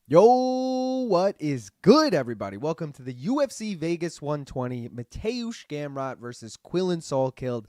Yo, what is good, everybody? Welcome to the UFC Vegas 120, Mateusz Gamrot versus Quillan Salkilld.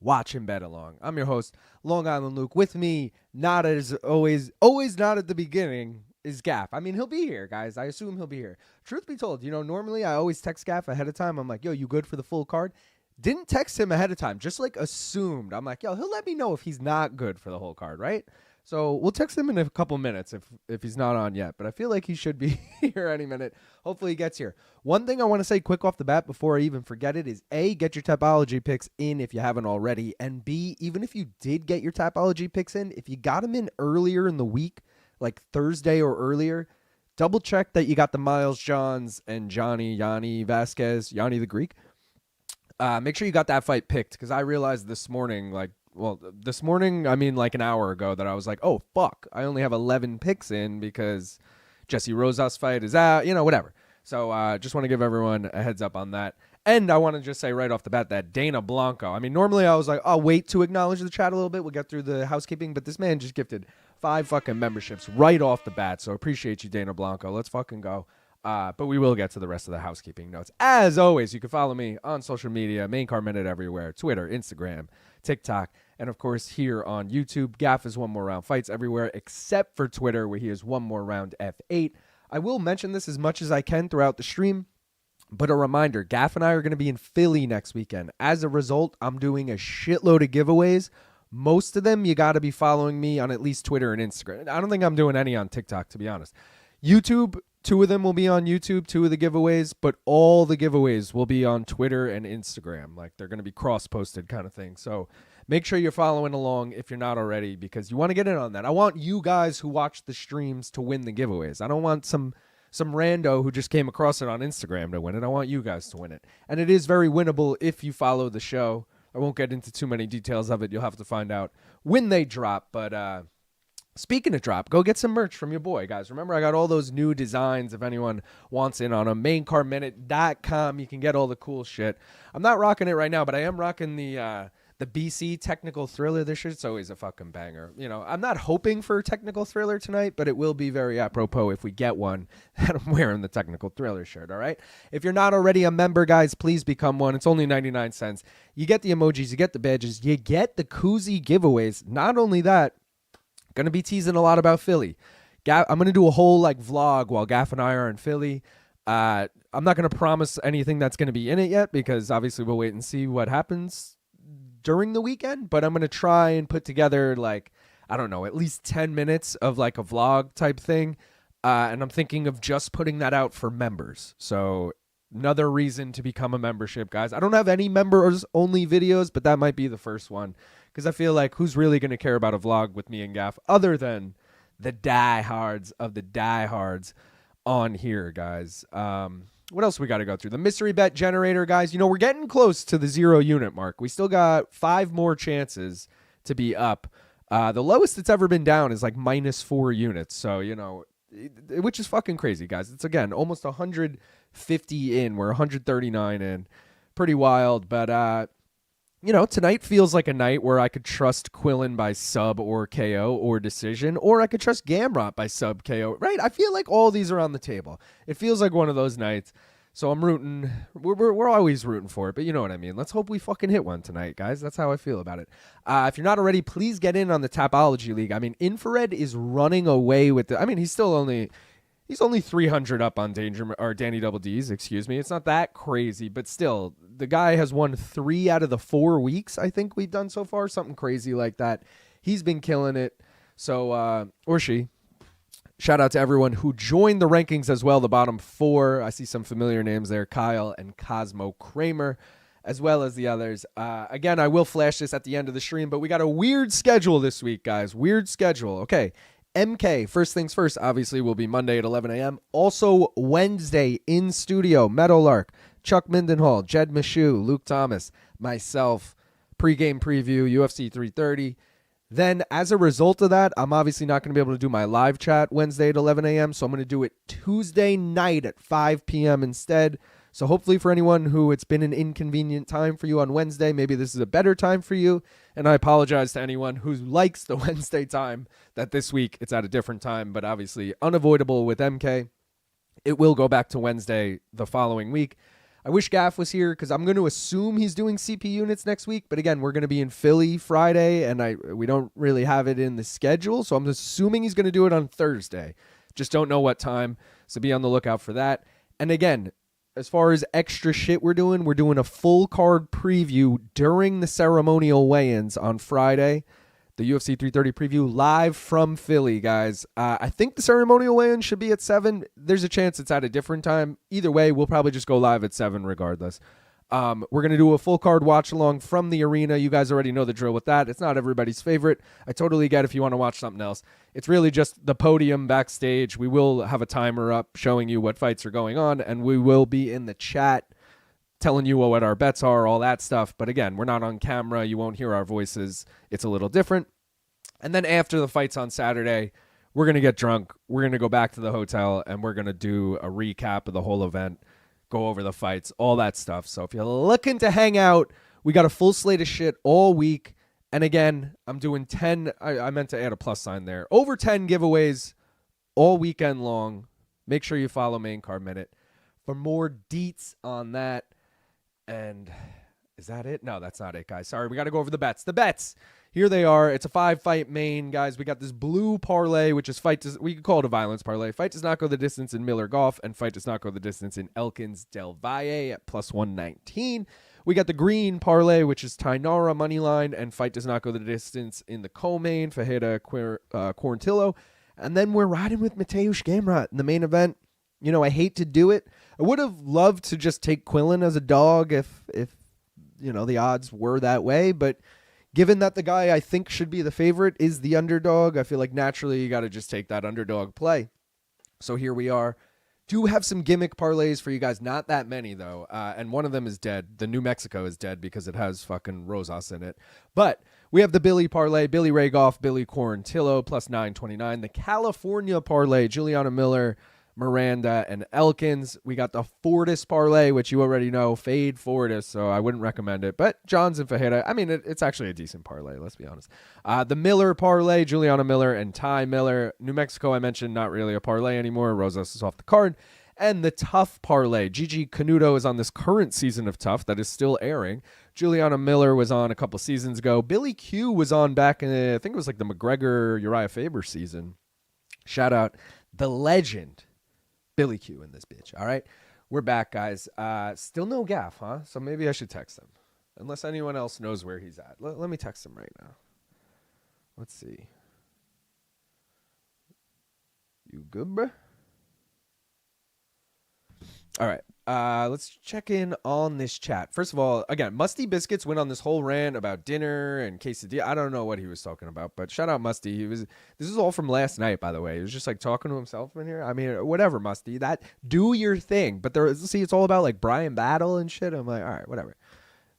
Watch and bet along. I'm your host, Long Island Luke. With me, not as always not at the beginning, is Gaff. I mean, he'll be here, guys. I assume he'll be here. Truth be told, normally I always text Gaff ahead of time. I'm like, yo, you good for the full card? Didn't text him ahead of time, just like assumed. I'm like, yo, he'll let me know if he's not good for the whole card, right? So we'll text him in a couple minutes if he's not on yet. But I feel like he should be here any minute. Hopefully he gets here. One thing I want to say quick off the bat before I even forget it is A, get your Tapology picks in if you haven't already. And B, even if you did get your Tapology picks in, if you got them in earlier in the week, like Thursday or earlier, double check that you got the Miles Johns and Gianni Vazquez, Gianni the Greek. Make sure you got that fight picked because I realized this morning, like an hour ago, that I was like, oh, fuck, I only have 11 picks in because Jesse Rosas' fight is out, whatever. So just want to give everyone a heads up on that. And I want to just say right off the bat that Dana Blanco, I mean, normally I was like, I'll wait to acknowledge the chat a little bit. We'll get through the housekeeping, but this man just gifted 5 fucking memberships right off the bat. So appreciate you, Dana Blanco. Let's fucking go. But we will get to the rest of the housekeeping notes. As always, you can follow me on social media, Main Car Minute everywhere, Twitter, Instagram, TikTok, and of course here on YouTube. Gaff is One More Round Fights everywhere except for Twitter, where he is One More Round F8. I will mention this as much as I can throughout the stream, but a reminder, Gaff and I are going to be in Philly next weekend. As a result, I'm doing a shitload of giveaways. Most of them, you got to be following me on at least Twitter and Instagram. I don't think I'm doing any on TikTok, to be honest. YouTube, 2 of them will be on YouTube, 2 of the giveaways, but all the giveaways will be on Twitter and Instagram. Like, they're going to be cross-posted kind of thing. So make sure you're following along if you're not already, because you want to get in on that. I want you guys who watch the streams to win the giveaways. I don't want some rando who just came across it on Instagram to win it. I want you guys to win it. And it is very winnable if you follow the show. I won't get into too many details of it. You'll have to find out when they drop, but speaking of drop, go get some merch from your boy, guys. Remember, I got all those new designs if anyone wants in on them. MainCarMinute.com. You can get all the cool shit. I'm not rocking it right now, but I am rocking the BC Technical Thriller. This shit's always a fucking banger. I'm not hoping for a Technical Thriller tonight, but it will be very apropos if we get one that I'm wearing the Technical Thriller shirt, all right? If you're not already a member, guys, please become one. It's only 99 cents. You get the emojis, you get the badges, you get the koozie giveaways. Not only that, going to be teasing a lot about Philly. I'm going to do a whole vlog while Gaff and I are in Philly. I'm not going to promise anything that's going to be in it yet because obviously we'll wait and see what happens during the weekend. But I'm going to try and put together at least 10 minutes of a vlog type thing. And I'm thinking of just putting that out for members. So another reason to become a membership, guys. I don't have any members only videos, but that might be the first one. Because I feel like who's really going to care about a vlog with me and Gaff other than the diehards of the diehards on here, guys. What else we got to go through? The mystery bet generator, guys. We're getting close to the 0 unit mark. We still got 5 more chances to be up. The lowest it's ever been down is -4 units. So, which is fucking crazy, guys. It's, again, almost 150 in. We're 139 in. Pretty wild, but tonight feels like a night where I could trust Quillan by sub or KO or decision, or I could trust Gamrot by sub KO, right? I feel like all these are on the table. It feels like one of those nights. So I'm rooting. We're always rooting for it, but you know what I mean. Let's hope we fucking hit one tonight, guys. That's how I feel about it. If you're not already, please get in on the Tapology League. I mean, Infrared is running away with he's only 300 up on Danny Double D's, excuse me. It's not that crazy, but still, the guy has won 3 out of the 4 weeks I think we've done so far, something crazy like that. He's been killing it. So, or she. Shout out to everyone who joined the rankings as well, the bottom 4. I see some familiar names there, Kyle and Cosmo Kramer, as well as the others. Again, I will flash this at the end of the stream, but we got a weird schedule this week, guys. Weird schedule. Okay. MK, first things first, obviously, will be Monday at 11 a.m. Also, Wednesday in studio, Meadowlark, Chuck Mindenhall, Jed Michoud, Luke Thomas, myself, pregame preview, UFC 330. Then, as a result of that, I'm obviously not going to be able to do my live chat Wednesday at 11 a.m., so I'm going to do it Tuesday night at 5 p.m. instead. So hopefully for anyone who it's been an inconvenient time for you on Wednesday, maybe this is a better time for you. And I apologize to anyone who likes the Wednesday time that this week it's at a different time, but obviously unavoidable with MK. It will go back to Wednesday the following week. I wish Gaff was here because I'm going to assume he's doing CP units next week. But again, we're going to be in Philly Friday, and we don't really have it in the schedule. So I'm assuming he's going to do it on Thursday. Just don't know what time. So be on the lookout for that. And again, as far as extra shit we're doing a full card preview during the ceremonial weigh-ins on Friday. The UFC 330 preview live from Philly, guys. I think the ceremonial weigh-in should be at 7. There's a chance it's at a different time. Either way, we'll probably just go live at 7 regardless. We're going to do a full card watch-along from the arena. You guys already know the drill with that. It's not everybody's favorite. I totally get if you want to watch something else. It's really just the podium backstage. We will have a timer up showing you what fights are going on, and we will be in the chat telling you what our bets are, all that stuff. But again, we're not on camera. You won't hear our voices. It's a little different. And then after the fights on Saturday, we're going to get drunk. We're going to go back to the hotel, and we're going to do a recap of the whole event, go over the fights, all that stuff. So if you're looking to hang out, we got a full slate of shit all week. And again, I'm doing 10. I meant to add a plus sign there. Over 10 giveaways all weekend long. Make sure you follow Main Card Minute for more deets on that. And is that it? No, that's not it, guys. Sorry, we got to go over the bets. The bets, here they are. It's a 5-fight main, guys. We got this blue parlay, which is we could call it a violence parlay. Fight does not go the distance in Miller Goff, and fight does not go the distance in Elkins Del Valle at plus 119. We got the green parlay, which is Thainara money line, and fight does not go the distance in the co-main, Fajeda Quarantillo. And then we're riding with Mateusz Gamrot in the main event. You know, I hate to do it. I would have loved to just take Quillan as a dog if you know, the odds were that way. But given that the guy I think should be the favorite is the underdog, I feel like naturally you got to just take that underdog play. So here we are. Do have some gimmick parlays for you guys. Not that many, though. And one of them is dead. The New Mexico is dead because it has fucking Rosas in it. But we have the Billy parlay, Billy Ray Goff, Billy Quarantillo, plus 929. The California parlay, Juliana Miller, Miranda, and Elkins. We got the Fortis parlay, which you already know, fade Fortis, so I wouldn't recommend it. But Johns and Fajeda, I mean, it's actually a decent parlay, let's be honest. The Miller parlay, Juliana Miller and Ty Miller. New Mexico, I mentioned, not really a parlay anymore. Rosas is off the card. And the Tough parlay. GiGi Canuto is on this current season of Tough that is still airing. Juliana Miller was on a couple seasons ago. Billy Q was on back in, I think it was like the McGregor-Uriah Faber season. Shout out the legend, Billy Q in this bitch. All right, we're back, guys. Still no Gaff, huh? So maybe I should text him, unless anyone else knows where he's at. Let me text him right now. Let's see. You good, bruh? All right. Let's check in on this chat. First of all, again, Musty Biscuits went on this whole rant about dinner and quesadilla. I don't know what he was talking about, but shout out Musty. This is all from last night, by the way. He was just like talking to himself in here. I mean, whatever, Musty. Do your thing. But it's all about like Brian Battle and shit. I'm like, all right, whatever.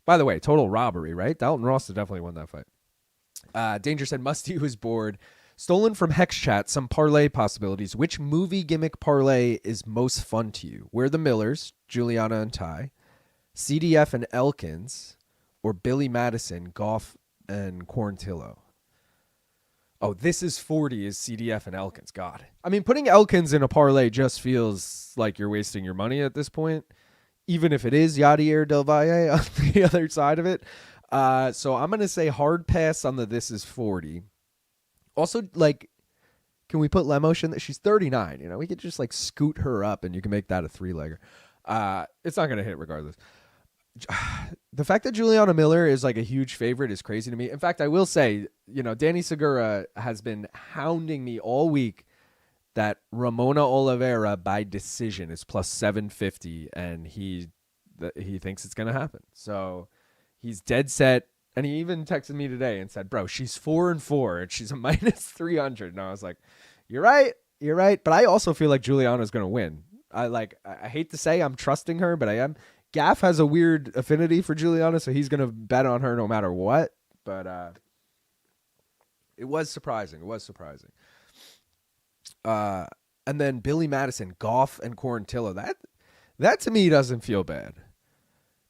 By the way, total robbery, right? Dalton Ross definitely won that fight. Danger said Musty was bored. Stolen from Hex Chat, some parlay possibilities. Which movie gimmick parlay is most fun to you? We're the Millers, Juliana and Ty, CDF and Elkins, or Billy Madison, Goff and Quarantillo? Oh, this is 40 is CDF and Elkins. God. I mean, putting Elkins in a parlay just feels like you're wasting your money at this point, even if it is Yadier Del Valle on the other side of it. So I'm going to say hard pass on the this is 40. Also, like, can we put Lemos in that? She's 39. You know, we could just like scoot her up and you can make that a 3-legger. It's not going to hit regardless. The fact that Juliana Miller is like a huge favorite is crazy to me. In fact, I will say, you know, Danny Segura has been hounding me all week that Ramona Oliveira by decision is plus 750, and he thinks it's going to happen. So he's dead set. And he even texted me today and said, bro, she's 4-4 and she's a minus 300. And I was like, you're right. But I also feel like Juliana's going to win. I hate to say I'm trusting her, but I am. Gaff has a weird affinity for Juliana, so he's going to bet on her no matter what. But it was surprising. And then Billy Madison, Goff and Quarantillo. That to me doesn't feel bad.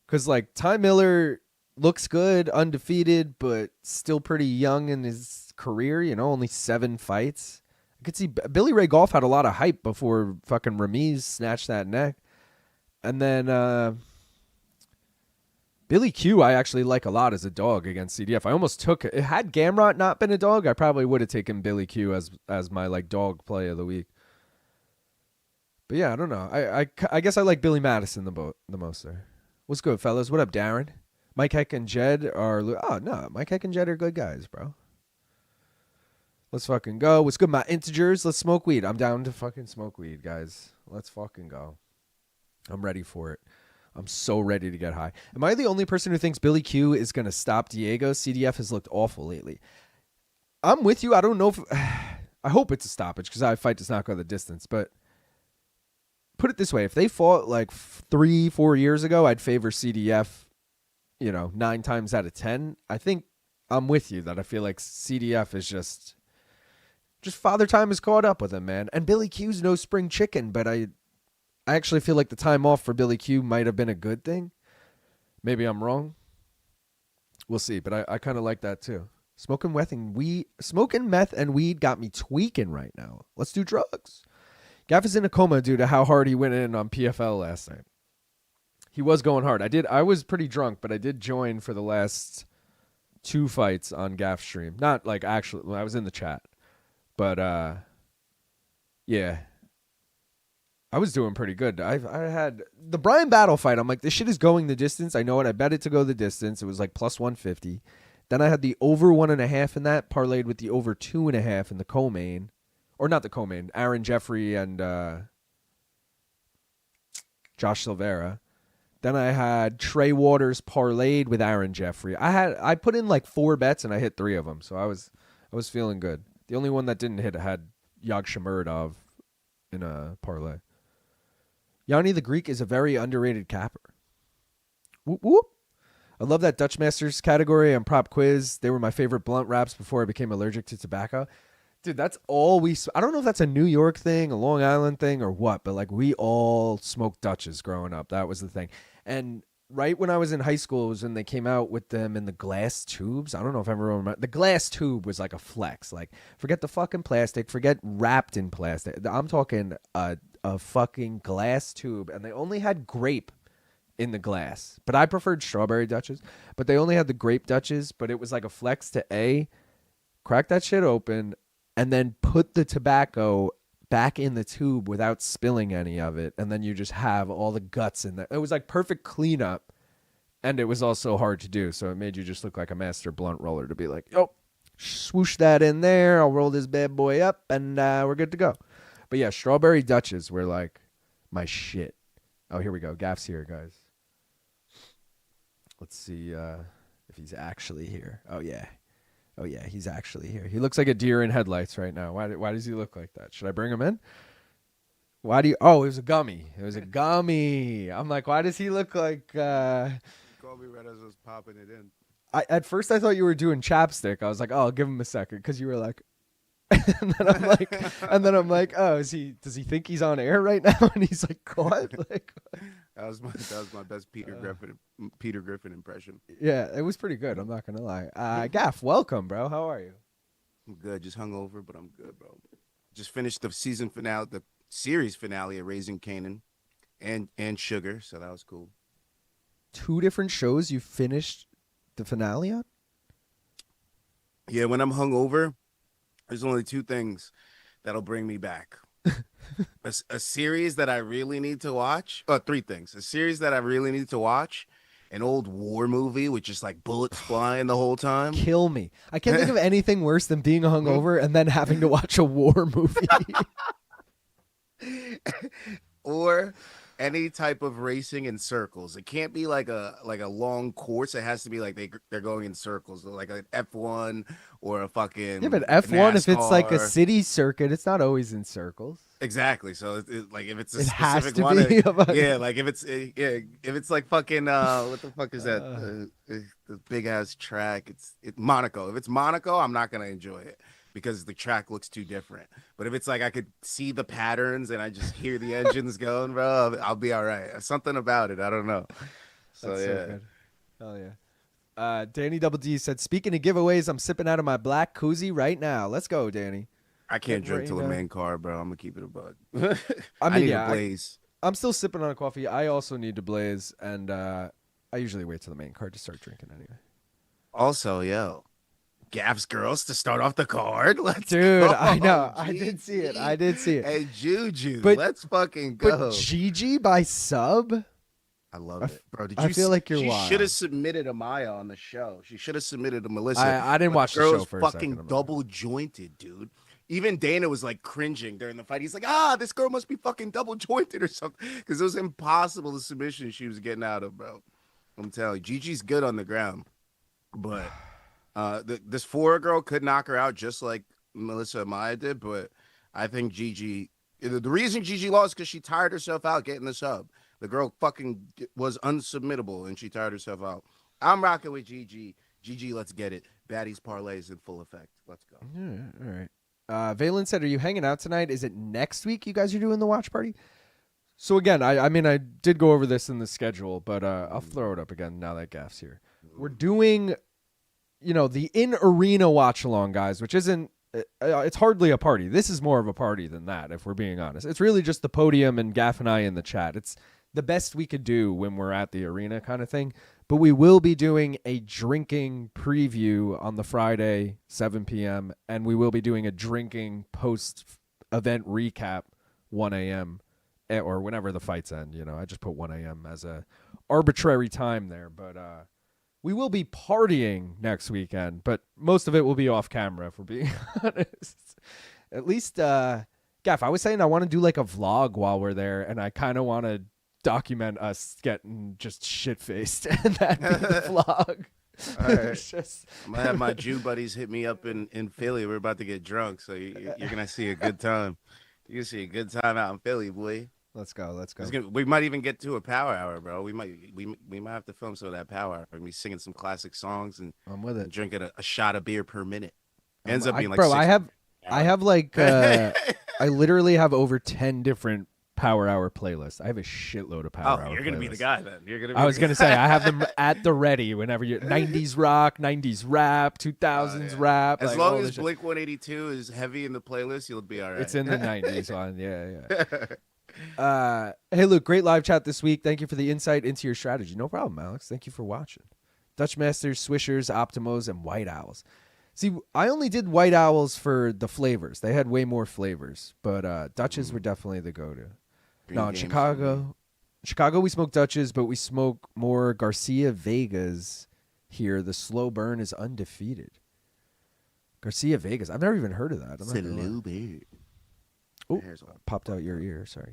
Because, like, Ty Miller looks good, undefeated, but still pretty young in his career, only 7 fights. I could see Billy Ray Goff had a lot of hype before fucking Ramiz snatched that neck. And then Billy Q I actually like a lot as a dog against CDF. I almost took it. Had Gamrot not been a dog, I probably would have taken Billy Q as my, like, dog play of the week. But yeah, I don't know. I guess I like Billy Madison the most there. What's good, fellas? What up, Darren? Mike Heck and Jed are... Oh, no. Mike Heck and Jed are good guys, bro. Let's fucking go. What's good, my integers? Let's smoke weed. I'm down to fucking smoke weed, guys. Let's fucking go. I'm ready for it. I'm so ready to get high. Am I the only person who thinks Billy Q is going to stop Diego? CDF has looked awful lately. I'm with you. I don't know if... I hope it's a stoppage because I fight does not go the distance, but... Put it this way, if they fought like 3-4 years ago, I'd favor CDF, 9 times out of 10. I think I'm with you that I feel like CDF is just father time has caught up with him, man. And Billy Q's no spring chicken, but I actually feel like the time off for Billy Q might have been a good thing. Maybe I'm wrong. We'll see, but I kind of like that too. Smoking meth and weed got me tweaking right now. Let's do drugs. Gaff is in a coma due to how hard he went in on PFL last night. He was going hard. I was pretty drunk, but I did join for the last 2 fights on Gaff stream. Not like actually, I was in the chat. But, yeah. I was doing pretty good. I had the Brian Battle fight. I'm like, this shit is going the distance. I know it. I bet it to go the distance. It was like plus 150. Then I had the over 1.5 in that, parlayed with the over 2.5 in the co-main. Or not the co-main, Aaron Jeffrey and Josh Silveira. Then I had Trey Waters parlayed with Aaron Jeffrey. I put in like 4 bets and I hit 3 of them, so I was feeling good. The only one that didn't hit had Yag Shamuradov in a parlay. Gianni the Greek is a very underrated capper. Whoop whoop. I love that Dutch Masters category and prop quiz. They were my favorite blunt wraps before I became allergic to tobacco. Dude, that's all I don't know if that's a New York thing, a Long Island thing, or what, but like we all smoked Dutches growing up. That was the thing. And right when I was in high school was when they came out with them in the glass tubes. I don't know if everyone remembers. The glass tube was like a flex. Like, forget the fucking plastic. Forget wrapped in plastic. I'm talking a fucking glass tube. And they only had grape in the glass. But I preferred strawberry Dutches. But they only had the grape Dutches. But it was like a flex to crack that shit open, and then put the tobacco back in the tube without spilling any of it. And then you just have all the guts in there. It was like perfect cleanup. And it was also hard to do. So it made you just look like a master blunt roller to be like, oh, swoosh that in there. I'll roll this bad boy up and we're good to go. But yeah, strawberry Dutches were like my shit. Oh, here we go. Gaff's here, guys. Let's see if he's actually here. Oh, yeah. Oh, yeah, he's actually here. He looks like a deer in headlights right now. Why does he look like that? Should I bring him in? Why do you... Oh, it was a gummy. It was a gummy. I'm like, why does he look like... Called me right as I was popping it in. At first, I thought you were doing chapstick. I was like, oh, I'll give him a second, because you were like... and then I'm like, oh, does he think he's on air right now? And he's like, what? Like, that was my best Peter Griffin impression. Yeah, it was pretty good. I'm not gonna lie. Gaff, welcome, bro. How are you? I'm good. Just hungover, but I'm good, bro. Just finished the season finale, the series finale of Raising Kanan, and Sugar, so that was cool. 2 different shows you finished the finale on? Yeah, when I'm hungover, there's only 2 things that'll bring me back. a series that I really need to watch. 3 things. A series that I really need to watch. An old war movie with just like bullets flying the whole time. Kill me. I can't think of anything worse than being hungover and then having to watch a war movie. Or any type of racing in circles. It can't be like a long course. It has to be like they're going in circles, like an F1 or a fucking but F1 NASCAR. If it's like a city circuit, it's not always in circles. Exactly. So like if it's a it specific has to one, be yeah, like if it's like fucking what the fuck is that? The big ass track. It's Monaco. If it's Monaco, I'm not gonna enjoy it. because the track looks too different. But if it's like I could see the patterns and I just hear the engines going, bro, I'll be all right. Something about it, I don't know. So That's yeah. so good. Hell yeah. Danny Double D said, speaking of giveaways, I'm sipping out of my black koozie right now. Let's go, Danny. I can't drink till the main car, bro. I'm gonna keep it a bug. I mean, need yeah, a blaze. I'm still sipping on a coffee. I also need to blaze, and I usually wait till the main car to start drinking anyway. Also, Gaff's girls to start off the card. Let's Dude, go. I know. GG. I did see it. Hey, Juju, But- let's fucking go. But GiGi by sub? I love it, bro. Did I you feel like you're She wild. should have submitted a Maya on the show. She should have submitted a Melissa. I didn't But watch the girl's show for a fucking second. double jointed, dude. Even Dana was like cringing during the fight. He's like, this girl must be fucking double jointed or something. Because it was impossible the submission she was getting out of, bro. I'm telling you, Gigi's good on the ground. But this Foro girl could knock her out just like Melissa Amaya did. But I think GiGi, the reason GiGi lost because she tired herself out getting the sub. The girl fucking was unsubmittable and she tired herself out. I'm rocking with GiGi. GiGi, let's get it. Baddies parlays in full effect. Let's go. Yeah, all right. Valen said, are you hanging out tonight? Is it next week you guys are doing the watch party? So again, I mean, I did go over this in the schedule, but I'll throw it up again now that Gaff's here. We're doing, the in-arena watch-along, guys, which isn't, it's hardly a party. This is more of a party than that, if we're being honest. It's really just the podium and Gaff and I in the chat. It's the best we could do when we're at the arena kind of thing. But we will be doing a drinking preview on the Friday, 7 p.m., and we will be doing a drinking post-event recap, 1 a.m., or whenever the fights end. I just put 1 a.m. as a arbitrary time there. But we will be partying next weekend, but most of it will be off camera, if we're being honest. At least, Gaff, I was saying I want to do like a vlog while we're there, and I kind of want to document us getting just shit-faced, and that be the vlog. All right. I'm gonna have my Jew buddies hit me up in Philly. We're about to get drunk, so you're gonna see a good time. You're gonna see a good time out in Philly, boy. Let's go. We might even get to a power hour, bro. We might have to film some of that power hour. We're singing some classic songs and I'm with it. Drinking a shot of beer per minute. Ends up being like bro. 6 I have like I literally have over 10 different Power Hour playlist. I have a shitload of Power Hour. You're gonna be the guy then. I was gonna say I have them at the ready whenever you 90s rock, 90s rap, 2000s rap. As like, long as Blink 182 is heavy in the playlist, you'll be all right. It's in the 90s one. Yeah. Hey Luke, great live chat this week. Thank you for the insight into your strategy. No problem, Alex. Thank you for watching. Dutch Masters, Swishers, Optimos, and White Owls. See, I only did White Owls for the flavors. They had way more flavors, but Dutches were definitely the go-to. No, in Chicago, we smoke Dutches, but we smoke more Garcia Vegas here. The slow burn is undefeated. Garcia Vegas. I've never even heard of that. Oh, popped out your ear. Sorry,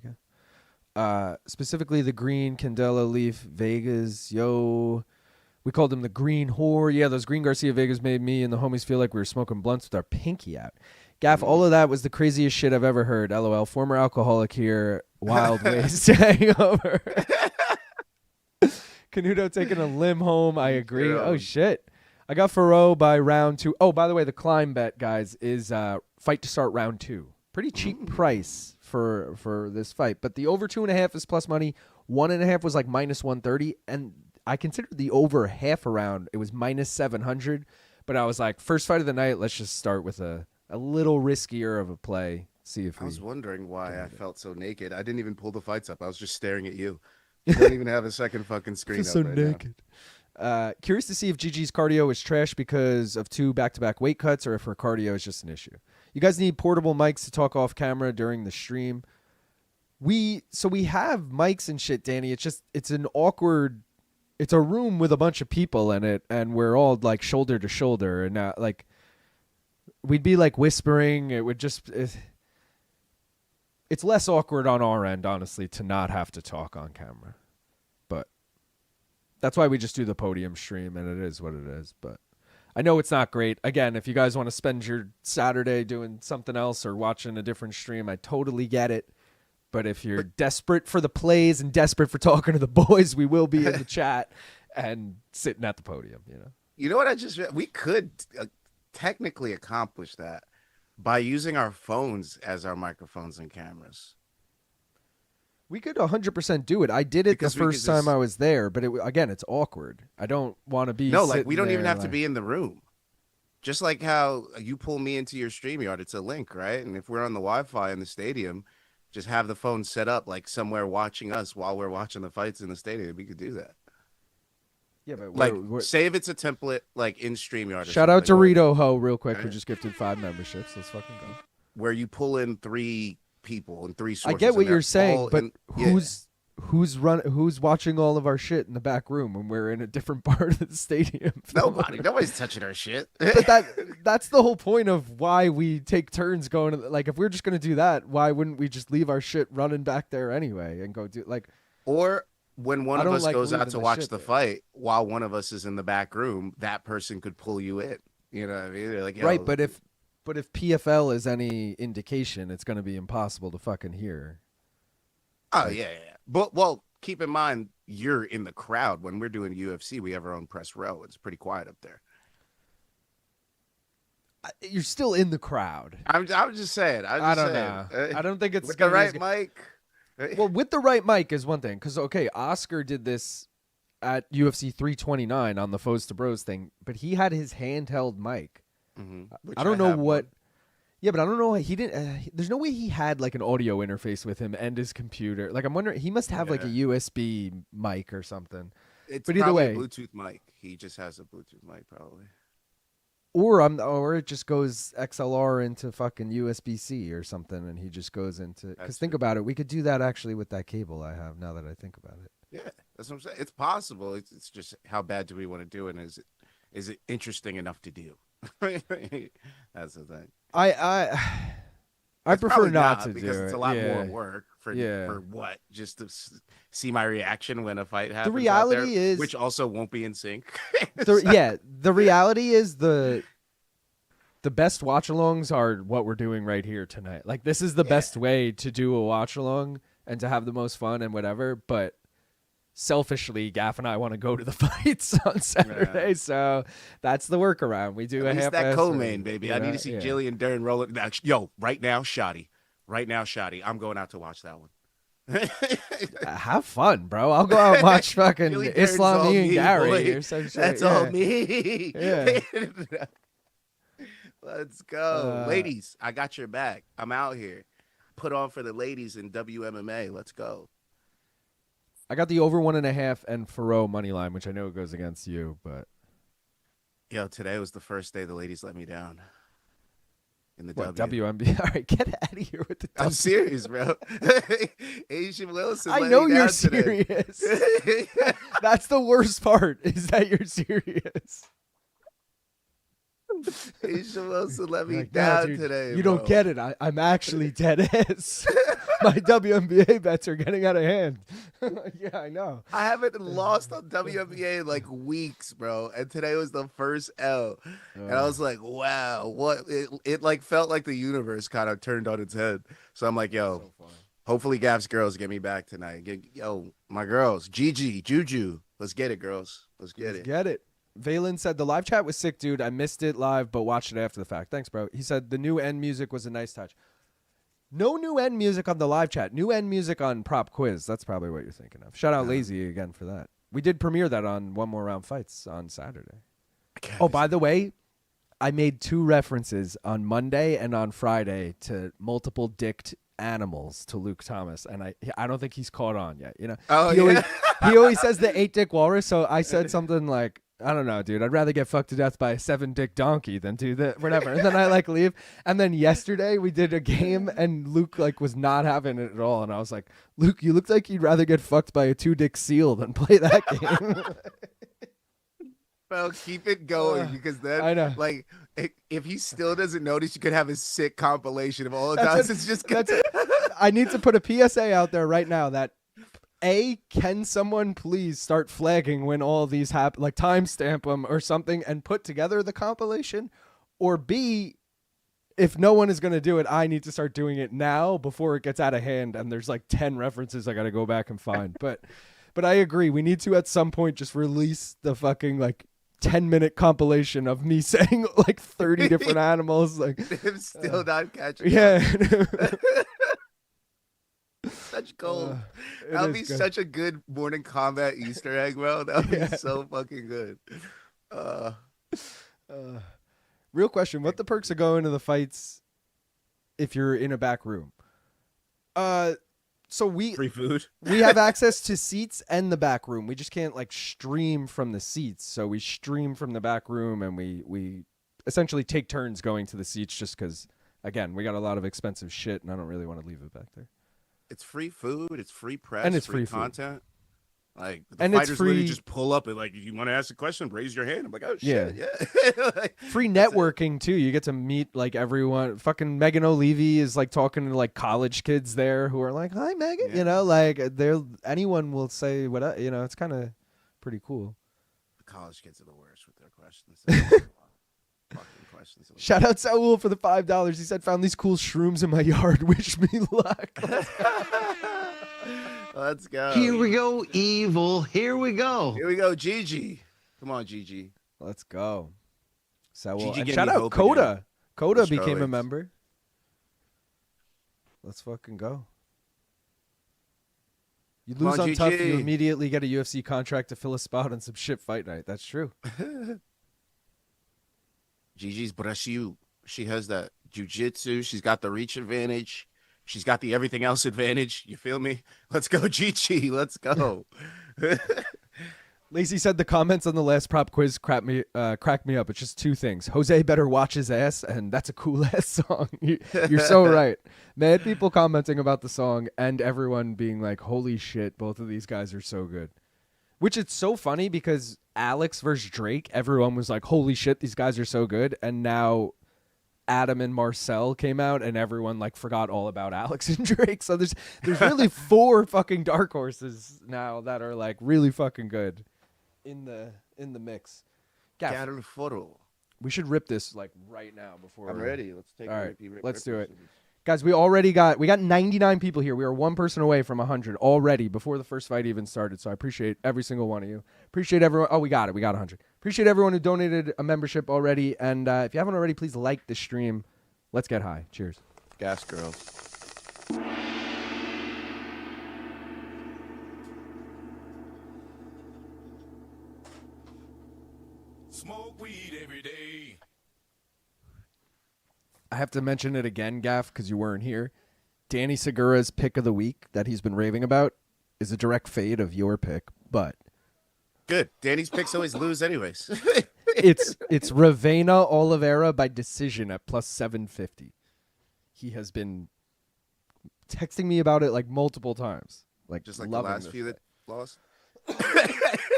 guy. Specifically, the green Candela leaf Vegas. Yo, we called them the green whore. Yeah, those green Garcia Vegas made me and the homies feel like we were smoking blunts with our pinky out. Gaff, all of that was the craziest shit I've ever heard. LOL. Former alcoholic here. Wild ways to hang over. Canuto taking a limb home. I agree. Yeah. Oh, shit. I got Foro by round 2. Oh, by the way, the climb bet, guys, is fight to start round 2. Pretty cheap price for this fight. But the over 2.5 is plus money. 1.5 was like minus 130. And I considered the over half a round. It was minus 700. But I was like, first fight of the night, let's just start with a little riskier of a play. See if I was wondering why I felt so naked. I didn't even pull the fights up. I was just staring at you. You don't even have a second fucking screen up so right naked. Curious to see if GiGi's cardio is trash because of 2 back-to-back weight cuts or if her cardio is just an issue. You guys need portable mics to talk off camera during the stream. We have mics and shit, Danny. It's an awkward. It's a room with a bunch of people in it, and we're all like shoulder to shoulder, and like we'd be like whispering. It would just. It's less awkward on our end, honestly, to not have to talk on camera. But that's why we just do the podium stream, and it is what it is. But I know it's not great. Again, if you guys want to spend your Saturday doing something else or watching a different stream, I totally get it. But if you're desperate for the plays and desperate for talking to the boys, we will be in the chat and sitting at the podium, You know what we could technically accomplish that. by using our phones as our microphones and cameras. We could 100% do it. I did it Because the we could first time just- I was there, but again, it's awkward. I don't want to be No, like sitting we don't even there, have to like- be in the room. Just like how you pull me into your StreamYard, it's a link, right? And if we're on the Wi-Fi in the stadium, just have the phone set up like somewhere watching us while we're watching the fights in the stadium. We could do that. Yeah, but Like, we're say if it's a template like in StreamYard. shout out to something, Rito Ho real quick, who Right. just gifted 5 memberships. Let's fucking go. where you pull in 3 people and 3 I sources. get what and they're you're saying, all but in- yeah. who's watching all of our shit in the back room when we're in a different part of the stadium? Nobody's touching our shit. But that's the whole point of why we take turns going. Like, if we're just gonna do that, why wouldn't we just leave our shit running back there anyway and go do like? Or when one I of don't us like goes out leaving to the watch shit the there. fight while one of us is in the back room, that person could pull you in. You know what I mean? They're like, Right, "Yo, but if PFL is any indication, it's gonna be impossible to fucking hear. oh yeah. But well, keep in mind you're in the crowd when we're doing UFC. We have our own press row. It's pretty quiet up there. You're still in the crowd. I'm just saying. I don't know. I don't think it's with the gonna be right mic. Well, with the right mic is one thing, because okay, Oscar did this at UFC 329 on the Foes to Bros thing, but he had his handheld mic. Which I don't know have what. one. Yeah, but I don't know why he didn't. There's no way he had like an audio interface with him and his computer. Like, I'm wondering, he must have like a USB mic or something. It's but either probably way- a Bluetooth mic. He just has a Bluetooth mic, probably. Or it just goes XLR into fucking USB-C or something, and he just goes into. Because That's think true. about it, we could do that actually with that cable I have. Now that I think about it. Yeah, that's what I'm saying. It's possible. It's just how bad do we want to do it? And is it interesting enough to do? That's the thing. I It's prefer probably not to because do it's it. a lot yeah. more work for Yeah. for what? Just to see my reaction when a fight happens. out reality there, is- which also won't be in sync. The reality is the best watch-alongs are what we're doing right here tonight. Like, this is the best way to do a watch-along and to have the most fun and whatever. But selfishly, Gaff and I want to go to the fights on Saturday, Yeah. so that's the workaround. We do At a least half that co-main, baby. you I need know? to see Yeah. Jillian Darren rolling. Yo, right now, Shoddy. Right now, Shoddy. I'm going out to watch that one. Have fun, bro. I'll go out and watch fucking Jillian Darren's Islam all and me, Gary boy. or some shit. That's yeah. all me. Yeah. Let's go. Uh, Ladies, I got your back. I'm out here. Put on for the ladies in WMMA. Let's go. I got the over 1.5 and Foro money line, which I know goes against you, but Yo, today was the first day the ladies let me down. In the what, W. WMB? All right, get out of here with the I'm W. serious, bro. Asian Wilson. I let know me you're down today. serious. That's the worst part, is that you're serious. Asian Wilson let me Like, no, down dude, today. you don't bro. get it. I'm actually dead ass. My WNBA bets are getting out of hand. Yeah, I know. I haven't lost on WNBA in like weeks, bro. And today was the first L. And I was like, wow, what? It like felt like the universe kind of turned on its head. So I'm like, yo, hopefully Gaff's girls get me back tonight. Yo, my girls, GiGi, Juju. Let's get it, girls. Let's get it. Get it. Valen said the live chat was sick, dude. I missed it live, but watched it after the fact. Thanks, bro. He said the new end music was a nice touch. No new end music on the live chat. New end music on prop quiz. That's probably what you're thinking of. Shout out Lazy again for that. We did premiere that on One More Round Fights on Saturday. Oh, by the way, I made 2 references on Monday and on Friday to multiple dicked animals to Luke Thomas, and I don't think he's caught on yet. You know, Oh, he, yeah. always, he always says the 8-dick walrus. So I said something like, I don't know, dude. I'd rather get fucked to death by a 7-dick donkey than do that, whatever. And then I like leave. And then yesterday we did a game, and Luke like was not having it at all. And I was like, Luke, you look like you'd rather get fucked by a 2-dick seal than play that game. Bro, keep it going because then, I know. like, if he still doesn't notice, you could have a sick compilation of all the That's times it. it's just. That's it. I need to put a PSA out there right now that can someone please start flagging when all these happen, like timestamp them or something and put together the compilation? Or B, if no one is going to do it, I need to start doing it now before it gets out of hand and there's like 10 references I got to go back and find. But I agree. We need to at some point just release the fucking like 10-minute compilation of me saying like 30 different animals. Like Him still not catching. Yeah. Such gold. It That would is be good. such a good Morning Kombat Easter egg, bro. That would be so fucking good. Real question: what the perks of going to the fights if you're in a back room? So Free food. we have access to seats and the back room. We just can't like stream from the seats. So we stream from the back room, and we essentially take turns going to the seats, just because again we got a lot of expensive shit, and I don't really want to leave it back there. It's free food. It's free press. And it's free free content. Like the And it's fighters literally free- just pull up and like, if you want to ask a question, raise your hand. I'm like, oh Yeah. shit, yeah. Like, Free networking too. You get to meet like everyone. Fucking Megan O'Leary is like talking to like college kids there who are like, "Hi, Megan." Yeah. You know, like anyone will say what. You know, it's kind of pretty cool. the college kids are the worst with their questions. Fucking questions. Shout out Saul for the $5. He said, "Found these cool shrooms in my yard. Wish me luck." Let's go. Here we go, evil. Here we go. Here we go, GiGi. Come on, GiGi. Let's go. Saul. GiGi And gave shout me out hope Coda. again. Coda Let's go, became a Lex. member. Let's fucking go. You Come lose on, on tough, you GG. immediately get a UFC contract to fill a spot on some shit fight night. That's true. GiGi's Brazil. She has that jiu-jitsu. She's got the reach advantage. She's got the everything else advantage. You feel me? Let's go, GiGi. Let's go. Lacey said the comments on the last prop quiz cracked me up. It's just two things. Jose better watch his ass, and that's a cool ass song. You're so right. Mad people commenting about the song, and everyone being like, "Holy shit, both of these guys are so good." Which it's so funny because Alex versus Drake, everyone was like, "Holy shit, these guys are so good," and now Adam and Marcel came out, and everyone like forgot all about Alex and Drake. So there's really 4 fucking dark horses now that are like really fucking good in the mix. Gaff, Cattle Foro. we should rip this like right now before. I'm ready. Let's take All a right, rippy let's do it. scissors. Guys, we got 99 people here. We are one person away from 100 already before the first fight even started. So I appreciate every single one of you. Appreciate everyone. Oh, we got it. We got 100. Appreciate everyone who donated a membership already. And if you haven't already, please like the stream. Let's get high. Cheers. Gas girls. Smoke weed every day. I have to mention it again, Gaff, because you weren't here. Danny Segura's pick of the week that he's been raving about is a direct fade of your pick, but Good. Danny's picks always lose anyways. it's Ravena Oliveira by decision at plus 750. He has been texting me about it like multiple times. Like Just like the loving last this few fight. that lost.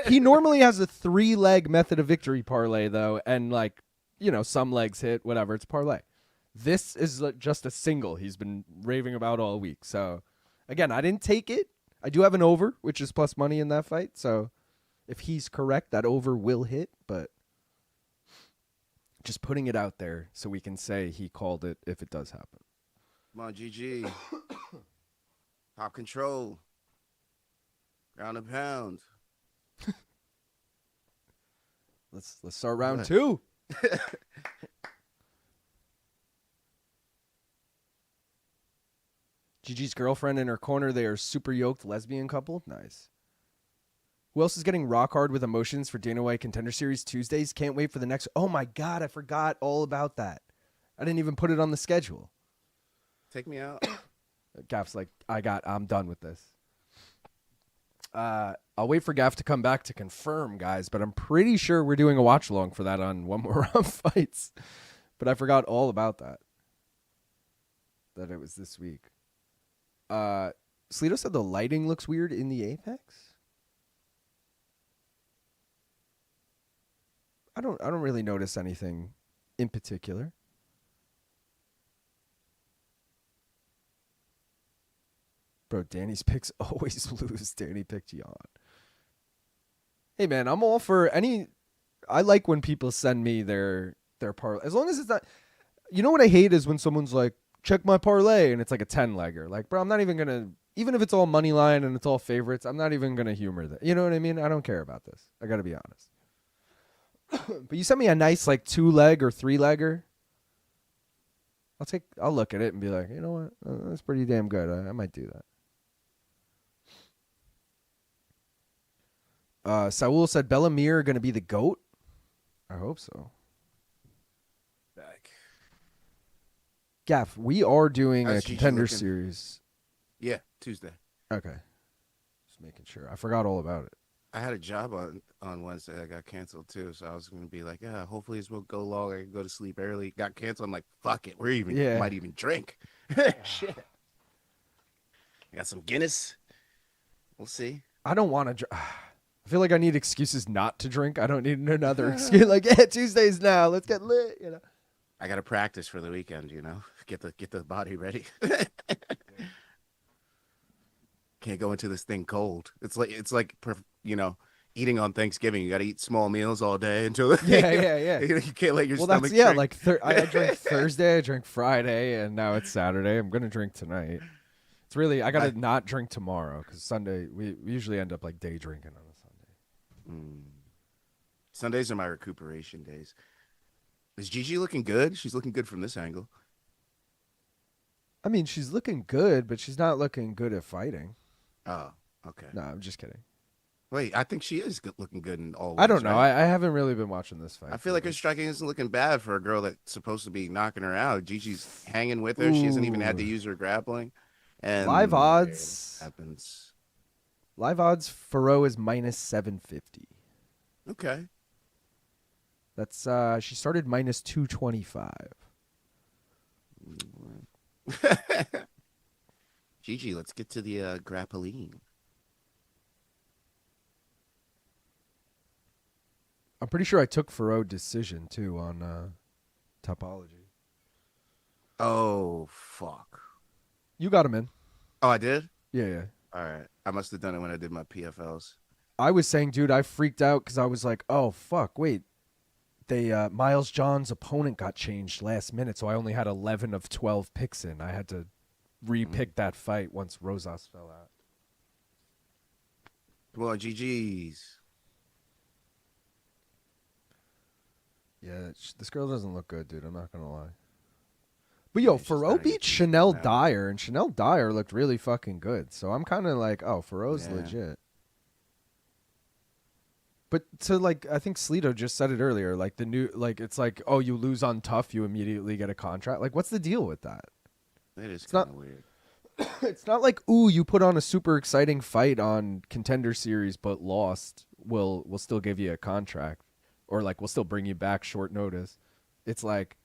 He normally has a 3-leg method of victory parlay though, and like, you know, some legs hit, whatever, it's parlay. This is just a single he's been raving about all week. So again, I didn't take it. I do have an over, which is plus money in that fight. So if he's correct, that over will hit, but just putting it out there so we can say he called it if it does happen. Come on, GG. Top control. Ground and pound. Let's start round What? 2. Gigi's girlfriend in her corner. They are super yoked lesbian couple. Nice. Who else is getting rock hard with emotions for Dana White Contender Series Tuesdays? Can't wait for the next. Oh my God, I forgot all about that. I didn't even put it on the schedule. Take me out. Gaff's like, I'm done with this. I'll wait for Gaff to come back to confirm, guys, but I'm pretty sure we're doing a watch along for that on One More Round Fights. But I forgot all about that. That it was this week. Sleeto said the lighting looks weird in the Apex. I don't really notice anything in particular. Bro, Danny's picks always lose. Danny picked Gianni. Hey man, I'm all for any. I like when people send me their parlay, as long as it's not. You know what I hate is when someone's like, check my parlay, and it's like a 10-legger. Like, bro, I'm not even gonna. Even if it's all money line and it's all favorites, I'm not even gonna humor that. You know what I mean? I don't care about this. I gotta be honest. But you sent me a nice like 2-leg or 3-legger. I'll look at it and be like, you know what? That's pretty damn good. I might do that. Saul said Bellamir going to be the GOAT. I hope so. Back. Gaff, we are doing a How's GiGi contender looking? series. Yeah, Tuesday. Okay. Just making sure. I forgot all about it. I had a job on Wednesday that got canceled too, so I was gonna be like, yeah, hopefully this won't go long. I can go to sleep early. Got canceled. I'm like, fuck it. Might even drink. Shit. I got some Guinness. We'll see. I don't want to. I feel like I need excuses not to drink. I don't need another excuse. Like, yeah, Tuesdays now. Let's get lit. You know. I gotta practice for the weekend. You know, get the body ready. Can't go into this thing cold. It's like eating on Thanksgiving. You got to eat small meals all day until Yeah. you can't let your Well, stomach. that's drink. like I drank Thursday, I drank Friday, and now it's Saturday. I'm gonna drink tonight. It's really I gotta not drink tomorrow because Sunday we usually end up like day drinking on a Sunday. Sundays are my recuperation days. Is GiGi looking good? She's looking good from this angle. I mean, she's looking good, but she's not looking good at fighting. Oh, okay. No, I'm just kidding. Wait, I think she is looking good in all ways. I don't know. right? I haven't really been watching this fight. I feel like her striking isn't looking bad for a girl that's supposed to be knocking her out. GiGi's hanging with her. She hasn't even had to use her grappling. And live odds happens. Live odds. Foro is -750. Okay. That's she started -225. GiGi, let's get to the grappling. I'm pretty sure I took Faro decision too on Topology. Oh, fuck. You got him in. Oh, I did? Yeah. All right. I must have done it when I did my PFLs. I was saying, dude, I freaked out because I was like, oh, fuck, wait. Miles John's opponent got changed last minute, so I only had 11 of 12 picks in. I had to re-pick that fight once Rosas fell out. Well, GG's. Yeah, this girl doesn't look good, dude. I'm not going to lie. But, yo, She's Faro gotta beat get Chanel now. Dyer, and Chanel Dyer looked really fucking good. So I'm kind of like, oh, Faro's Yeah. legit. But I think Sleeto just said it earlier, like the new, like it's like, oh, you lose on tough, you immediately get a contract. Like, what's the deal with that? It is not- kind of weird. It's not like, ooh, you put on a super exciting fight on Contender Series but lost. We'll still give you a contract, or like we'll still bring you back short notice. It's like,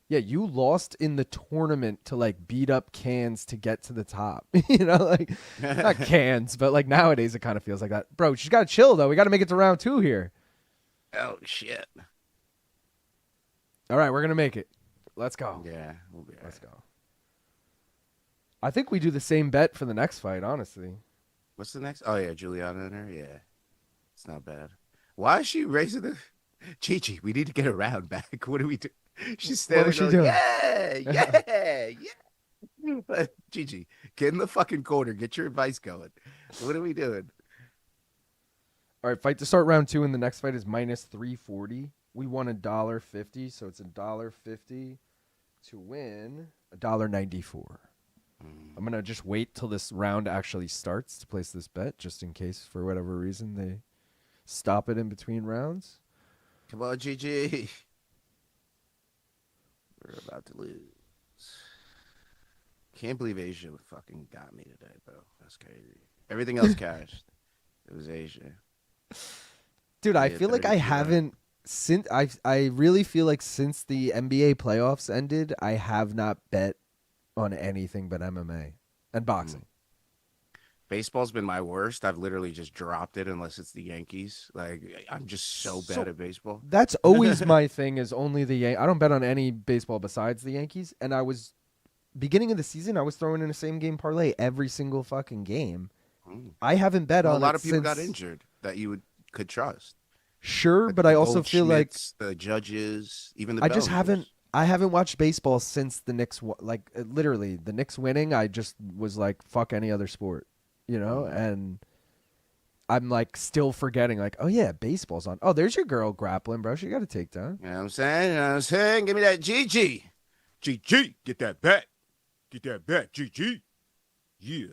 yeah, you lost in the tournament to like beat up Cans to get to the top. You know, like not Cans, but like nowadays it kind of feels like that. Bro, she's got to chill though. We got to make it to round 2 here. Oh, shit. All right, we're gonna make it. Let's go. Yeah, we'll be all Let's right. go. I think we do the same bet for the next fight, honestly. What's the next? Oh, yeah, Juliana in her? Yeah. It's not bad. Why is she raising the... GiGi, we need to get her round back. What do we do? She's standing was she going, doing? yeah. GiGi, get in the fucking corner. Get your advice going. What are we doing? All right, fight to start round 2, and the next fight is -340. We won $1.50, so it's $1.50 to win $1.94. I'm gonna just wait till this round actually starts to place this bet, just in case for whatever reason they stop it in between rounds. Come on, GiGi. We're about to lose. Can't believe Asia fucking got me today, bro. That's crazy. Everything else cashed. It was Asia. Dude, I Yeah, feel like I 32 haven't since I really feel like since the NBA playoffs ended, I have not bet on anything but MMA and boxing. Baseball's been my worst. I've literally just dropped it unless it's the Yankees. Like, I'm just so bad at baseball. That's always my thing is only the I don't bet on any baseball besides the Yankees. And I was beginning of the season, I was throwing in a same game parlay every single fucking game. I haven't bet Well, on a lot it of people got since- injured that you could trust. Sure, Like but the I also feel like Goldschmidts, the judges, even the I just Bellingers. haven't watched baseball since the Knicks literally the Knicks winning. I just was like fuck any other sport, you know? And I'm like still forgetting, like, oh yeah, baseball's on. Oh, there's your girl grappling, bro. She got a takedown. You know what I'm saying? You know what I'm saying? Give me that GG. GG. Get that back. Get that back. GG. Yeah.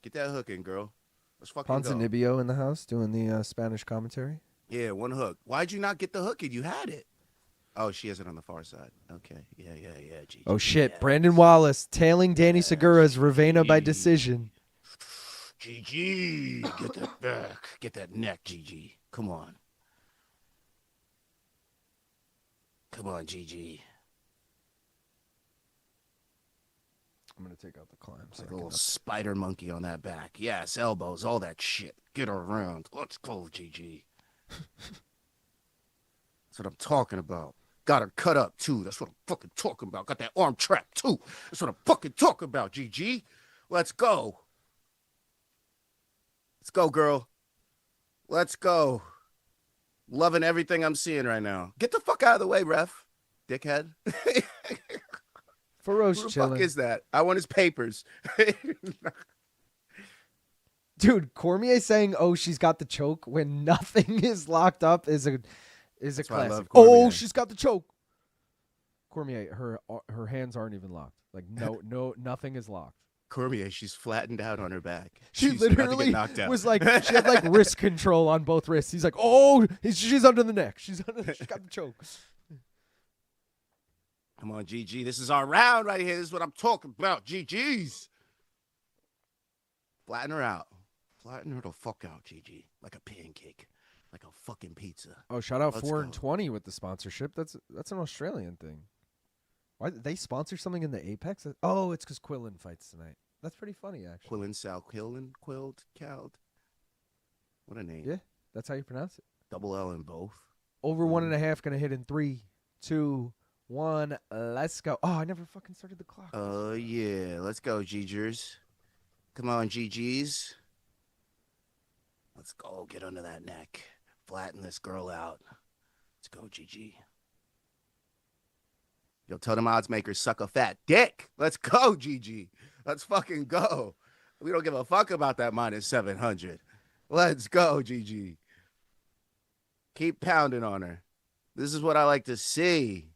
Get that hook in, girl. Let's fucking go. Ponzinibbio in the house doing the Spanish commentary. Yeah, one hook. Why'd you not get the hook in? You had it. Oh, she has it on the far side. Okay. Yeah. GG. Oh shit, Yes. Brandon Wallace tailing Danny Segura's Ravena by decision. GG. Get that back. Get that neck, GG. Come on. Come on, GG. I'm gonna take out the climb. It's like a little spider monkey on that back. Yes, elbows, all that shit. Get around. Let's go, GG. That's what I'm talking about. Got her cut up, too. That's what I'm fucking talking about. Got that arm trap, too. That's what I'm fucking talking about, GG. Let's go. Let's go, girl. Let's go. Loving everything I'm seeing right now. Get the fuck out of the way, ref. Dickhead. Foro's Who the chilling. fuck is that? I want his papers. Dude, Cormier saying, "Oh, she's got the choke" when nothing is locked up is a That's why I classic. love Cormier. Oh, she's got the choke. Cormier, her hands aren't even locked. Like nothing is locked. Cormier, she's flattened out on her back. She She's about to get literally knocked out. was like, she had like wrist control on both wrists. He's like, oh, she's under the neck. She's got the choke. Come on, GG. This is our round right here. This is what I'm talking about. GG's. Flatten her out. Flatten her the fuck out, GG. Like a pancake. Like a fucking pizza. Oh, shout out Let's 4 go. and 20 with the sponsorship. That's an Australian thing. Why did they sponsor something in the Apex? Oh, it's because Quillan fights tonight. That's pretty funny, actually. Quillan Salkilld, Called. What a name. Yeah, that's how you pronounce it. Double L in both. Over 1.5 gonna hit in 3, 2, 1. Let's go. Oh, I never fucking started the clock. Oh, yeah. Let's go, GGers. Come on, GGs. Let's go. Get under that neck. Flatten this girl out. Let's go, GG. Yo, tell them odds makers suck a fat dick. Let's go, GG. Let's fucking go. We don't give a fuck about that minus 700. Let's go, GG. Keep pounding on her. This is what I like to see.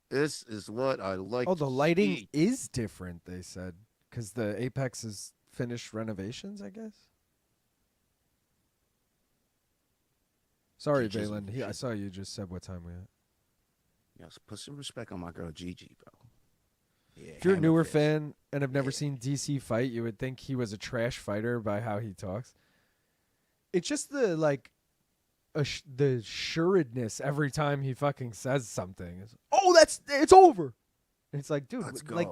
This is what I like Oh, to the lighting see. is different, they said. Because the Apex is finished renovations, I guess. Sorry, Just- Valen. I saw you just said what time we at. Yes, put some respect on my girl, Gigi, bro. Yeah, If you're a newer hammerfish. fan and have never seen DC fight, you would think he was a trash fighter by how he talks. It's just the the sureness every time he fucking says something. It's, oh, it's over. And it's like, dude, Let's go. like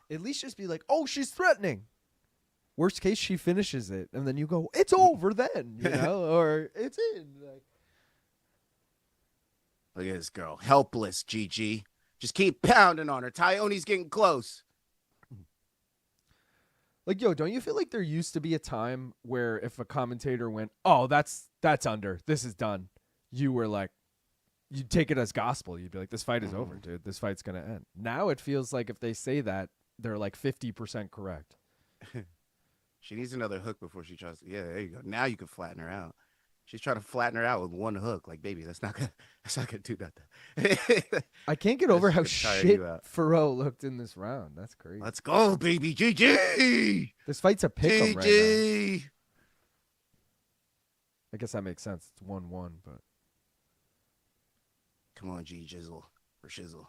at least just be like, oh, she's threatening. Worst case, she finishes it, and then you go, it's over then, you know, or it's in. Like, Look at this girl. Helpless, Gigi. Just keep pounding on her. Tyone's getting close. Like, yo, don't you feel like there used to be a time where if a commentator went, oh, that's under, this is done, you were like, you'd take it as gospel. You'd be like, this fight is over, dude. This fight's going to end. Now it feels like if they say that, they're like 50% correct. She needs another hook before she tries to. Yeah, there you go. Now you can flatten her out. She's trying to flatten her out with one hook. Like, baby, that's not gonna do nothing. I can't get over how could tire shit you out. Foro looked in this round. That's crazy. Let's go, baby. GG. This fight's a pick 'em right now. GG. I guess that makes sense. It's 1-1, but Come on, G Jizzle or Shizzle.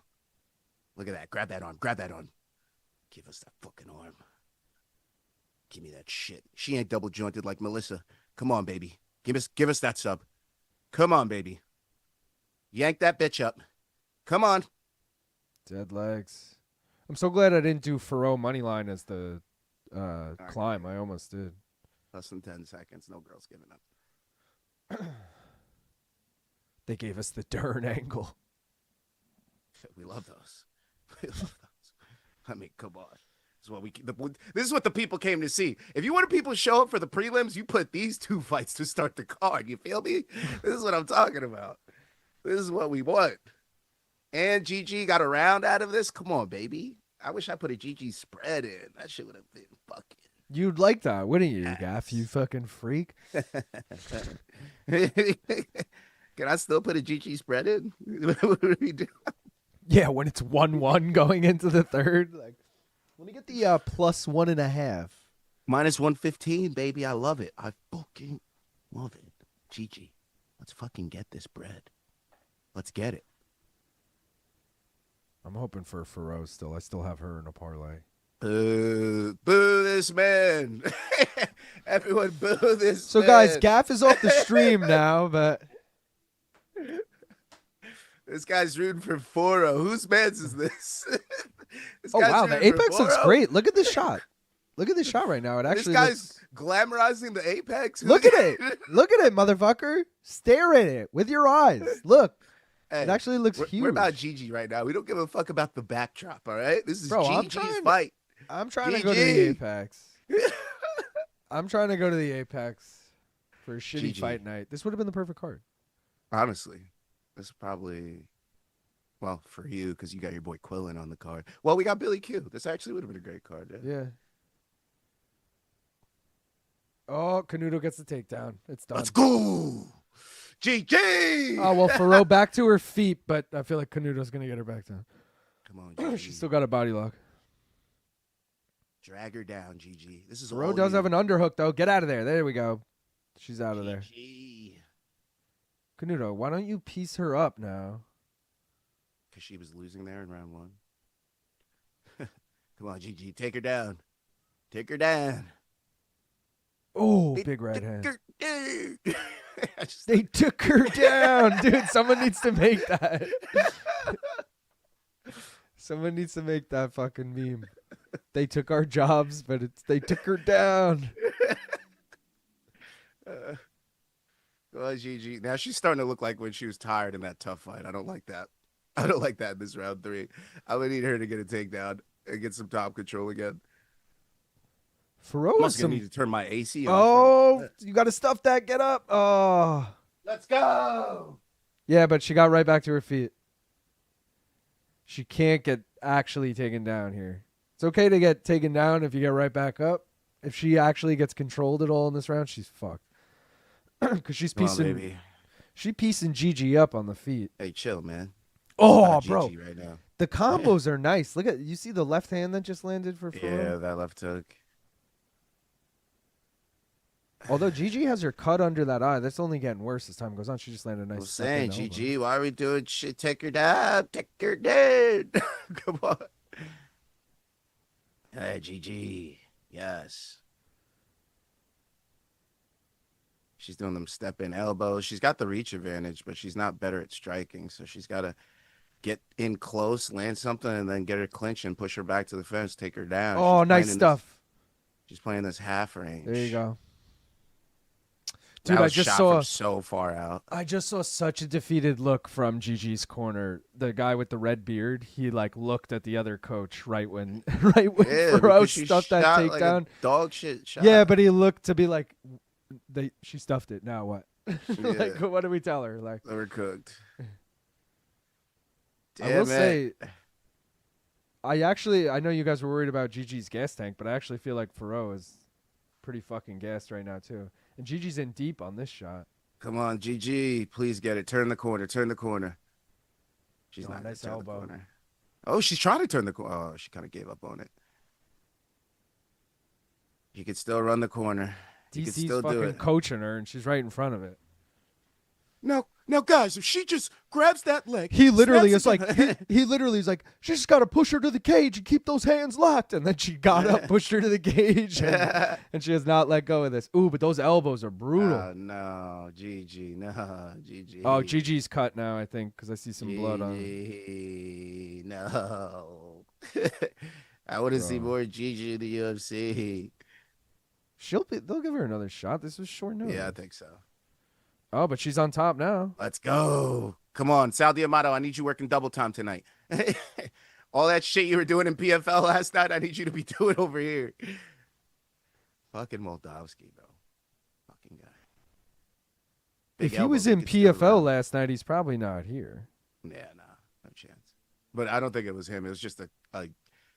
Look at that. Grab that arm. Grab that arm. Give us that fucking arm. Give me that shit. She ain't double jointed like Melissa. Come on, baby. Give us that sub. Come on, baby. Yank that bitch up. Come on. dead legs. I'm so glad I didn't do Foro money line as the climb. I almost did. Less than 10 seconds. No girl's giving up. They gave us the Darren angle. We love those. We love those. I mean, come on. This is what the people came to see. If you want people to show up for the prelims, you put these two fights to start the card. You feel me? This is what I'm talking about. This is what we want. And GG got a round out of this. Come on, baby. I wish I put a GG spread in. That shit would have been fucking You'd like that, wouldn't you, Yes. Gaff? You fucking freak. Can I still put a GG spread in? What do we do? Yeah, when it's 1-1 going into the third. Like, let me get the +1.5. Minus 115, baby. I love it. I fucking love it. GG. Let's fucking get this bread. Let's get it. I'm hoping for Foro still. I still have her in a parlay. Boo this man. Everyone boo this So, man. guys, Gaff is off the stream now, but This guy's rooting for Foro. Whose man's is this? This oh guy's wow, the rooting for apex looks Foro? great. Look at this shot. Look at this shot right now. It This actually guy's looks... glamorizing the apex. Look at it. Look at it, motherfucker. Stare at it with your eyes. Look. Hey, It actually looks huge. We're about GG right now. We don't give a fuck about the backdrop, all right? This is Bro, I'm GG's trying- fight. I'm trying to go to the GG. apex. I'm trying to go to the apex for a shitty GG. fight night. This would have been the perfect card. Honestly, this is probably, well, for you, because you got your boy Quillan on the card. Well, we got Billy Q. This actually would have been a great card. Yeah. Yeah. Oh, Canuto gets the takedown. It's done. Let's go. GG. Oh, well, Faro back to her feet, but I feel like Canuto's going to get her back down. Come on, GG. She's still got a body lock. Drag her down, GG. This is Faro all does you. have an underhook, though. Get out of there. There we go. She's out of there. GG. Canuto, why don't you piece her up now? Because she was losing there in round one. Come on, GG. Take her down. Take her down. Oh, big right hand. I just- They took her down. Dude, someone needs to make that. Someone needs to make that fucking meme. They took our jobs, but they took her down. Come on, GG. Now she's starting to look like when she was tired in that tough fight. I don't like that. I don't like that in this round 3. I'm going to need her to get a takedown and get some top control again. Faro I'm has just going to some... need to turn my AC on. Oh, you got to stuff that. Get up. Oh. Let's go. Yeah, but she got right back to her feet. She can't get actually taken down here. It's okay to get taken down if you get right back up. If she actually gets controlled at all in this round, she's fucked. Because she's Come on, piecing, baby. she piecing GG up on the feet. Hey, chill, man. Oh, Not bro, GG right now. the combos are nice. Look at, you see the left hand that just landed for Faro? Yeah, that left hook. Although GG has her cut under that eye, that's only getting worse as time goes on. She just landed a I'm nice. saying, step in elbow. GG, why are we doing shit? Take her down. Take her down. Come on. Hey, GG. Yes. She's doing them step in elbows. She's got the reach advantage, but she's not better at striking. So she's got to get in close, land something, and then get her clinch and push her back to the fence, take her down. Oh, She's nice playing in stuff. She's playing this half range. There you go. That Dude, I was just shot saw from so far out. I just saw such a defeated look from GG's corner. The guy with the red beard, he like looked at the other coach right when Yeah, Faro because she stuffed that shot takedown. like a dog shit shot. Yeah, but he looked to be like, she stuffed it. Now what? Like, Yeah. what do we tell her? Like, Overcooked. I will say, I know you guys were worried about GG's gas tank, but I actually feel like Faro is pretty fucking gassed right now too. And GG's in deep on this shot. Come on, GG. Please get it. Turn the corner. Turn the corner. She's Oh, not gonna nice turn the elbow. corner. Oh, she's trying to turn the corner. Oh, she kind of gave up on it. You could still run the corner. You could DC's still do fucking it. coaching her, and she's right in front of it. Now, guys, if she just grabs that leg, He literally snaps is like, it- he literally is like, she just got to push her to the cage and keep those hands locked. And then she got up, pushed her to the cage, and she has not let go of this. Ooh, but those elbows are brutal. Oh, no, GG. No, GG. Oh, GG's cut now, I think, because I see some blood on him. GG. No. I want to see Bro. more GG in the UFC. They'll give her another shot. This was short notice. Yeah, I think so. Oh, but she's on top now. Let's go. Come on, Sal Diamato, I need you working double time tonight. All that shit you were doing in PFL last night, I need you to be doing over here. Fucking Moldavsky, bro. Fucking guy. Big If he elbow, was he in could still PFL run. last night, he's probably not here. Yeah, no chance. But I don't think it was him. It was just a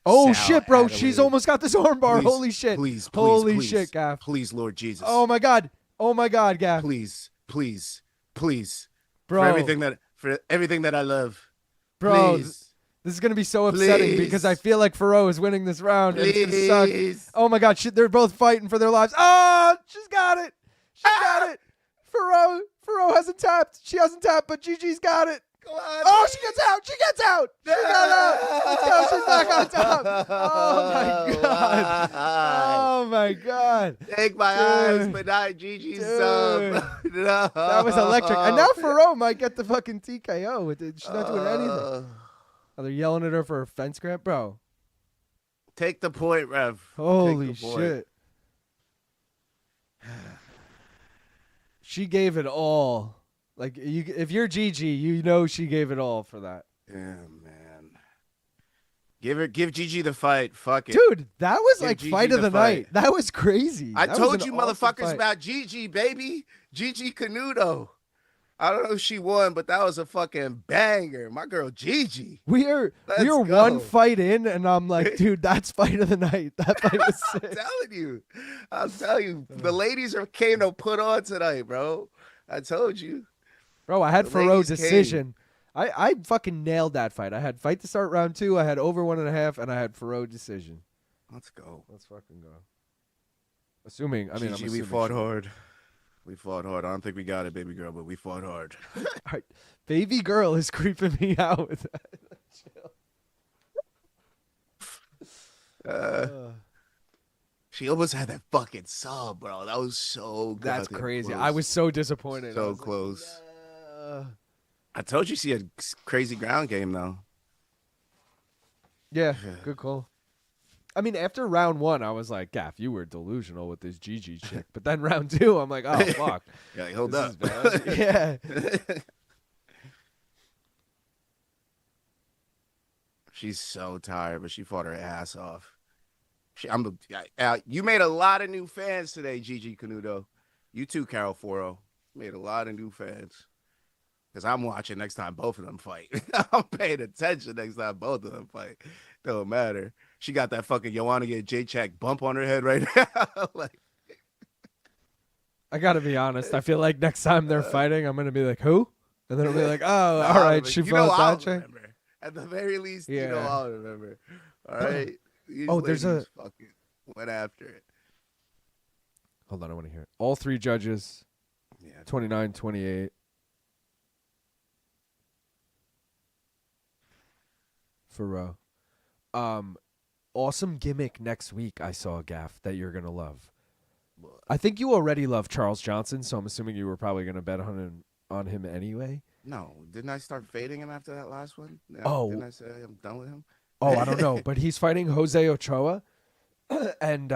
Oh, Sal shit, bro. Adelaide. She's almost got this armbar. Please, Holy shit. Please, Holy please, shit, Gaff. Please, Lord Jesus. Oh, my God. Oh, my God, Gaff. Please. Bro. For everything that I love. Bro, Please. this is going to be so upsetting because I feel like Foro is winning this round. And it's going to suck. Oh, my God. Shit, they're both fighting for their lives. Oh, she's got it. She got it. Foro hasn't tapped. She hasn't tapped, but GiGi's got it. Come on. Oh, she gets out. She got out. Let's go. She's back on top. Oh, my God. Take my eyes, but not Gigi's sub. No. That was electric. And now Foro might get the fucking TKO with it. She's not doing anything. Oh, they're yelling at her for a fence grab, bro. Take the point, Rev. Holy shit. She gave it all. Like, if you're GiGi, you know she gave it all for that. Yeah, man. Give GiGi the fight. Fuck it. Dude, that was like GiGi fight of the night. fight. That was crazy. I That told was you an awesome motherfuckers fight. about GiGi, baby. GiGi Canuto. I don't know if she won, but that was a fucking banger. My girl GiGi. We are Let's go. one fight in, and I'm like, dude, that's fight of the night. That fight was I'm sick. telling you. The ladies came to put on tonight, bro. I told you. Bro, I had The Foro ladies decision. I fucking nailed that fight. I had fight to start round 2. I had over 1.5, and I had Foro decision. Let's go. Let's fucking go. Assuming, I'm GiGi, we assuming fought she- hard. We fought hard. I don't think we got it, baby girl, but we fought hard. All right. Baby girl is creeping me out with that. She almost had that fucking sub, bro. That was so good. That's crazy. I was so disappointed. So I was like, close. "Nah." I told you she had crazy ground game, though. Yeah, good call. I mean, after round 1, I was like, Gaff, you were delusional with this GiGi chick. But then round 2, I'm like, oh, fuck. Yeah, like, hold This up. is bad. Yeah. She's so tired, but she fought her ass off. You made a lot of new fans today, GiGi Canuto. You too, Carol Foro. Made a lot of new fans. Because I'm watching next time both of them fight. I'm paying attention next time both of them fight. Don't matter. She got that fucking Joanna get J-Chak bump on her head right now. Like, I got to be honest. I feel like next time they're fighting, I'm going to be like, who? And then I'll be like, oh, all right. She fought I'll that chick. remember. At the very least, Yeah. I'll remember. All right? These there's ladies fucking went after it. Hold on, I want to hear it. All 3 judges, Yeah. 29-28. Foro. Awesome gimmick next week, I saw, Gaff, that you're going to love. I think you already love Charles Johnson, so I'm assuming you were probably going to bet on him anyway. No, didn't I start fading him after that last one? Yeah, Oh. Didn't I say I'm done with him? Oh, I don't know, but he's fighting Jose Ochoa, and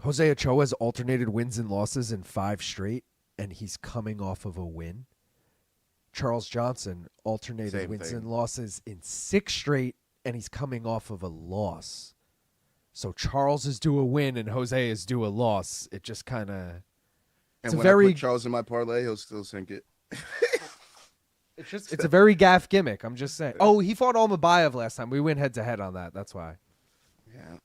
Jose Ochoa's alternated wins and losses in 5 straight, and he's coming off of a win. Charles Johnson alternated Same wins thing. and losses in 6 straight, and he's coming off of a loss. So Charles is due a win, and Jose is due a loss. It just kind of... And a when I very- put Charles in my parlay, he'll still sink it. It's a very gaff gimmick. I'm just saying. Oh, he fought Almabayev last time. We went head-to-head on that. That's why. Yeah.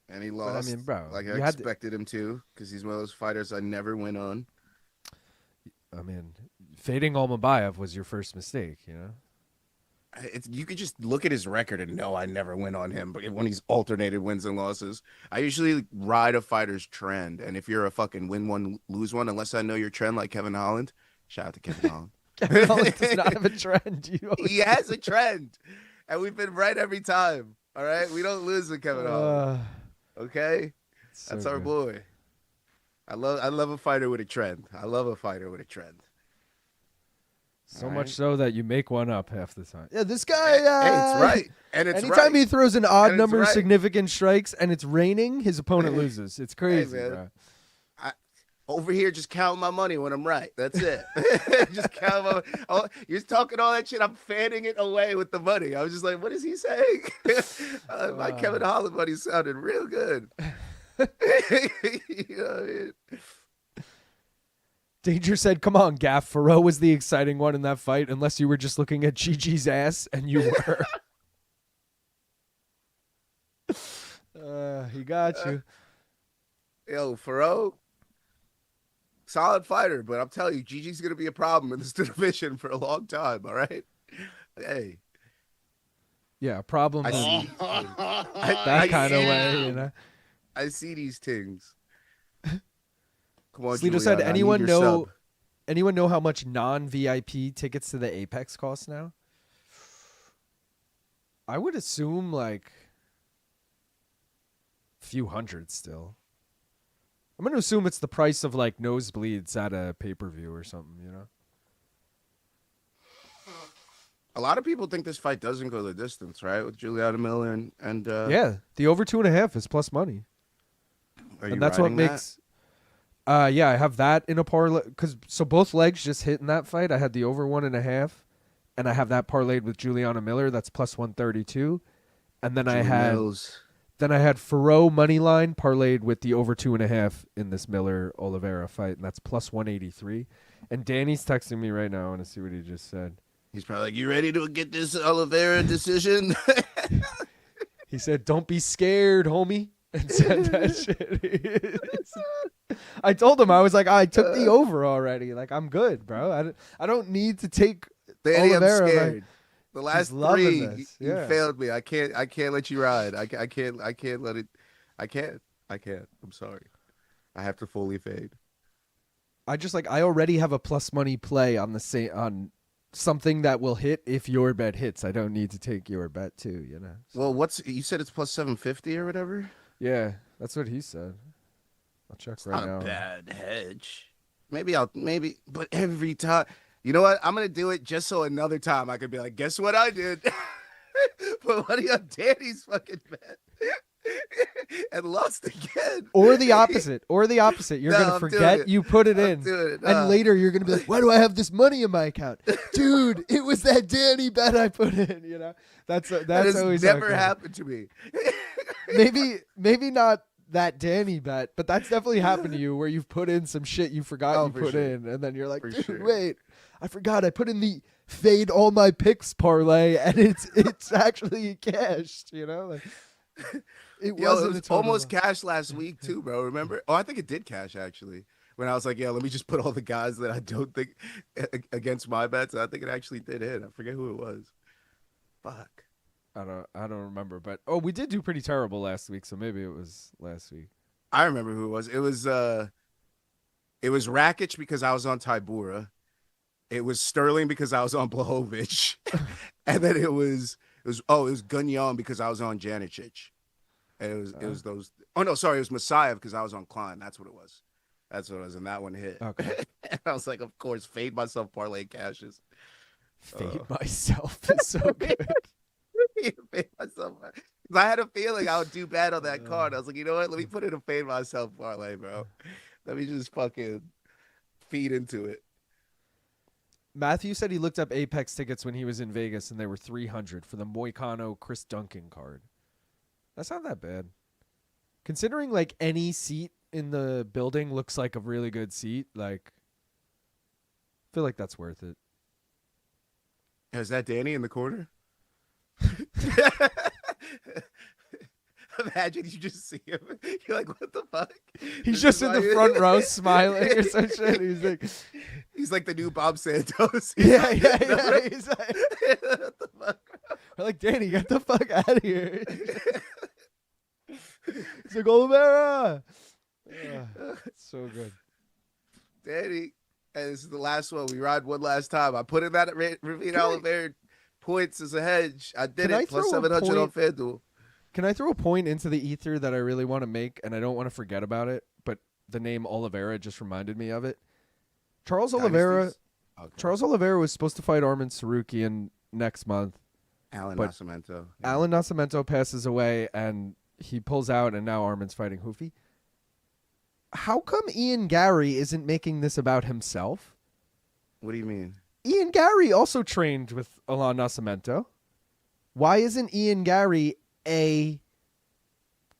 And he I lost. mean, bro, like you I had to- expected him to, because he's one of those fighters I never win on. I mean, fading Almabayev was your first mistake, you know? You could just look at his record and know I never win on him. But when he's alternated wins and losses, I usually ride a fighter's trend. And if you're a fucking win one, lose one, unless I know your trend like Kevin Holland, shout out to Kevin Holland. Kevin Holland does not have a trend. He has a trend. And we've been right every time. All right? We don't lose with Kevin Holland. Okay? So That's our good. boy. I love a fighter with a trend. I love a fighter with a trend. So All much right. so that you make one up half the time. Yeah, this guy. Hey, it's right. And it's anytime right. he throws an odd And it's number of right. significant strikes and it's raining, his opponent loses. It's crazy, man. bro. Over here, just counting my money when I'm right. That's it. Just count my. Oh, you're talking all that shit. I'm fanning it away with the money. I was just like, what is he saying? My Kevin Holland money sounded real good. You know what I mean? Danger said, "Come on, Gaff. Foro was the exciting one in that fight, unless you were just looking at GiGi's ass, and you were." he got you. Yo, Foro, solid fighter, but I'm telling you, GiGi's gonna be a problem in this division for a long time. All right. Hey. Yeah, problem I in see. that kind of way, you know. I see these things. Come on, Sleeto said, Juliana, I need anyone your know sub. anyone know how much non-VIP tickets to the Apex cost now? I would assume like a few hundred still. I'm going to assume it's the price of like nosebleeds at a pay-per-view or something, you know? A lot of people think this fight doesn't go the distance, right? With Juliana Miller and Yeah, the over 2.5 is plus money. Are you And that's what riding that? makes yeah, I have that in a parlay so both legs just hit in that fight. I had the over 1.5 and I have that parlayed with Juliana Miller, that's plus 132. And then I had Foro money line parlayed with the over 2.5 in this Miller Oliveira fight, and that's plus 183. And Danny's texting me right now. I want to see what he just said. He's probably like, "You ready to get this Oliveira decision?" He said, "Don't be scared, homie," and said that shit. I told him, I was like, I took the over already. Like, I'm good, bro. I don't need to take Danny, I'm Oliveira. scared. Like, The last he's loving three, this. you Yeah. failed me. I can't let you ride. I can't let it. I can't. I'm sorry. I have to fully fade. I already have a plus money play on on something that will hit if your bet hits. I don't need to take your bet too, you know. So, Well, you said it's plus 750 or whatever? yeah, that's what he said. I'll check It's right not now. a bad hedge. Maybe, but every time, you know what? I'm gonna do it just so another time I could be like, guess what I did? Put money on Danny's fucking bet and lost again. Or the opposite. You're No, gonna I'm doing forget it. you put it I'm in, doing it. and later you're gonna be like, "Why do I have this money in my account, dude? It was that Danny bet I put in." You know, that's that always has how it never goes. happened to me. Maybe not that Danny bet, but that's definitely happened to you where you've put in some shit you forgot Oh, you for put sure. in, and then you're like, For "Dude, sure. wait, I forgot I put in the fade all my picks parlay, and it's actually cashed." You know, like it Yo, wasn't it was a total almost loss. cash last week too, bro. Remember? Oh, I think it did cash actually. When I was like, "Yeah, let me just put all the guys that I don't think against my bets." I think it actually did hit. I forget who it was. Fuck. I don't remember, but we did do pretty terrible last week, so maybe it was last week. I remember who it was. It was Rakic because I was on Tybura. It was Sterling because I was on Blahovic. And then it was Gunyon because I was on Janicic. And it was those. Oh no, sorry, it was Messiah because I was on Klein. That's what it was. And that one hit. Okay. And I was like, of course, fade myself parlay cashes. Fade myself is so good. Fade myself. 'Cause I had a feeling I would do bad on that card. I was like, you know what? Let me put in a fade myself parlay, bro. Let me just fucking feed into it. Matthew said he looked up Apex tickets when he was in Vegas, and they were $300 for the Moicano Chris Duncan card. That's not that bad. Considering like any seat in the building looks like a really good seat, like I feel like that's worth it. Is that Danny in the corner? Imagine you just see him. You're like, what the fuck? He's This just is in why the you- front row smiling or some shit. He's like, the new Bob Santos. yeah. He's like, What the fuck? we're like, Danny, get the fuck out of here. He's like, Oliveira. So good. Danny, and this is the last one. We ride one last time. I put in that Ravena Oliveira points as a hedge. I did Can I it plus throw a 700 on point? FanDuel. Can I throw a point into the ether that I really want to make, and I don't want to forget about it, but the name Oliveira just reminded me of it. Charles Oliveira was supposed to fight Arman Sarukian next month. Alan but Nascimento. Alan Nascimento passes away, and he pulls out, and now Arman's fighting Hoofy. How come Ian Gary isn't making this about himself? What do you mean? Ian Gary also trained with Alan Nascimento. Why isn't Ian Gary, A,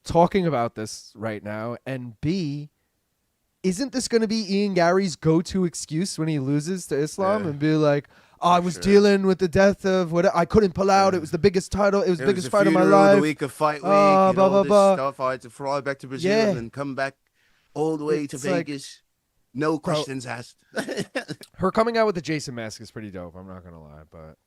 talking about this right now, and B, isn't this going to be Ian Gary's go-to excuse when he loses to Islam and be like, I was dealing with the death of what I couldn't pull out. It was the biggest title. It was the biggest fight of my life. The week of fight week, blah, blah, blah. Stuff. I had to fly back to Brazil and then come back all the way to Vegas. No questions asked. Her coming out with the Jason mask is pretty dope. I'm not gonna lie, but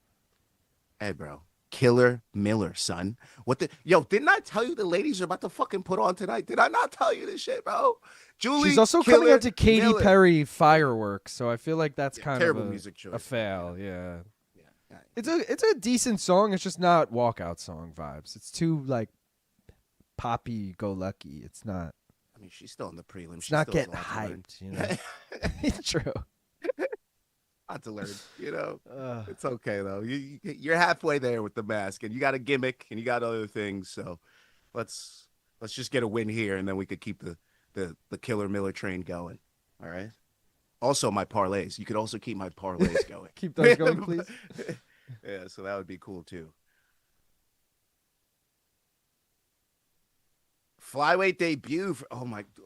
hey, bro. Killer Miller, son. Didn't I tell you the ladies are about to fucking put on tonight? Did I not tell you this shit, bro? Julie, she's also coming out to Katy Miller. Perry Fireworks, so I feel like that's kind of music choice. A fail. Yeah. It's a decent song. It's just not walkout song vibes. It's too like poppy go lucky. It's not. I mean, she's still in the prelim. She's not getting hyped, you know. It's true. Not to learn, you know. It's okay though. You're halfway there with the mask, and you got a gimmick, and you got other things. So let's just get a win here, and then we could keep the Killer Miller train going. All right. Also, my parlays. You could also keep my parlays going. Keep those going, please. Yeah, so that would be cool too. Flyweight debut.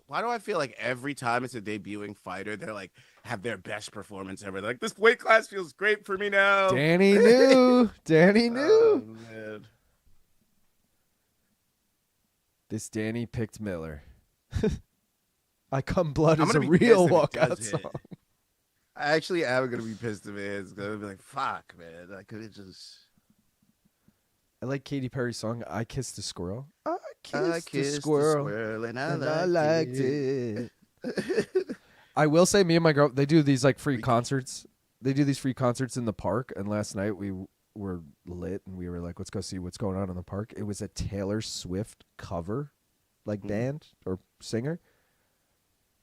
Why do I feel like every time it's a debuting fighter, they're like have their best performance ever? They're like, this weight class feels great for me now. Danny knew. Danny knew. Oh, man. This Danny picked Miller. I Come Blood is a be real pissed if it walkout does song. hit. I actually am gonna be pissed if it is. It's gonna be like, fuck, man. I could have just. I like Katy Perry's song "I Kissed a Squirrel." I kissed kissed the a squirrel, and I liked it. I will say, me and my girl, they do these like free concerts. They do these free concerts in the park, and last night we were lit, and we were like, let's go see what's going on in the park. It was a Taylor Swift cover, like band or singer.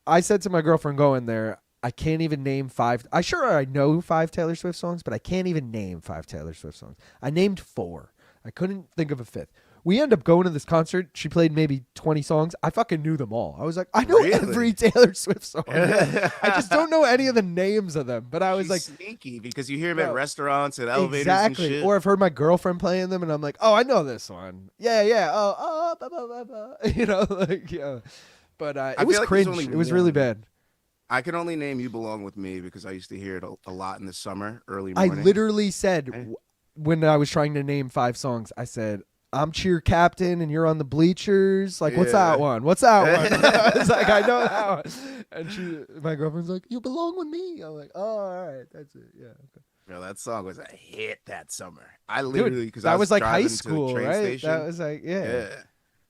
I said to my girlfriend going there, I can't even name 5. I know 5 Taylor Swift songs, but I can't even name 5 Taylor Swift songs. I named 4. I couldn't think of a 5th. We end up going to this concert. She played maybe 20 songs. I fucking knew them all. I was like, I know every Taylor Swift song. I just don't know any of the names of them. But I was like, sneaky because you hear them at restaurants and elevators and shit. Or I've heard my girlfriend playing them, and I'm like, oh, I know this one. Yeah. Oh, blah, blah, blah, blah. You know, like, yeah. But it was cringe. It was really bad. I can only name You Belong With Me because I used to hear it a lot in the summer, early morning. I literally said, when I was trying to name 5 songs, I said, I'm cheer captain and you're on the bleachers. Like, what's that one? What's that one? I was like, I know that one. And my girlfriend's like, You Belong With Me. I'm like, oh, all right. That's it. Yeah. Okay. Bro, that song was a hit that summer. I literally, because that I was like driving high school, to the train right? station. That was like, yeah.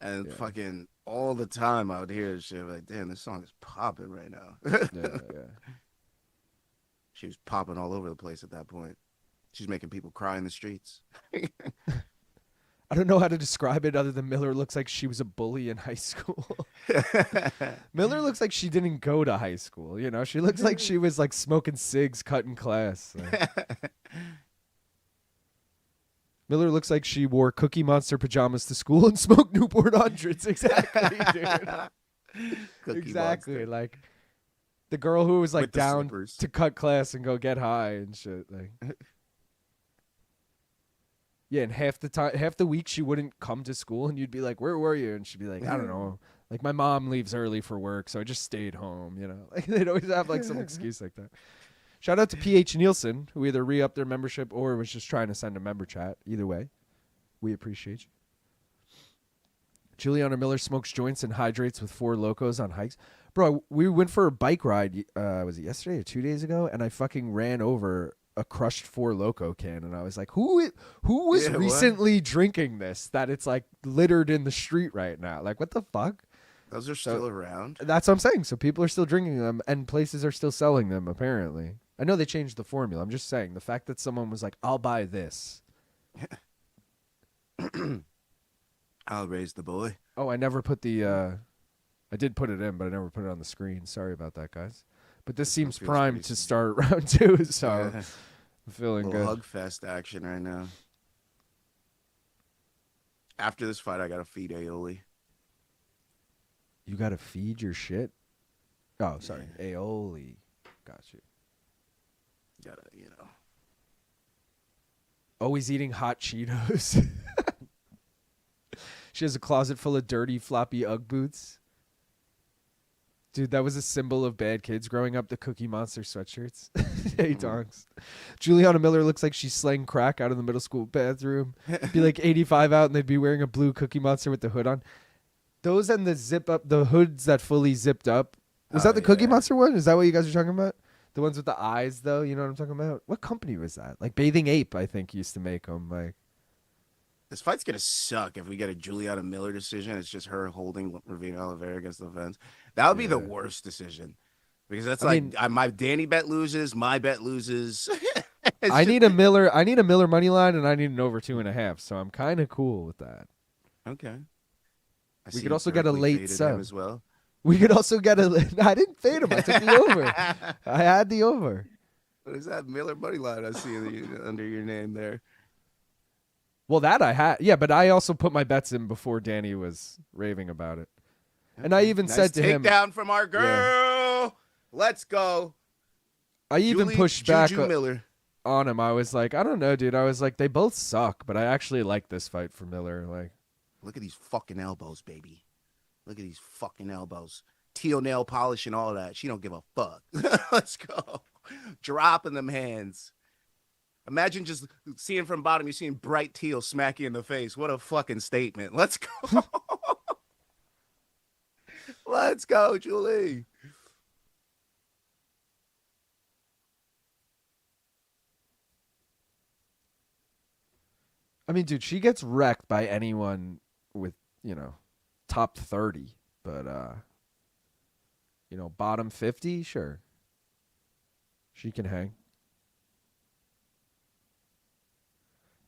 And fucking all the time I would hear shit like, damn, this song is popping right now. Yeah. She was popping all over the place at that point. She's making people cry in the streets. I don't know how to describe it other than Miller looks like she was a bully in high school. Miller looks like she didn't go to high school. You know, she looks like she was like smoking cigs, cutting class. Miller looks like she wore Cookie Monster pajamas to school and smoked Newport Hundreds. Exactly, dude. Exactly. Monster. Like the girl who was like down slippers. to cut class and go get high and shit. Like, yeah, and half the week she wouldn't come to school, and you'd be like, "Where were you?" And she'd be like, "I don't know. Like my mom leaves early for work, so I just stayed home." You know, like they'd always have like some excuse like that. Shout out to PH Nielsen, who either re-upped their membership or was just trying to send a member chat. Either way, we appreciate you. Juliana Miller smokes joints and hydrates with 4 Locos on hikes. Bro, we went for a bike ride, was it yesterday or 2 days ago? And I fucking ran over a crushed 4 Loco can. And I was like, who was recently drinking this that it's like littered in the street right now? Like, what the fuck? Those are still around. That's what I'm saying. So people are still drinking them and places are still selling them, apparently. I know they changed the formula. I'm just saying the fact that someone was like, I'll buy this. I'll raise the boy. Oh, I never put the I did put it in, but I never put it on the screen. Sorry about that, guys. But this seems primed to start round 2, so I'm feeling good. Hug fest action right now. After this fight, I gotta feed aioli. You gotta feed your shit? Oh, sorry. Aioli. Got you. Gotta, you know. Always eating hot Cheetos. She has a closet full of dirty, floppy Ugg boots. Dude, that was a symbol of bad kids growing up, the Cookie Monster sweatshirts. Hey, donks. Juliana Miller looks like she's slaying crack out in the middle school bathroom. Be like 85 out, and they'd be wearing a blue Cookie Monster with the hood on. Those and the zip up, the hoods that fully zipped up. Was that the Cookie Monster one? Is that what you guys are talking about? The ones with the eyes, though? You know what I'm talking about? What company was that? Like Bathing Ape, I think, used to make them. Like, This fight's gonna suck if we get a Juliana Miller decision. It's just her holding Ravena Oliveira against the fence. That would be the worst decision, because that's my Danny bet loses, my bet loses. I need a Miller money line, and I need an over 2.5. So I'm kind of cool with that. Okay. We could also get a late sub as well. We could also get a. I didn't fade him. I took the over. I had the over. What is that Miller money line I see under your name there? Well, that I had. Yeah, but I also put my bets in before Danny was raving about it. And I even said to him, takedown from our girl. Yeah. Let's go. I even pushed back Miller. On him. I was like, I don't know, dude. I was like, they both suck, but I actually like this fight for Miller. Like, look at these fucking elbows, baby. Look at these fucking elbows. Teal nail polish and all that. She don't give a fuck. Let's go. Dropping them hands. Imagine just seeing from bottom, you're seeing bright teal smack you in the face. What a fucking statement. Let's go. Let's go, Julie. I mean, dude, she gets wrecked by anyone with, top 30, but bottom 50, sure. She can hang.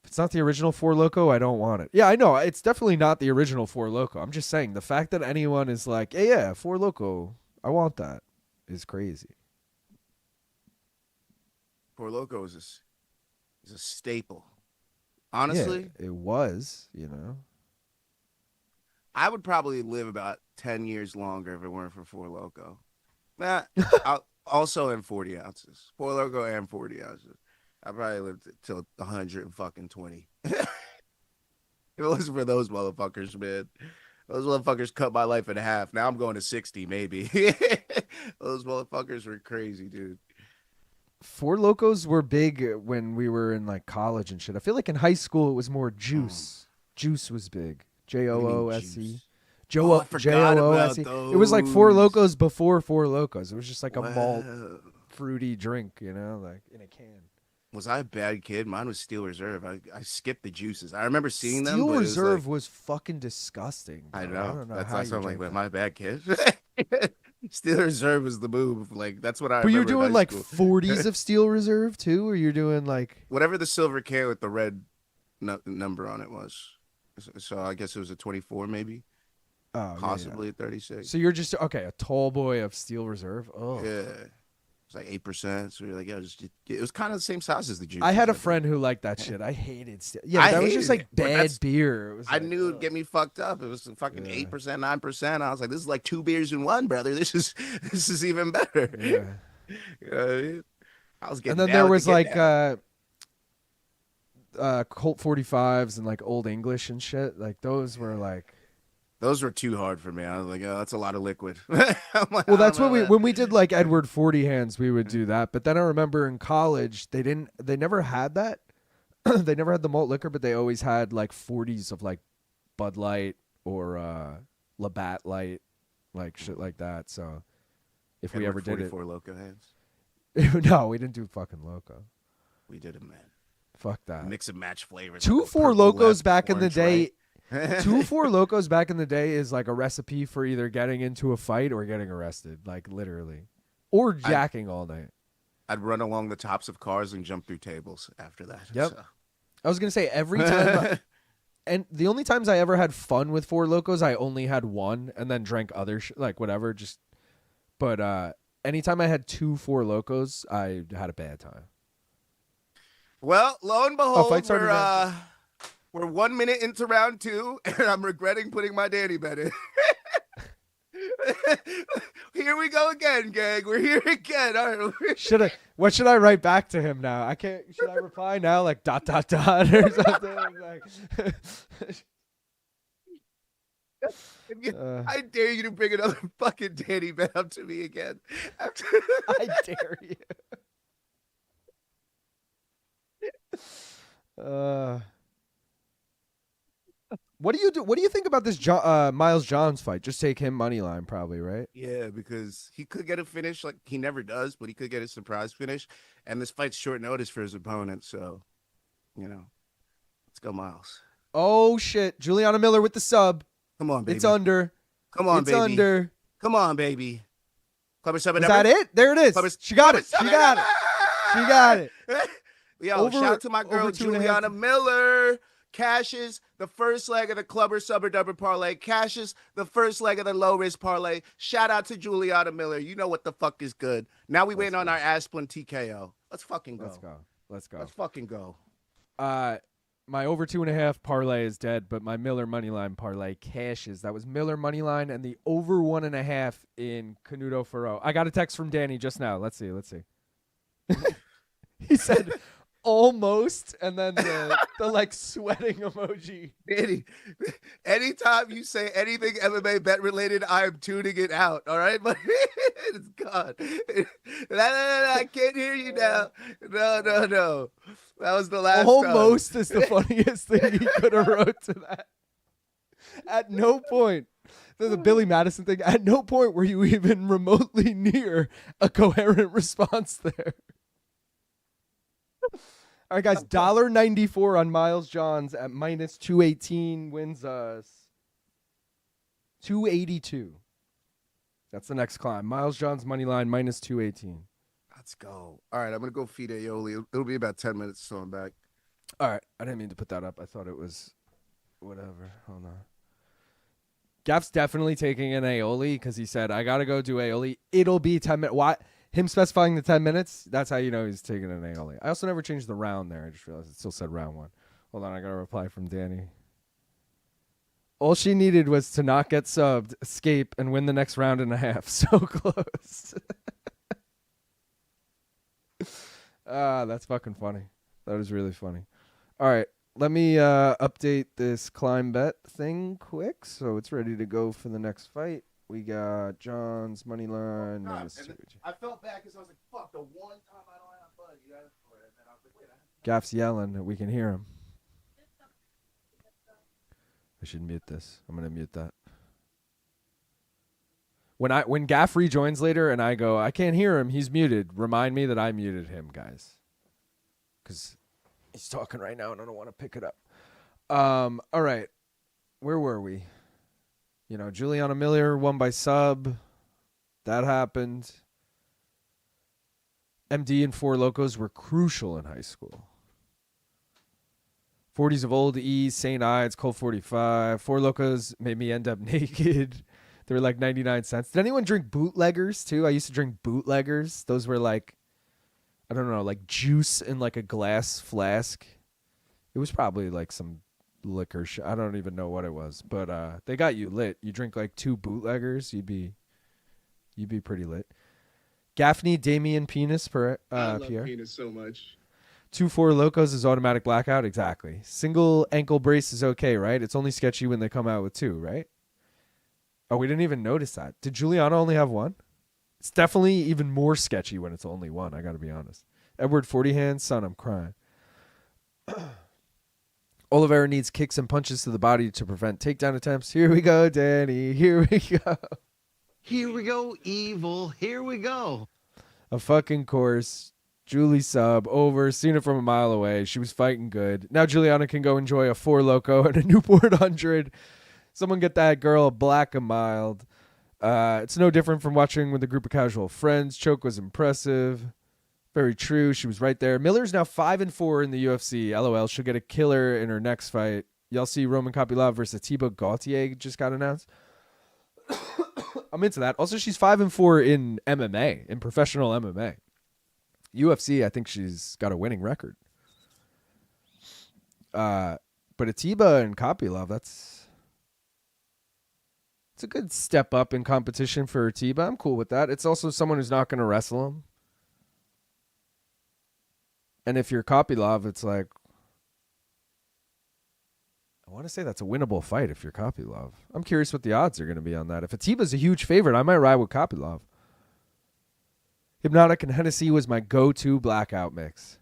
If it's not the original Four Loko, I don't want it. Yeah, I know. It's definitely not the original Four Loko. I'm just saying the fact that anyone is like, yeah, Four Loko, I want that, is crazy. Four Loko is a staple. Honestly, yeah, it was, I would probably live about 10 years longer if it weren't for Four Loko. Also in 40 ounces. Four Loko and 40 ounces. I probably lived till 120. If it wasn't for those motherfuckers, man. Those motherfuckers cut my life in half. Now I'm going to 60, maybe. Those motherfuckers were crazy, dude. Four Lokos were big when we were in like college and shit. I feel like in high school it was more juice. Juice was big. JOOSE. JOOSE. It was like Four Lokos before Four Lokos. It was just like a malt fruity drink, like in a can. Was I a bad kid? Mine was Steel Reserve. I skipped the juices. I remember seeing them. Steel Reserve was fucking disgusting. Bro. I know. I don't know. That's why I'm like, am I a bad kid? Steel Reserve was the move. Like, that's what I remember. But you're doing like school. 40s of Steel Reserve too, or you're doing like whatever the silver can with the red number on it was. So I guess it was a 24, maybe. Oh, possibly a 36. So you're just a tall boy of Steel Reserve. Oh, yeah. It's like 8%. So you're like, it was kind of the same size as the juice. I had a friend who liked that shit. I hated Steel. Yeah, that was just like bad beer. It was I knew it'd get me fucked up. It was fucking 8%, 9%. I was like, this is like 2 beers in one, brother. This is even better. Yeah. You know what I mean? I was getting. And then there was like Colt 45s and like Old English and shit. Like those were like. Those were too hard for me. I was like, oh, that's a lot of liquid. Like, well, that's what when we did like Edward 40 hands, we would do that. But then I remember in college, they never had that. They never had the malt liquor, but they always had like 40s of like Bud Light or Labatt Light, like shit like that. So if Edward we ever did it. 44 Loco hands? No, we didn't do fucking Loco. We did it, man. Fuck that. Mix and match flavors. Two like Four Locos back in the day. Right. 2 Four Locos back in the day is like a recipe for either getting into a fight or getting arrested, like literally, or jacking all night. I'd run along the tops of cars and jump through tables after that. Yep. So. I was gonna say every time, and the only times I ever had fun with Four Locos, I only had one and then drank other like whatever. But anytime I had 2 Four Locos, I had a bad time. Well, lo and behold, we're 1 minute into round 2, and I'm regretting putting my Danny bet in. Here we go again, gang. We're here again. All right. What should I write back to him now? I can't. Should I reply now like ... or something? Like, I dare you to bring another fucking Danny bet up to me again. I dare you. What do you do? What do you think about this Miles Johns fight? Just take him money line, probably, right? Yeah, because he could get a finish like he never does, but he could get a surprise finish. And this fight's short notice for his opponent, so let's go, Miles. Oh shit! Juliana Miller with the sub. Come on, baby. It's under. Come on, it's baby. Under. Come on, baby. Clubber sub. Is that it? There it is. She got it. She got it. She got it. Yo, shout out to my girl Juliana Miller. Cashes the first leg of the Clubber Subber Dubber parlay. Cashes the first leg of the low risk parlay. Shout out to Juliana Miller. You know what the fuck is good. Now we waiting on our Asplund TKO. Let's fucking go. Let's go. Let's fucking go. My over 2.5 parlay is dead, but my Miller moneyline parlay cashes. That was Miller moneyline and the over 1.5 in Canuto Foro. I got a text from Danny just now. Let's see. He said almost, and then the like sweating emoji. Danny, anytime you say anything MMA bet related, I am tuning it out. All right, but it's gone. I can't hear you now. No. That was the last. Almost is the funniest thing he could have wrote to that. At no point, the Billy Madison thing. At no point were you even remotely near a coherent response there. All right, guys, $1.94 on Miles Johns at minus 218 wins us 282. That's the next climb. Miles Johns money line minus 218. Let's go. All right, I'm gonna go feed Aioli. It'll be about 10 minutes, so I'm back. All right, I didn't mean to put that up. I thought it was whatever. Hold on. Gaff's definitely taking an aioli because he said, I got to go do aioli. It'll be 10 minutes. Why? Him specifying the 10 minutes, that's how you know he's taking an aioli. I also never changed the round there. I just realized it still said round 1. Hold on, I got a reply from Danny. All she needed was to not get subbed, escape, and win the next round and a half. So close. That's fucking funny. That was really funny. All right. Let me update this climb bet thing quick, so it's ready to go for the next fight. We got John's money line. I felt bad because I was like, "Fuck!" The one time I don't have Bud, you guys for it, and then I was like, "Wait." Gaff's yelling. We can hear him. I should mute this. I'm gonna mute that. When Gaff rejoins later and I go, I can't hear him. He's muted. Remind me that I muted him, guys, because he's talking right now and I don't want to pick it up. All right. Where were we? Juliana Miller won by sub. That happened. MD and Four Locos were crucial in high school. 40s of old, E's, St. Ides, Colt 45. Four Locos made me end up naked. They were like 99 cents. Did anyone drink bootleggers too? I used to drink bootleggers. Those were like, I don't know, like juice in like a glass flask. It was probably like some liquor. I don't even know what it was, but they got you lit. You drink like 2 bootleggers, you'd be pretty lit. Gaffney, Damian, Penis, I love Pierre. Penis so much. 2 Four Locos is automatic blackout. Exactly. Single ankle brace is okay, right? It's only sketchy when they come out with 2, right? Oh, we didn't even notice that. Did Juliana only have 1? It's definitely even more sketchy when it's only 1. I got to be honest. Edward 40 hands, son, I'm crying. Oliveira needs kicks and punches to the body to prevent takedown attempts. Here we go, Danny. Here we go. Here we go, evil. Here we go. A fucking course. Julie sub over. Seen it from a mile away. She was fighting good. Now Juliana can go enjoy a Four Loco and a Newport 100. Someone get that girl a black and mild. It's no different from watching with a group of casual friends. Choke was impressive. Very true. She was right there. Miller's now 5-4 in the UFC. LOL. She'll get a killer in her next fight. Y'all see Roman Kopylov versus Thibaut Gauthier just got announced. I'm into that. Also, she's 5-4 in MMA, in professional MMA. UFC, I think she's got a winning record. But Atiba and Kopylov, it's a good step up in competition for Atiba. I'm cool with that. It's also someone who's not going to wrestle him. And if you're Kopylov, it's like, I want to say that's a winnable fight if you're Kopylov. I'm curious what the odds are going to be on that. If Atiba's a huge favorite, I might ride with Kopylov. Hypnotic and Hennessy was my go-to blackout mix.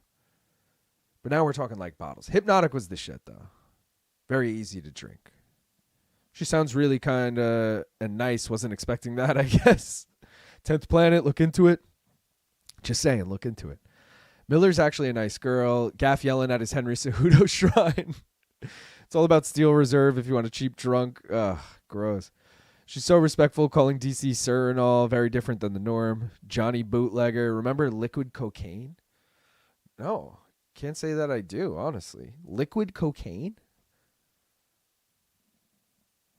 But now we're talking like bottles. Hypnotic was the shit, though. Very easy to drink. She sounds really kind of and nice. Wasn't expecting that, I guess. 10th Planet, look into it. Just saying, look into it. Miller's actually a nice girl. Gaff yelling at his Henry Cejudo shrine. It's all about Steel Reserve if you want a cheap drunk. Ugh, gross. She's so respectful, calling DC sir and all. Very different than the norm. Johnny Bootlegger. Remember Liquid Cocaine? No, can't say that I do, honestly. Liquid Cocaine?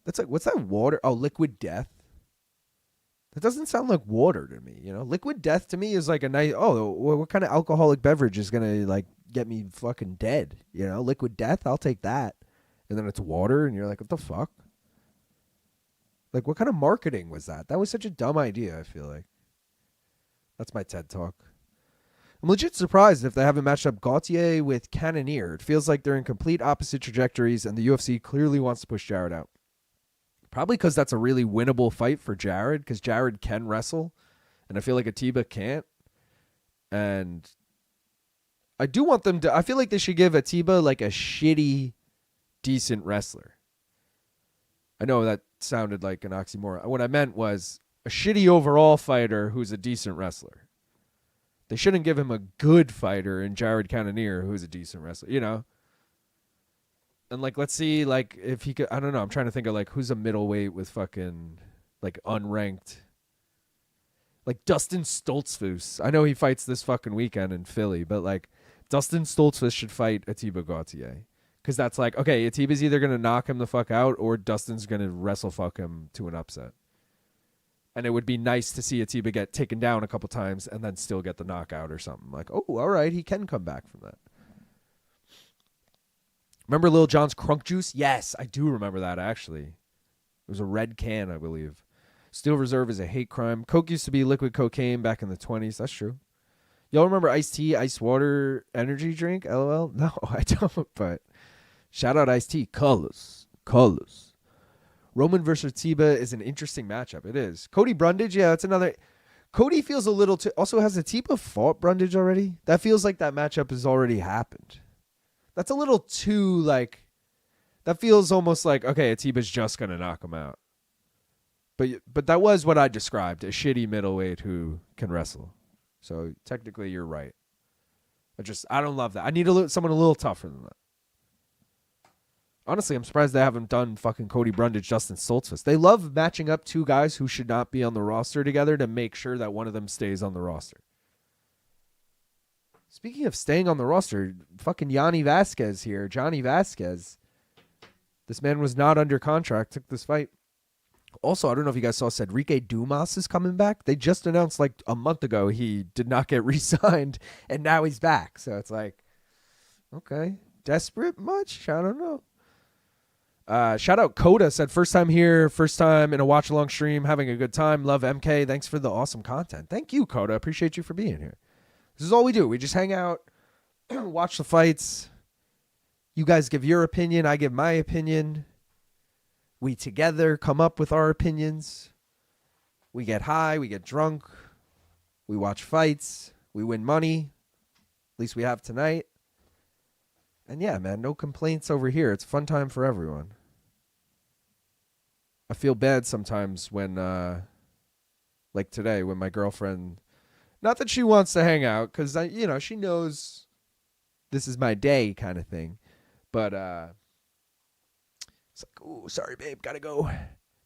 That's like, what's that water? Oh, Liquid Death. That doesn't sound like water to me, you know? Liquid Death to me is like a nice, oh, what kind of alcoholic beverage is going to like get me fucking dead? You know, Liquid Death, I'll take that. And then it's water and you're like, what the fuck? Like, what kind of marketing was that? That was such a dumb idea, I feel like. That's my TED Talk. I'm legit surprised if they haven't matched up Gauthier with Cannonier. It feels like they're in complete opposite trajectories and the UFC clearly wants to push Jared out. Probably because that's a really winnable fight for Jared, because Jared can wrestle, and I feel like Atiba can't. And I do want them to... I feel like they should give Atiba like a shitty, decent wrestler. I know that sounded like an oxymoron. What I meant was a shitty overall fighter who's a decent wrestler. They shouldn't give him a good fighter in Jared Cannonier who's a decent wrestler, you know? And, like, let's see, like, if he could... I don't know. I'm trying to think of, like, who's a middleweight with fucking, like, unranked... Like, Dustin Stoltzfus. I know he fights this fucking weekend in Philly, but, like, Dustin Stoltzfus should fight Atiba Gauthier. Because that's like, okay, Atiba's either going to knock him the fuck out or Dustin's going to wrestle fuck him to an upset. And it would be nice to see Atiba get taken down a couple times and then still get the knockout or something. Like, oh, all right, he can come back from that. Remember Lil Jon's Crunk Juice? Yes, I do remember that, actually. It was a red can, I believe. Steel Reserve is a hate crime. Coke used to be liquid cocaine back in the 20s. That's true. Y'all remember iced tea, ice water, energy drink? LOL? No, I don't, but shout out iced tea. Colors. Roman versus Atiba is an interesting matchup. It is. Cody Brundage, yeah, that's another... Cody feels a little too... Also, has Atiba fought Brundage already? That feels like that matchup has already happened. That's a little too, like... That feels almost like, okay, Atiba's just going to knock him out. But that was what I described, a shitty middleweight who can wrestle. So technically you're right. I don't love that. I need someone a little tougher than that. Honestly, I'm surprised they haven't done fucking Cody Brundage, Dustin Stoltzfus. They love matching up two guys who should not be on the roster together to make sure that one of them stays on the roster. Speaking of staying on the roster, fucking Johnny Vazquez here. Johnny Vazquez. This man was not under contract, took this fight. Also, I don't know if you guys saw Cedric Dumas is coming back. They just announced like a month ago he did not get re-signed, and now he's back. So it's like, okay, desperate much? I don't know. Shout out Coda, said first time here, first time in a watch along stream, having a good time. Love MK. Thanks for the awesome content. Thank you, Coda. Appreciate you for being here. This is all we do. We just hang out, watch the fights. You guys give your opinion. I give my opinion. We together come up with our opinions. We get high. We get drunk. We watch fights. We win money. At least we have tonight. And yeah, man, no complaints over here. It's a fun time for everyone. I feel bad sometimes when, like today, when my girlfriend, not that she wants to hang out, because, she knows this is my day kind of thing. But, it's like, oh, sorry, babe, gotta go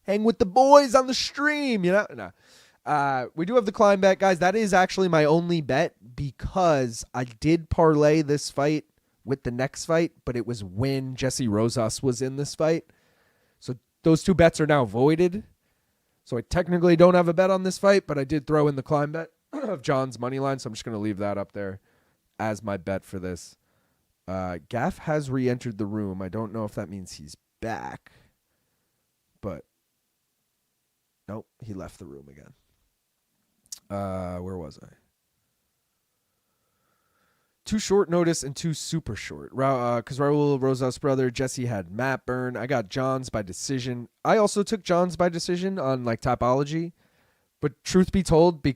hang with the boys on the stream, you know? No. We do have the climb bet, guys. That is actually my only bet because I did parlay this fight with the next fight, but it was when Jesse Rosas was in this fight. So those two bets are now voided. So I technically don't have a bet on this fight, but I did throw in the climb bet of John's money line, so I'm just going to leave that up there as my bet for this. Gaff has re-entered the room. I don't know if that means he's back, but nope, he left the room again. Where was I? Too short notice and too super short. Because Raul Rosas' brother Jesse had Matt Byrne. I got Johns by decision. I also took Johns by decision on like Topology. But truth be told,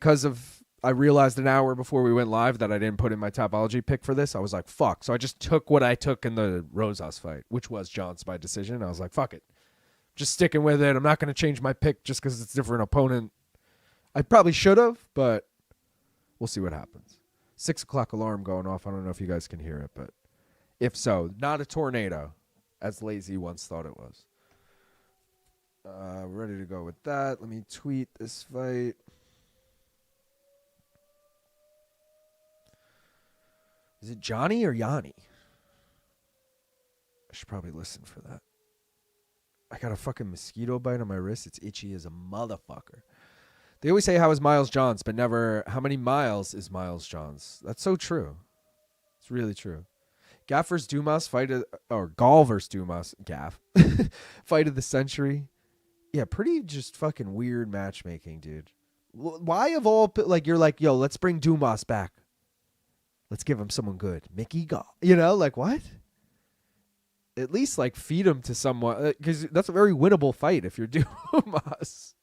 I realized an hour before we went live that I didn't put in my Topology pick for this. I was like, fuck. So I just took what I took in the Rosas fight, which was Johns by decision. I was like, fuck it. Just sticking with it. I'm not going to change my pick just because it's a different opponent. I probably should have, but we'll see what happens. 6 o'clock alarm going off. I don't know if you guys can hear it, but if so, not a tornado, as Lazy once thought it was. Ready to go with that. Let me tweet this fight. Is it Gianni or Yanni? I should probably listen for that. I got a fucking mosquito bite on my wrist. It's itchy as a motherfucker. They always say, how is Miles Johns, but never, how many miles is Miles Johns? That's so true. It's really true. Gaff versus Dumas, Gall versus Dumas, Gaff. Fight of the century. Yeah, pretty just fucking weird matchmaking, dude. Why of all, like, you're like, yo, let's bring Dumas back. Let's give him someone good. Mickey Gall. You know, like, what? At least, like, feed him to someone. Because that's a very winnable fight if you're Dumas.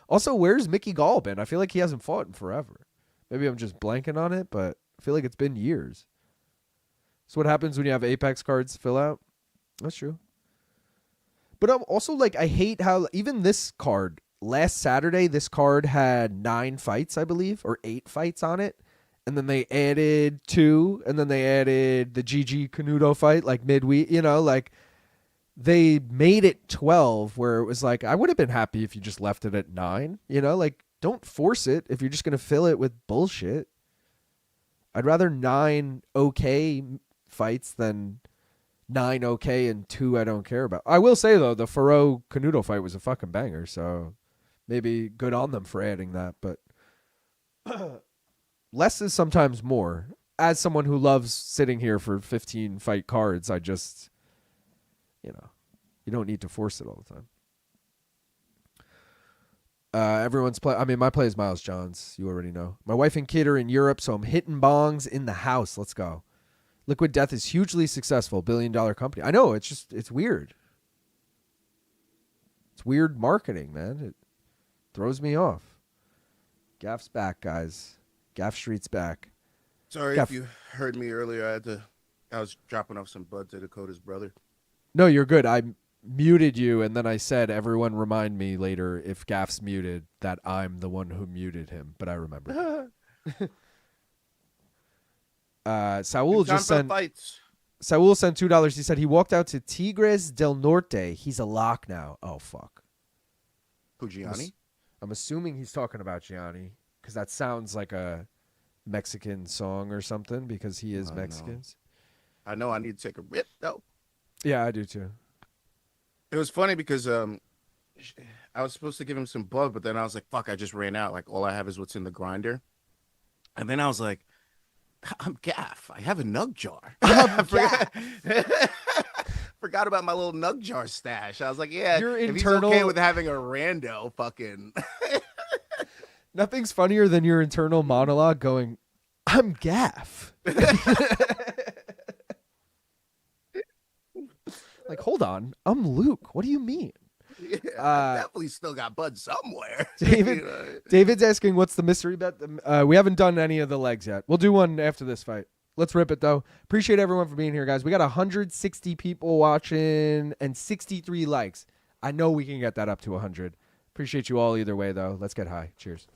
Also, where's Mickey Gall been? I feel like he hasn't fought in forever. Maybe I'm just blanking on it, but I feel like it's been years. So what happens when you have Apex cards fill out? That's true. But I'm also, like, I hate how even this card, last Saturday, this card had 9 fights, I believe, or 8 fights on it. And then they added 2, and then they added the GiGi Canuto fight, like midweek, you know, like they made it 12 where it was like, I would have been happy if you just left it at 9, you know, like don't force it if you're just going to fill it with bullshit. I'd rather 9 okay fights than 9 okay and 2 I don't care about. I will say, though, the Foro Canuto fight was a fucking banger, so maybe good on them for adding that, but less is sometimes more. As someone who loves sitting here for 15 fight cards, I just, you know, you don't need to force it all the time. Everyone's play. I mean, my play is Miles Johns. You already know. My wife and kid are in Europe, so I'm hitting bongs in the house. Let's go. Liquid Death is hugely successful, billion-dollar company. I know, it's weird. It's weird marketing, man. It throws me off. Gaff's back, guys. Gaff Street's back. Sorry Gaff. if you heard me earlier. I was dropping off some bud to Dakota's brother. No, you're good. I muted you, and then I said, everyone remind me later if Gaff's muted that I'm the one who muted him, but I remember. Saul just sent Saul sent $2. He said he walked out to Tigres del Norte. He's a lock now. Oh, fuck. Who, Gianni? I'm assuming he's talking about Gianni, because that sounds like a Mexican song or something, because he is Mexican. I know I need to take a rip, though. Yeah, I do too. It was funny because I was supposed to give him some bud, but then I was like, fuck, I just ran out. Like, all I have is what's in the grinder. And then I was like, I'm Gaff. I have a nug jar. Forgot about my little nug jar stash. I was like, yeah, Your if internal... he's okay with having a rando, fucking... Nothing's funnier than your internal monologue going, I'm Gaff. Like, hold on, I'm Luke. What do you mean? Yeah, I definitely still got bud somewhere. David's asking, what's the mystery bet? We haven't done any of the legs yet. We'll do one after this fight. Let's rip it, though. Appreciate everyone for being here, guys. We got 160 people watching and 63 likes. I know we can get that up to 100. Appreciate you all either way, though. Let's get high. Cheers.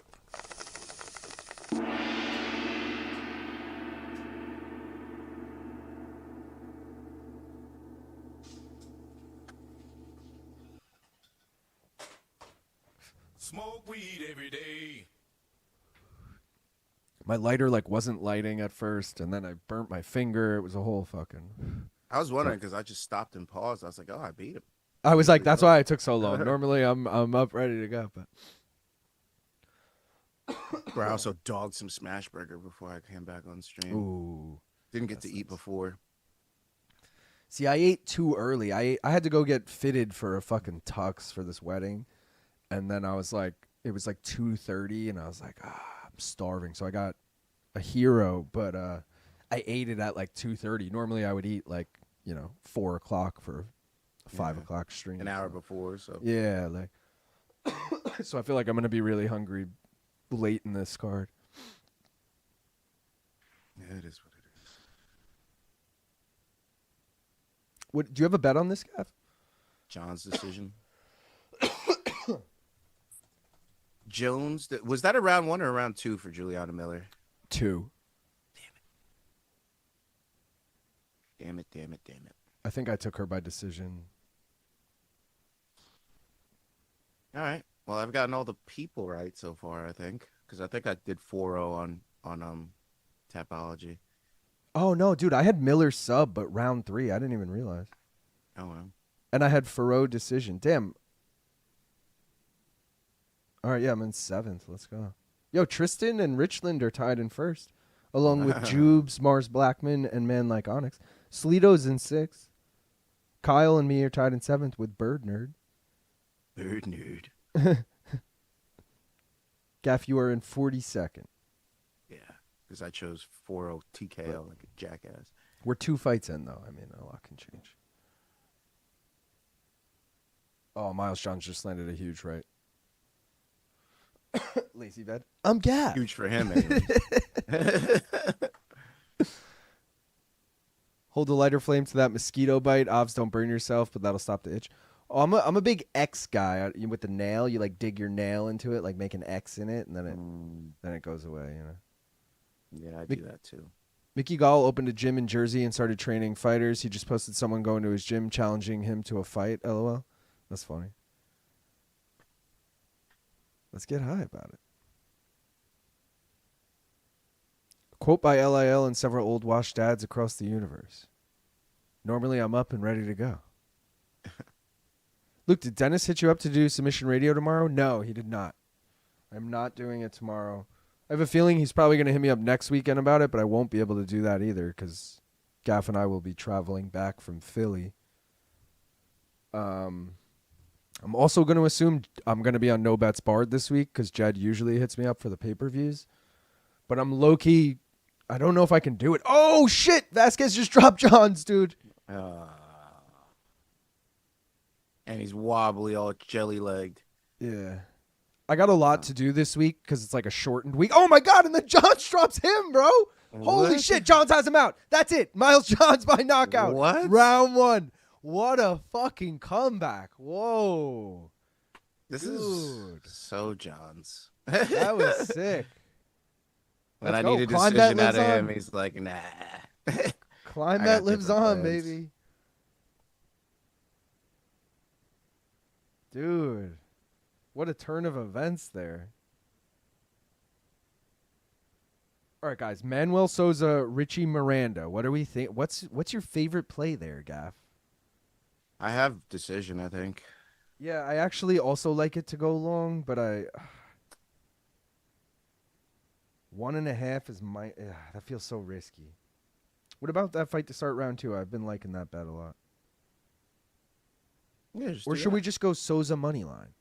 Smoke weed every day. My lighter wasn't lighting at first, and then I burnt my finger. It was a whole fucking... I was wondering because I just stopped and paused. I was like, oh, I beat him. I was like, that's why I took so long. Normally, I'm up ready to go, but... Bro, I also dogged some Smash Burger before I came back on stream. Ooh. Didn't get to eat before. See, I ate too early. I had to go get fitted for a fucking tux for this wedding. And then I was like, it was 2:30, and I was like, I'm starving. So I got a hero, but I ate it at like 2:30. Normally I would eat like 4 o'clock for a 5 o'clock stream. An hour before, so Yeah, like so I feel like I'm gonna be really hungry late in this card. yeah, it is what it is. What do you have a bet on this, Gav? John's decision. Jones, was that a round 1 or a round 2 for Juliana Miller? 2. Damn it. I think I took her by decision. All right. Well, I've gotten all the people right so far, I think, because I think I did Foro on Tapology. Oh no, dude! I had Miller sub, but round 3. I didn't even realize. Oh well. And I had Foro decision. Damn. All right, yeah, I'm in 7th. Let's go. Yo, Tristan and Richland are tied in 1st, along with Jubes, Mars Blackman, and Man Like Onyx. Slito's in 6th. Kyle and me are tied in 7th with Bird Nerd. Bird Nerd. Gaff, you are in 42nd. Yeah, because I chose 4-0 TKO like a jackass. We're 2 fights in, though. I mean, a lot can change. Oh, Miles Johns just landed a huge right. Lazy bed. I'm Gaff. Huge for him, anyways. Hold the lighter flame to that mosquito bite. Obs, don't burn yourself, but that'll stop the itch. Oh, I'm a big X guy. With the nail, you like dig your nail into it, like make an X in it, and then it goes away. Yeah, I do that too. Mickey Gall opened a gym in Jersey and started training fighters. He just posted someone going to his gym challenging him to a fight. LOL. That's funny. Let's get high about it. Quote by LIL and several old washed dads across the universe. Normally I'm up and ready to go. Luke, did Dennis hit you up to do submission radio tomorrow? No, he did not. I'm not doing it tomorrow. I have a feeling he's probably going to hit me up next weekend about it, but I won't be able to do that either because Gaff and I will be traveling back from Philly. I'm also going to assume I'm going to be on No Bets Barred this week because Jed usually hits me up for the pay-per-views. But I'm low-key, I don't know if I can do it. Oh, shit! Vazquez just dropped Johns, dude. And he's wobbly, all jelly-legged. Yeah. I got a lot to do this week because it's like a shortened week. Oh, my God, and then Johns drops him, bro. Holy shit, Johns has him out. That's it. Miles Johns by knockout. What? Round 1. What a fucking comeback. Whoa. This is so Johns. That was sick. When Let's I go. need a Climb decision that out of lives him, on. he's like, nah. Climb I that got lives different on, plans. baby. Dude. What a turn of events there. All right, guys. Manuel Sousa, Richie, Miranda. What do we think? What's your favorite play there, Gaff? I have decision, I think. Yeah, I actually also like it to go long, but 1.5 is my... that feels so risky. What about that fight to start round 2? I've been liking that bet a lot. Yeah, Or should we just go Sousa money line?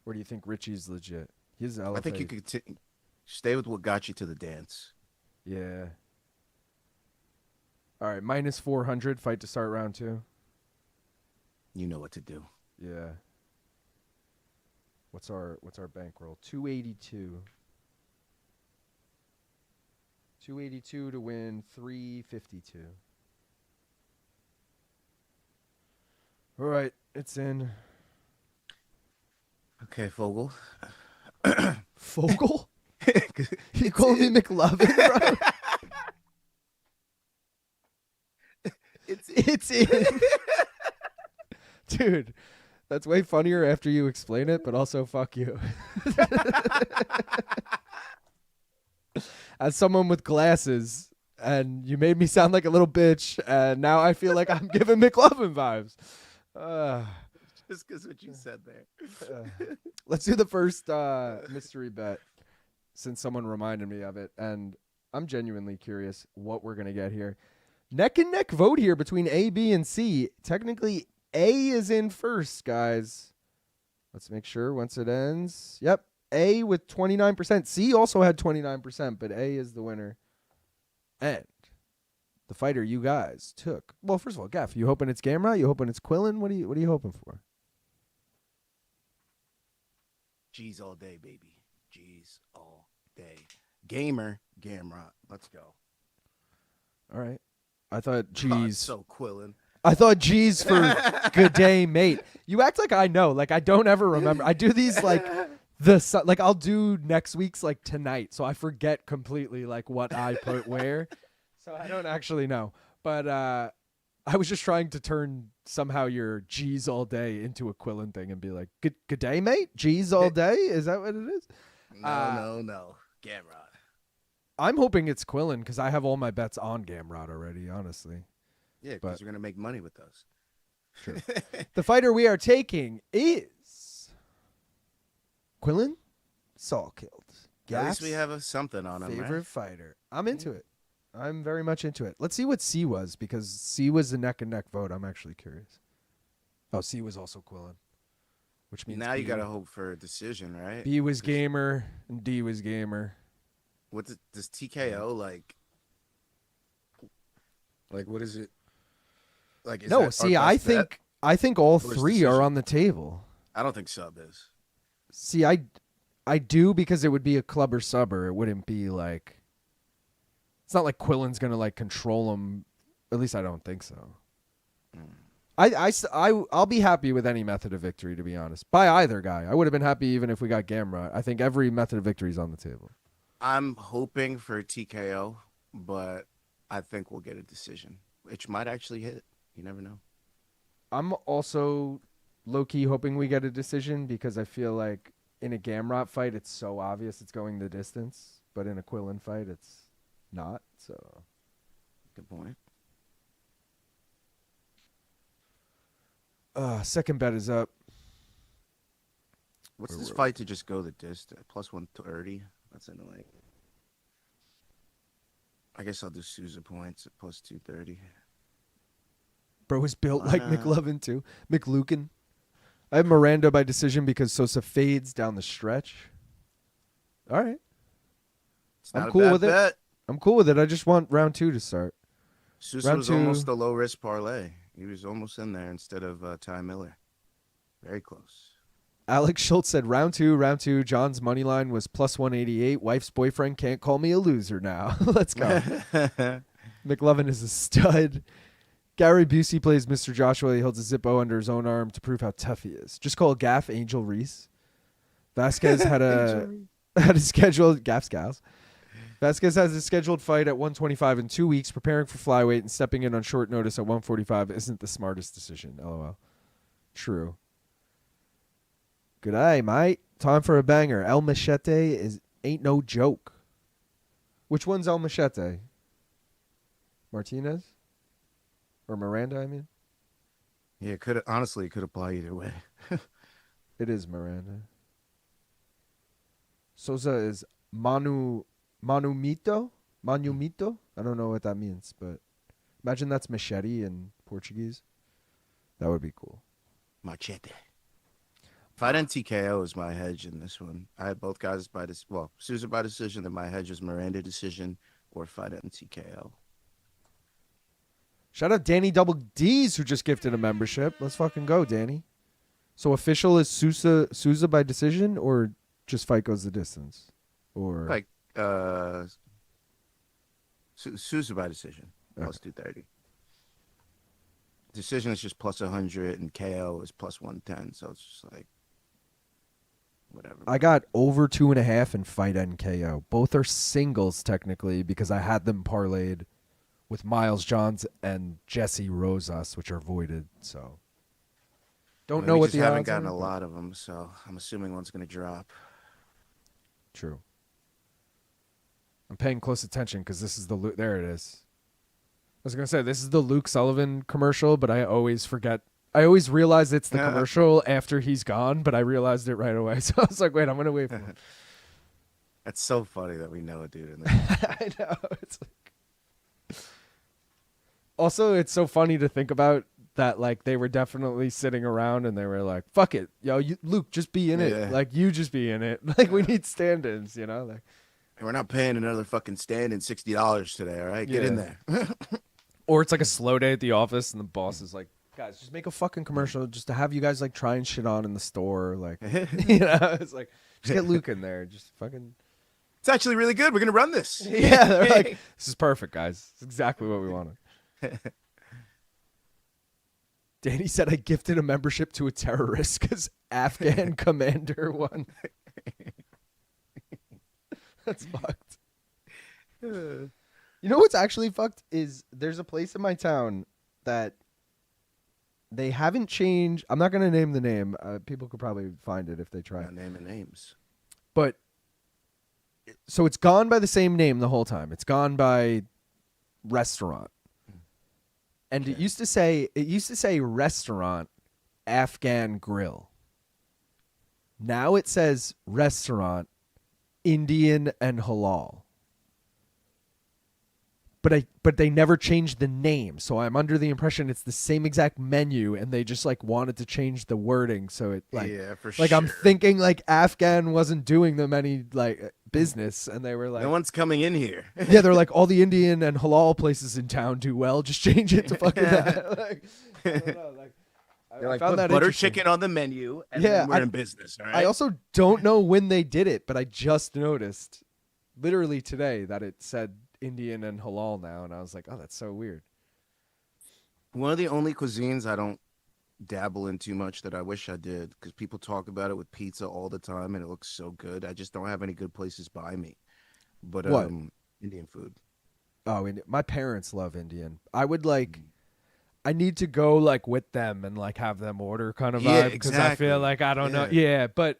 Or do you think Richie's legit? He's LFA. I think you could stay with what got you to the dance. Yeah. All right, minus 400 fight to start round 2. You know what to do. Yeah. What's our bankroll? 282. 282 to win 352. All right, it's in. Okay, Fogel. Fogel? You call me McLovin, bro? It's in. Dude, that's way funnier after you explain it, but also fuck you. As someone with glasses, and you made me sound like a little bitch, and now I feel like I'm giving McLovin vibes. Just because what you said there. Let's do the first mystery bet, since someone reminded me of it, and I'm genuinely curious what we're going to get here. Neck and neck vote here between A, B, and C. Technically, A is in first, guys. Let's make sure once it ends. Yep, A with 29%. C also had 29%, but A is the winner. And the fighter you guys took. Well, first of all, Gaff, you hoping it's Gamrot? You hoping it's Quillan? What are you hoping for? G's all day, baby. G's all day. Gamer, Gamrot. Let's go. All right. I thought God, G's. so Quillan. I thought G's for good day, mate. You act like I know. Like I don't ever remember. I do these like I'll do next week's like tonight, so I forget completely like what I put where. So I don't actually know. But I was just trying to turn somehow your G's all day into a Quillan thing and be like, good day, mate. G's all day. Is that what it is? No. Gamrot. I'm hoping it's Quillan because I have all my bets on Gamrot already. Honestly. Yeah, because you're gonna make money with those. Sure. The fighter we are taking is Quillan Salkilld. At least we have something on him. Favorite right? fighter. I'm into it. I'm very much into it. Let's see what C was because C was a neck and neck vote. I'm actually curious. Oh, C was also Quillan, which means Now B, you gotta hope for a decision, right? B was gamer and D was gamer. What does TKO like? Like what is it? Like is No, that see, our best bet? I think all Or is three decision? are on the table. I don't think sub is. See, I do because it would be a club or sub, or it wouldn't be like. It's not like Quillan's gonna like control him. At least I don't think so. I'll be happy with any method of victory, to be honest. By either guy, I would have been happy even if we got Gamrot. I think every method of victory is on the table. I'm hoping for TKO, but I think we'll get a decision, which might actually hit. You never know. I'm also low key hoping we get a decision because I feel like in a Gamrot fight, it's so obvious it's going the distance, but in a Quillan fight, it's not. So, Good point. second bet is up. What's Where this were fight to just go the distance? Plus 130. That's annoying. I guess I'll do Sousa points at plus 230. Bro is built Why like not? McLovin too. McLucan. I have Miranda by decision because Sousa fades down the stretch. All right. It's I'm not cool a bad with it. bet. I'm cool with it. I just want round 2 to start. Sousa Round was two. almost a low risk parlay. He was almost in there instead of Ty Miller. Very close. Alex Schultz said round 2. John's money line was plus 188. Wife's boyfriend can't call me a loser now. Let's go. McLovin is a stud. Gary Busey plays Mr. Joshua. He holds a Zippo under his own arm to prove how tough he is. Just call Gaff Angel Reese. Vasquez had a scheduled Gaff's gals. Vazquez has a scheduled fight at 125 in 2 weeks, preparing for flyweight and stepping in on short notice at 145 isn't the smartest decision. LOL. True. Good day, mate. Time for a banger. El Machete ain't no joke. Which one's El Machete? Martinez? Or Miranda, I mean? Yeah, honestly, it could apply either way. It is Miranda. Sousa is Manumito? Manumito? I don't know what that means, but imagine that's machete in Portuguese. That would be cool. Machete. Fight and TKO is my hedge in this one. I had both guys by this. Well, Sousa by decision, then my hedge was Miranda decision or fight and TKO. Shout out Danny Double D's who just gifted a membership. Let's fucking go, Danny. So official is Sousa by decision or just fight goes the distance? Or Like Sousa by decision, plus 230. Decision is just plus 100 and KO is plus 110. So it's just like whatever. I got over 2.5 in fight NKO. Both are singles technically because I had them parlayed with Miles Johns and Jesse Rosas, which are voided. So don't know we what just the haven't odds gotten are, a but- lot of them, so I'm assuming one's going to drop. True. I'm paying close attention because this is the there it is. I was gonna say this is the Luke Sullivan commercial, but I always forget. I always realize it's the commercial after he's gone, but I realized it right away. So I was like, wait, I'm gonna wait for it. That's so funny that we know a dude in there. I know. It's like... Also, it's so funny to think about that. Like they were definitely sitting around and they were like, "Fuck it, yo, Luke, just be in Yeah. it. Like you just be in it. Like we need stand-ins, you know." Like We're not paying another fucking stand in $60 today, all right? Get in Yeah. there. Or it's like a slow day at the office, and the boss is like, "Guys, just make a fucking commercial just to have you guys like try and shit on in the store." Like, it's like, just get Luke in there, just fucking. It's actually really good. We're gonna run this. Yeah, they're like, "This is perfect, guys. It's exactly what we wanted." Danny said, "I gifted a membership to a terrorist because Afghan commander won." That's fucked. You know what's actually fucked is there's a place in my town that they haven't changed. I'm not going to name the name. People could probably find it if they try. Not naming names. But so it's gone by the same name the whole time. It's gone by restaurant. And it used to say restaurant Afghan grill. Now it says restaurant Indian and halal. But they never changed the name, so I'm under the impression it's the same exact menu, and they just like wanted to change the wording, so it like for like sure. I'm thinking like Afghan wasn't doing them any like business, and they were like, No one's coming in here. yeah, they're like all the Indian and halal places in town do well, just change it to fucking that. Like, I don't know, like, They're I like, found put that butter interesting. chicken on the menu, and Yeah, then we're in business. All right. I also don't know when they did it, but I just noticed literally today that it said Indian and halal now, and I was like, oh, that's so weird. One of the only cuisines I don't dabble in too much that I wish I did, because people talk about it with pizza all the time, and it looks so good. I just don't have any good places by me. But What? Indian food. Oh, my parents love Indian. I would like, I need to go like with them and like have them order kind of Yeah, vibe, because I exactly. feel like I don't know. Yeah, but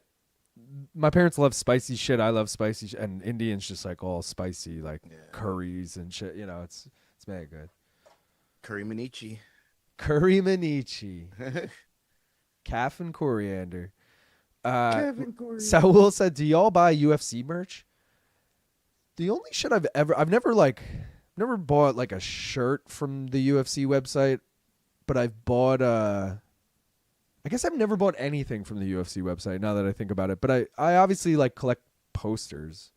my parents love spicy shit. I love spicy and Indian's just like all spicy, like curries and shit. You know, it's mega good. Curry manichi. Curry manichi, calf and coriander. Saul said, "Do y'all buy UFC merch?" The only shit I've never bought like a shirt from the UFC website, but I've bought I guess I've never bought anything from the UFC website now that I think about it, but I obviously like collect posters.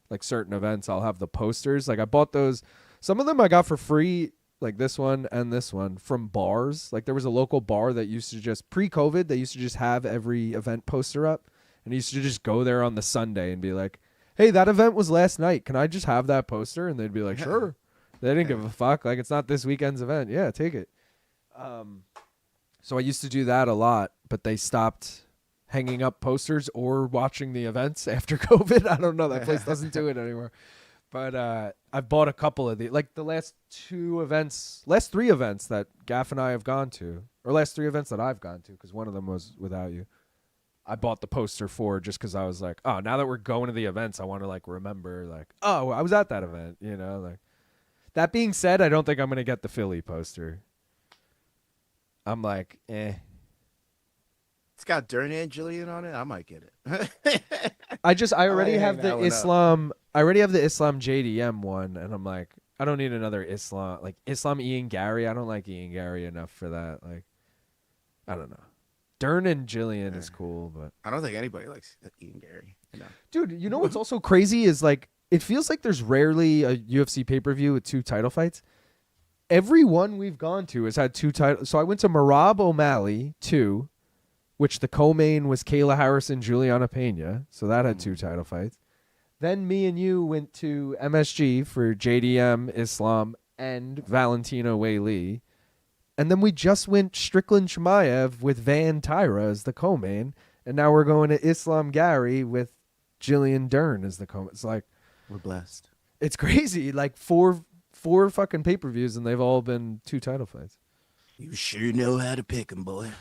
Like certain events, I'll have the posters. Like I bought those. Some of them I got for free, like this one and this one, from bars. Like there was a local bar that used to just, pre-COVID, they used to just have every event poster up. And I used to just go there on the Sunday and be like, hey, that event was last night. Can I just have that poster? And they'd be like, sure. They didn't give a fuck. Like, it's not this weekend's event. Yeah, take it. So I used to do that a lot, but they stopped hanging up posters or watching the events after COVID. I don't know. That place doesn't do it anymore. But I've bought a couple of the, like the last three events that Gaff and I have gone to, or last three events that I've gone to, because one of them was without you. I bought the poster for just because I was like, oh, now that we're going to the events, I want to like remember, like, oh, I was at that event, you know. Like, that being said, I don't think I'm gonna get the Philly poster. I'm like, eh. It's got Darren and Julian on it. I might get it. I already might have hang the that one up. Islam. I already have the Islam JDM one, and I'm like, I don't need another Islam, like Islam Ian Gary. I don't like Ian Gary enough for that. Like, I don't know. Dern and Jillian is cool, but I don't think anybody likes Ian Gary. No. dude, you know what's also crazy is like it feels like there's rarely a UFC pay-per-view with 2 title fights. Every one we've gone to has had 2 titles. So I went to Marab O'Malley 2, which the co-main was Kayla Harrison, Juliana Pena, so that had 2 title fights. Then me and you went to MSG for JDM, Islam, and Valentino Weili. And then we just went Strickland Chimaev with Van Tyra as the co-main. And now we're going to Islam Gary with Jillian Dern as the co-main. It's like, We're blessed. it's crazy. Like four fucking pay-per-views, and they've all been 2 title fights. You sure know how to pick 'em, boy.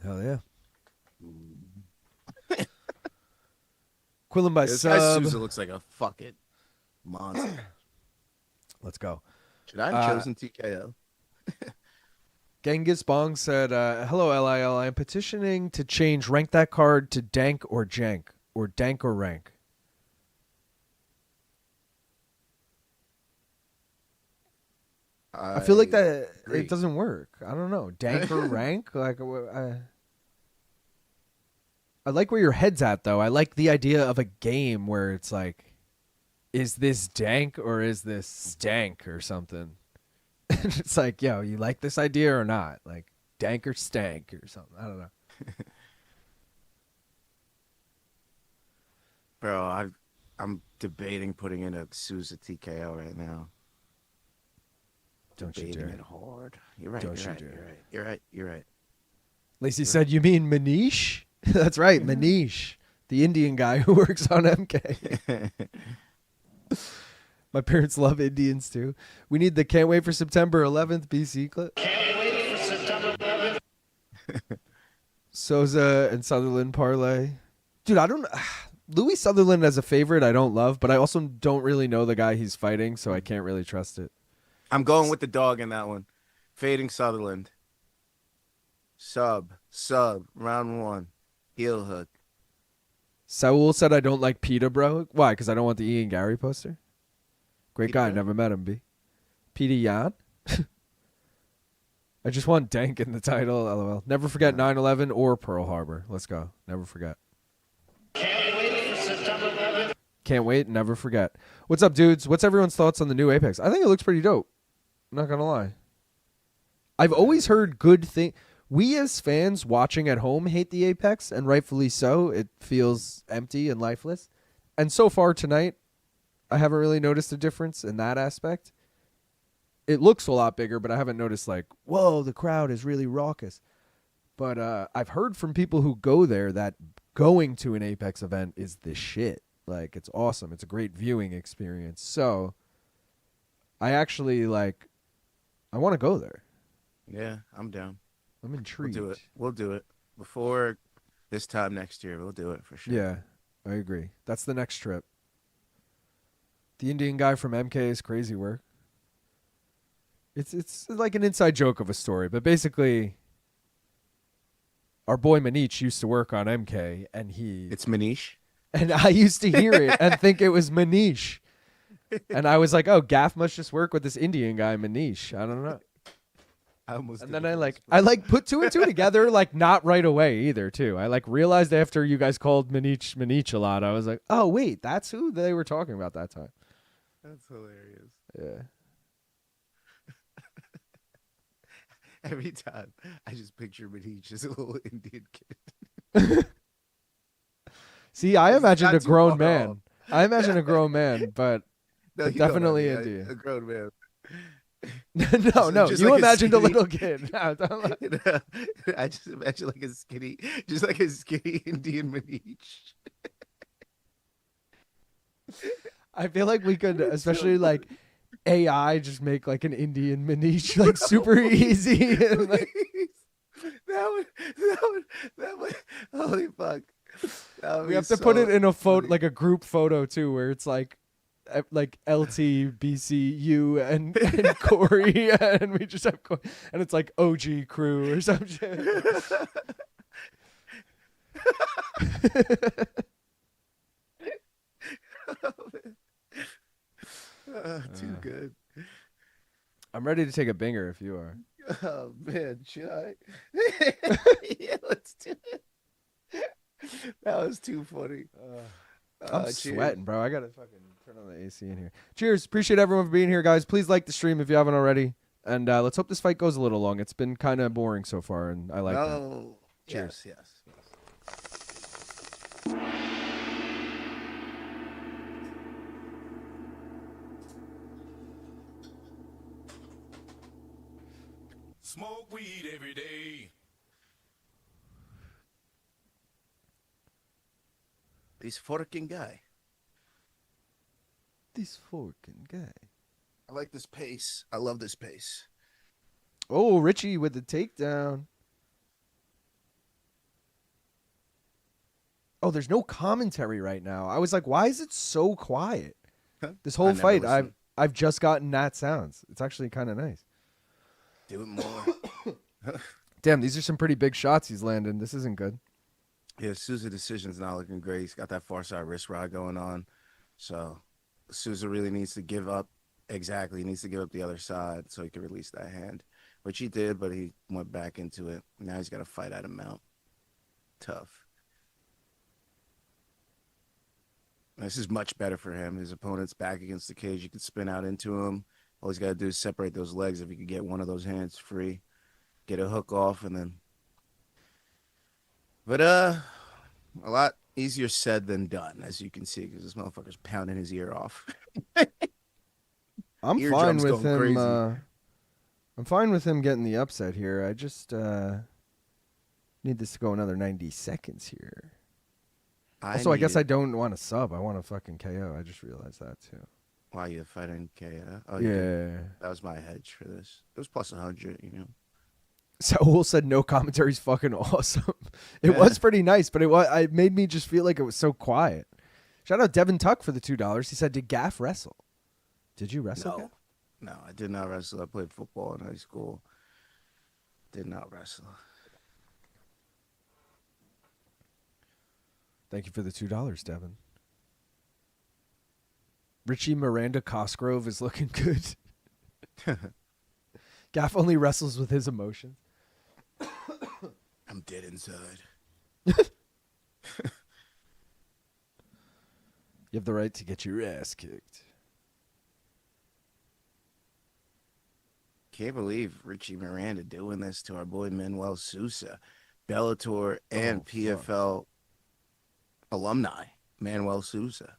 Hell yeah. Quillan by This guy sub. Sousa looks like a fucking monster. Let's go. Should I have chosen TKO? Genghis Bong said, hello, LIL. I am petitioning to change rank that card to dank or jank, or dank or rank. I feel like that agree. it doesn't work. I don't know. Dank or rank? Like, I like where your head's at, though. I like the idea of a game where it's like, is this dank or is this stank or something? It's like, yo, you like this idea or not? Like, dank or stank or something. I don't know. Bro, I'm debating putting in a Sousa TKO right now. Don't you Debating dare. it hard. You're right. Don't you're you right. dare. You're right. You're right. You're right. Lacey said, you mean Manish? That's right, Manish, the Indian guy who works on MK. My parents love Indians, too. We need the can't wait for September 11th BC clip. Can't wait for September 11th. Sousa and Sutherland parlay. Dude, I don't... Louie Sutherland as a favorite I don't love, but I also don't really know the guy he's fighting, so I can't really trust it. I'm going with the dog in that one. Fading Sutherland. Sub, round 1. Heel hook. Saul said I don't like PETA, bro. Why? Because I don't want the Ian Gary poster? Great guy. PETA? Never met him, B. PETA Yan? I just want Dank in the title, LOL. Never forget 9/11 or Pearl Harbor. Let's go. Never forget. Can't wait for September 11th. Can't wait. Never forget. What's up, dudes? What's everyone's thoughts on the new Apex? I think it looks pretty dope. I'm not going to lie. I've always heard good things. We as fans watching at home hate the Apex, and rightfully so. It feels empty and lifeless. And so far tonight, I haven't really noticed a difference in that aspect. It looks a lot bigger, but I haven't noticed like, whoa, the crowd is really raucous. But I've heard from people who go there that going to an Apex event is the shit. Like, it's awesome. It's a great viewing experience. So I actually I want to go there. Yeah, I'm down. I'm intrigued. We'll do it. Before this time next year, we'll do it for sure. Yeah, I agree. That's the next trip. The Indian guy from MK is crazy work. It's like an inside joke of a story, but basically our boy Manish used to work on MK, and It's Manish. and I used to hear it and think it was Manish. And I was like, oh, Gaff must just work with this Indian guy, Manish. I don't know. And then I put two and two together, not right away either, too. I realized after you guys called Manish a lot, I was like, oh, wait, that's who they were talking about that time. That's hilarious. Yeah. Every time I just picture Manish as a little Indian kid. See, I imagined not a too grown far man. off. I imagine a grown man, but No, But you know what I definitely mean. Indian. A grown man. no, Just you like a imagined a skinny- little kid. No, don't lie. I just imagine like a skinny Indian Manish. I feel like we could, especially AI, just make an Indian Manish super easy. And, That would, holy fuck. That would we be have to put it in a photo, funny. a group photo too, where it's LT, BC, you, and Corey, and we just have, and it's OG crew or some shit. Too good. I'm ready to take a binger if you are. Oh man, should I? Yeah, let's do it. That was too funny. I'm Cheers. sweating, bro. I gotta fucking turn on the AC in here. Cheers. Appreciate everyone for being here, guys. Please like the stream if you haven't already. And let's hope this fight goes a little long. It's been kind of boring so far, and I like that. Oh, Cheers. Yes. Smoke weed every day. This fucking guy. This fucking guy. I like this pace. I love this pace. Oh, Richie with the takedown. Oh, there's no commentary right now. I was like, why is it so quiet? This whole I never fight, listen. I've just gotten that sounds. It's actually kind of nice. Do it more. Damn, these are some pretty big shots he's landing. This isn't good. Yeah, Sousa decision's not looking great. He's got that far side wrist rod going on. So Sousa really needs to give up. Exactly. He needs to give up the other side so he can release that hand, which he did, but he went back into it. Now he's got to fight out of mount. Tough. This is much better for him. His opponent's back against the cage. You can spin out into him, All he's got to do is separate those legs. If he could get one of those hands free, get a hook off, and then. But a lot easier said than done, as you can see, because this motherfucker's pounding his ear off. I'm fine Eardrums with going him. crazy. I'm fine with him getting the upset here. I just need this to go another 90 seconds here. I guess I don't want to sub. I want to fucking KO. I just realized that too. Why you fighting KO? Oh, Yeah. That was my hedge for this. It was plus 100, you know. Saul said no commentary's fucking awesome. It was pretty nice, but it made me just feel like it was so quiet. Shout out Devin Tuck for the $2. He said, "Did Gaff wrestle? Did you wrestle?" Gaff? No, I did not wrestle. I played football in high school. Did not wrestle. Thank you for the $2, Devin. Richie Miranda Cosgrove is looking good. Gaff only wrestles with his emotions. I'm dead inside. You have the right to get your ass kicked. Can't believe Richie Miranda doing this to our boy Manoel Sousa, Bellator and PFL alumni. Manoel Sousa.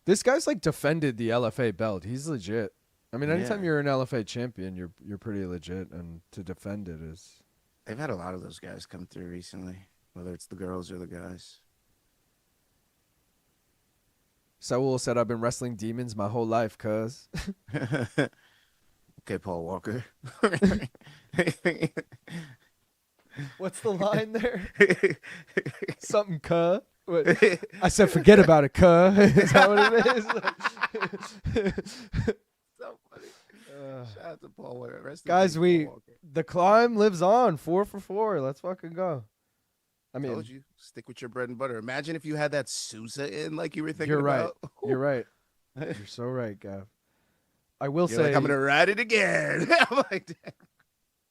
This guy's like defended the LFA belt. He's legit. I mean, anytime Yeah. you're an LFA champion, you're pretty legit, and to defend it is. They've had a lot of those guys come through recently, whether it's the girls or the guys. Saul said, "I've been wrestling demons my whole life, cuz." Okay, Paul Walker. What's the line there? Something, cuh. What? I said, "Forget about it, cuh." Is that what it is? So funny. Shout out to Paul Walker. Rest in Guys, peace, Paul Walker. the climb lives on. 4 for 4. Let's fucking go. I mean, Told you, stick with your bread and butter. Imagine if you had that Sousa in like you were thinking you're right. about. You're right. You're so right, Gav. I will You're say, like, I'm gonna ride it again. I'm like, damn.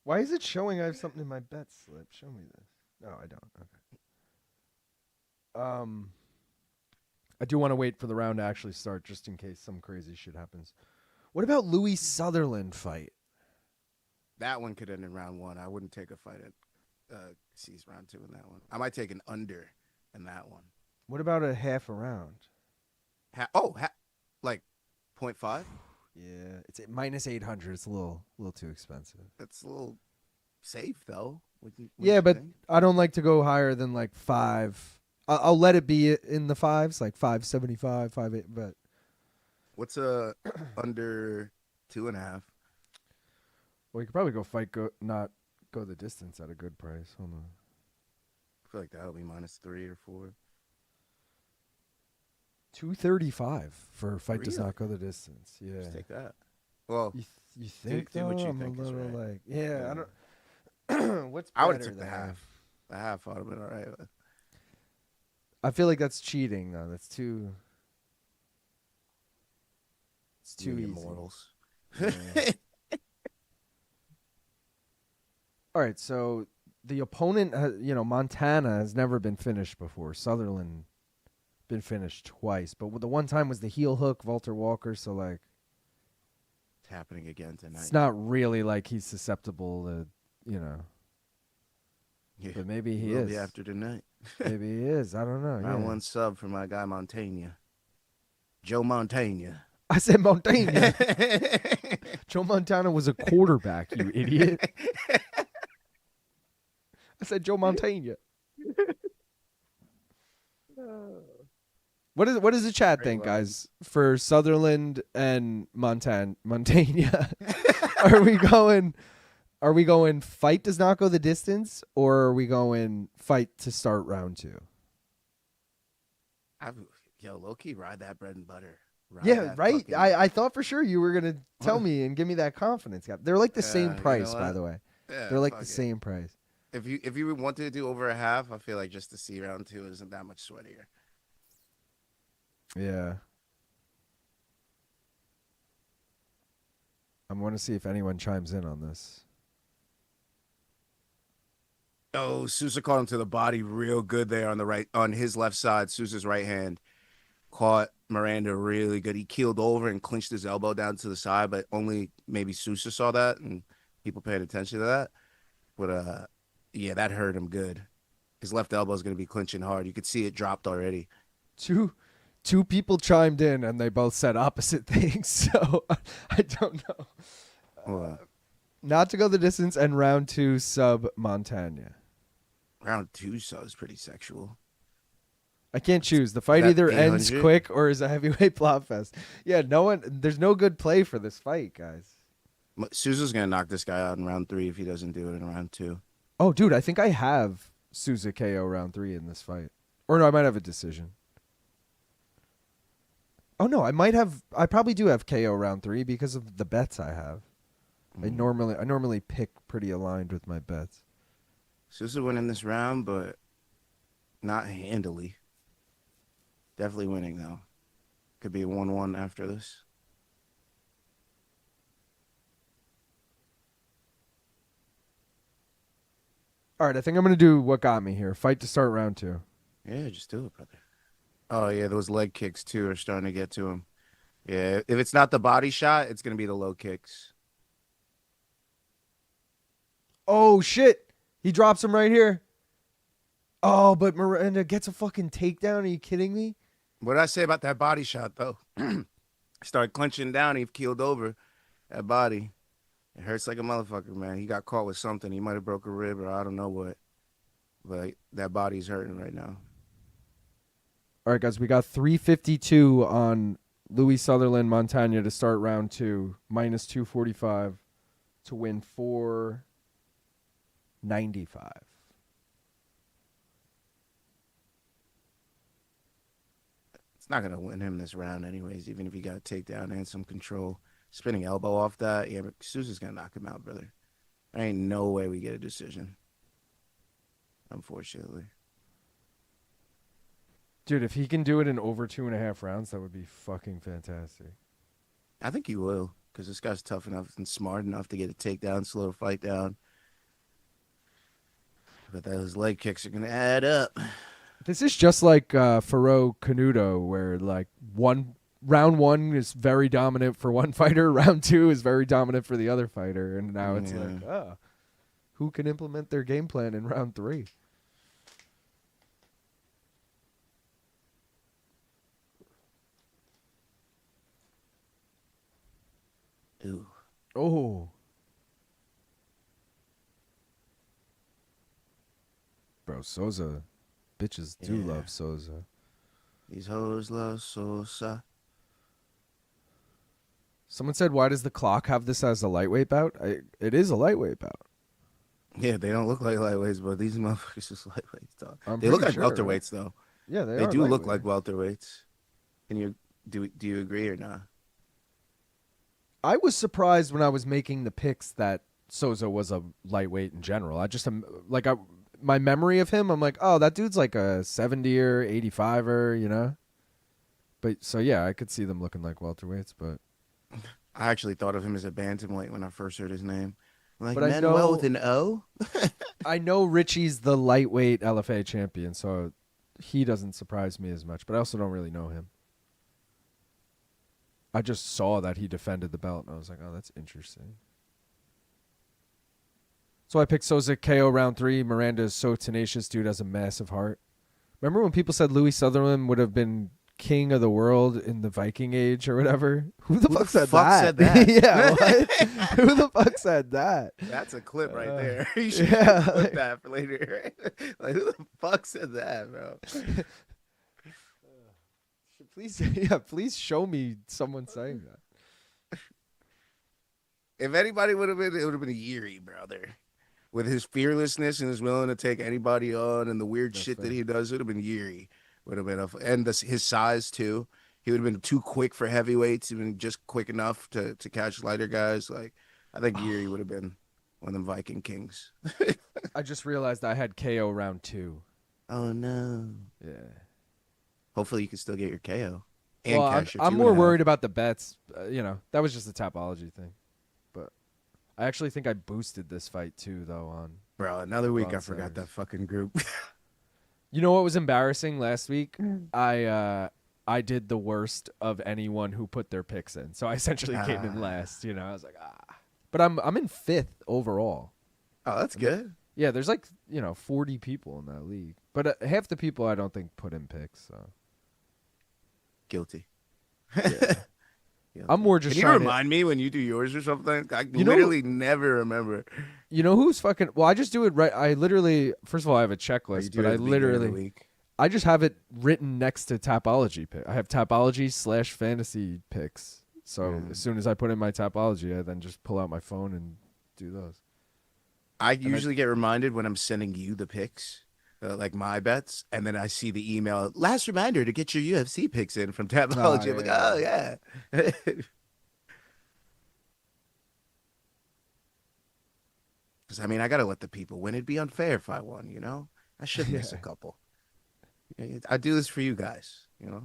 why is it showing I have something in my bet slip? Show me this. No, I don't. Okay. I do want to wait for the round to actually start, just in case some crazy shit happens. What about Louie Sutherland fight? That one could end in round 1. I wouldn't take a fight at C's round 2 in that one. I might take an under in that one. What about a half a round? Like 0.5? Yeah, it's at minus 800. It's a little too expensive. That's a little safe though. Yeah, but I don't like to go higher than like 5. I'll let it be in the 5s, like 575, 58. But what's under 2.5? well, you could probably not go the distance at a good price. Hold on. I feel like that'll be minus 3 or 4. 235 for fight does Really? not go the distance. Yeah. Just take that. Well, You think do what though? you I'm think a is little right. like, yeah, I don't. What's I would have better took the than half. The half would have been all right. I feel like that's cheating though. That's too. It's too easy. Immortals. Yeah. All right, so the opponent, Montanha has never been finished before. Sutherland been finished twice, but the one time was the heel hook, Walter Walker. So like, It's happening again tonight. it's not really like he's susceptible to, Yeah. But maybe he Will is. be after tonight. Maybe he is. I don't know. Round Yeah. 1 sub for my guy Montanha. Joe Montanha. I said Montanha. Joe Montana was a quarterback, you idiot. I said Joe Montana. What is the chat think, guys, for Sutherland and Montana? Are we going fight does not go the distance, or are we going fight to start round 2? Low-key, ride that bread and butter. Ride Yeah, that right. fucking- I thought for sure you were gonna tell me and give me that confidence. They're like the same you know price, by what? the way. Yeah, They're like fuck the it. same price. If you wanted to do over a half, I feel like just to see round 2 isn't that much sweatier. Yeah. I'm going to see if anyone chimes in on this. Oh, Sousa caught him to the body real good there on his left side. Sousa's right hand caught Miranda really good. He keeled over and clinched his elbow down to the side, but only maybe Sousa saw that and people paid attention to that. But yeah, that hurt him good. His left elbow is going to be clinching hard. You could see it dropped already. Two people chimed in and they both said opposite things, so I don't know. Not to go the distance and round 2 sub Montanha. Round 2 is pretty sexual. I can't choose. The fight either ends quick or is a heavyweight plot fest. Yeah, there's no good play for this fight, guys. Sousa's going to knock this guy out in round 3 if he doesn't do it in round 2. Oh, dude, I think I have Sousa KO round 3 in this fight. Or no, I might have a decision. Oh, no, I probably do have KO round 3 because of the bets I have. I normally pick pretty aligned with my bets. Sousa winning this round, but not handily. Definitely winning, though. Could be a 1-1 after this. All right, I think I'm going to do what got me here. Fight to start round 2. Yeah, just do it, brother. Oh, yeah, those leg kicks, too, are starting to get to him. Yeah, if it's not the body shot, it's going to be the low kicks. Oh, shit. He drops him right here. Oh, but Miranda gets a fucking takedown. Are you kidding me? What did I say about that body shot, though? Started clenching down. He keeled over that body. It hurts like a motherfucker, man. He got caught with something. He might have broke a rib or I don't know what. But that body's hurting right now. All right, guys, we got 352 on Louie Sutherland, Montanha to start round 2. Minus 245 to win 495. It's not going to win him this round anyways, even if he got a takedown and some control. Spinning elbow off that. Yeah, but Sousa's going to knock him out, brother. There ain't no way we get a decision. Unfortunately. Dude, if he can do it in over 2.5 rounds, that would be fucking fantastic. I think he will, because this guy's tough enough and smart enough to get a takedown, slow the fight down. But those leg kicks are going to add up. This is just like Foro Canuto, where like round 1 is very dominant for one fighter, round 2 is very dominant for the other fighter, and now it's like, who can implement their game plan in round 3? Ooh. Oh. Bro, Sousa. Bitches do love Sousa. These hoes love Sousa. Someone said, why does the clock have this as a lightweight bout? It is a lightweight bout. Yeah, they don't look like lightweights, but these motherfuckers is lightweights, dog. I'm They look like pretty sure, welterweights, though. Yeah, They do look like welterweights. And do you agree or not? I was surprised when I was making the picks that Sousa was a lightweight in general. I just my memory of him, I'm like, oh, that dude's like a 70er, 85er, you know? But so yeah, I could see them looking like welterweights, but I actually thought of him as a bantamweight when I first heard his name. Like but Manoel with an O? I know Richie's the lightweight LFA champion, so he doesn't surprise me as much, but I also don't really know him. I just saw that he defended the belt, and I was like, oh, that's interesting. So I picked Sousa KO round 3. Miranda is so tenacious. Dude has a massive heart. Remember when people said Louie Sutherland would have been king of the world in the Viking age or whatever? Who the fuck said that? Yeah, what? Who the fuck said that? That's a clip right there. You should put that for later. Like, who the fuck said that, bro? Please show me someone saying that. If anybody would have been, it would have been Yadier, brother. With his fearlessness and his willing to take anybody on and the weird shit that he does, it would have been Yadier. Would have been his size too. He would have been too quick for heavyweights. He'd been just quick enough to catch lighter guys. Like I think Yadier would have been one of them Viking kings. I just realized I had KO round 2. Oh no. Yeah. Hopefully you can still get your KO. And well, cash your I'm more worried about the bets. That was just a Tapology thing. But I actually think I boosted this fight too, though. On bro, another week I forgot that fucking group. You know what was embarrassing last week? I I did the worst of anyone who put their picks in. So I essentially came in last. You know, I was like, But I'm in 5th overall. Oh, that's good. Yeah, there's like 40 people in that league, but half the people I don't think put in picks. So Guilty. yeah. I'm more just. Can you trying remind me when you do yours or something? I You know- literally never remember. You know who's fucking? Well, I just do it right. I literally, first of all, I have a checklist, but I literally, I just have it written next to Tapology pick. I have Tapology / fantasy picks. So as soon as I put in my Tapology, I then just pull out my phone and do those. I usually get reminded when I'm sending you the picks, like my bets, and then I see the email. Last reminder to get your UFC picks in from Tapology. I'm like, oh yeah. Because I mean, I gotta let the people win. It'd be unfair if I won. You know, I should miss a couple. I do this for you guys. You know,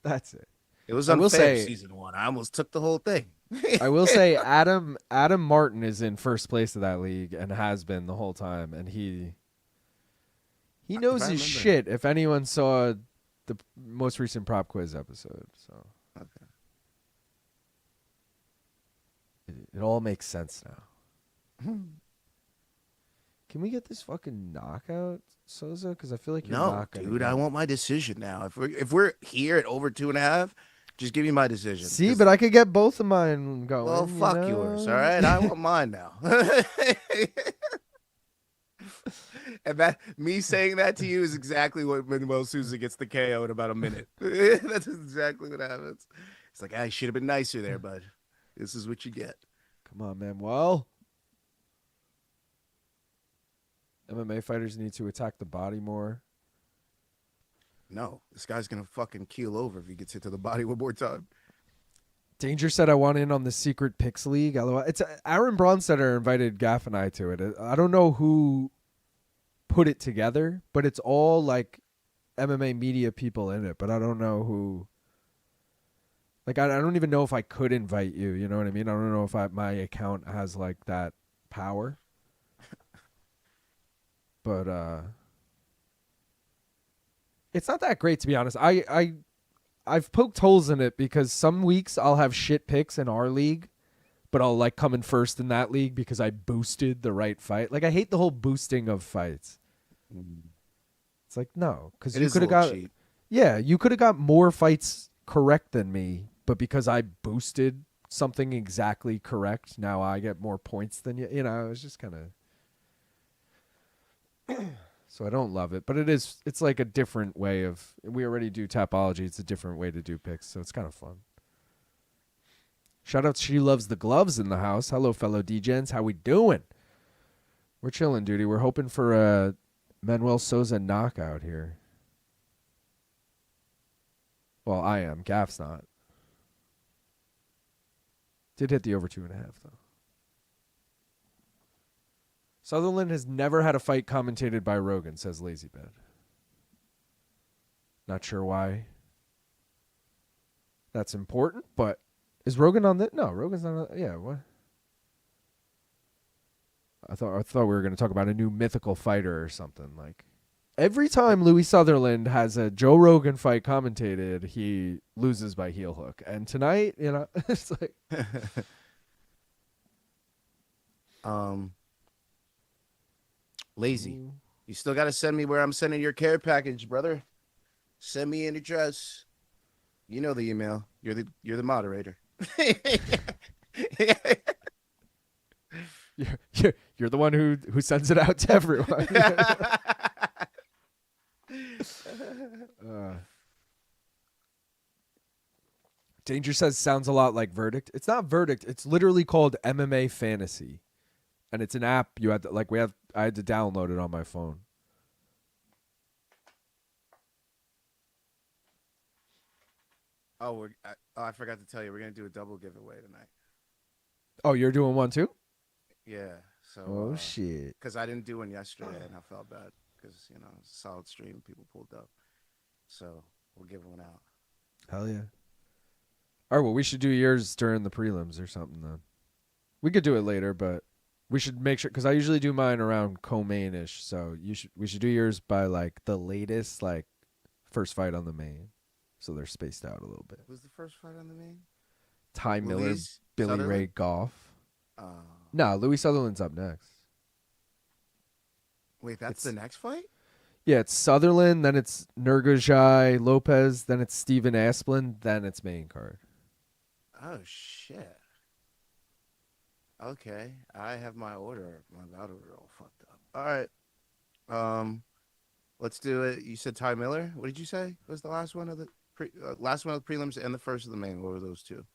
That's it. it was I will unfair say- season 1. I almost took the whole thing. I will say Adam Martin is in first place of that league and has been the whole time, and he knows I his remember. shit. If anyone saw the most recent prop quiz episode, so Okay. it all makes sense now. Can we get this fucking knockout, Sousa? Because I feel like you're No, not gonna dude, get I it. want my decision now. If we're here at over 2.5, just give me my decision. See, 'Cause- but I could get both of mine going. well, you fuck know? yours. All right, I want mine now. And that me saying that to you is exactly what Manoel Sousa gets the KO in about a minute. That's exactly what happens. It's like, I should have been nicer there, bud. This is what you get. Come on, man. Well, MMA fighters need to attack the body more. No, this guy's gonna fucking keel over if he gets hit to the body one more time. Danger said I want in on the secret picks league. LOL. It's Aaron Bronstetter invited Gaff and I to it. I don't know who put it together, but it's all like MMA media people in it. But I don't know who. Like I don't even know if I could invite you. You know what I mean? I don't know if my account has like that power. But it's not that great, to be honest. I've poked holes in it because some weeks I'll have shit picks in our league, but I'll like come in first in that league because I boosted the right fight. Like I hate the whole boosting of fights. It's like no, because It you is a could have little got cheat. you could have got more fights correct than me, but because I boosted something exactly correct, now I get more points than you. You know, it's just kind of. So I don't love it, but it's like a different way of, we already do Tapology. It's a different way to do picks, so it's kind of fun. Shout out to She Loves the Gloves in the house. Hello, fellow DJs. How we doing? We're chilling, duty. We're hoping for a Manuel Sousa knockout here. Well, I am. Gaff's not. Did hit the over 2.5, though. Sutherland has never had a fight commentated by Rogan, says LazyBed. Not sure why that's important, but is Rogan on that? No, Rogan's not on. Yeah, what? I thought we were going to talk about a new mythical fighter or something. Like every time Louie Sutherland has a Joe Rogan fight commentated, he loses by heel hook. And tonight, you know, it's like Lazy. You still got to send me where I'm sending your care package, brother. Send me an address. You know the email. You're the moderator. You're the one who sends it out to everyone. Danger says sounds a lot like Verdict. It's not Verdict. It's literally called MMA Fantasy, and it's an app. You had to, I had to download it on my phone. I forgot to tell you, we're gonna do a double giveaway tonight. Oh, you're doing one too? Yeah. So. Oh shit! Because I didn't do one yesterday, and I felt bad because it's a solid stream, people pulled up. So we'll give one out. Hell yeah! All right, well, we should do yours during the prelims or something then. We could do it later, but we should make sure, because I usually do mine around co-main-ish. So we should do yours by like the latest, like first fight on the main. so they're spaced out a little bit. Who's the first fight on the main? Ty Miller, Louise Billy Sutherland? Ray Goff. Uh, No, Louie Sutherland's up next. Wait, that's the next fight? Yeah, it's Sutherland, then it's Nurgozhay, Lopes, then it's Steven Asplund, then it's main card. Oh, shit. Okay. I have my order all fucked up. All right. Let's do it. You said Ty Miller. What did you say was the last one of the last one of the prelims and the first of the main? What were those two?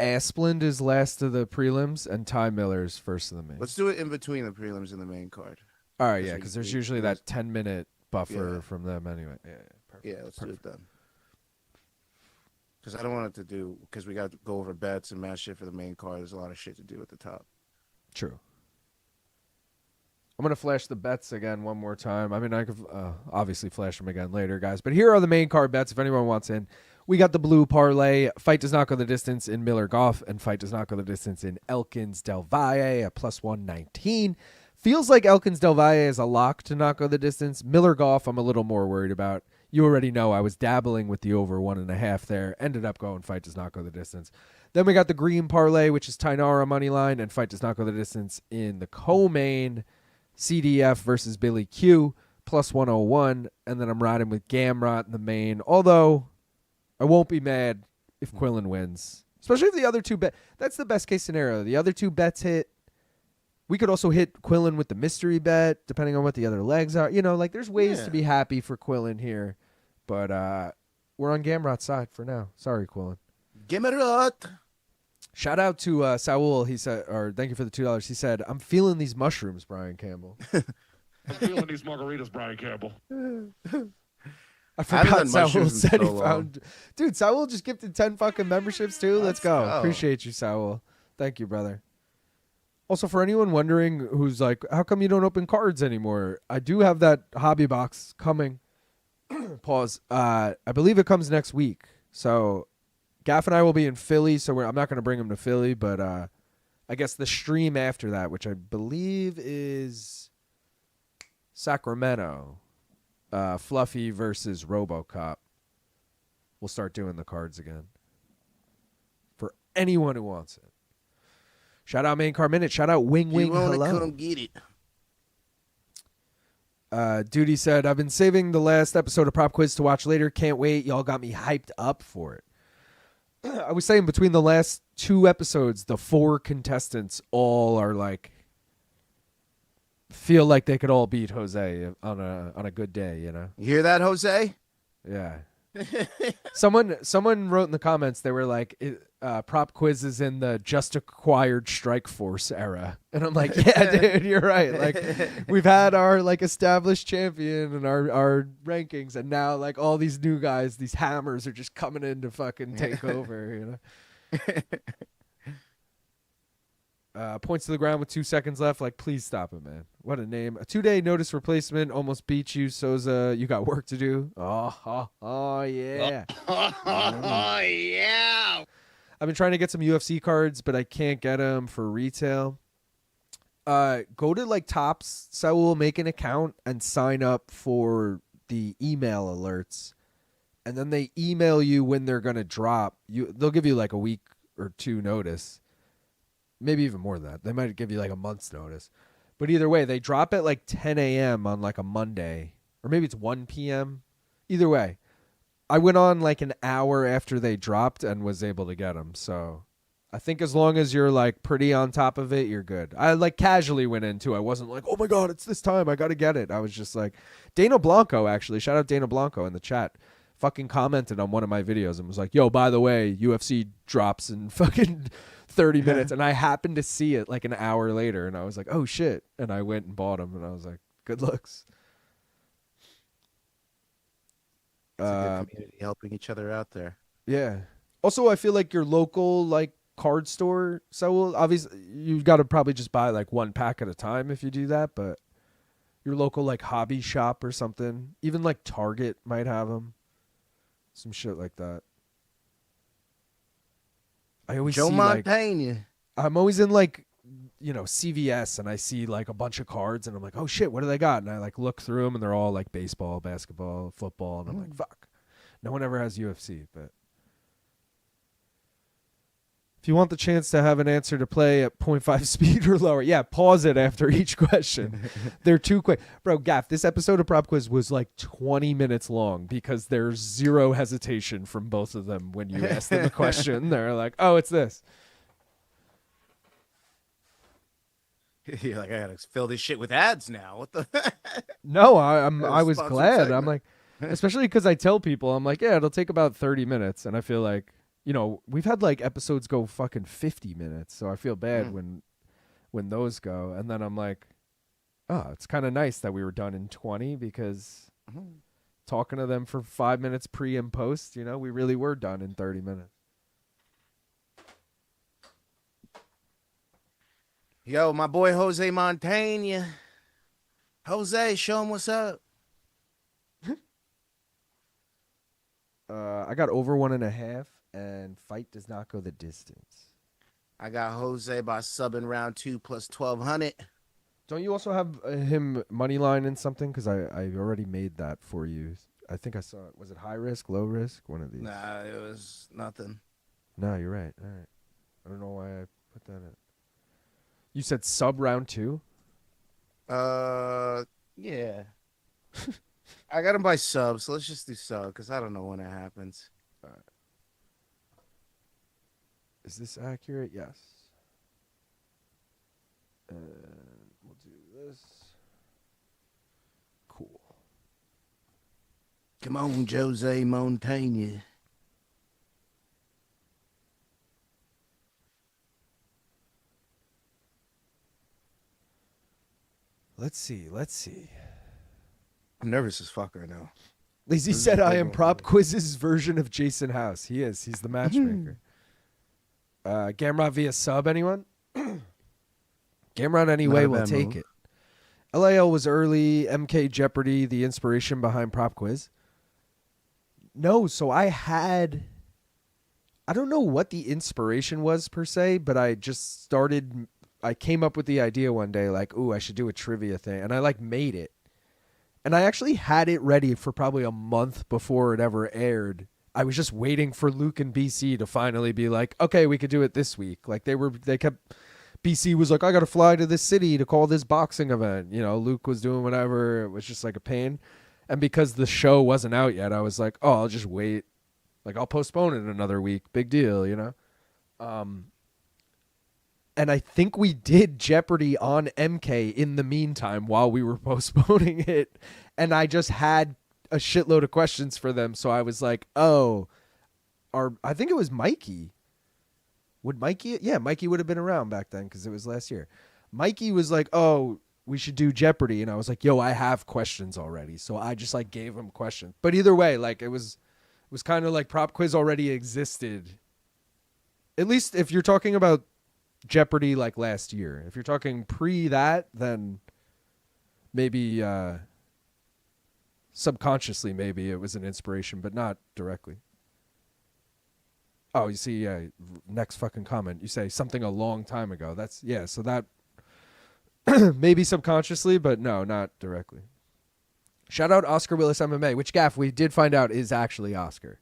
Asplund is last of the prelims, and Ty Miller is first of the main. Let's do it in between the prelims and the main card. All right, yeah, because there's usually that 10-minute buffer Yeah. from them anyway. Yeah, perfect. Yeah, let's do it then. Because I don't want it to do, because we got to go over bets and match shit for the main card. There's a lot of shit to do at the top. True. I'm going to flash the bets again one more time. I mean, I could obviously flash them again later, guys. But here are the main card bets if anyone wants in. We got the blue parlay. Fight does not go the distance in Miller Goff, and fight does not go the distance in Elkins Del Valle at plus 119. Feels like Elkins Del Valle is a lock to not go the distance. Miller Goff, I'm a little more worried about. You already know I was dabbling with the over 1.5 there. Ended up going fight does not go the distance. Then we got the green parlay, which is Thainara money line, and fight does not go the distance in the co-main. CDF versus Billy Q, plus 101. And then I'm riding with Gamrot in the main. Although I won't be mad if Quillan wins. Especially if the other two bet. That's the best case scenario. The other two bets hit. We could also hit Quillan with the mystery bet, depending on what the other legs are. You know, like there's ways to be happy for Quillan here. But we're on Gamrot's side for now. Sorry, Quillan. Gamrot. Shout out to Saul. He said, or thank you for the $2. He said, I'm feeling these mushrooms, Brian Campbell. I'm feeling these margaritas, Brian Campbell. I forgot done Saul mushrooms said in he so long. found. Dude, Saul just gifted 10 fucking memberships too. Let's go. go. Appreciate you, Saul. Thank you, brother. Also, for anyone wondering who's like, how come you don't open cards anymore? I do have that hobby box coming. Pause. I believe it comes next week. So Gaff and I will be in Philly, so I'm not going to bring him to Philly, but I guess the stream after that, which I believe is Sacramento, Fluffy versus RoboCop. We'll start doing the cards again for anyone who wants it. Shout out Main Car Minute. Shout out Wing Wing. You want to Hello. come get it. Duty said, I've been saving the last episode of Prop Quiz to watch later. Can't wait. Y'all got me hyped up for it. I was saying between the last 2 episodes, the 4 contestants all are like, feel like they could all beat Jose on a good day, you know? You hear that, Jose? Yeah. Someone wrote in the comments, they were like, Prop Quiz is in the just acquired Strike Force era. And I'm like, yeah, dude, you're right. Like, we've had our like established champion and our rankings, and now like all these new guys, these hammers are just coming in to fucking take over, you know? Points to the ground with 2 seconds left. Like, please stop it, man. What a name. A 2-day notice replacement almost beat you, Sousa. You got work to do. Oh yeah. Oh, yeah. I've been trying to get some UFC cards, but I can't get them for retail. Go to like Topps, Saul, make an account and sign up for the email alerts. And then they email you when they're going to drop. They'll give you like a week or 2 notice. Maybe even more than that. They might give you like a month's notice. But either way, they drop at like 10 a.m. on like a Monday. Or maybe it's 1 p.m. Either way. I went on like an hour after they dropped and was able to get them. So I think as long as you're like pretty on top of it, you're good. I like casually went into. I wasn't like, oh my God, it's this time. I got to get it. I was just like, Dana Blanco, actually. Shout out Dana Blanco in the chat. Fucking commented on one of my videos and was like, yo, by the way, UFC drops in fucking 30 minutes. And I happened to see it like an hour later. And I was like, oh shit. And I went and bought them. And I was like, good looks. It's a good community helping each other out there. Yeah. Also, I feel like your local like card store, so obviously you've got to probably just buy like 1 pack at a time if you do that. But your local like hobby shop or something, even like Target might have them. Some shit like that. I always Joe see like Montanha. I'm always in like, you know, CVS and I see like a bunch of cards and I'm like, oh shit, what do they got? And I like look through them and they're all like baseball, basketball, football, and I'm like, fuck. No one ever has UFC, but if you want the chance to have an answer to play at 0.5 speed or lower, yeah, pause it after each question. They're too quick. Bro, Gaff, this episode of Prop Quiz was like 20 minutes long because there's zero hesitation from both of them when you ask them a question. They're like, oh, it's this. You're like, I gotta fill this shit with ads now. What the? No, I was Sponsored glad. segment. I'm like, especially because I tell people, I'm like, yeah, it'll take about 30 minutes. And I feel like, you know, we've had like episodes go fucking 50 minutes. So I feel bad when those go. And then I'm like, oh, it's kind of nice that we were done in 20 because talking to them for 5 minutes pre and post, you know, we really were done in 30 minutes. Yo, my boy Jose Montanha. Jose, show him what's up. I got over 1.5 and fight does not go the distance. I got Jose by subbing round 2 plus 1,200. Don't you also have him money line in something? Because I already made that for you. I think I saw it. Was it high risk, low risk? One of these. Nah, it was nothing. No, you're right. All right. I don't know why I put that in. You said sub round 2? Yeah. I got him by sub, so let's just do sub because I don't know when it happens. All right. Is this accurate? Yes. And we'll do this. Cool. Come on, Jose Montanha. Let's see. I'm nervous as fuck right now. Lazy This is said, a I big am one. Prop Quiz's version of Jason House. He is. He's the matchmaker. Gamrot via sub, anyone? Gamrot anyway, Not a will bad take move. it. LAL was early. MK Jeopardy, the inspiration behind Prop Quiz. No, so I don't know what the inspiration was per se, but I came up with the idea one day, like, ooh, I should do a trivia thing. And I like made it. And I actually had it ready for probably a month before it ever aired. I was just waiting for Luke and BC to finally be like, okay, we could do it this week. Like BC was like, I got to fly to this city to call this boxing event. You know, Luke was doing whatever. It was just like a pain. And because the show wasn't out yet, I was like, oh, I'll just wait. Like, I'll postpone it another week. Big deal, you know? And I think we did Jeopardy on MK in the meantime while we were postponing it. And I just had a shitload of questions for them. So I was like, oh, I think it was Mikey. Would Mikey? Yeah, Mikey would have been around back then because it was last year. Mikey was like, oh, we should do Jeopardy. And I was like, yo, I have questions already. So I just like gave him questions. But either way, like it was kind of like Prop Quiz already existed. At least if you're talking about Jeopardy like last year. If you're talking pre that, then maybe subconsciously maybe it was an inspiration, but not directly. Oh, you see, next fucking comment. You say something a long time ago. That's, yeah, so that maybe subconsciously, but no, not directly. Shout out Oscar Willis MMA, which Gaff we did find out is actually Oscar.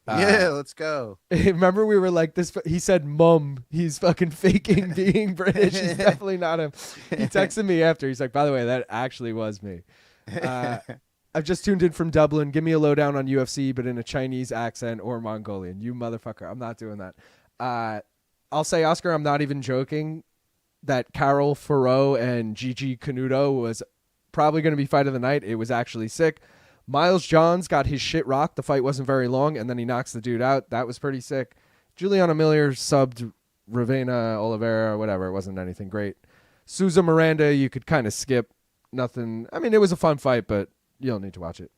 Yeah, let's go. Remember we were like this. He said, "Mum, he's fucking faking being British. He's definitely not him." He texted me after. He's like, "By the way, that actually was me." I've just tuned in from Dublin. Give me a lowdown on UFC, but in a Chinese accent or Mongolian. You motherfucker. I'm not doing that. I'll say, Oscar, I'm not even joking. That Carol Foro and GiGi Canuto was probably going to be fight of the night. It was actually sick. Miles Johns got his shit rocked. The fight wasn't very long, and then he knocks the dude out. That was pretty sick. Juliana Miller subbed Ravena, Oliveira, whatever. It wasn't anything great. Sousa Miranda, you could kind of skip. Nothing. I mean, it was a fun fight, but you don't need to watch it.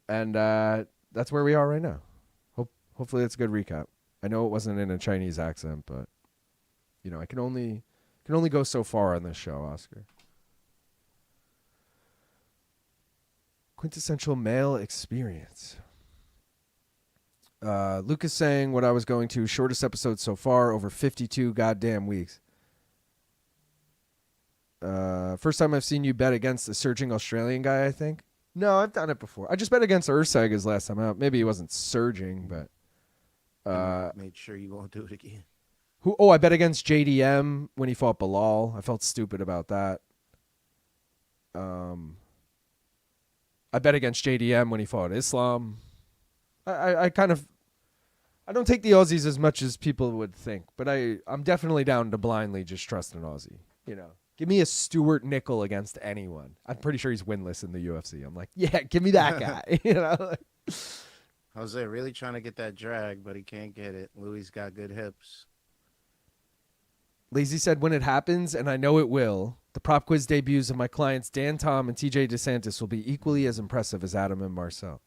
And that's where we are right now. Hopefully that's a good recap. I know it wasn't in a Chinese accent, but you know, I can only go so far on this show, Oscar. Quintessential male experience. Lucas saying what I was going to. Shortest episode so far, over 52 goddamn weeks. First time I've seen you bet against a surging Australian guy, I think. No, I've done it before. I just bet against Ursagas last time out. Maybe he wasn't surging, but Made sure you won't do it again. who? Oh, I bet against JDM when he fought Bilal. I felt stupid about that. I bet against JDM when he fought Islam. I kind of, I don't take the Aussies as much as people would think, but I'm definitely down to blindly just trust an Aussie. You know, give me a Stuart Nickel against anyone. I'm pretty sure he's winless in the UFC. I'm like, yeah, give me that guy. You know. Jose really trying to get that drag, but he can't get it. Louie's got good hips. Lazy said, when it happens, and I know it will, the prop quiz debuts of my clients Dan Tom and TJ DeSantis will be equally as impressive as Adam and Marcel.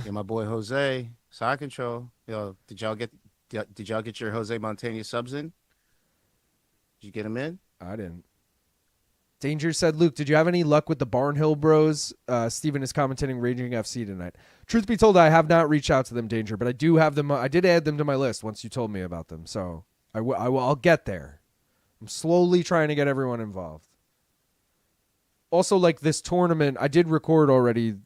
Yeah, my boy Jose, side control. Yo, did y'all get your Jose Montanha subs in? Did you get him in? I didn't. Danger said, Luke, did you have any luck with the Barnhill Bros? Steven is commentating Raging FC tonight. Truth be told, I have not reached out to them, Danger, but I do have them. I did add them to my list once you told me about them, so I'll get there. I'm slowly trying to get everyone involved. Also, like this tournament, I did record already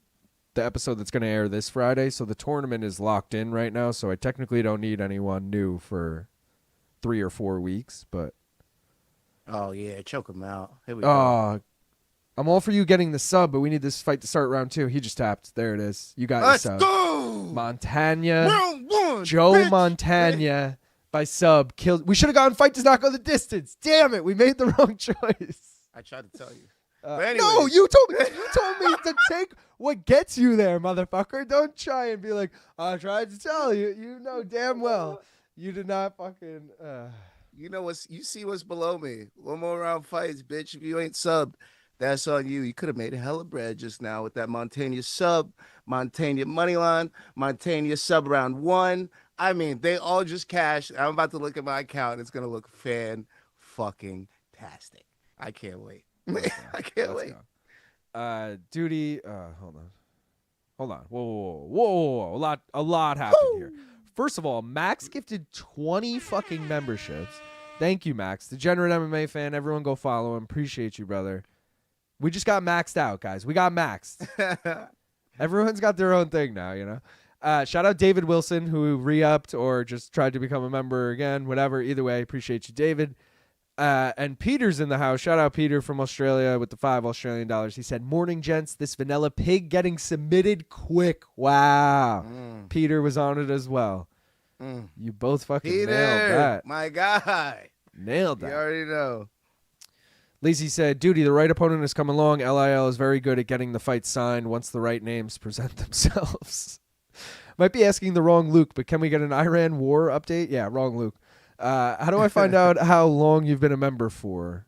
the episode that's going to air this Friday, so the tournament is locked in right now, so I technically don't need anyone new for 3 or 4 weeks, but... Oh, yeah, choke him out. Here we go. I'm all for you getting the sub, but we need this fight to start round 2. He just tapped. There it is. You got Let's your sub. go! Montanha. Round 1. Joe bitch. Montanha by sub killed. We should have gone fight does not go the distance. Damn it. We made the wrong choice. I tried to tell you. No, anyways. you told me to take what gets you there, motherfucker. Don't try and be like, I tried to tell you. You know damn well you did not fucking. You know you see what's below me. One more round fights, bitch. If you ain't subbed, that's on you. You could have made a hella bread just now with that Montanha sub, Montanha money line, Montanha sub round 1. I mean, they all just cashed. I'm about to look at my account. And it's gonna look fan-fucking-tastic. I can't wait. I can't wait. Duty. Hold on. Whoa. A lot happened here. First of all, Max gifted 20 fucking memberships. Thank you, Max. Degenerate MMA fan. Everyone go follow him. Appreciate you, brother. We just got maxed out, guys. We got maxed. Everyone's got their own thing now, you know. Shout out David Wilson, who re-upped or just tried to become a member again. Whatever. Either way, appreciate you, David. And Peter's in the house. Shout out Peter from Australia with the $5 Australian. He said, morning, gents. This vanilla pig getting submitted quick. Wow. Peter was on it as well. You both fucking Peter, nailed that. my guy. Nailed that. You already know. Lazy said, Duty, the right opponent has come along. LIL is very good at getting the fight signed once the right names present themselves. Might be asking the wrong Luke, but can we get an Iran war update? Yeah, wrong Luke. How do I find out how long you've been a member for?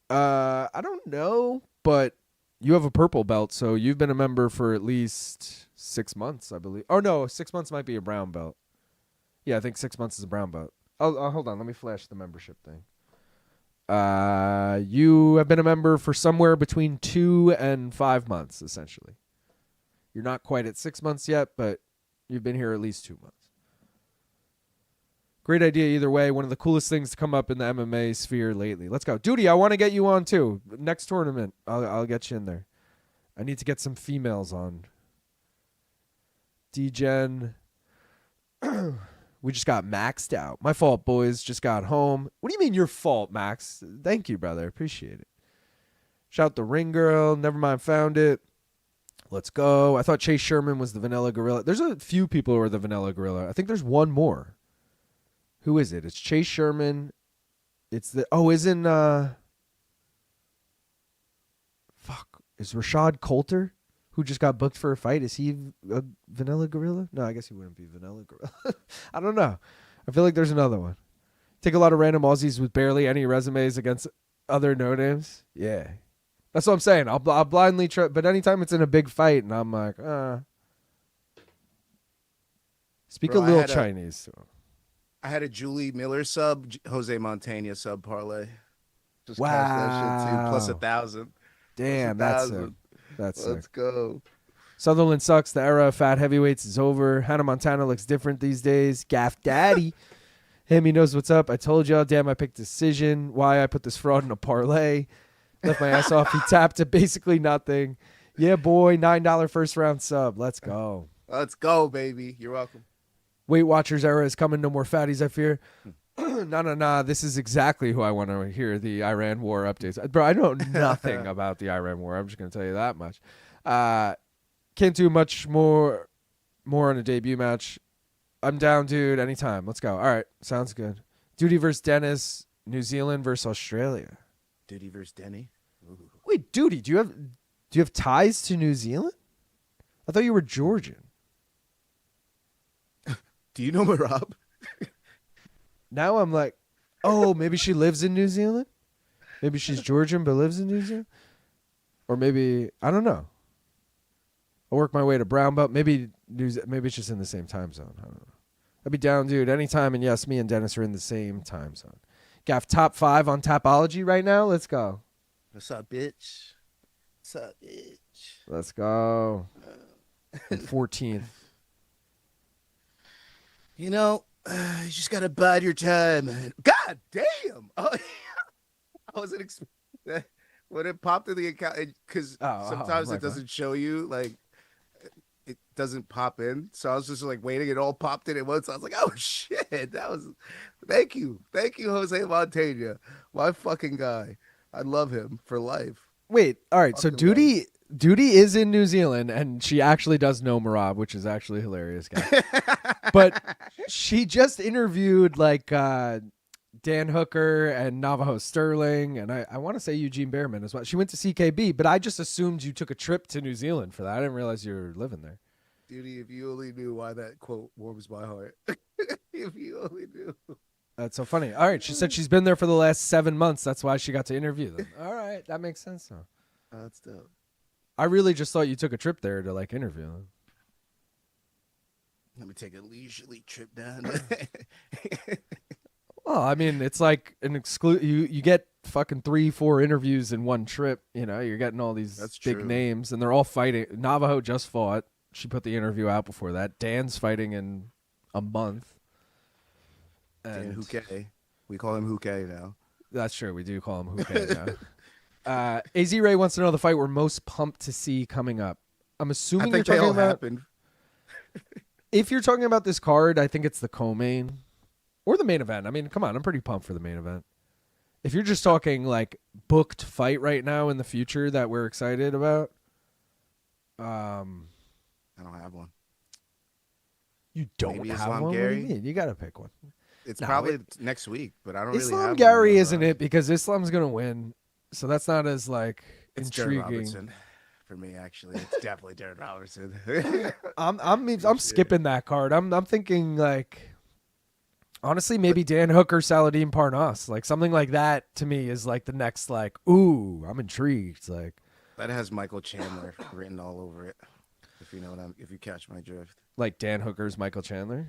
I don't know, but you have a purple belt, so you've been a member for at least 6 months, I believe. Oh, no, 6 months might be a brown belt. Yeah, I think 6 months is a brown belt. Oh, hold on. Let me flash the membership thing. You have been a member for somewhere between 2 and 5 months, essentially. You're not quite at 6 months yet, but you've been here at least 2 months. Great idea either way. One of the coolest things to come up in the MMA sphere lately. Let's go. Duty, I want to get you on too. Next tournament, I'll get you in there. I need to get some females on. D-Gen. We just got maxed out. My fault, boys. Just got home. What do you mean your fault, Max? Thank you, brother. Appreciate it. Shout out the Ring Girl. Never mind, found it. Let's go. I thought Chase Sherman was the Vanilla Gorilla. There's a few people who are the Vanilla Gorilla. I think there's one more. Who is it? It's Chase Sherman. It's the... Oh, isn't... Fuck. Is Rashad Coulter, who just got booked for a fight, is he a Vanilla Gorilla? No, I guess he wouldn't be Vanilla Gorilla. I don't know. I feel like there's another one. Take a lot of random Aussies with barely any resumes against other no-names. Yeah. That's what I'm saying. I'll blindly try... But anytime it's in a big fight, and I'm like, Speak Bro, a little Chinese to him. I had a Julie Miller sub, Jose Montanha sub parlay. Just Wow. cashed that shit too, plus 1,000. Damn, that's sick. That's Let's sick. go. Sutherland sucks. The era of fat heavyweights is over. Hannah Montana looks different these days. Gaff Daddy. Him, he knows what's up. I told y'all. Damn, I picked decision. Why I put this fraud in a parlay. Left my ass off. He tapped to basically nothing. Yeah, boy, $9 first round sub. Let's go. Let's go, baby. You're welcome. Weight Watchers era is coming. No more fatties, I fear. No. This is exactly who I want to hear, the Iran war updates. Bro, I know nothing about the Iran war. I'm just going to tell you that much. Can't do much more on a debut match. I'm down, dude. Anytime. Let's go. All right. Sounds good. Duty versus Dennis. New Zealand versus Australia. Duty versus Denny. Ooh. Wait, Duty, do you have ties to New Zealand? I thought you were Georgian. Do you know Marab? Now I'm like, oh, maybe she lives in New Zealand? Maybe she's Georgian but lives in New Zealand? Or maybe, I don't know. I'll work my way to brown belt. Maybe it's just in the same time zone. I don't know. I'd be down, dude, anytime. And yes, me and Dennis are in the same time zone. Gaff top 5 on Tapology right now. Let's go. What's up, bitch? What's up, bitch? Let's go. 14th. You know, you just gotta bide your time, man. God damn! Oh, I wasn't expecting that when it popped in the account because sometimes it doesn't show you, like it doesn't pop in. So I was just like waiting. It all popped in at once. I was like, oh shit! That was thank you, Jose Montanha, my fucking guy. I love him for life. Wait, all right. So Fucking Duty is in New Zealand, and she actually does know Marab, which is actually hilarious, guys. But she just interviewed like Dan Hooker and Navajo Sterling, and I want to say Eugene Behrman as well. She went to CKB, but I just assumed you took a trip to New Zealand for that. I didn't realize you were living there. Duty, if you only knew why that quote warms my heart. If you only knew. That's so funny. All right, she said she's been there for the last 7 months. That's why she got to interview them. All right, that makes sense though. That's dope. I really just thought you took a trip there to like interview them. Let me take a leisurely trip down. Well, I mean, it's like an you get fucking 3-4 interviews in one trip. You know, you're getting all these big names, and they're all fighting. Navajo just fought. She put the interview out before that. Dan's fighting in a month. Dan Houquet. We call him Houquet now. That's true. We do call him Houquet now. AZ Ray wants to know the fight we're most pumped to see coming up. I'm assuming you're talking about. Happened. If you're talking about this card, I think it's the co-main or the main event. I mean, come on, I'm pretty pumped for the main event. If you're just talking like booked fight right now in the future that we're excited about, I don't have one. You don't Maybe have Islam one? Gary? What do you mean? You got to pick one. It's probably next week, but I don't really Islam have Gary one. isn't it because Islam's going to win. So that's not as like It's intriguing. Darren Robertson. For me, actually, it's definitely Darren Robertson. I'm skipping that card. I'm thinking like honestly maybe Dan Hooker, Saladin Parnas, like something like that to me is like the next like ooh, I'm intrigued. Like that has Michael Chandler written all over it. If you know what if you catch my drift. Like Dan Hooker's Michael Chandler.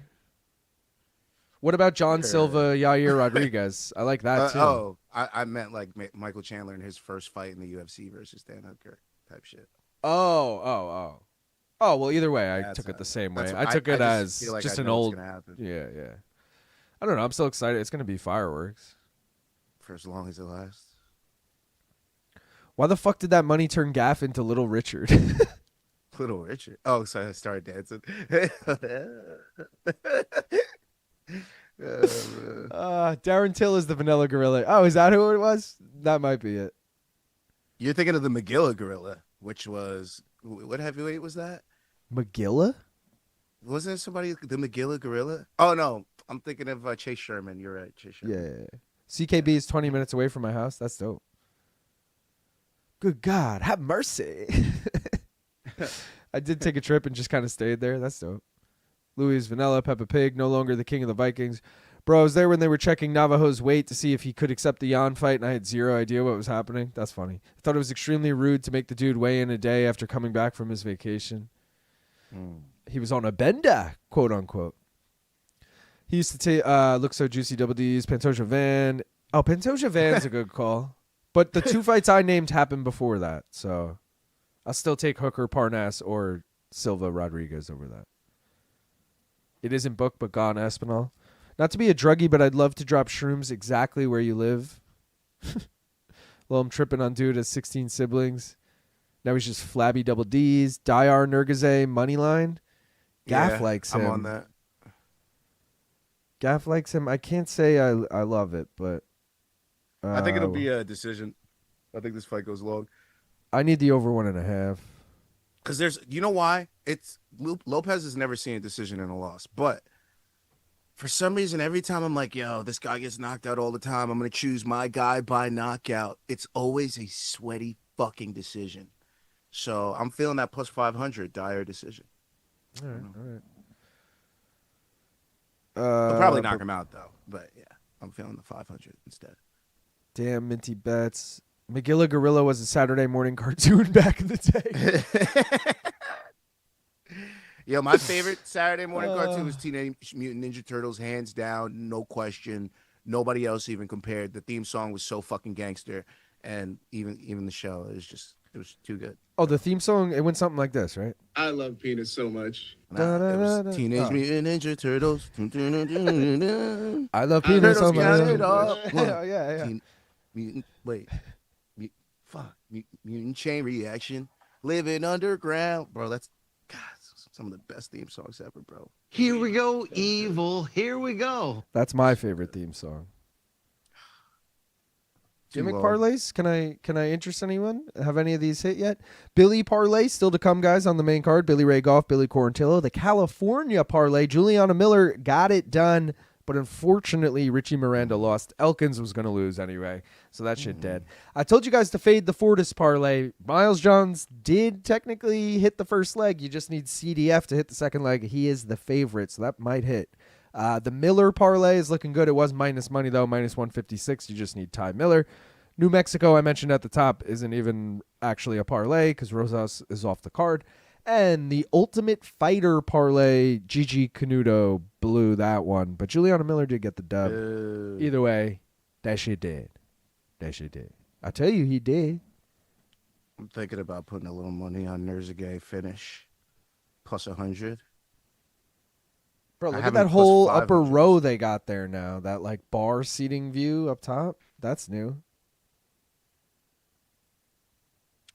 What about John Silva, Yadier Rodriguez? I like that too. I meant like Michael Chandler in his first fight in the UFC versus Dan Hooker type shit. Oh, well, either way, I took it the same way. I took it as like just I an know old. what's gonna happen. Yeah. I don't know. I'm so excited. It's going to be fireworks. For as long as it lasts. Why the fuck did that money turn Gaff into Little Richard? Little Richard. Oh, so I started dancing. Darren Till is the Vanilla Gorilla. Oh, is that who it was? That might be it. You're thinking of the Magilla Gorilla, which was what heavyweight was that? Magilla? Wasn't it somebody the Magilla Gorilla? Oh no, I'm thinking of Chase Sherman. You're right, Chase Sherman. Yeah. CKB is 20 minutes away from my house. That's dope. Good God, have mercy. I did take a trip and just kind of stayed there. That's dope. Louie Vanilla, Peppa Pig, no longer the king of the Vikings. Bro, I was there when they were checking Navajo's weight to see if he could accept the Jan fight, and I had zero idea what was happening. That's funny. I thought it was extremely rude to make the dude weigh in a day after coming back from his vacation. He was on a bender, quote unquote. He used to look so juicy. Double D's, Pantoja Van. Oh, Pantoja Van's a good call. But the two fights I named happened before that, so I'll still take Hooker, Parnas, or Silva Rodriguez over that. It isn't booked, but gone Espinal. Not to be a druggie, but I'd love to drop shrooms exactly where you live. Well, I'm tripping on dude has 16 siblings. Now he's just flabby double D's. Diyar Nurgozhay money line. Gaff Yeah, likes him. I'm on that. Gaff likes him. I can't say I love it, but I think it'll be a decision. I think this fight goes long. I need the over 1.5. Because you know why? Lopez has never seen a decision in a loss. But for some reason, every time I'm like, yo, this guy gets knocked out all the time, I'm going to choose my guy by knockout. It's always a sweaty fucking decision. So I'm feeling that plus 500 Diyar decision. All right. I'll probably knock him out, though. But yeah, I'm feeling the 500 instead. Damn, minty bets. Magilla Gorilla was a Saturday morning cartoon back in the day. Yo, my favorite Saturday morning cartoon was Teenage Mutant Ninja Turtles, hands down, no question. Nobody else even compared. The theme song was so fucking gangster, and even the show, it was too good. Oh, the theme song, it went something like this, right? I love penis so much. Nah, it was Teenage Mutant Ninja Turtles. I love penis so Turtles, much. count it up. Yeah. Mutant Chain Reaction, Living Underground, bro. That's some of the best theme songs ever, bro. Here we go, evil. Here we go. That's my favorite theme song. Gimmick long. parlays? Can I interest anyone? Have any of these hit yet? Billy parlay still to come, guys, on the main card. Billy Ray Goff, Billy Quarantillo. The California parlay. Juliana Miller got it done, but unfortunately Richie Miranda lost. Elkins was going to lose anyway, so that shit dead. I told you guys to fade the Fortis parlay. Miles Johns did technically hit the first leg. You just need CDF to hit the second leg. He is the favorite, so that might hit. The Miller parlay is looking good. It was minus money, though, minus 156. You just need Ty Miller. New Mexico, I mentioned at the top, isn't even actually a parlay because Rosas is off the card. And the Ultimate Fighter parlay, GiGi Canuto blew that one. But Juliana Miller did get the dub. Either way, that shit did. I tell you, he did. I'm thinking about putting a little money on Nurgozhay finish, plus 100. Bro, I look at haven't that whole plus upper 500. row they got there now. That like bar seating view up top. That's new.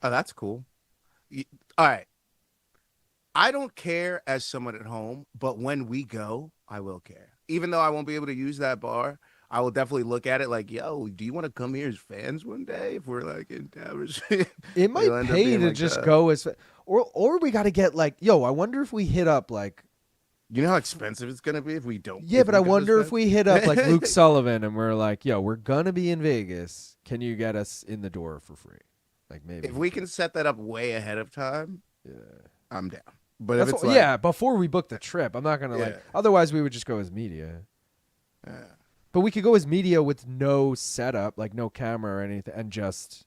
Oh, that's cool. All right. I don't care as someone at home, but when we go, I will care. Even though I won't be able to use that bar, I will definitely look at it like, yo, do you want to come here as fans one day if we're like in Towers? It might It'll end up pay being to like just that. go as or we got to get like, yo, I wonder if we hit up like You know how expensive it's gonna be if we don't. yeah, if but we I go as wonder if fans? we hit up like Luke Sullivan and we're like, yo, we're gonna be in Vegas. Can you get us in the door for free? Like maybe If we can set that up way ahead of time, yeah. I'm down. But That's if it's what, like, yeah, before we book the trip, I'm not gonna like. Yeah. Otherwise, we would just go as media. yeah. But we could go as media with no setup, like no camera or anything, and just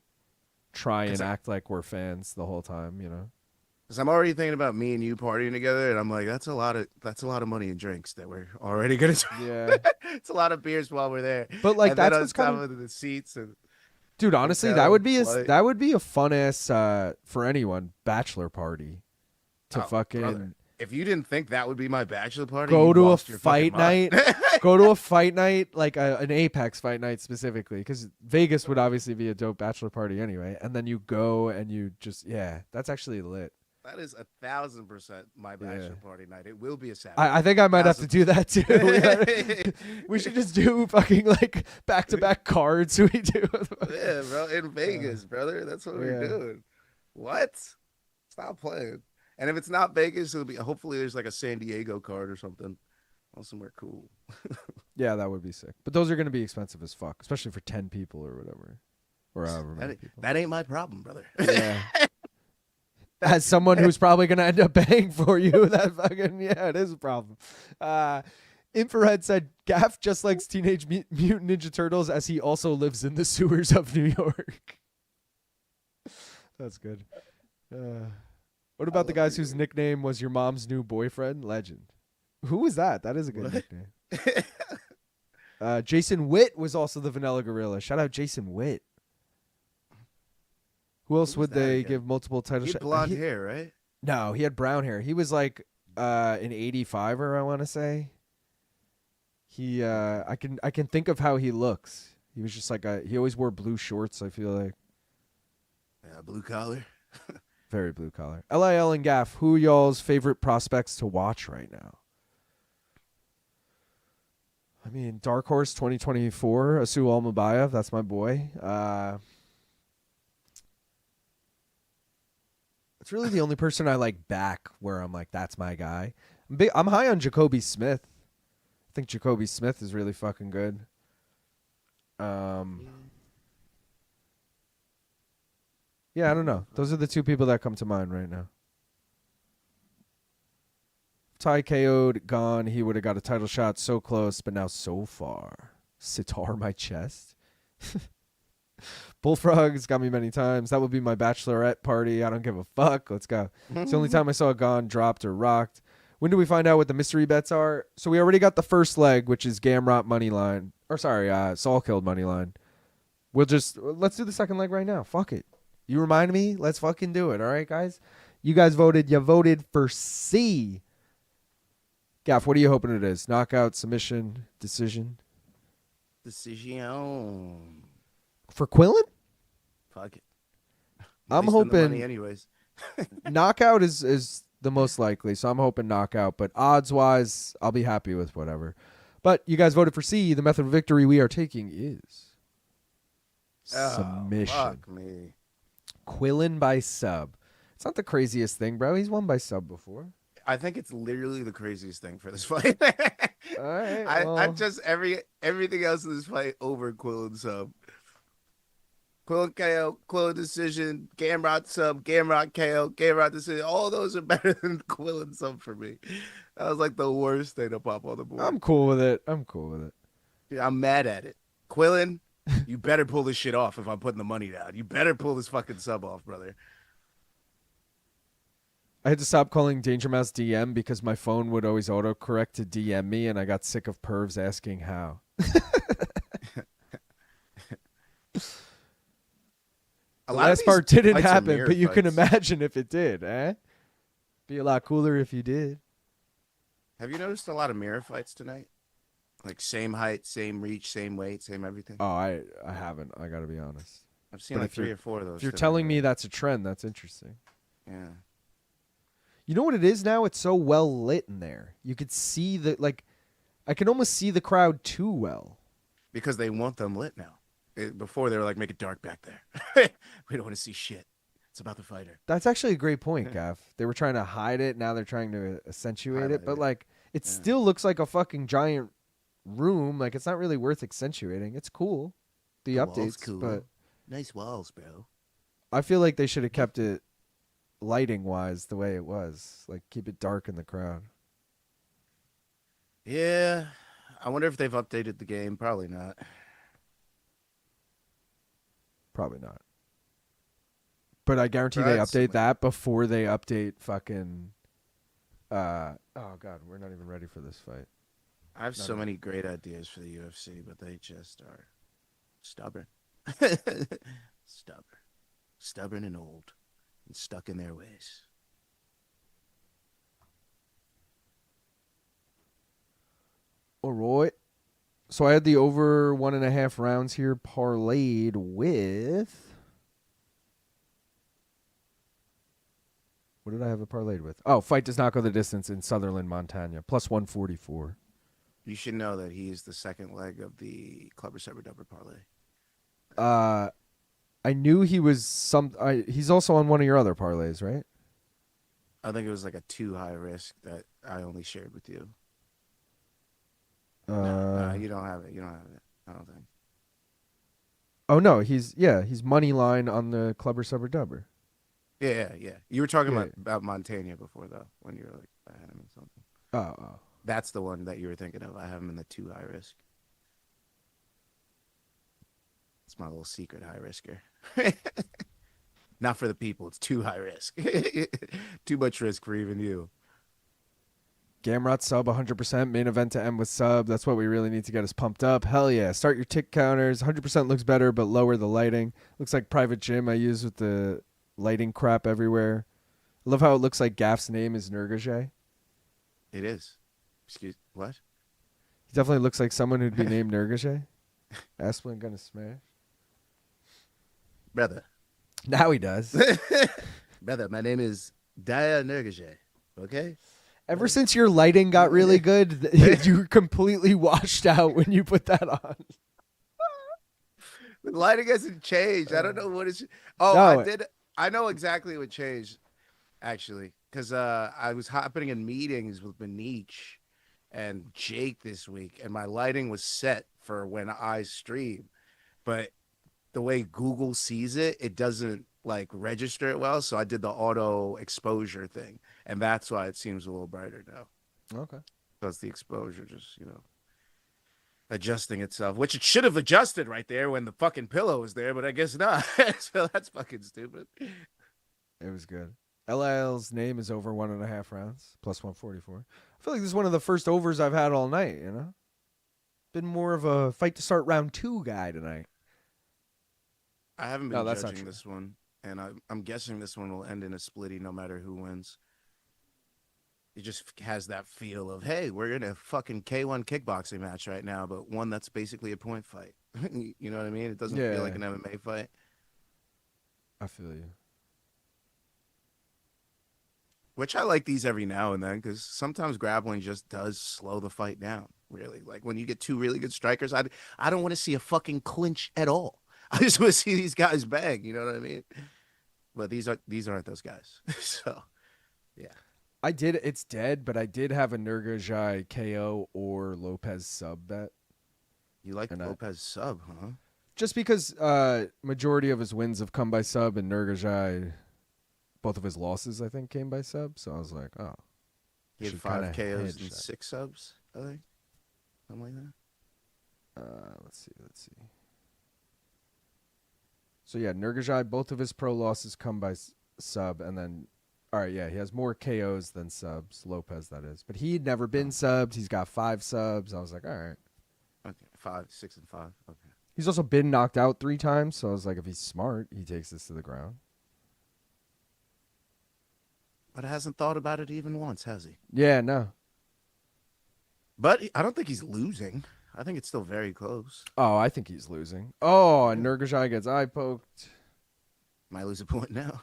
try and act like we're fans the whole time. You know. Because I'm already thinking about me and you partying together, and I'm like, that's a lot of money in drinks that we're already gonna do. Yeah. It's a lot of beers while we're there. But like And then that's on what's kind top of. of the seats and Dude, honestly, hotel, that would be flight. a fun ass for anyone bachelor party to Oh, fucking brother. If you didn't think that would be my bachelor party, go you to a lost your fucking fight night. mind. Go to a fight night, like an Apex fight night specifically, because Vegas would obviously be a dope bachelor party anyway. And then you go and you just that's actually lit. That is 1,000% my bachelor party night. It will be a Saturday. I think I might have to do that too. We should just do fucking like back-to-back cards. We do. Yeah, bro, in Vegas, brother. That's what we're Yeah. doing. What? Stop playing. And if it's not Vegas, it'll be hopefully there's like a San Diego card or something. Or somewhere cool. Yeah, that would be sick. But those are going to be expensive as fuck, especially for 10 people or whatever, or however many people. That ain't my problem, brother. Yeah. As someone who's probably going to end up paying for you, that fucking it is a problem. Infrared said Gaff just likes Teenage Mutant Ninja Turtles as he also lives in the sewers of New York. That's good. What about the guys whose nickname was your mom's new boyfriend? Legend. Who was that? That is a good nickname. Jason Witt was also the Vanilla Gorilla. Shout out Jason Witt. Who else Who was would that they again? give multiple titles? He had blonde hair, right? No, he had brown hair. He was like an 85er, I want to say. He I can think of how he looks. He was just like he always wore blue shorts, I feel like. Yeah, blue collar. Very blue collar. LIL and Gaff, who y'all's favorite prospects to watch right now? I mean, Dark Horse 2024, Asu Almabayev, that's my boy. It's really the only person I like back where I'm like, that's my guy. I'm high on Jacoby Smith. I think Jacoby Smith is really fucking good. Yeah, I don't know. Those are the two people that come to mind right now. Ty KO'd, gone. He would have got a title shot so close, but now so far. Sitar my chest. Bullfrog's got me many times. That would be my bachelorette party. I don't give a fuck. Let's go. It's the only time I saw a gone, dropped, or rocked. When do we find out what the mystery bets are? So we already got the first leg, which is Gamrot money line. Or sorry, Salkilld money line. Let's do the second leg right now. Fuck it. You remind me? Let's fucking do it. All right, guys? You guys voted. You voted for C. Gaff, what are you hoping it is? Knockout, submission, decision? Decision. For Quillan? Fuck it. I'm They spend the hoping money anyways. knockout is the most likely, so I'm hoping knockout. But odds-wise, I'll be happy with whatever. But you guys voted for C. The method of victory we are taking is submission. Fuck me. Quillan by sub. It's not the craziest thing, bro. He's won by sub before. I think it's literally the craziest thing for this fight. All right. I'm just everything else in this fight over Quillan sub. Quillan KO, Quillan decision, Gamrot sub, Gamrot KO, Gamrot decision. All those are better than Quillan sub for me. That was like the worst thing to pop on the board. I'm cool with it. Yeah, I'm mad at it. Quillan, you better pull this shit off if I'm putting the money down. You better pull this fucking sub off, brother. I had to stop calling Danger Mouse DM because my phone would always autocorrect to DM me, and I got sick of pervs asking how. The last part didn't happen, but you can imagine if it did, eh? Be a lot cooler if you did. Have you noticed a lot of mirror fights tonight? Like same height, same reach, same weight, same everything? Oh, I haven't. I got to be honest. I've seen But like if you're- 3 or 4 of those. If you're today. telling me that's a trend, that's interesting. Yeah. You know what it is now? It's so well lit in there. You could see I can almost see the crowd too well. Because they want them lit now. Before they were like, make it dark back there. We don't want to see shit. It's about the fighter. That's actually a great point, Gav. They were trying to hide it. Now they're trying to accentuate Highlight it. But it. it still looks like a fucking giant room. Like, it's not really worth accentuating. It's cool. The wall's updates, cool. but Nice walls, bro. I feel like they should have kept it lighting wise the way it was. Like, keep it dark in the crowd. Yeah. I wonder if they've updated the game. Probably not. Probably not. But I guarantee they update that before they update fucking. Oh God, we're not even ready for this fight. I have so many great ideas for the UFC, but they just are stubborn. Stubborn and old and stuck in their ways. All right. So I had the over 1.5 rounds here parlayed with. What did I have it parlayed with? Oh, fight does not go the distance in Sutherland, Montanha. Plus 144. You should know that he's the second leg of the Clubber Subber Dubber parlay. I knew he was he's also on one of your other parlays, right? I think it was like a too high risk that I only shared with you. No, you don't have it. You don't have it. I don't think. Oh no, he's money line on the Clubber Subber Dubber. Yeah. You were talking about Montanha before though, when you were like, I had him in something. Oh. That's the one that you were thinking of. I have him in the too high risk. It's my little secret high risker. Not for the people. It's too high risk. Too much risk for even you. Gamrot sub 100%. Main event to end with sub. That's what we really need to get us pumped up. Hell yeah. Start your tick counters. 100% looks better, but lower the lighting. Looks like private gym I use with the lighting crap everywhere. I love how it looks like Gaff's name is Nurgozhay. It is. Excuse what? He definitely looks like someone who'd be named Nurgozhay. Asplund gonna smash. Brother. Now he does. Brother, my name is Diyar Nurgozhay. Okay? Ever since your lighting got really good, you completely washed out when you put that on. The lighting hasn't changed. I don't know what it's. Oh, No. I did. I know exactly what changed, actually, because I was happening in meetings with Maniche and Jake this week, and my lighting was set for when I stream, but the way Google sees it, it doesn't like register it well. So I did the auto exposure thing, and that's why it seems a little brighter now. Okay. Because the exposure just, adjusting itself, which it should have adjusted right there when the fucking pillow was there, but I guess not. So that's fucking stupid. It was good. LL's name is over 1.5 rounds, plus 144. I feel like this is one of the first overs I've had all night, you know? Been more of a fight to start round 2 guy tonight. I haven't No, been that's not judging true. this one, and I'm guessing this one will end in a splitty no matter who wins. It just has that feel of, hey, we're in a fucking K1 kickboxing match right now, but one that's basically a point fight. You know what I mean? It doesn't feel like an MMA fight. I feel you. Which I like these every now and then, because sometimes grappling just does slow the fight down, really. Like when you get two really good strikers, I don't want to see a fucking clinch at all. I just want to see these guys bang, you know what I mean? But these aren't those guys. So, yeah. It's dead, but I did have a Nurgozhay KO or Lopes sub bet. You like Lopes sub, huh? Just because majority of his wins have come by sub, and Nurgozhay, both of his losses, I think, came by sub. So I was like, oh. He had 5 KOs and 6 subs, I think. Something like that. Let's see. So yeah, Nurgozhay, both of his pro losses come by sub, and then, all right, yeah, he has more KOs than subs. Lopes, that is, but he'd never been subbed. He's got 5 subs. I was like, all right. Okay, 5, 6, and 5. Okay. He's also been knocked out 3 times, so I was like, if he's smart, he takes this to the ground. But hasn't thought about it even once, has he? Yeah, no. But I don't think he's losing. I think it's still very close. Oh, I think he's losing. Oh, and Nurgozhay gets eye poked. Might lose a point now.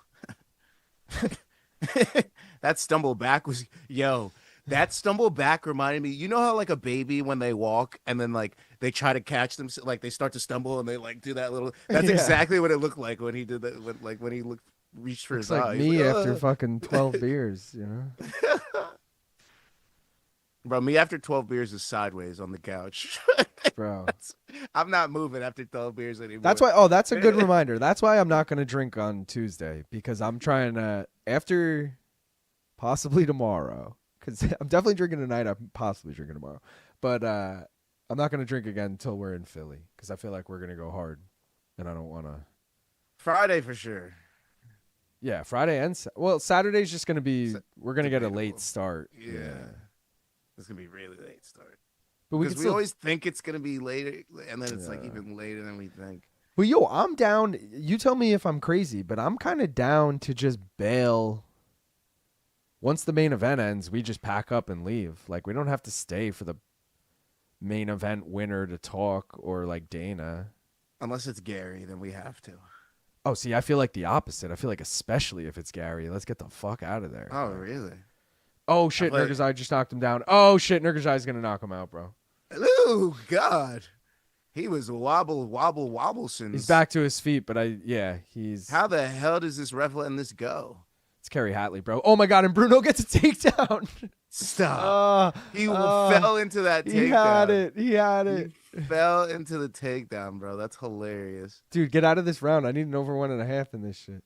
That stumble back was, that stumble back reminded me, you know how like a baby when they walk and then like they try to catch them, like they start to stumble and they like do that little, that's exactly what it looked like when he did that, when he reached for his eye. Like me after fucking 12 beers, you know? Bro, me after 12 beers is sideways on the couch. Bro. I'm not moving after 12 beers anymore. That's why, that's a good reminder. That's why I'm not going to drink on Tuesday, because I'm trying to, after possibly tomorrow, because I'm definitely drinking tonight, I'm possibly drinking tomorrow, but I'm not going to drink again until we're in Philly, because I feel like we're going to go hard, and I don't want to. Friday for sure. Yeah, Friday and Saturday's just going to be, we're going to get a late start. Yeah. It's going to be really late start. But because we always think it's going to be later, and then it's like even later than we think. But I'm down. You tell me if I'm crazy, but I'm kind of down to just bail. Once the main event ends, we just pack up and leave. Like, we don't have to stay for the main event winner to talk, or like Dana. Unless it's Gary, then we have to. Oh, see, I feel like the opposite. I feel like especially if it's Gary, let's get the fuck out of there. Oh, really? Oh, shit, Nurgozhay just knocked him down. Oh, shit, Nurgozhay's going to knock him out, bro. Oh, God. He was wobblesome. He's back to his feet, but he's... How the hell does this ref letting this go? It's Kerry Hatley, bro. Oh, my God, and Bruno gets a takedown. Stop. He fell into that takedown. He had it. He fell into the takedown, bro. That's hilarious. Dude, get out of this round. I need an over 1.5 in this shit.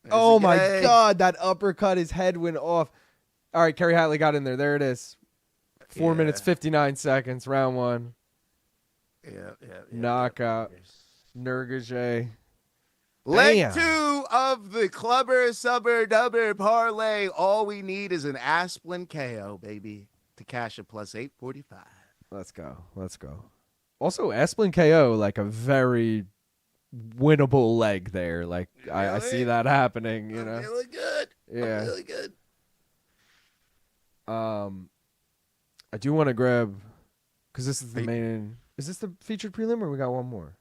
Oh, my God. That uppercut, his head went off. All right, Kerry Hatley got in there. There it is. 4 minutes, 59 seconds, round 1. Yeah. Knockout. Nurgozhay. Leg 2 of the Clubber Subber Dubber Parlay. All we need is an Asplund KO, baby, to cash a plus 845. Let's go. Also, Asplund KO, like a very winnable leg there. Like, really? I see that happening, you know? Really good. Yeah. Really good. I do want to grab, because this is the main. Is this the featured prelim, or we got one more?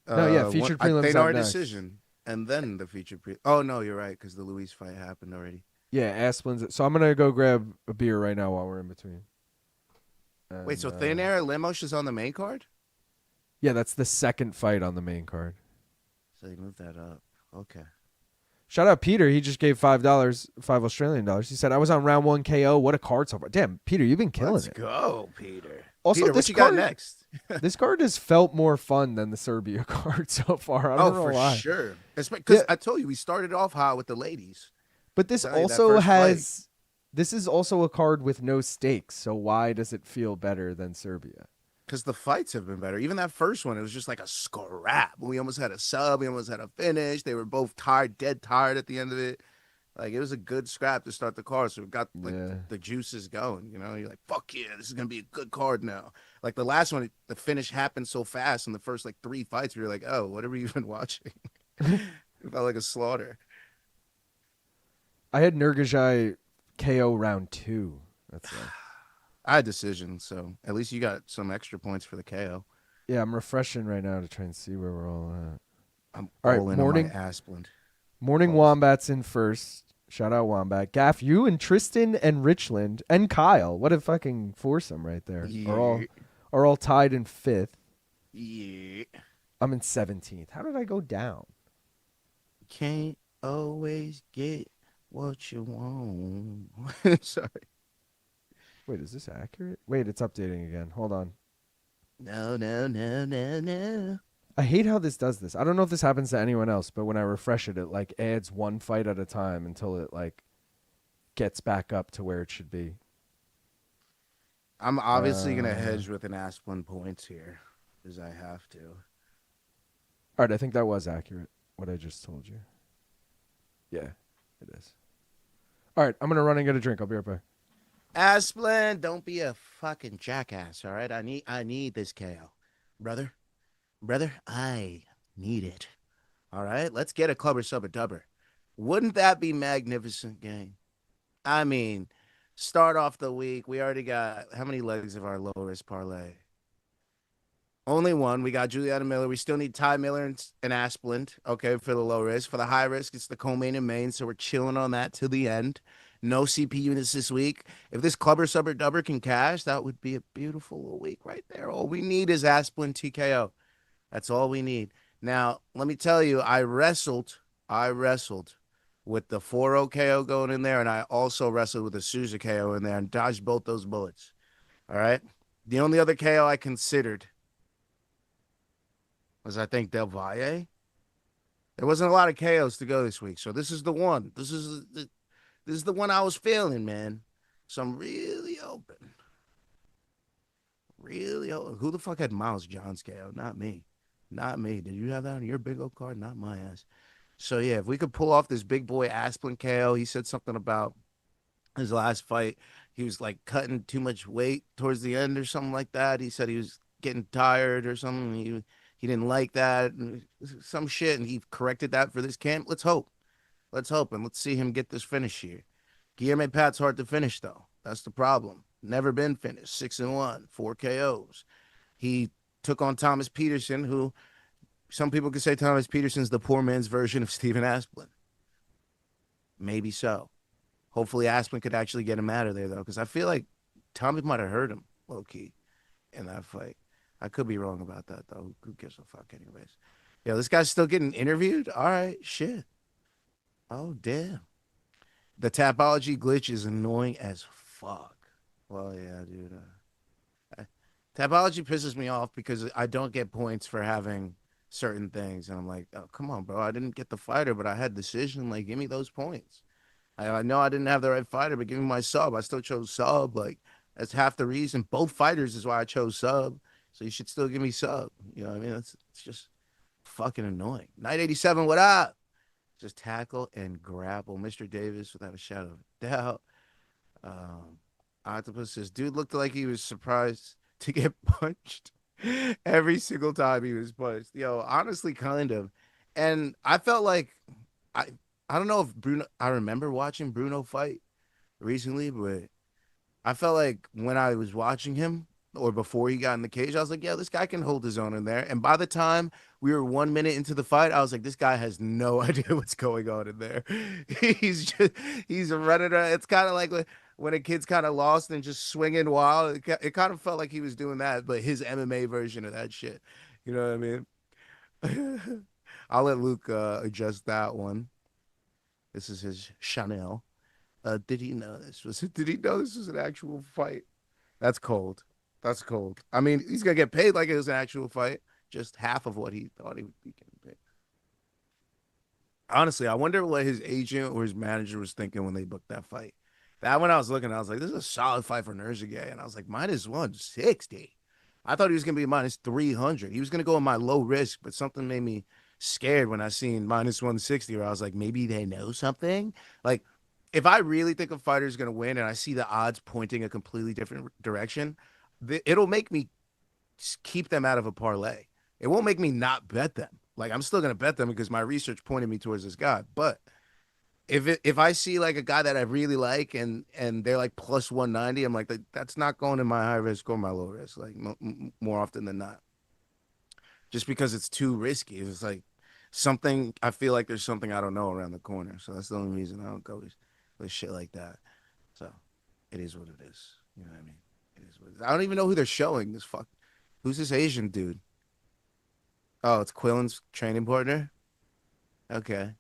No, featured prelims Thainara up next. decision. and then the feature pre. Oh no, you're right, because the Louie fight happened already. Yeah, Asplund's. So I'm gonna go grab a beer right now while we're in between. Wait, And, so Thainara Lemos is on the main card? Yeah, that's the second fight on the main card. So they moved that up. Okay. Shout out Peter. He just gave $5, $5 Australian. He said, "I was on round 1 KO. What a card so far." Damn, Peter, you've been killing Let's it. go, Peter. Also, Peter, this what you card, got next? this card has felt more fun than the Serbia card so far. I don't know for why. sure. Because Yeah. I told you we started off hot with the ladies. But this Tell you, that also first has. This is also a card with no stakes. So why does it feel better than Serbia? Because the fights have been better. Even that first one, it was just like a scrap. We almost had a sub. We almost had a finish. They were both tired, dead tired at the end of it. Like, it was a good scrap to start the card. So we got like the juices going. You know, you're like, fuck yeah, this is gonna be a good card now. Like the last one, the finish happened so fast in the first like 3 fights. We were like, oh, what are we even watching? It felt like a slaughter. I had Nurgozhay KO round 2. That's I had decision, so at least you got some extra points for the KO. yeah. I'm refreshing right now to try and see where we're all at. I'm All right, all in morning. on my Asplund. Morning Wombats in first. Shout out Wombat. Gaff, you and Tristan and Richland and Kyle. What a fucking foursome right there. Yeah. Are all tied in 5th. Yeah. I'm in 17th. How did I go down? Can't always get what you want. Sorry. Wait, is this accurate? Wait, it's updating again. Hold on. No. I hate how this does this. I don't know if this happens to anyone else, but when I refresh it, it like adds one fight at a time until it like gets back up to where it should be. I'm obviously going to hedge with an Asplund points here, because I have to. All right, I think that was accurate, what I just told you. Yeah, it is. All right, I'm going to run and get a drink. I'll be right back. Asplund, don't be a fucking jackass, all right? I need this KO. Brother, I need it. All right? Let's get a clubber sub a dubber. Wouldn't that be magnificent, gang? I mean, start off the week. We already got how many legs of our low risk parlay? Only one. We got Juliana Miller. We still need Ty Miller and Asplund, okay, for the low risk. For the high risk, it's the co-main and main, so we're chilling on that till the end. No CP units this week. If this clubber sub or dubber can cash, that would be a beautiful little week right there. All we need is Asplund TKO. That's all we need. Now, let me tell you, I wrestled with the Foro KO going in there, and I also wrestled with the Sousa KO in there and dodged both those bullets. All right? The only other KO I considered was, I think, Del Valle. There wasn't a lot of KOs to go this week, so this is the one. This is the one I was feeling, man. So I'm really open. Really open. Who the fuck had Miles John's KO? Not me. Not me. Did you have that on your big old card? Not my ass. So, yeah, if we could pull off this big boy Asplund KO, he said something about his last fight. He was, like, cutting too much weight towards the end or something like that. He said he was getting tired or something. He didn't like that. Some shit, and he corrected that for this camp. Let's hope. Let's hope, and let's see him get this finish here. Guilherme Pat's hard to finish, though. That's the problem. Never been finished. 6-1, 4 KOs. He took on Thomas Peterson, who some people could say Thomas Peterson's the poor man's version of Stephen Asplund. Maybe so. Hopefully Asplund could actually get him out of there, though, because I feel like Tommy might have hurt him, low-key, in that fight. I could be wrong about that, though. Who gives a fuck anyways? Yeah, this guy's still getting interviewed? All right, shit. Oh, damn. The Tapology glitch is annoying as fuck. Well, yeah, dude. Tapology pisses me off because I don't get points for having certain things. And I'm like, oh, come on, bro. I didn't get the fighter, but I had decision. Like, give me those points. I know I didn't have the right fighter, but give me my sub. I still chose sub. Like, that's half the reason. Both fighters is why I chose sub. So you should still give me sub. You know what I mean? It's just fucking annoying. Night 87, what up? Just tackle and grapple. Mr. Davis, without a shadow of a doubt. Octopus says, dude looked like he was surprised to get punched every single time he was punched. Yo, honestly, kind of. And I felt like, I don't know if Bruno, I remember watching Bruno fight recently, but I felt like when I was watching him, or before he got in the cage, I was like, yeah, this guy can hold his own in there. And by the time we were 1 minute into the fight, I was like, this guy has no idea what's going on in there. He's running around. It's kind of like when a kid's kind of lost and just swinging wild. It kind of felt like he was doing that, but his MMA version of that shit. You know what I mean? I'll let Luke adjust that one. This is his Chanel. Did he know this was an actual fight? That's cold. That's cold. I mean, he's gonna get paid like it was an actual fight. Just half of what he thought he would be getting paid. Honestly, I wonder what his agent or his manager was thinking when they booked that fight. That when I was looking, I was like, this is a solid fight for Nurgozhay. And I was like, minus 160. I thought he was gonna be minus 300. He was gonna go in my low risk, but something made me scared when I seen minus 160, where I was like, maybe they know something. Like, if I really think a fighter's going to win and I see the odds pointing a completely different direction, it'll make me keep them out of a parlay. It won't make me not bet them. Like, I'm still going to bet them because my research pointed me towards this guy. But if I see like a guy that I really like and they're like plus 190, I'm like, that's not going in my high risk or my low risk, like more often than not. Just because it's too risky. It's like something, I feel like there's something I don't know around the corner. So that's the only reason I don't go with shit like that. So it is what it is. You know what I mean? It is what it is. I don't even know who they're showing. Who's this Asian dude? Oh, it's Quillan's training partner? Okay.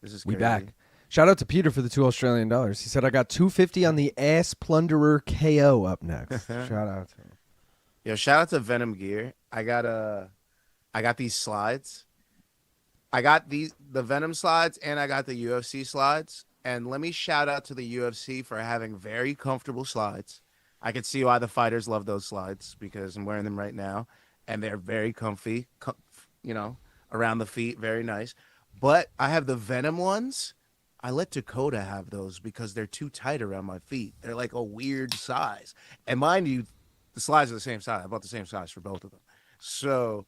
This is crazy. We back. Shout out to Peter for the $2 Australian. He said, I got $250 on the Ass Plunderer KO up next. Shout out to him. Yo, shout out to Venom Gear. I got these slides. I got the Venom slides and I got the UFC slides. And let me shout out to the UFC for having very comfortable slides. I can see why the fighters love those slides because I'm wearing them right now. And they're very comfy, around the feet. Very nice. But I have the Venom ones. I let Dakota have those because they're too tight around my feet. They're like a weird size. And mind you, the slides are the same size. I bought the same size for both of them. So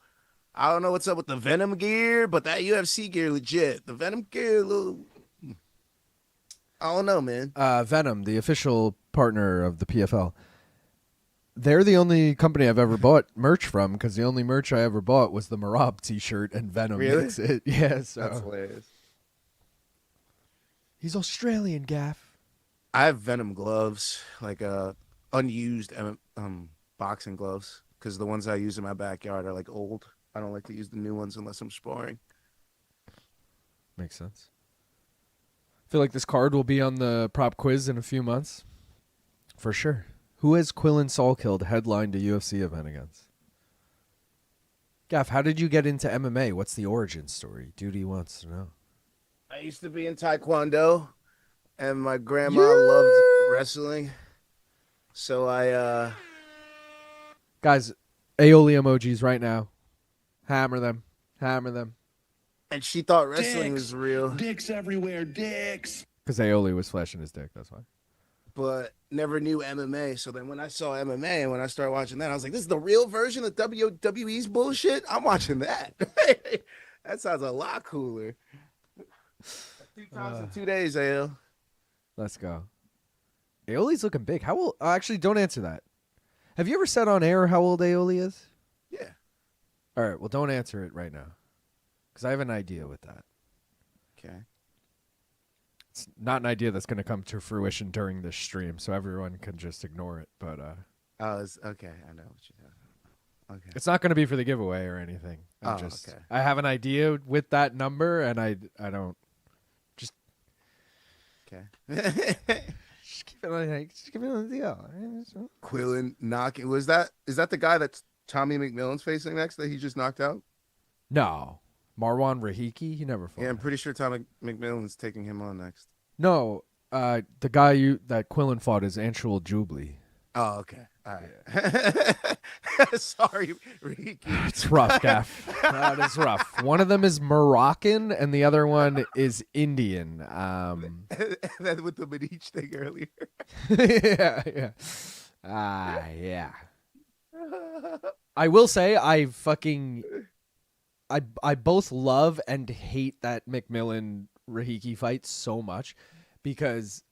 I don't know what's up with the Venom gear, but that UFC gear legit. The Venom gear, I don't know, man. Venom, the official partner of the PFL. They're the only company I've ever bought merch from because the only merch I ever bought was the Marab t-shirt and Venom makes it. Yeah, so. That's hilarious. He's Australian, Gaff. I have Venom gloves, like unused boxing gloves, because the ones I use in my backyard are like old. I don't like to use the new ones unless I'm sparring. Makes sense. I feel like this card will be on the prop quiz in a few months. For sure. Who has Quillan Salkilld headlined a UFC event against? Gaff, how did you get into MMA? What's the origin story? Duty wants to know. I used to be in Taekwondo, and my grandma loved wrestling. So I... Guys, aioli emojis right now. Hammer them. Hammer them. And she thought wrestling was real. Dicks everywhere, dicks. Because aioli was flashing his dick, that's why. But never knew MMA. So then when I saw MMA and when I started watching that, I was like, this is the real version of WWE's bullshit? I'm watching that. That sounds a lot cooler. 2 times in 2 days, AL. Let's go. Aioli's looking big. How old? Actually, don't answer that. Have you ever said on air how old Aioli is? Yeah. All right, well, don't answer it right now. Because I have an idea with that. Okay. It's not an idea that's going to come to fruition during this stream, so everyone can just ignore it. But Oh, okay. I know what you're talking about. Okay. it's not going to be for the giveaway or anything. Okay. I have an idea with that number, and I don't. Okay. Just keep it on the deal. Quillan knocking. Is that the guy that Tommy McMillan's facing next that he just knocked out? No. Marwan Rahiki? He never fought. Yeah, I'm pretty sure Tommy McMillan's taking him on next. No, the guy that Quillan fought is Anshul Jubli. Oh, okay. All right. Sorry, Ricky. It's rough, Gaff. That is rough. One of them is Moroccan, and the other one is Indian. And then with the Medici thing earlier. Yeah. Yeah. I will say I both love and hate that McMillan Rahiki fight so much because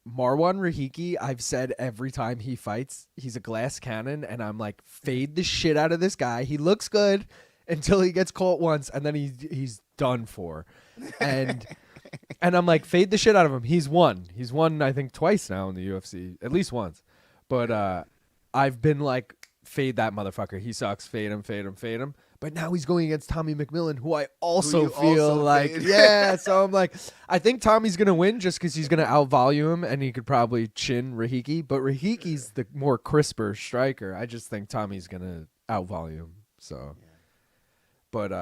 Marwan Rahiki, I've said every time he fights, he's a glass cannon, and I'm like, fade the shit out of this guy. He looks good until he gets caught once, and then he's done for. And I'm like, fade the shit out of him. He's won. He's won, I think, twice now in the UFC, at least once. But I've been like, fade that motherfucker. He sucks. Fade him, fade him, fade him. But now he's going against Tommy McMillan, who I also feel like, yeah. So I'm like, I think Tommy's going to win just because he's going to outvalue him and he could probably chin Rahiki. But Rahiki's the more crisper striker. I just think Tommy's going to outvalue him. So, but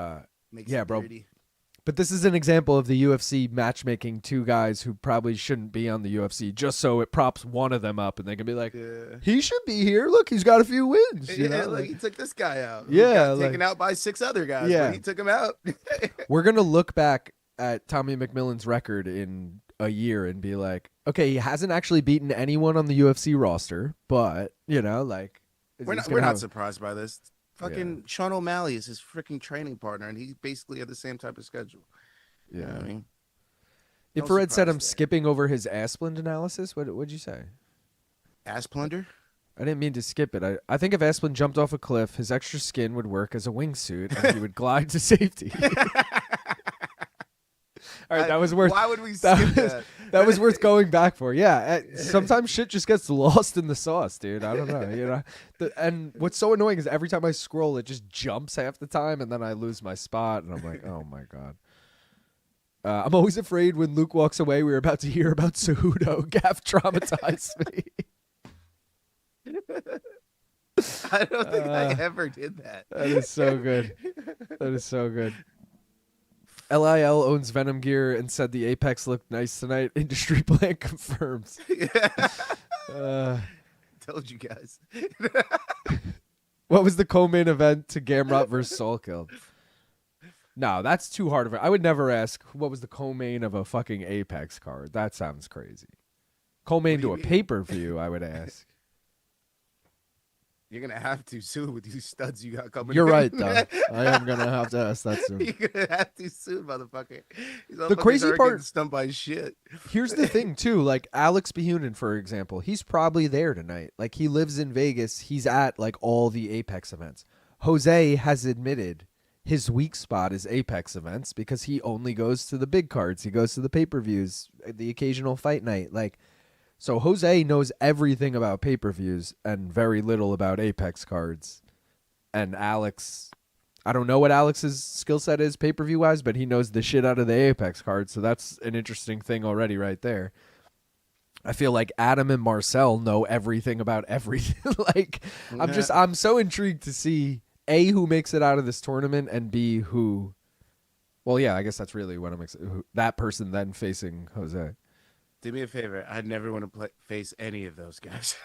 yeah, bro. Dirty. But this is an example of the UFC matchmaking two guys who probably shouldn't be on the UFC just so it props one of them up and they can be like, he should be here. Look, he's got a few wins. You know? Like he took this guy out. Yeah. Who got taken out by 6 other guys. Yeah. But he took him out. We're going to look back at Tommy McMillan's record in a year and be like, okay, he hasn't actually beaten anyone on the UFC roster, but, you know, like. We're not surprised by this. Fucking Sean O'Malley is his freaking training partner, and he basically had the same type of schedule. Yeah. You know what I mean? Infrared said I'm skipping over his Asplund analysis. What'd you say? Asplund? I didn't mean to skip it. I think if Asplund jumped off a cliff, his extra skin would work as a wingsuit, and he would glide to safety. All right, that was worth. Why would we skip that? That was worth going back for. Yeah, sometimes shit just gets lost in the sauce, dude. I don't know, you know. And what's so annoying is every time I scroll, it just jumps half the time, and then I lose my spot, and I'm like, oh my god. I'm always afraid when Luke walks away. We were about to hear about Cejudo. Gaff traumatized me. I don't think I ever did that. That is so good. That is so good. LIL owns Venom gear and said the Apex looked nice tonight. Industry plan confirms. Told you guys. What was the co-main event to Gamrot versus Salkilld? No, that's too hard of it. I would never ask what was the co-main of a fucking Apex card. That sounds crazy. Co-main to a pay-per-view, I would ask. You're going to have to soon with these studs you got coming You're in. right, though. I am going to have to ask that soon. You're going to have to soon, motherfucker. The crazy part, stumped by shit. Here's the thing, too. Like, Alex Behunin, for example, he's probably there tonight. Like, he lives in Vegas. He's at, like, all the Apex events. Jose has admitted his weak spot is Apex events because he only goes to the big cards. He goes to the pay-per-views, the occasional fight night. Like, so Jose knows everything about pay-per-views and very little about Apex cards. And Alex, I don't know what Alex's skill set is pay-per-view wise, but he knows the shit out of the Apex cards. So that's an interesting thing already right there. I feel like Adam and Marcel know everything about everything. Like, I'm so intrigued to see A, who makes it out of this tournament, and B, who, well, yeah, I guess that's really what I'm excited. That person then facing Jose. Do me a favor. I'd never want to face any of those guys.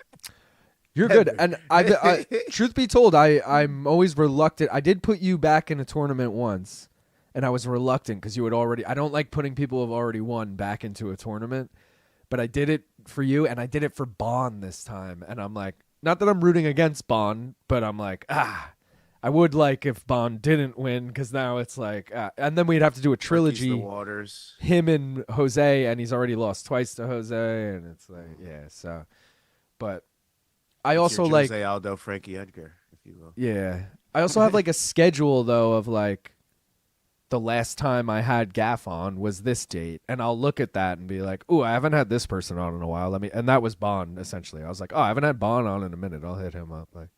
You're good. And I truth be told, I'm always reluctant. I did put you back in a tournament once, and I was reluctant because you had already, I don't like putting people who have already won back into a tournament, but I did it for you, and I did it for Bond this time. And I'm like, not that I'm rooting against Bond, but I'm like, I would like if Bond didn't win because now it's like, and then we'd have to do a trilogy. The waters. Him and Jose, and he's already lost twice to Jose, and it's like, yeah. So, but I also like Jose Aldo, Frankie Edgar, if you will. Yeah, I also have like a schedule though of like the last time I had Gaff on was this date, and I'll look at that and be like, "Ooh, I haven't had this person on in a while." And that was Bond essentially. I was like, "Oh, I haven't had Bond on in a minute. I'll hit him up." Like.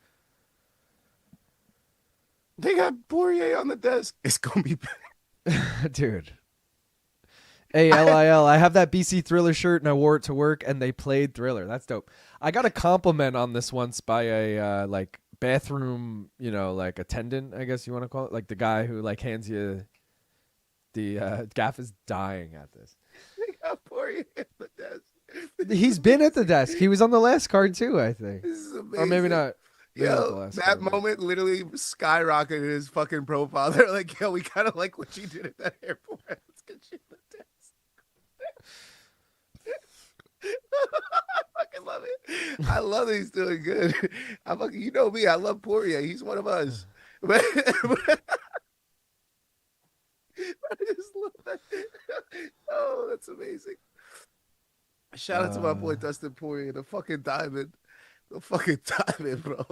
They got Poirier on the desk. It's going to be bad. Dude. Hey, LIL, I have that BC Thriller shirt and I wore it to work and they played Thriller. That's dope. I got a compliment on this once by a like bathroom, you know, like attendant, I guess you want to call it. Like the guy who like hands you the Gaff is dying at this. They got Poirier at the desk. He's been at the desk. He was on the last card too, I think. This is amazing. Or maybe not. Yo, that moment literally skyrocketed his fucking profile. They're like, yo, we kind of like what you did at that airport. Let's get you the test. I fucking love it. I love that he's doing good. You know me. I love Poirier. He's one of us. But I just love that. Oh, that's amazing. Shout out to my boy Dustin Poirier, the fucking diamond. The fucking diamond, bro.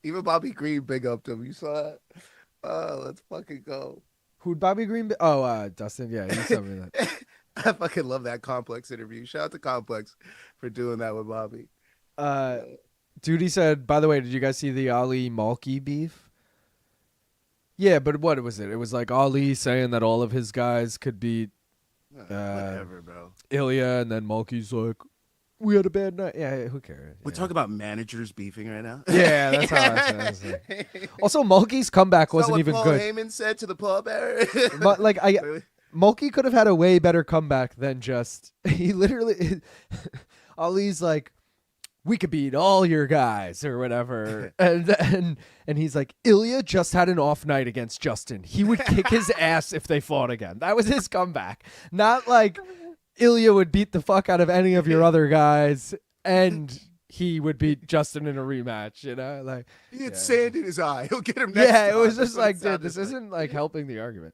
Even Bobby Green big up him. You saw that? Let's fucking go. Who'd Bobby Green be? Oh, Dustin. Yeah, you told me that. I fucking love that Complex interview. Shout out to Complex for doing that with Bobby. Duty said, by the way, did you guys see the Ali Malky beef? Yeah, but what was it? It was like Ali saying that all of his guys could beat Whatever, bro. Ilya, and then Malky's like, we had a bad night. Yeah, who cares? We're talking about managers beefing right now. Yeah, that's how I said it. Also, Malky's comeback wasn't what even Paul good. Heyman said to the pub, Aaron. But like Mulkey could have had a way better comeback than just he literally Ali's like, we could beat all your guys or whatever, and he's like, Ilya just had an off night against Justin. He would kick his ass if they fought again. That was his comeback. Not like Ilya would beat the fuck out of any of your other guys, and he would beat Justin in a rematch. You know, like he had sand in his eye. He'll get him next yeah, it time. was That's just what it like, dude, sounded this like. isn't like helping the argument.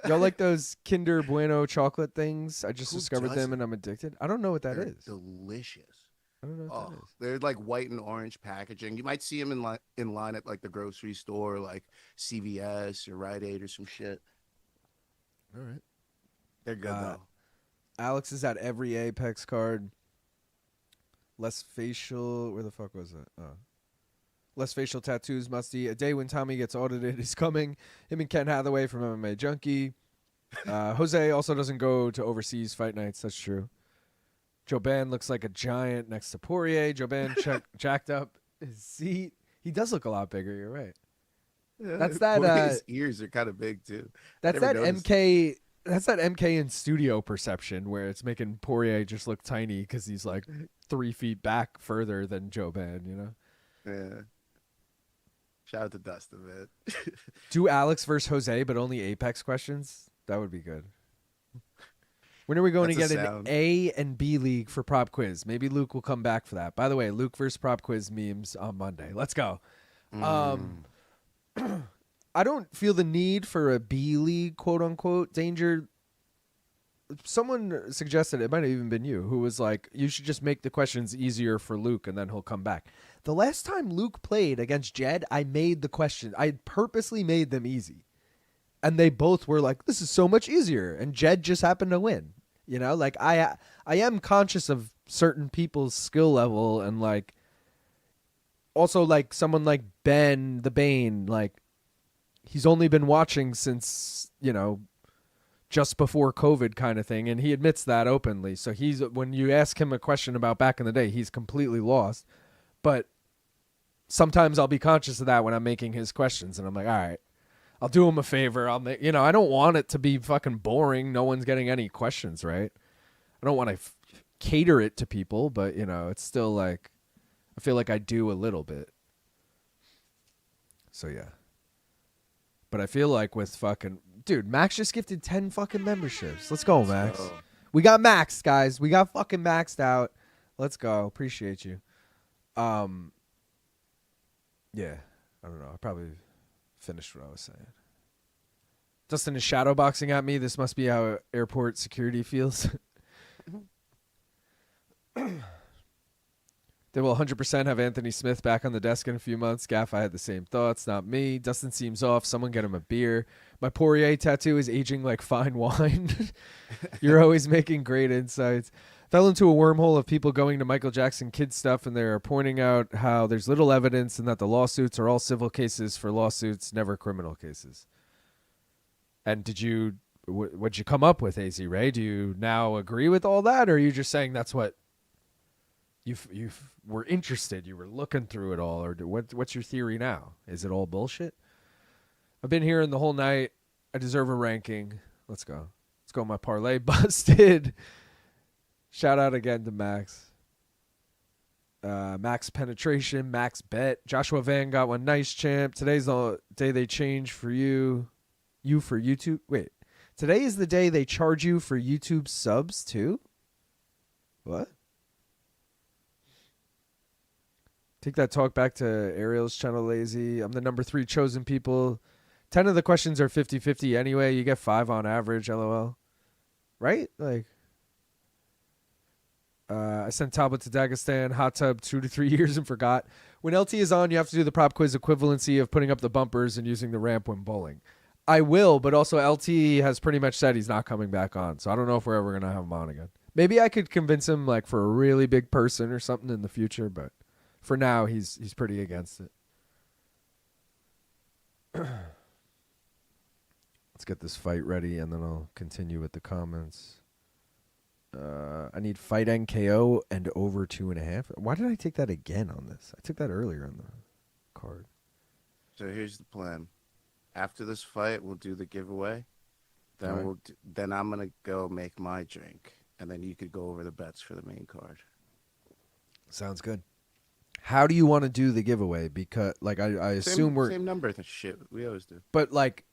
Y'all like those Kinder Bueno chocolate things? I just Who discovered them doesn't? and I'm addicted. I don't know what that They're is. delicious. I don't know what Oh, that is. they're like white and orange packaging. You might see them in line at like the grocery store, like CVS or Rite Aid or some shit. All right. They're good though. Alex is at every Apex card. Less facial. Where the fuck was it? Oh. Less facial tattoos, Musty. A day when Tommy gets audited is coming. Him and Ken Hathaway from MMA Junkie. Jose also doesn't go to overseas fight nights. That's true. Joban looks like a giant next to Poirier. Joban jacked up his seat. He does look a lot bigger. You're right. Yeah, That's that. His ears are kind of big too. That's Never that noticed. MK. That's that MK in studio perception where it's making Poirier just look tiny because he's like 3 feet back further than Joban. You know. Yeah. Shout out to Dustin, man. Do Alex versus Jose, but only Apex questions. That would be good. When are we going That's to a get sound. an A and B league for prop quiz? Maybe Luke will come back for that. By the way, Luke versus prop quiz memes on Monday. Let's go. I don't feel the need for a B league, quote unquote, Danger. Someone suggested, it might have even been you, who was like, you should just make the questions easier for Luke and then he'll come back. The last time Luke played against Jed, I made the questions. I purposely made them easy. And they both were like, this is so much easier. And Jed just happened to win. You know, like I am conscious of certain people's skill level and like also like someone like Ben the Bane, like he's only been watching since, you know, just before COVID kind of thing. And he admits that openly. So he's, when you ask him a question about back in the day, he's completely lost. But sometimes I'll be conscious of that when I'm making his questions and I'm like, all right, I'll do him a favor. I'll make, you know, I don't want it to be fucking boring. No one's getting any questions, right? I don't want to cater it to people, but you know, it's still like, I feel like I do a little bit. So yeah. But I feel like with fucking, dude, Max just gifted 10 fucking memberships. Let's go, Max. go. We got maxed, guys. We got fucking maxed out. Let's go. Appreciate you. Yeah. I don't know. I probably finished what I was saying. Dustin is shadowboxing at me. This must be how airport security feels. They will 100% have Anthony Smith back on the desk in a few months. Gaff, I had the same thoughts. Not me. Dustin seems off. Someone get him a beer. My Poirier tattoo is aging like fine wine. You're always making great insights. Fell into a wormhole of people going to Michael Jackson kid stuff, and they're pointing out how there's little evidence and that the lawsuits are all civil cases for lawsuits, never criminal cases. And did you, what'd you come up with, AZ Ray? Do you now agree with all that, or are you just saying that's what you were interested, you were looking through it all, or what's your theory now? Is it all bullshit? I've been hearing the whole night. I deserve a ranking. Let's go. Let's go. My parlay busted. Shout out again to Max. Max penetration, Max bet. Joshua Van got one. Nice, champ. Today's the day they change for you for YouTube. Wait, today is the day they charge you for YouTube subs too? What? Take that talk back to Ariel's channel, lazy. I'm the number 3 chosen people. 10 of the questions are 50-50 anyway. You get 5 on average, LOL. Right? Like, I sent tablet to Dagestan, hot tub 2 to 3 years and forgot. When LT is on, you have to do the prop quiz equivalency of putting up the bumpers and using the ramp when bowling. I will, but also LT has pretty much said he's not coming back on, so I don't know if we're ever going to have him on again. Maybe I could convince him like for a really big person or something in the future, but for now he's pretty against it. Let's get this fight ready, and then I'll continue with the comments. I need fight NKO and over 2.5. Why did I take that again on this? I took that earlier on the card. So here's the plan. After this fight, we'll do the giveaway. Then Right. then I'm gonna go make my drink, and then you could go over the bets for the main card. Sounds good. How do you want to do the giveaway? Because like I assume we're same number shit we always do. but like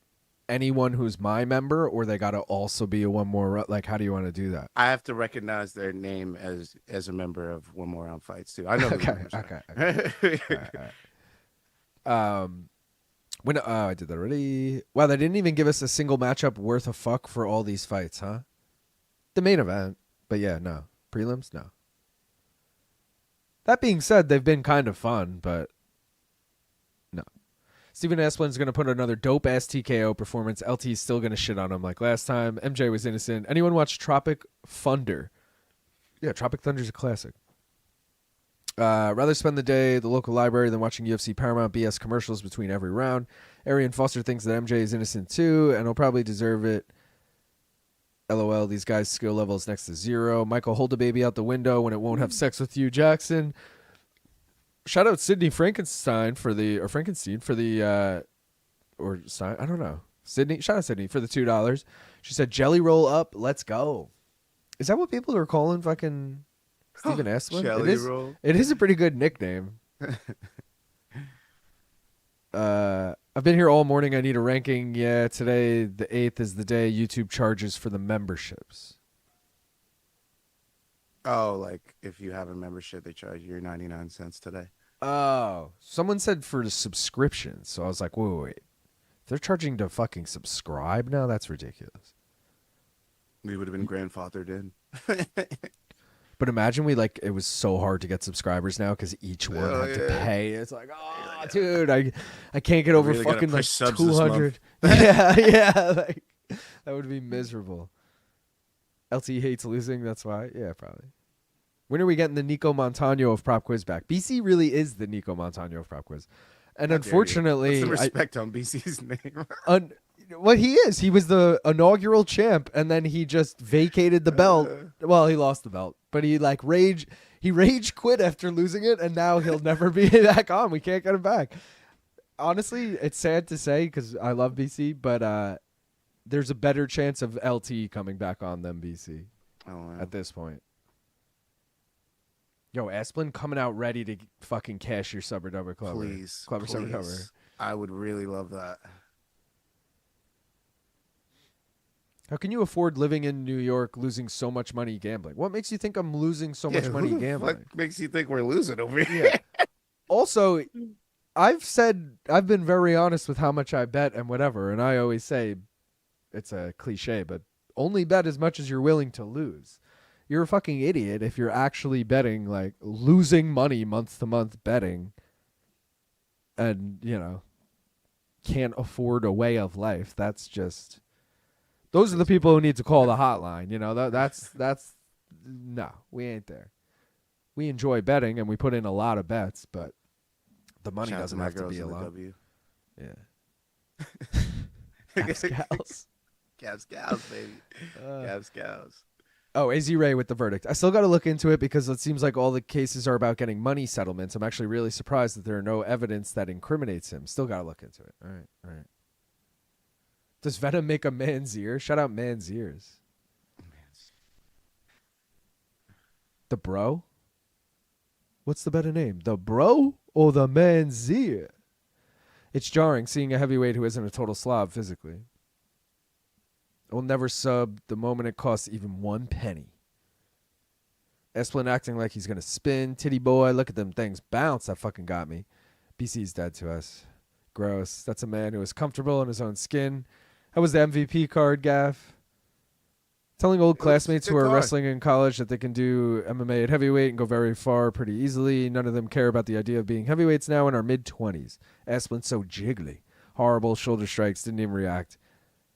anyone who's my member, or they got to also be a one more. Like, how do you want to do that? I have to recognize their name as a member of One More Round Fights too. I know. who the members are. Okay. All right. When I did that already. Wow, they didn't even give us a single matchup worth a fuck for all these fights, huh? The main event, but yeah, no prelims, no. That being said, they've been kind of fun, but no. Steven Asplund's going to put another dope-ass TKO performance. LT's still going to shit on him like last time. MJ was innocent. Anyone watch Tropic Thunder? Yeah, Tropic Thunder's a classic. Rather spend the day at the local library than watching UFC Paramount BS commercials between every round. Arian Foster thinks that MJ is innocent too, and he'll probably deserve it. LOL, these guys' skill level is next to 0. Michael, hold the baby out the window when it won't have sex with you, Jackson. Shout out Sydney Frankenstein for the, or Frankenstein for the, or I don't know. Sydney, shout out Sydney for the $2. She said, jelly roll up, let's go. Is that what people are calling fucking Steven Asplund? Jelly roll. It is a pretty good nickname. I've been here all morning. I need a ranking. Yeah, today, the 8th, is the day YouTube charges for the memberships. Oh, like if you have a membership, they charge you 99 cents today. Oh, someone said for the subscription. So I was like, wait. They're charging to fucking subscribe now? That's ridiculous. We would have been grandfathered in. But imagine it was so hard to get subscribers now because each one had to pay. It's like, oh, dude, I can't get over really fucking like push subs this 200. yeah, like that would be miserable. LT hates losing, that's why. Yeah, probably. When are we getting the Nico Montano of Prop Quiz back? BC really is the Nico Montano of Prop Quiz. And unfortunately, put some respect on BC's name. What he is. He was the inaugural champ, and then he just vacated the belt. Well, he lost the belt, but he rage quit after losing it, and now he'll never be back on. We can't get him back. Honestly, it's sad to say because I love BC, but there's a better chance of LT coming back on than BC at this point. Yo, Asplund coming out ready to fucking cash your sub or double clubber. Please. Clubber, sub or double. I would really love that. How can you afford living in New York losing so much money gambling? What makes you think I'm losing so much money gambling? What makes you think we're losing over here? Also, I've been very honest with how much I bet and whatever, and I always say it's a cliche, but only bet as much as you're willing to lose. You're a fucking idiot if you're actually betting, like losing money month to month betting and, can't afford a way of life. That's just... Those are the people who need to call the hotline. That's no, we ain't there. We enjoy betting and we put in a lot of bets, but the money doesn't have to be a lot. Yeah. Cavs, Cows. Cavs, Cows, baby. Cavs, Cows. Oh, AZ Ray with the verdict. I still got to look into it because it seems like all the cases are about getting money settlements. I'm actually really surprised that there are no evidence that incriminates him. Still got to look into it. All right. Does Venom make a man's ear? Shout out man's ears. The bro? What's the better name? The bro or the man's ear? It's jarring seeing a heavyweight who isn't a total slob physically. I will never sub the moment it costs even 1 penny. Asplund acting like he's going to spin. Titty boy, look at them things bounce. That fucking got me. BC's dead to us. Gross. That's a man who is comfortable in his own skin. How was the MVP card, Gaff? Telling old It was a classmates good who are card. wrestling in college that they can do MMA at heavyweight and go very far pretty easily. None of them care about the idea of being heavyweights now in our mid-20s. Asplund's so jiggly. Horrible shoulder strikes, didn't even react.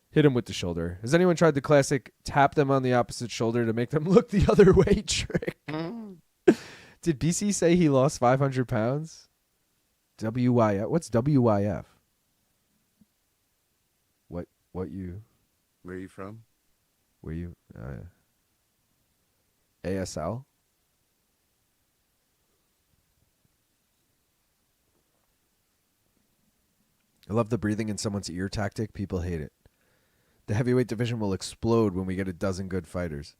Hit him with the shoulder. Has anyone tried the classic tap them on the opposite shoulder to make them look the other way trick? Did BC say he lost 500 pounds? WYF. What's WYF? What you... Where are you from? Were you ASL? I love the breathing in someone's ear tactic. People hate it. The heavyweight division will explode when we get a dozen good fighters.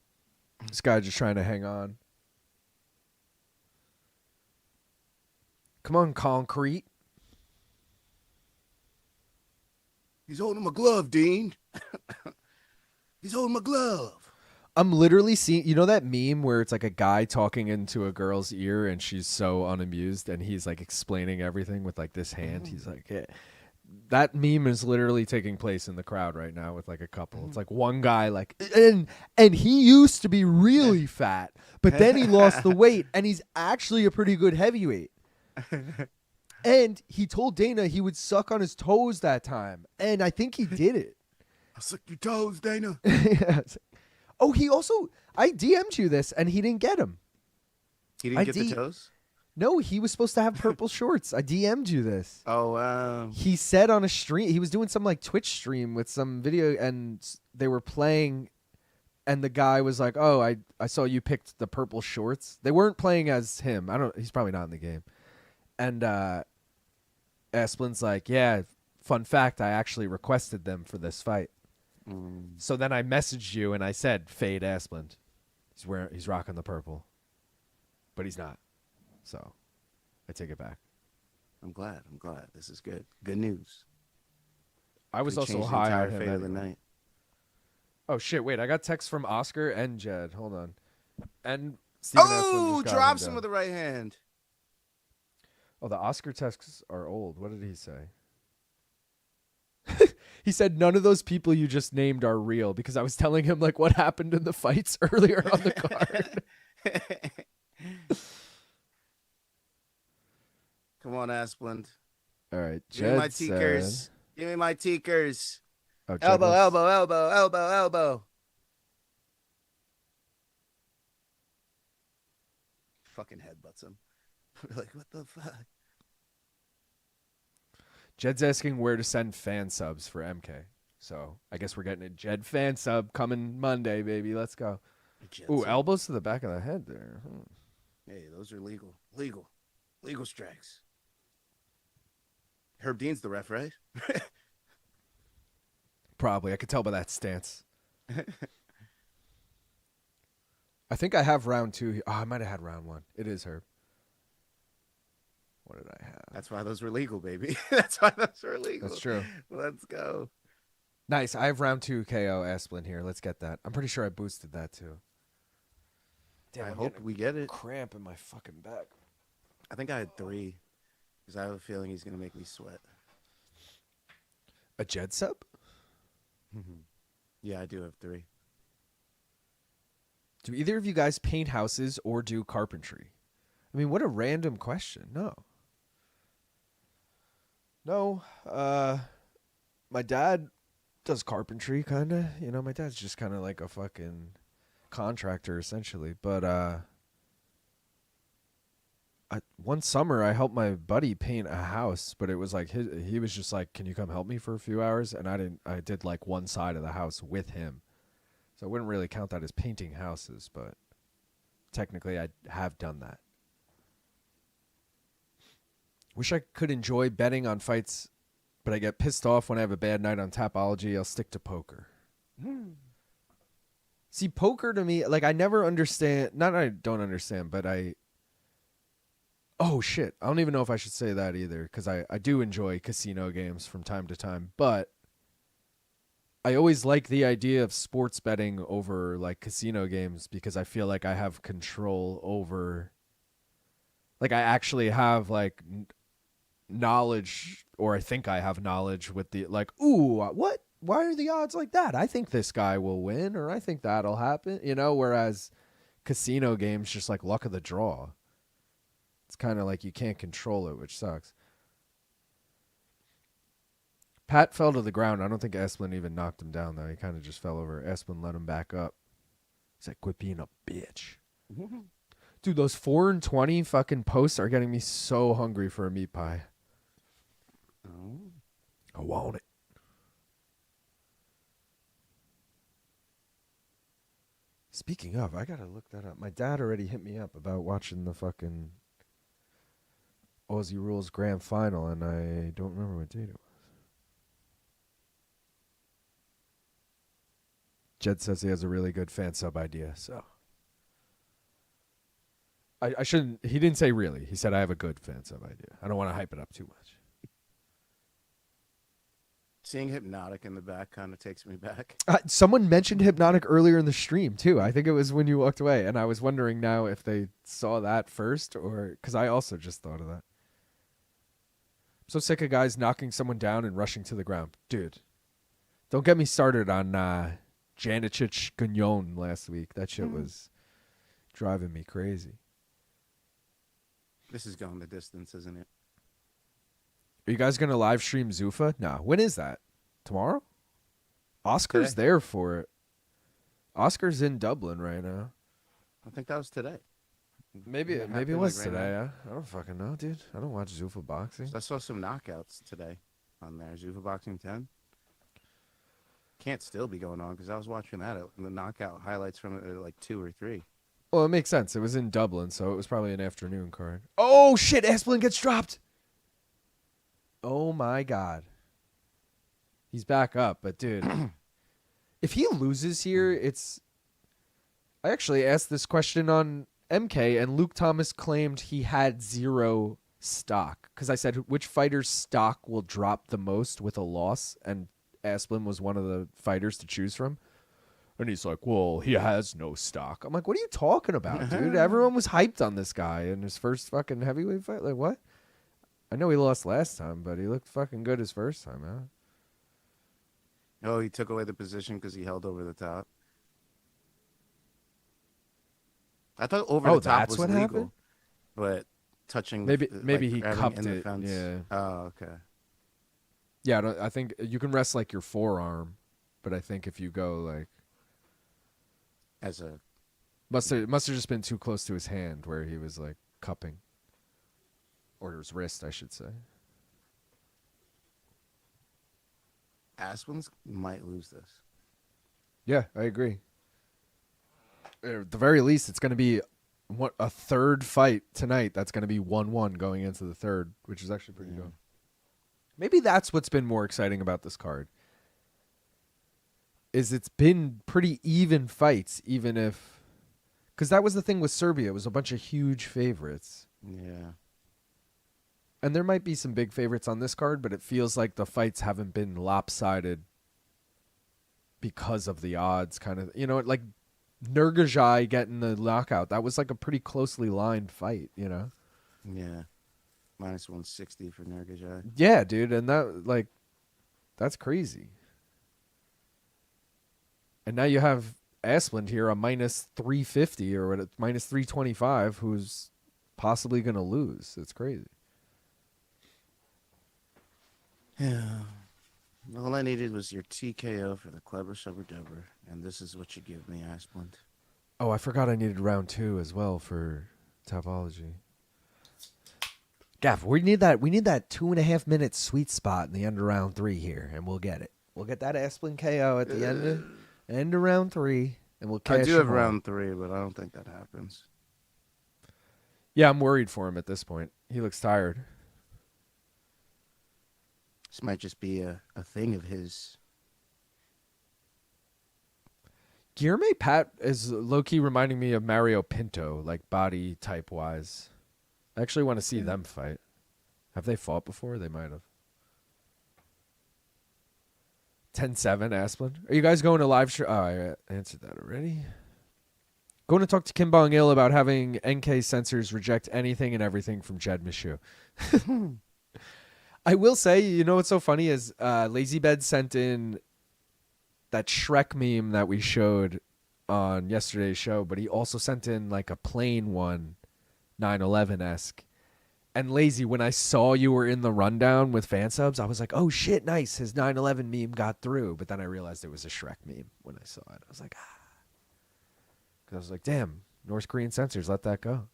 This guy just trying to hang on. Come on, Concrete. He's holding my glove, Dean. He's holding my glove. I'm literally seeing, you know that meme where it's like a guy talking into a girl's ear and she's so unamused and he's like explaining everything with like this hand. He's like, yeah. That meme is literally taking place in the crowd right now with like a couple. It's like one guy like, and he used to be really fat, but then he lost the weight and he's actually a pretty good heavyweight. And he told Dana he would suck on his toes that time. And I think he did it. I'll suck your toes, Dana. Yeah. Oh, he also, I DM'd you this and he didn't get him. He didn't get the toes? No, he was supposed to have purple shorts. I DM'd you this. Oh, wow. He said on a stream, he was doing some like Twitch stream with some video and they were playing and the guy was like, oh, I saw you picked the purple shorts. They weren't playing as him. He's probably not in the game. And Asplund's like, yeah, fun fact, I actually requested them for this fight. So then I messaged you and I said, fade Asplund. He's rocking the purple. But he's not. So I take it back. I'm glad. This is good. Good news. I was We also changed the high entire on him fate of the anyway. night. Oh shit! Wait, I got texts from Oscar and Jed. Hold on. And Steven Asplund Oh, just got drops him him down. with the right hand. Oh, the Oscar texts are old. What did he say? He said none of those people you just named are real because I was telling him like what happened in the fights earlier on the card. Come on, Asplund. All right, Give me my Jed teakers. said. Give me my teakers. Oh, Jed Elbow, wants- elbow, elbow, elbow, elbow. Fucking headbutts him. Like, what the fuck? Jed's asking where to send fan subs for MK. So I guess we're getting a Jed fan sub coming Monday, baby. Let's go. Ooh, elbows to the back of the head there. Hey, those are legal. Legal strikes. Herb Dean's the ref, right? Probably. I could tell by that stance. I think I have round 2. Oh, I might have had round 1. It is Herb. What did I have? That's why those were legal, baby. That's why those were legal. That's true. Let's go. Nice. I have round 2 KO Asplund here. Let's get that. I'm pretty sure I boosted that too. Damn, I I'm hope getting we get a it. cramp in my fucking back. I think I had 3 because I have a feeling he's going to make me sweat. A Jed sub? Yeah, I do have 3. Do either of you guys paint houses or do carpentry? I mean, what a random question. No. No. My dad does carpentry, kind of. You know, my dad's just kind of like a fucking contractor, essentially. But one summer, I helped my buddy paint a house, but it was like he was just like, "Can you come help me for a few hours?" And I did like one side of the house with him, so I wouldn't really count that as painting houses, but technically, I have done that. Wish I could enjoy betting on fights, but I get pissed off when I have a bad night on Tapology. I'll stick to poker. See, poker to me, like I never understand. Not I don't understand, but oh shit, I don't even know if I should say that either, because I do enjoy casino games from time to time, but I always like the idea of sports betting over like casino games because I feel like I have control over, like I actually have like knowledge, or I think I have knowledge with the like, ooh, what? why are the odds like that? I think this guy will win, or I think that'll happen. Whereas casino games just like luck of the draw. It's kind of like you can't control it, which sucks. Pat fell to the ground. I don't think Asplund even knocked him down, though. He kind of just fell over. Asplund let him back up. He's like, quit being a bitch. Dude, those 4 and 20 fucking posts are getting me so hungry for a meat pie. Oh. I want it. Speaking of, I got to look that up. My dad already hit me up about watching the fucking Aussie Rules Grand Final, and I don't remember what date it was. Jed says he has a really good fan sub idea, so I shouldn't. He didn't say really. He said I have a good fan sub idea. I don't want to hype it up too much. Seeing Hypnotic in the back kind of takes me back. Someone mentioned Hypnotic earlier in the stream too. I think it was when you walked away, and I was wondering now if they saw that first, or because I also just thought of that. I'm so sick of guys knocking someone down and rushing to the ground, dude. Don't get me started on Janicic Gagnon last week. That shit was driving me crazy. This is going the distance, isn't it? Are you guys going to live stream Zuffa? No. When is that? Tomorrow? Oscar's Today. there for it. Oscar's in Dublin right now. I think that was today. Maybe it was today. Yeah? I don't fucking know, dude. I don't watch Zuffa boxing. I saw some knockouts today on there. Zuffa Boxing 10. Can't still be going on because I was watching that. The knockout highlights from it are like 2 or 3. Well, it makes sense. It was in Dublin, so it was probably an afternoon card. Oh, shit. Asplund gets dropped. Oh, my God. He's back up, but, dude, if he loses here, it's... I actually asked this question on MK, and Luke Thomas claimed he had 0 stock. Because I said, which fighter's stock will drop the most with a loss? And Asplund was one of the fighters to choose from. And he's like, well, he has no stock. I'm like, what are you talking about, dude? Everyone was hyped on this guy in his first fucking heavyweight fight. Like, what? I know he lost last time, but he looked fucking good his first time, man. Oh, he took away the position because he held over the top. I thought over the top that's was what legal, happened? but touching Maybe he grabbing cupped in the it. fence. Yeah. Oh, okay. Yeah, I think you can rest like your forearm, but I think if you go like As a must have just been too close to his hand where he was like cupping, or his wrist, I should say. Asplund might lose this. Yeah, I agree. At the very least, it's going to be a third fight tonight. That's going to be 1-1 going into the third, which is actually pretty good. Maybe that's what's been more exciting about this card. Is it's been pretty even fights, even if... Because that was the thing with Serbia. It was a bunch of huge favorites. Yeah. And there might be some big favorites on this card, but it feels like the fights haven't been lopsided because of the odds, kind of. You know, like Nurgozhay getting the knockout. That was like a pretty closely lined fight, you know? Yeah. Minus 160 for Nurgozhay. Yeah, dude. And that's crazy. And now you have Asplund here, a minus 350 or what? Minus 325, who's possibly going to lose. It's crazy. Yeah. All I needed was your TKO for the Clever Subber Dubber, and this is what you give me, Asplund. Oh, I forgot I needed round 2 as well for Topology. Gav, we need that 2.5 minute sweet spot in the end of round 3 here, and we'll get it. We'll get that Asplund KO at the end of round 3, and we'll cash I do have him round 3, but I don't think that happens. Yeah, I'm worried for him at this point. He looks tired. This might just be a thing of his. Guilherme Pat is low-key reminding me of Mario Pinto, like body type-wise. I actually want to see them fight. Have they fought before? They might have. 10-7, Asplund. Are you guys going to live stream? Oh, I answered that already. Going to talk to Kim Bong-il about having NK censors reject anything and everything from Jed Mishu. I will say, you know what's so funny is Lazy Bed sent in that Shrek meme that we showed on yesterday's show, but he also sent in like a plain one, 9/11-esque. And Lazy, when I saw you were in the rundown with fan subs, I was like, oh shit, nice. His 9/11 meme got through. But then I realized it was a Shrek meme when I saw it. I was like, ah. Because I was like, damn, North Korean censors, let that go.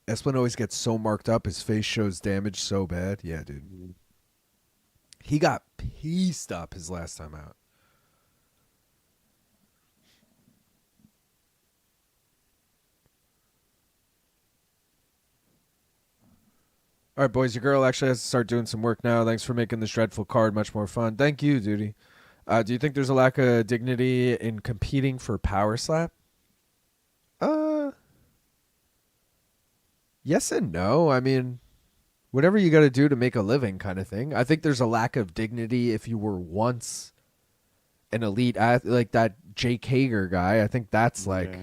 Asplund always gets so marked up, his face shows damage so bad. Yeah, dude. He got pieced up his last time out. All right, boys, your girl actually has to start doing some work now. Thanks for making this dreadful card much more fun. Thank you, Duty. Do you think there's a lack of dignity in competing for Power Slap? Yes and no. I mean, whatever you got to do to make a living kind of thing. I think there's a lack of dignity if you were once an elite athlete, like that Jake Hager guy. I think that's like,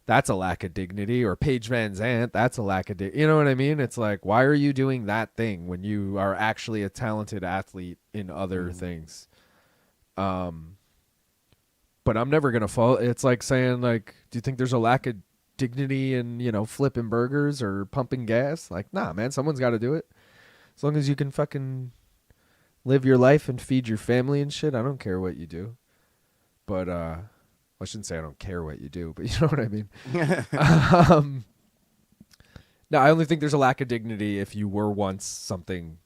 that's a lack of dignity. Or Paige Van Zandt, that's a lack of dignity. You know what I mean? It's like, why are you doing that thing when you are actually a talented athlete in other things? But I'm never going to fall. It's like saying, like, do you think there's a lack of dignity in, you know, flipping burgers or pumping gas? Like, nah, man, someone's got to do it. As long as you can fucking live your life and feed your family and shit, I don't care what you do. But I shouldn't say I don't care what you do, but you know what I mean. No, I only think there's a lack of dignity if you were once something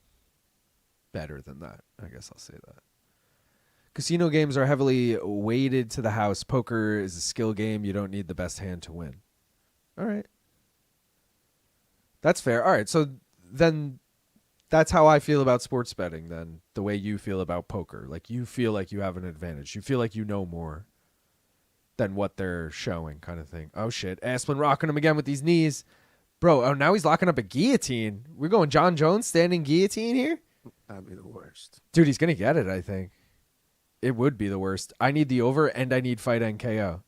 better than that. I guess I'll say that. Casino games are heavily weighted to the house. Poker is a skill game. You don't need the best hand to win. All right. That's fair. All right. So then that's how I feel about sports betting then, the way you feel about poker. Like, you feel like you have an advantage. You feel like you know more than what they're showing, kind of thing. Oh, shit. Asplund rocking him again with these knees. Bro, oh, now he's locking up a guillotine. We're going John Jones standing guillotine here? That'd be the worst. Dude, he's going to get it, I think. It would be the worst. I need the over, and I need fight NKO.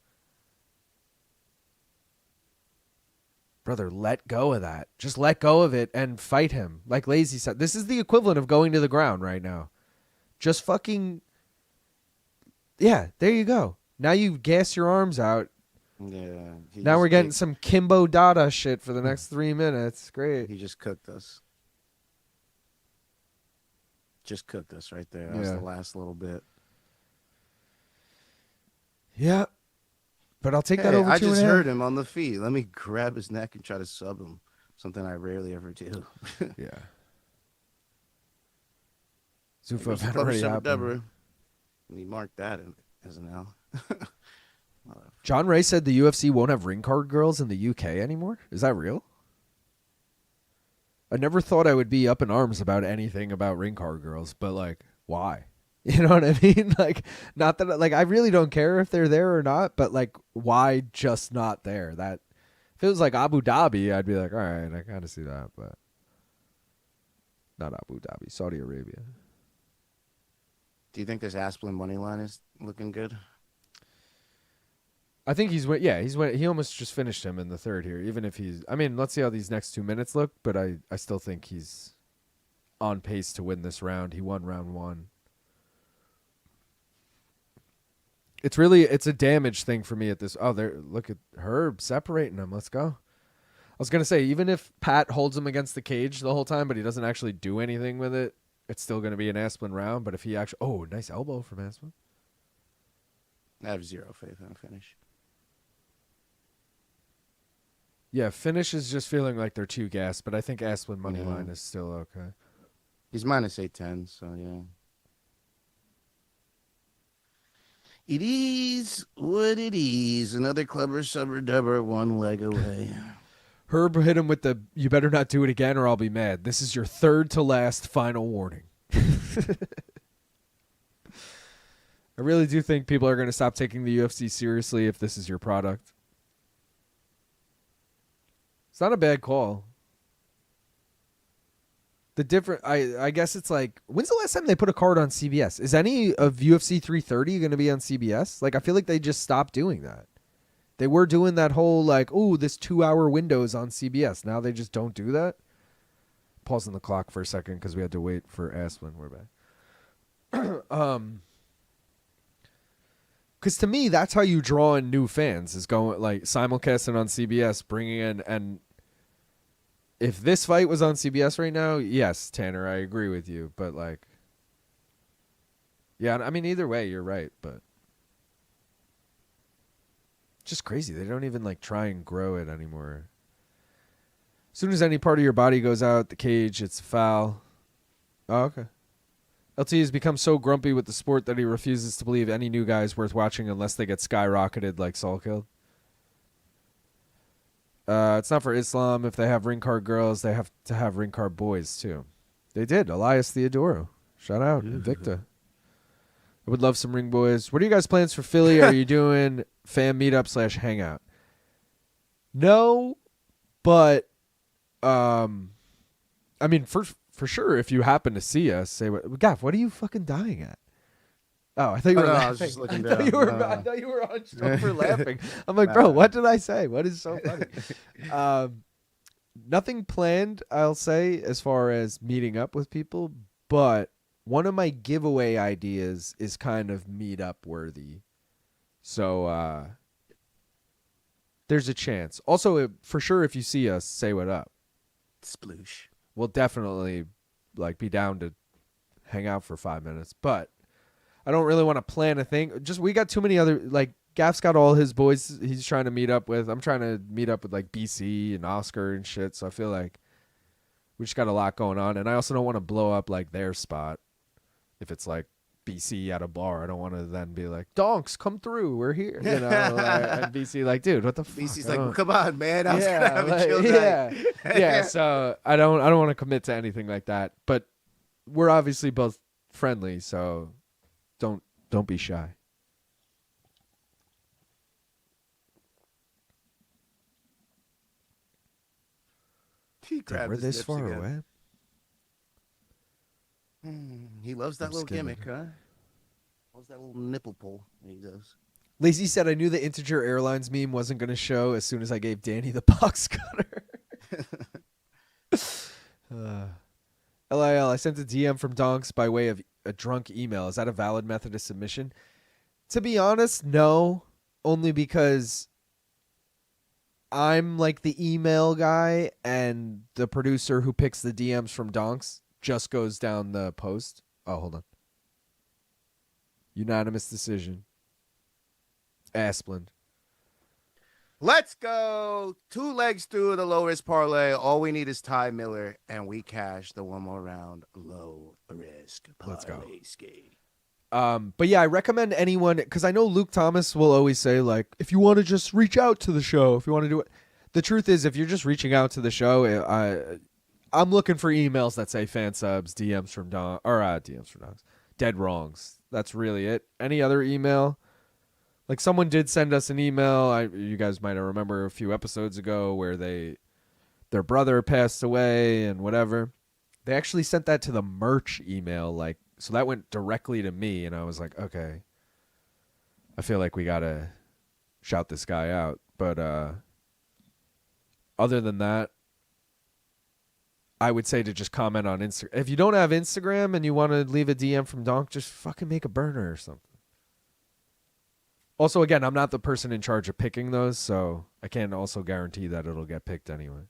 Brother, let go of that. Just let go of it and fight him. Like Lazy said, this is the equivalent of going to the ground right now. Just fucking... Yeah, there you go. Now you gas your arms out. Yeah. Now we're getting some Kimbo Dada shit for the next 3 minutes. Great. He just cooked us. Just cooked us right there. That was the last little bit. Yeah. But I'll take that over 2.5. I just heard him on the feet. Let me grab his neck and try to sub him. Something I rarely ever do. Yeah. Zufa He marked that as an L. John Ray said the UFC won't have ring card girls in the UK anymore. Is that real? I never thought I would be up in arms about anything about ring card girls, but like, why? You know what I mean? Like, not that, like, I really don't care if they're there or not, but like, why just not there? That, if it was like Abu Dhabi, I'd be like, all right, I kind of see that, but not Abu Dhabi, Saudi Arabia. Do you think this Asplund money line is looking good? I think he almost just finished him in the third here, even if he's, I mean, let's see how these next 2 minutes look, but I still think he's on pace to win this round. He won round one. It's a damage thing for me at this. Oh, there, look at Herb separating him. Let's go. I was going to say, even if Pat holds him against the cage the whole time, but he doesn't actually do anything with it, it's still going to be an Asplund round. But if he actually, oh, nice elbow from Asplund. I have zero faith in a finish. Yeah, finish is just feeling like they're too gassed, but I think Asplund money line is still okay. He's minus 810, so yeah. It is what it is. Another clever subber dubber, one leg away. Herb hit him with the, you better not do it again or I'll be mad. This is your third to last final warning. I really do think people are going to stop taking the UFC seriously if this is your product. It's not a bad call. I guess it's like, when's the last time they put a card on CBS? Is any of UFC 330 going to be on CBS? Like, I feel like they just stopped doing that. They were doing that whole like, oh, this 2-hour window is on CBS. Now they just don't do that. pausing the clock for a second because we had to wait for Asplund. We're back. Because to me, that's how you draw in new fans, is going like simulcasting on CBS, bringing in. And if this fight was on CBS right now, yes, Tanner, I agree with you. But like, yeah, I mean, either way, you're right. But just crazy. They don't even like try and grow it anymore. As soon as any part of your body goes out the cage, it's a foul. Oh, okay. LT has become so grumpy with the sport that he refuses to believe any new guy is worth watching unless they get skyrocketed like Salkilld. It's not for Islam. If they have ring card girls, they have to have ring card boys too. They did. Elias Theodoro. Shout out. Invicta. I would love some ring boys. What are you guys' plans for Philly? Are you doing fan meetup / hangout? No, but I mean, for sure, if you happen to see us, say what. Gaff, what are you fucking dying at? Oh, I thought you were laughing. I was just looking I thought you were hunched over laughing. I'm like, bro, what did I say? What is so funny? Nothing planned, I'll say, as far as meeting up with people, but one of my giveaway ideas is kind of meetup worthy. So there's a chance. Also, for sure, if you see us, say what up. Sploosh. We'll definitely like be down to hang out for 5 minutes, but I don't really want to plan a thing. Just we got too many other, like Gaff's got all his boys he's trying to meet up with. I'm trying to meet up with like BC and Oscar and shit. So I feel like we just got a lot going on, and I also don't want to blow up like their spot. If it's like BC at a bar, I don't want to then be like, Donks, come through, we're here. You know, and BC like, dude, what the fuck? BC's like, well, come on, man. I was gonna have a chill yeah, night. yeah. So I don't want to commit to anything like that. But we're obviously both friendly, so don't be shy. Damn, We're this far again. away. He loves that I'm little skimming. gimmick, huh? Loves that little nipple pull. He does. Lazy said, I knew the Integer Airlines meme wasn't going to show as soon as I gave Danny the box cutter. LIL, I sent a DM from Donks by way of a drunk email. Is that a valid method of submission? To be honest, no. Only because I'm like the email guy, and the producer who picks the DMs from Donks just goes down the post. Oh, hold on. Unanimous decision. Asplund. Let's go. 2 legs through the low risk parlay. All we need is Ty Miller, and we cash the one more round low risk parlay. Let's go. Ski. But yeah, I recommend anyone, because I know Luke Thomas will always say, like, if you want to just reach out to the show, if you want to do it. The truth is, if you're just reaching out to the show, I'm looking for emails that say fan subs, DMs from Donks, dead wrongs. That's really it. Any other email? Like, someone did send us an email. You guys might remember a few episodes ago where their brother passed away and whatever. They actually sent that to the merch email, like, so that went directly to me, and I was like, okay, I feel like we gotta shout this guy out. But other than that, I would say to just comment on Instagram. If you don't have Instagram and you want to leave a DM from Donk, just fucking make a burner or something. Also, again, I'm not the person in charge of picking those, so I can't also guarantee that it'll get picked anyway.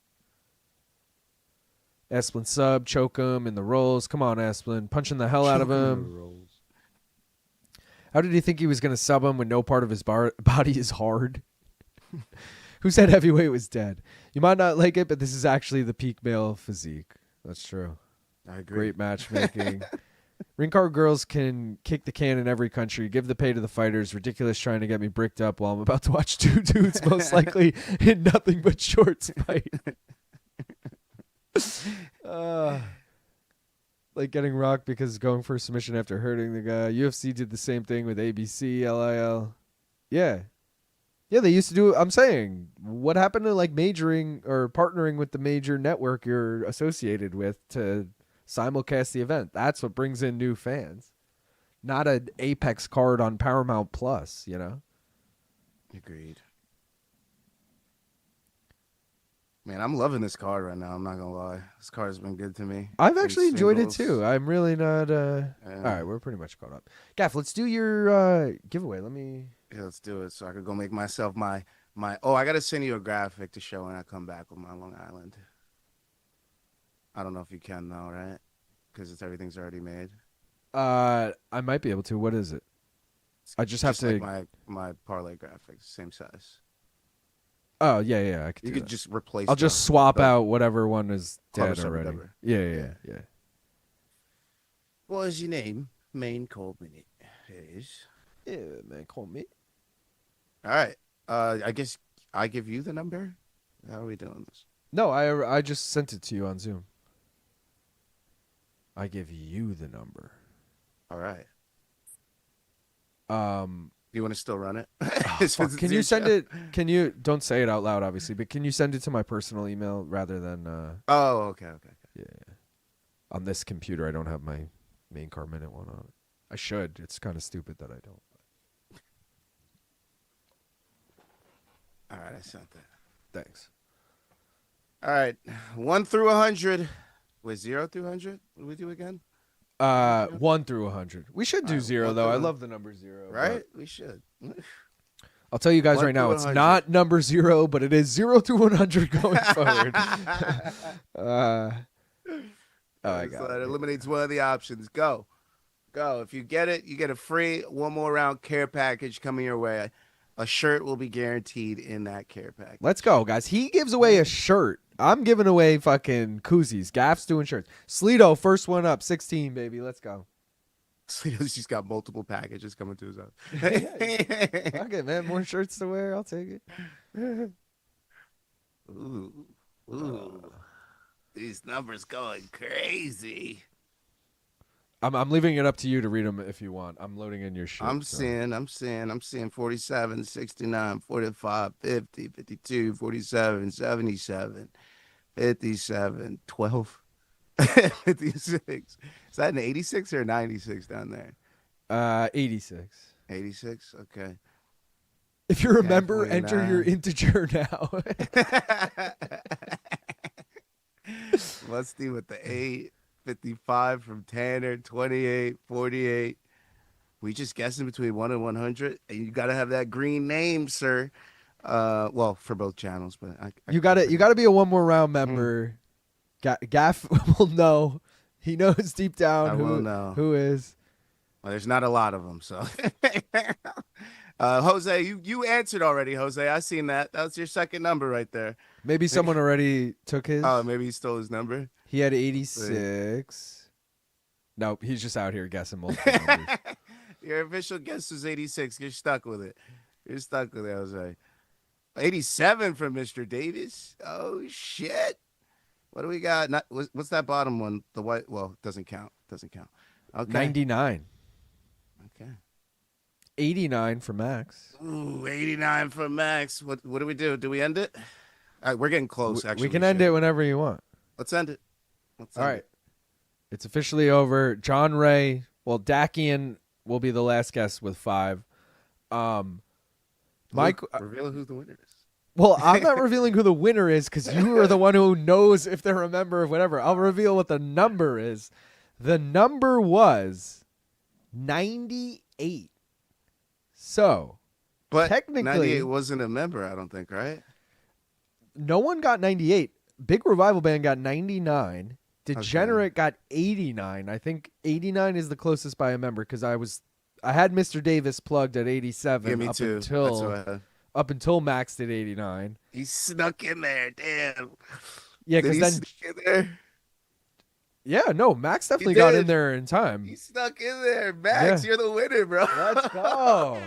Asplund sub, choke him in the rolls. Come on, Asplund. Punching the hell out of him. How did he think he was going to sub him when no part of his body is hard? Who said heavyweight was dead? You might not like it, but this is actually the peak male physique. That's true. I agree. Great matchmaking. Ring card girls can kick the can in every country. Give the pay to the fighters. Ridiculous trying to get me bricked up while I'm about to watch 2 dudes most likely in nothing but shorts fight. Like getting rocked because going for a submission after hurting the guy. UFC did the same thing with ABC, LIL. Yeah. Yeah, they used to do. I'm saying, what happened to like majoring or partnering with the major network you're associated with to simulcast the event? That's what brings in new fans. Not an Apex card on Paramount Plus, you know? Agreed. Man, I'm loving this card right now. I'm not gonna lie. This card has been good to me. I've actually enjoyed it Singles. too. I'm really not. All right, we're pretty much caught up. Gaff, let's do your giveaway. Let me. Yeah, let's do it. So I could go make myself my. Oh, I gotta send you a graphic to show when I come back with my Long Island. I don't know if you can though, right? Because everything's already made. I might be able to. What is it? I just have to. Like my parlay graphics, same size. Oh yeah. I could. You do could that. just replace. I'll just swap out whatever one is Club dead or already. whatever. Yeah. What is your name? Main cold minute. It is. Yeah, man, call me. All right. I guess I give you the number. How are we doing this? No, I just sent it to you on Zoom. I give you the number. All right. You want to still run it? Fuck, can you send it? Can you don't say it out loud, obviously, but can you send it to my personal email rather than? Oh, okay. Yeah. On this computer, I don't have my main card minute one on it. I should. It's kind of stupid that I don't. All right, I sent that. Thanks. All right, 1 through 100. With 0 through 100, what do we do again? 1 through 100. We should do 0 1 though. through I 100. love the number 0. Right? We should. I'll tell you guys 1 right now, through it's 100. not number 0, but it is 0 through 100 going forward. I got So it. that eliminates one of the options. Go. If you get it, you get a free one more round care package coming your way. A shirt will be guaranteed in that care package. Let's go, guys. He gives away a shirt. I'm giving away fucking koozies. Gaff's doing shirts. Sleeto, first one up. 16, baby. Let's go. She's got multiple packages coming to his house. Okay, man. More shirts to wear. I'll take it. Ooh. These numbers going crazy. I'm leaving it up to you to read them if you want. I'm loading in your shit. I'm seeing 47, 69, 45, 50, 52, 47, 77, 57, 12, 56. Is that an 86 or a 96 down there? 86. 86? Okay. If you remember, Definitely enter your not. integer now. Let's see with the 8, 55 from Tanner, 28, 48. We just guessing between 1 and 100. And you got to have that green name, sir. Well, for both channels, but you got to be a one more round member. Gaff will know. He knows deep down I will know. who is. Well, there's not a lot of them, so. Jose, you answered already, Jose. I seen that. That was your second number right there. Maybe someone already took his. Oh, maybe he stole his number. He had 86. Nope, he's just out here guessing multiple numbers. Your official guess was 86. You're stuck with it. You're stuck with it, Jose. 87 from Mr. Davis. Oh, shit. What do we got? What's that bottom one? The white. Well, doesn't count. Okay. 99. Okay. 89 for Max. Ooh, 89 from Max. What do we do? Do we end it? All right, we're getting close, actually. We can end it whenever you want. Let's end it. All right. It's officially over. John Ray, Dakian will be the last guest with 5. Mike, reveal who the winner is. Well, I'm not revealing who the winner is because you are the one who knows if they're a member of whatever. I'll reveal what the number is. The number was 98. So, but technically, 98 wasn't a member, I don't think, right? No one got 98. Big Revival Band got 99. Degenerate got 89. I think 89 is the closest by a member because I had Mr. Davis plugged at 87 Yeah, me too. That's what I had. Up until Max did 89. He snuck in there, damn. Yeah, because then snuck in there? Yeah, no, Max definitely got in there in time. He snuck in there. Max, you're the winner, bro. Let's go.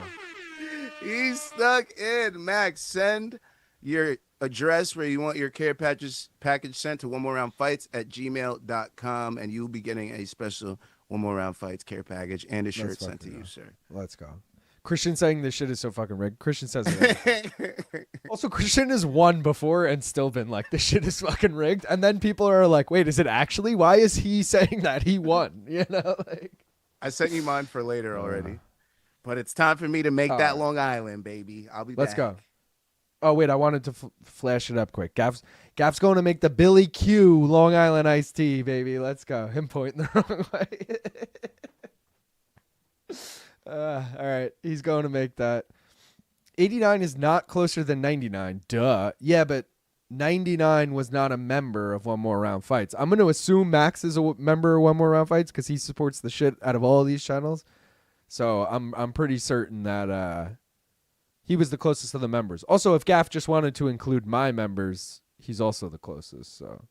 He snuck in. Max, send your address where you want your care package sent to One More Round Fights at gmail.com, and you'll be getting a special One More Round Fights care package and a shirt sent to you, sir. Let's go. Christian saying this shit is so fucking rigged. Christian says it. Also, Christian has won before and still been like, this shit is fucking rigged. And then people are like, wait, is it actually? Why is he saying that he won? You know, like. I sent you mine for later already. But it's time for me to make that Long Island, baby. I'll be back. Let's go. Oh, wait, I wanted to flash it up quick. Gaff's going to make the Billy Q Long Island iced tea, baby. Let's go. Him pointing the wrong way. All right, he's going to make that. 89 is not closer than 99. Duh. Yeah, but 99 was not a member of One More Round Fights. I'm going to assume Max is a member of One More Round Fights because he supports the shit out of all of these channels. So I'm pretty certain that he was the closest of the members. Also, if Gaff just wanted to include my members, he's also the closest. So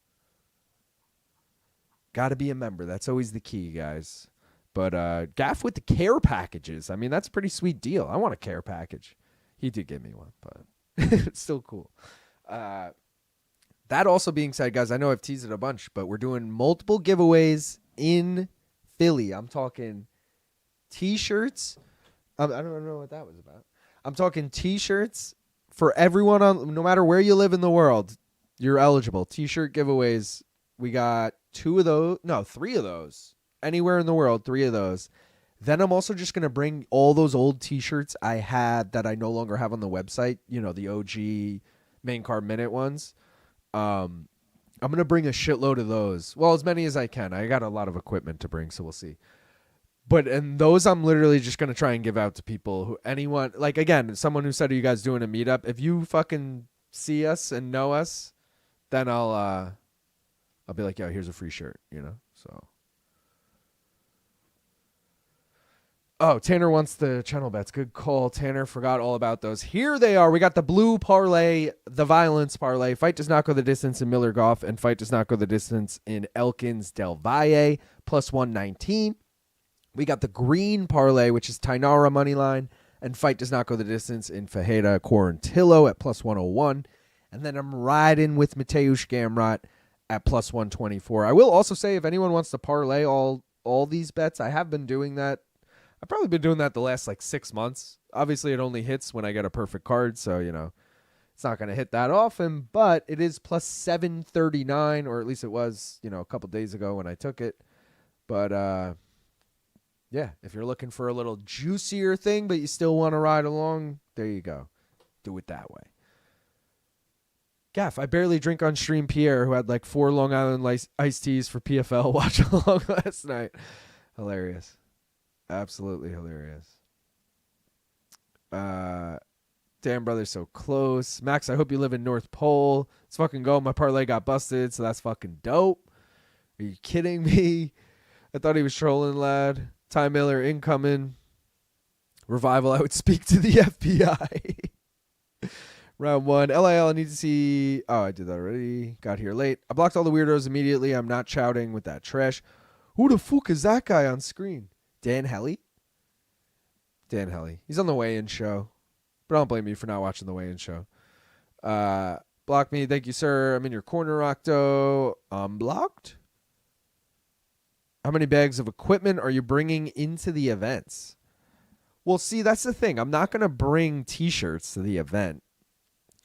got to be a member. That's always the key, guys. But Gaff with the care packages. I mean, that's a pretty sweet deal. I want a care package. He did give me one, but it's still cool. That also being said, guys, I know I've teased it a bunch, but we're doing multiple giveaways in Philly. I'm talking T-shirts. I don't know what that was about. I'm talking T-shirts for everyone, no matter where you live in the world. You're eligible. T-shirt giveaways. We got 3 of those. Anywhere in the world, 3 of those. Then I'm also just going to bring all those old T-shirts I had that I no longer have on the website, the OG main card minute ones. I'm going to bring a shitload of those. Well, as many as I can. I got a lot of equipment to bring, so we'll see. And those I'm literally just going to try and give out to people anyone, like, again, someone who said, are you guys doing a meetup? If you fucking see us and know us, then I'll be like, yo, here's a free shirt, so. Oh, Tanner wants the channel bets. Good call, Tanner. Forgot all about those. Here they are. We got the blue parlay, the violence parlay. Fight does not go the distance in Miller Goff, and fight does not go the distance in Elkins Del Valle, plus 119. We got the green parlay, which is Thainara money line, and fight does not go the distance in Fajeda Quarantillo at plus 101. And then I'm riding with Mateusz Gamrot at plus 124. I will also say, if anyone wants to parlay all these bets, I have been doing that. I've probably been doing that the last 6 months. Obviously, it only hits when I get a perfect card, so, it's not going to hit that often, but it is plus 739, or at least it was, a couple days ago when I took it. But, yeah, if you're looking for a little juicier thing, but you still want to ride along, there you go. Do it that way. Gaff, I barely drink on stream. Pierre, who had 4 Long Island iced teas for PFL, watch along last night. Hilarious. Absolutely hilarious. Damn, brother, so close. Max, I hope you live in North Pole. Let's fucking go. My parlay got busted, so that's fucking dope. Are you kidding me? I thought he was trolling, lad. Ty Miller incoming. Revival, I would speak to the FBI. Round 1. LIL, I need to see. Oh, I did that already. Got here late. I blocked all the weirdos immediately. I'm not shouting with that trash. Who the fuck is that guy on screen? Dan Helly? Dan Helly. He's on the weigh-in show. But I don't blame you for not watching the weigh-in show. Block me. Thank you, sir. I'm in your corner, Octo. I'm blocked. How many bags of equipment are you bringing into the events? Well, see, that's the thing. I'm not going to bring T-shirts to the event.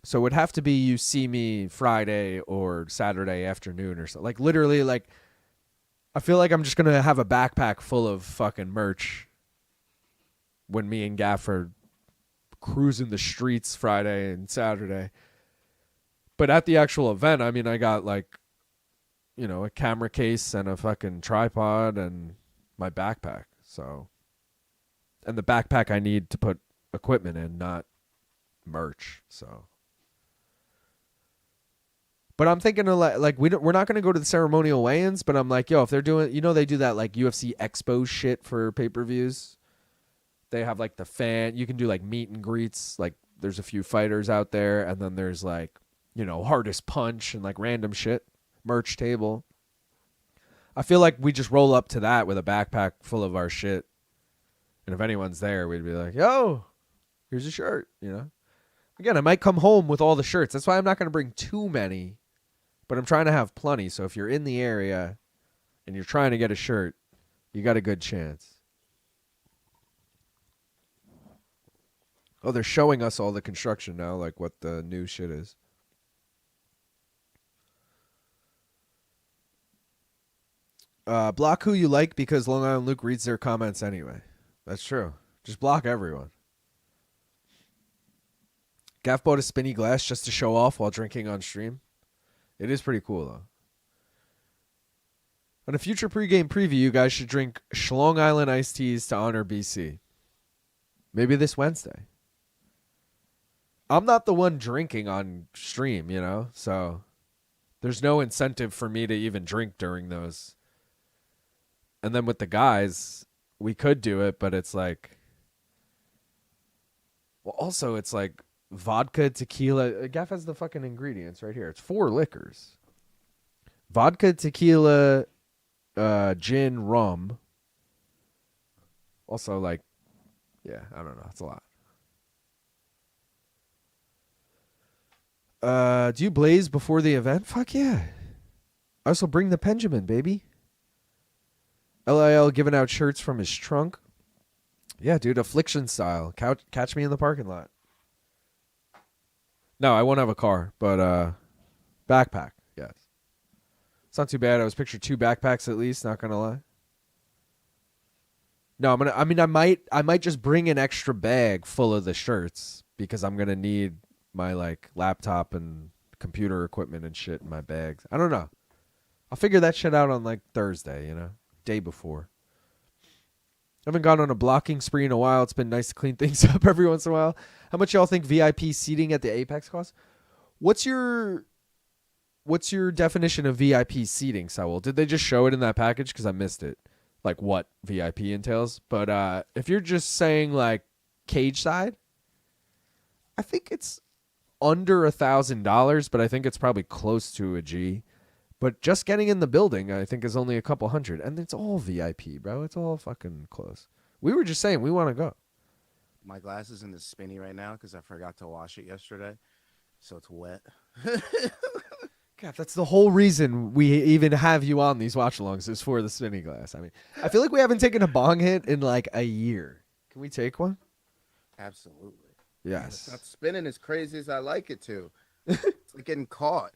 So it would have to be you see me Friday or Saturday afternoon or something. Literally, I feel like I'm just going to have a backpack full of fucking merch when me and Gaff are cruising the streets Friday and Saturday. But at the actual event, I mean, I got a camera case and a fucking tripod and my backpack. So, and the backpack I need to put equipment in, not merch. So. But I'm thinking of we're not going to go to the ceremonial weigh-ins, but I'm like, yo, if they're doing, they do that UFC Expo shit for pay-per-views. They have the fan, you can do meet and greets. There's a few fighters out there, and then there's hardest punch and random shit, merch table. I feel like we just roll up to that with a backpack full of our shit. And if anyone's there, we'd be like, yo, here's a shirt, Again, I might come home with all the shirts. That's why I'm not going to bring too many. But I'm trying to have plenty, so if you're in the area and you're trying to get a shirt, you got a good chance. Oh, they're showing us all the construction now, what the new shit is. Block who you like because Long Island Luke reads their comments anyway. That's true. Just block everyone. Gaff bought a spinny glass just to show off while drinking on stream. It is pretty cool, though. On a future pregame preview, you guys should drink Long Island iced teas to honor BC. Maybe this Wednesday. I'm not the one drinking on stream, you know, so there's no incentive for me to even drink during those. And then with the guys, we could do it, but it's like, well, also it's like vodka, tequila. Gaff has the fucking ingredients right here. It's 4 liquors. Vodka, tequila, gin, rum. Also, like, yeah, I don't know. It's a lot. Do you blaze before the event? Fuck yeah. I also bring the Benjamin, baby. LIL giving out shirts from his trunk. Yeah, dude, affliction style. Catch me in the parking lot. No, I won't have a car, but backpack, yes. It's not too bad. I was pictured 2 backpacks at least, not gonna lie. No, I might just bring an extra bag full of the shirts because I'm gonna need my like laptop and computer equipment and shit in my bags. I don't know. I'll figure that shit out on like Thursday, you know, day before. I haven't gone on a blocking spree in a while. It's been nice to clean things up every once in a while. How much y'all think VIP seating at the Apex costs? What's your definition of VIP seating, Saul? Did they just show it in that package? Because I missed it. Like what VIP entails. But if you're just saying like cage side, I think it's under $1,000, but I think it's probably close to a G. But just getting in the building, I think, is only a couple hundred. And it's all VIP, bro. It's all fucking close. We were just saying we want to go. My glass is in the spinny right now because I forgot to wash it yesterday. So it's wet. God, that's the whole reason we even have you on these watch-alongs is for the spinny glass. I mean, I feel like we haven't taken a bong hit in like a year. Can we take one? Absolutely. Yes. It's not spinning as crazy as I like it to. It's like getting caught.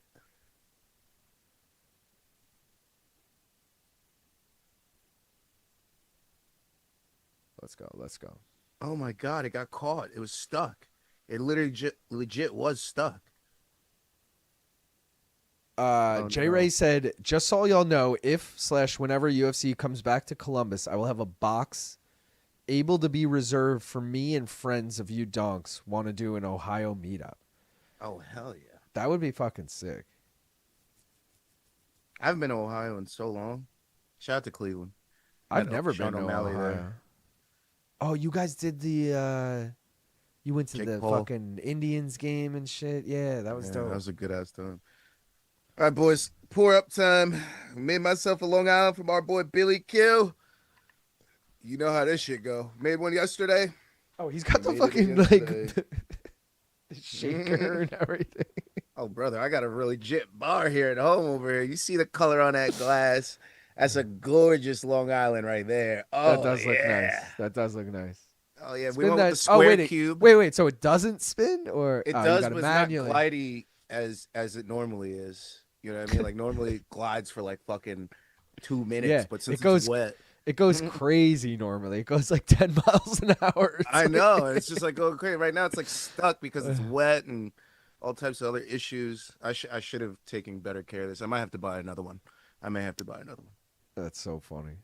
Let's go. Oh my God, it got caught. It was stuck. It literally legit was stuck. J Ray said, just so y'all know, if/whenever UFC comes back to Columbus, I will have a box able to be reserved for me and friends of you donks want to do an Ohio meetup. Oh, hell yeah. That would be fucking sick. I haven't been to Ohio in so long. Shout out to Cleveland. I've never been to O'Malley Ohio. there. Oh, you guys did the you went to Jake the Paul. fucking Indians game and shit. Yeah, that was dope. That was a good ass time. All right, boys. Pour up time. Made myself a Long Island from our boy Billy Q. You know how this shit go. Made one yesterday. Oh, he's got the Made it fucking again like today. the shaker and everything. Oh, brother, I got a really legit bar here at home over here. You see the color on that glass? That's a gorgeous Long Island right there. Oh, That does look yeah. nice. That does look nice. Oh, yeah. Spin We went that. with the square wait, cube. Wait. So it doesn't spin, or It you does, gotta but it's not manually. glidey as it normally is. You know what I mean? Like normally it glides for like fucking 2 minutes, Yeah, but since it goes it's wet, It goes crazy normally. It goes like 10 miles an hour. It's I like- know. It's just like going crazy. Right now it's like stuck because it's wet and all types of other issues. I should have taken better care of this. I might have to buy another one. That's so funny.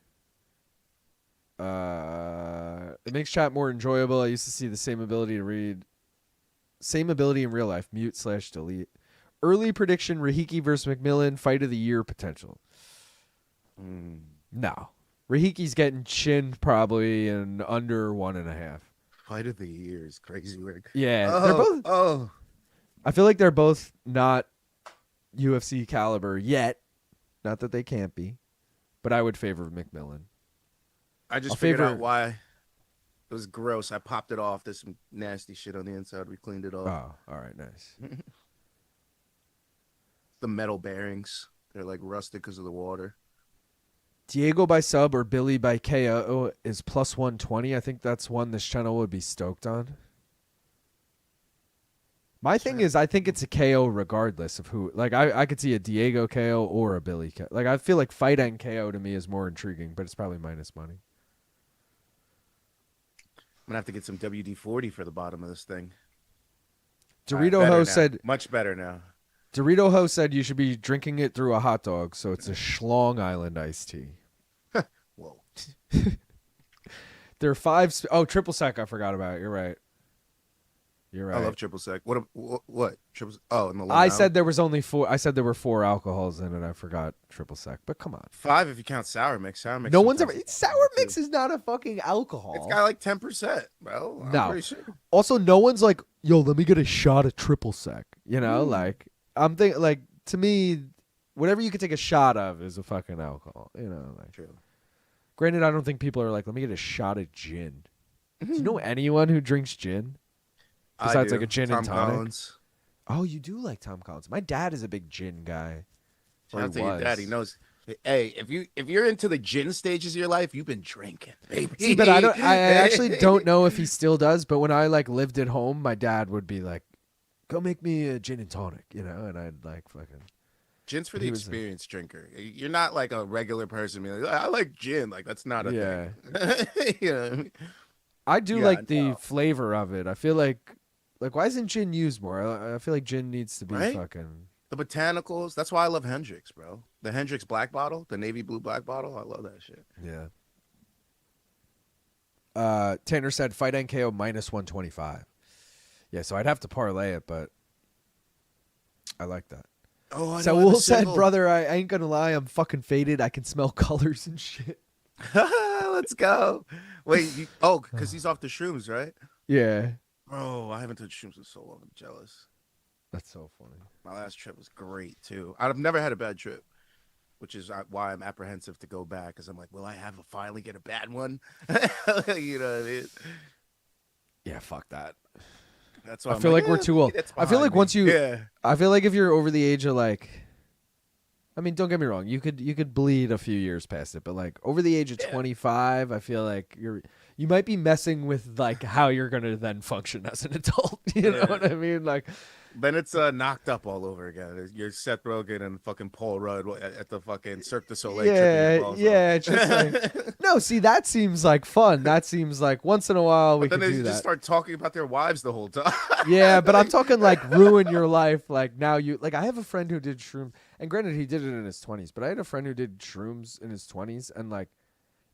It makes chat more enjoyable. I used to see the same ability to read. Same ability in real life. Mute/delete. Early prediction: Rahiki versus McMillan. Fight of the year potential. No. Rahiki's getting chinned probably in under 1.5. Fight of the year is crazy, Rick. Yeah, they're both. Oh, I feel like they're both not UFC caliber yet. Not that they can't be, but I would favor McMillan. I just I'll figured favor- out why. It was gross. I popped it off. There's some nasty shit on the inside. We cleaned it off. Oh, all right, nice. The metal bearings. They're like rusted because of the water. Diego by sub or Billy by KO is plus 120. I think that's one this channel would be stoked on. My thing is, I think it's a KO regardless of who. Like, I could see a Diego KO or a Billy KO. Like, I feel like fight and KO to me is more intriguing, but it's probably minus money. I'm going to have to get some WD-40 for the bottom of this thing. Dorito better Ho now. said Much better now. Dorito Ho said you should be drinking it through a hot dog, so it's a Schlong Island iced tea. Whoa. There are 5. Triple sec. I forgot about it. You're right. You're right. I love triple sec. What? Triple? Oh, in the Long I Island? said there was only 4. I said there were 4 alcohols in it. I forgot triple sec. But come on. 5 if you count sour mix. Sour mix. No one's ever. sometimes Sour mix is not a fucking alcohol. It's got like 10%, bro. I'm No. pretty sure. Also, no one's like, yo, let me get a shot of triple sec. You know, like I'm thinking, like to me, whatever you can take a shot of is a fucking alcohol. You know, like. True. Granted, I don't think people are like, let me get a shot of gin. Do you know anyone who drinks gin? Besides I like do. a gin Tom and tonic. Collins. Oh, you do like Tom Collins. My dad is a big gin guy. Or Shout out he to your was. dad. He knows. Hey, if you're into the gin stages of your life, you've been drinking, baby. See, but I actually don't know if he still does. But when I like lived at home, my dad would be like, "Go make me a gin and tonic," you know, and I'd like fucking. Gin's for He the was experienced drinker. You're not like a regular person. Being like, I like gin. Like that's not a thing. You know what I mean? I do Yeah, like the no. flavor of it. I feel like why isn't gin used more? I feel like gin needs to be Right? fucking. The botanicals. That's why I love Hendrix, bro. The Hendrix black bottle, the navy blue black bottle. I love that shit. Yeah. Tanner said fight NKO minus 125. Yeah, so I'd have to parlay it, but I like that. Oh, I So know, I have a Will said, single. brother, I ain't gonna lie, I'm fucking faded. I can smell colors and shit. Let's go. Wait, because he's off the shrooms, right? Yeah. Bro, I haven't touched shrooms in so long. I'm jealous. That's so funny. My last trip was great too. I've never had a bad trip, which is why I'm apprehensive to go back. Because I'm like, will I finally get a bad one? You know what I mean? Yeah, fuck that. That's why I feel like we're too old. that's I feel like behind me. once you, yeah, I feel like if you're over the age of like, I mean, don't get me wrong, you could bleed a few years past it, but like over the age of 25, I feel like you might be messing with like how you're gonna then function as an adult. You know what I mean? Like, then it's knocked up all over again. You're Seth Rogen and fucking Paul Rudd at the fucking Cirque du Soleil. yeah, it's just like no. See, that seems like fun. That seems like once in a while we But could then they do just that. start talking about their wives the whole time. Yeah, but I'm talking like ruin your life. Like now you like I have a friend who did shrooms, and granted he did it in his 20s, but I had a friend who did shrooms in his 20s, and like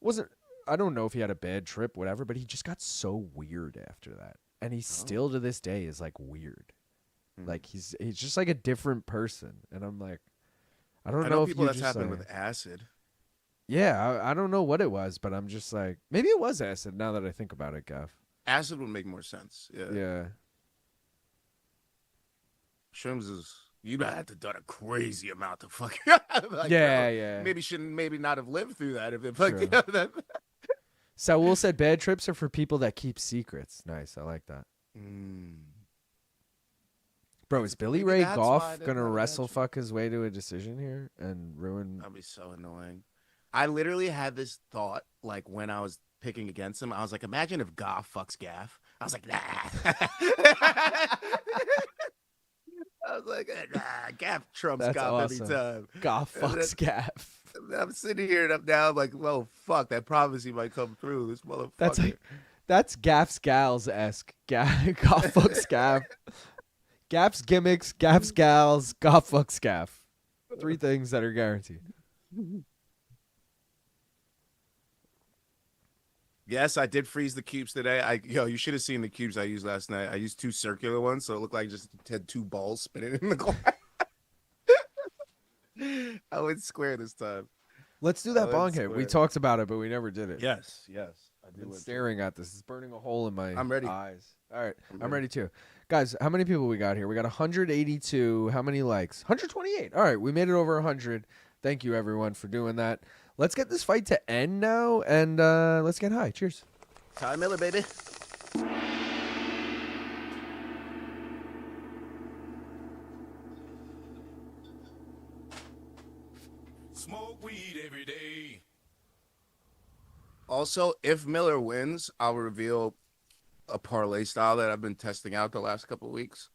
wasn't I don't know if he had a bad trip, whatever, but he just got so weird after that, and he still to this day is like weird. Like he's just like a different person, and I'm like, I don't I know know if people you that's just happened like, with acid. yeah, I don't know what it was, but I'm just like maybe it was acid. Now that I think about it, Gaff. Acid would make more sense. Yeah. Yeah. Shrooms is you'd have to done a crazy amount of fucking. Like, Yeah, bro, yeah. Maybe not have lived through that if it True. fucking. So Will said bad trips are for people that keep secrets. Nice, I like that. Bro, is Billy Maybe Ray that's why Goff they're gonna not a bad wrestle trip. fuck his way to a decision here and ruin? That'd be so annoying. I literally had this thought like when I was picking against him. I was like, imagine if Goff fucks Gaff. I was like, nah. I was like, nah, Gaff trumps That's Goff awesome. anytime. Goff And fucks Gaff. I'm sitting here and I'm now like, well, fuck, that prophecy might come through. This motherfucker. That's Gaff's gals esque. Goff fucks Gaff. Gaff's gimmicks, Gaff's gals, Goff fucks Gaff. 3 things that are guaranteed. Yes, I did freeze the cubes today. You should have seen the cubes I used last night. I used 2 circular ones, so it looked like I just had 2 balls spinning in the glass. I went square this time. Let's do that Oh, bong that's hit. We square. talked about it, but we never did it. Yes. I I've been staring at this. It's burning a hole in my I'm ready. eyes. All right, I'm ready. ready too. Guys, how many people we got here? We got 182. How many likes? 128. All right, we made it over 100. Thank you, everyone, for doing that. Let's get this fight to end now, and let's get high. Cheers. Ty Miller, baby. Smoke weed every day. Also, if Miller wins, I'll reveal a parlay style that I've been testing out the last couple of weeks.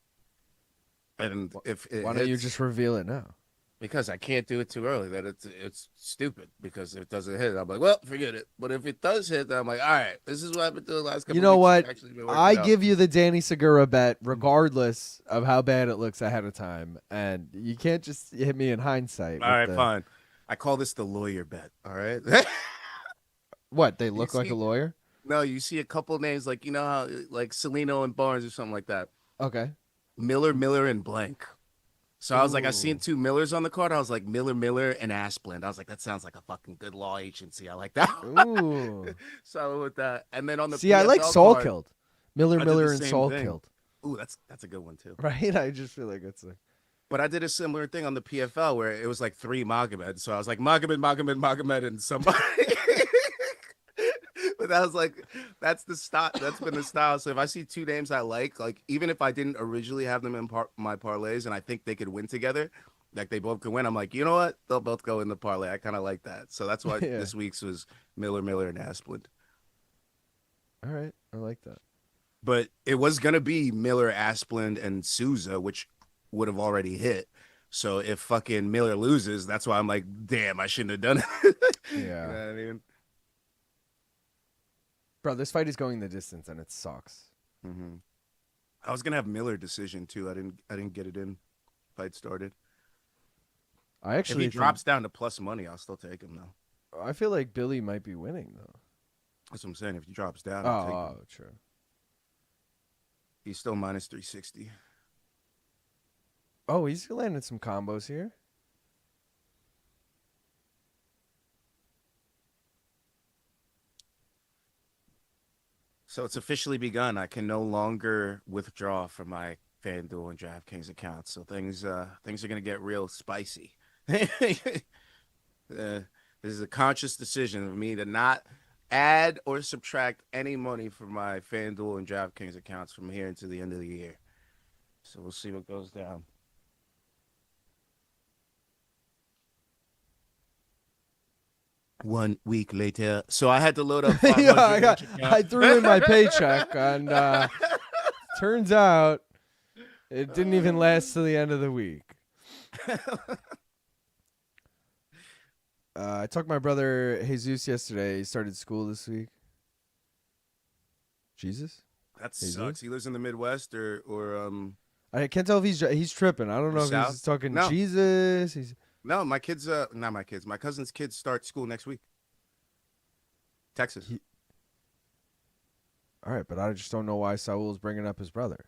And if it Why don't you hits- just reveal it now? Because I can't do it too early. That it's stupid because if it doesn't hit, I'm like, well, forget it. But if it does hit, then I'm like, all right, this is what I've been doing the last couple You know weeks. what? It's actually been working I out. give you the Danny Segura bet regardless of how bad it looks ahead of time. And you can't just hit me in hindsight. All right, fine. I call this the lawyer bet. All right. What? They look like a lawyer? No, you see a couple names like, you know how like Salino and Barnes or something like that. Okay. Miller, and blank. So I was like, I Ooh. seen two Millers on the card. I was like, Miller, and Asplund. I was like, that sounds like a fucking good law agency. I like that. Ooh. So I went with that. And then on the See, I like PFL card, Salkilld. I did the Miller, and same Salkilld. Ooh, that's a good one too. Right? I just feel like it's like. But I did a similar thing on the PFL where it was like 3 Magomed. So I was like, Magomed, and somebody. But that was like, that's the style. That's been the style. So if I see 2 names I like even if I didn't originally have them in my parlays and I think they could win together, like they both could win, I'm like, you know what? They'll both go in the parlay. I kind of like that. So that's why this week's was Miller, and Asplund. All right. I like that. But it was going to be Miller, Asplund, and Sousa, which would have already hit. So if fucking Miller loses, that's why I'm like, damn, I shouldn't have done it. Yeah. You know what I mean? Bro, this fight is going the distance and it sucks. Mm-hmm. I was gonna have Miller decision too. I didn't get it in. Fight started. If he drops down to plus money, I'll still take him though. I feel like Billy might be winning though. That's what I'm saying. If he drops down, I'll take him. True. He's still minus 360. Oh, he's landing some combos here. So it's officially begun. I can no longer withdraw from my FanDuel and DraftKings accounts. So things are gonna get real spicy. This is a conscious decision of me to not add or subtract any money from my FanDuel and DraftKings accounts from here until the end of the year. So we'll see what goes down. One week later, so I had to load up. Yeah, I threw in my paycheck, and turns out it didn't even last to the end of the week. I talked to my brother Jesus yesterday. He started school this week. Jesus? That sucks. He lives in the Midwest or I can't tell if he's tripping. I don't know if South? he's talking No. Jesus. No, my kids, not my kids. My cousin's kids start school next week. Texas. All right, but I just don't know why Saul's bringing up his brother.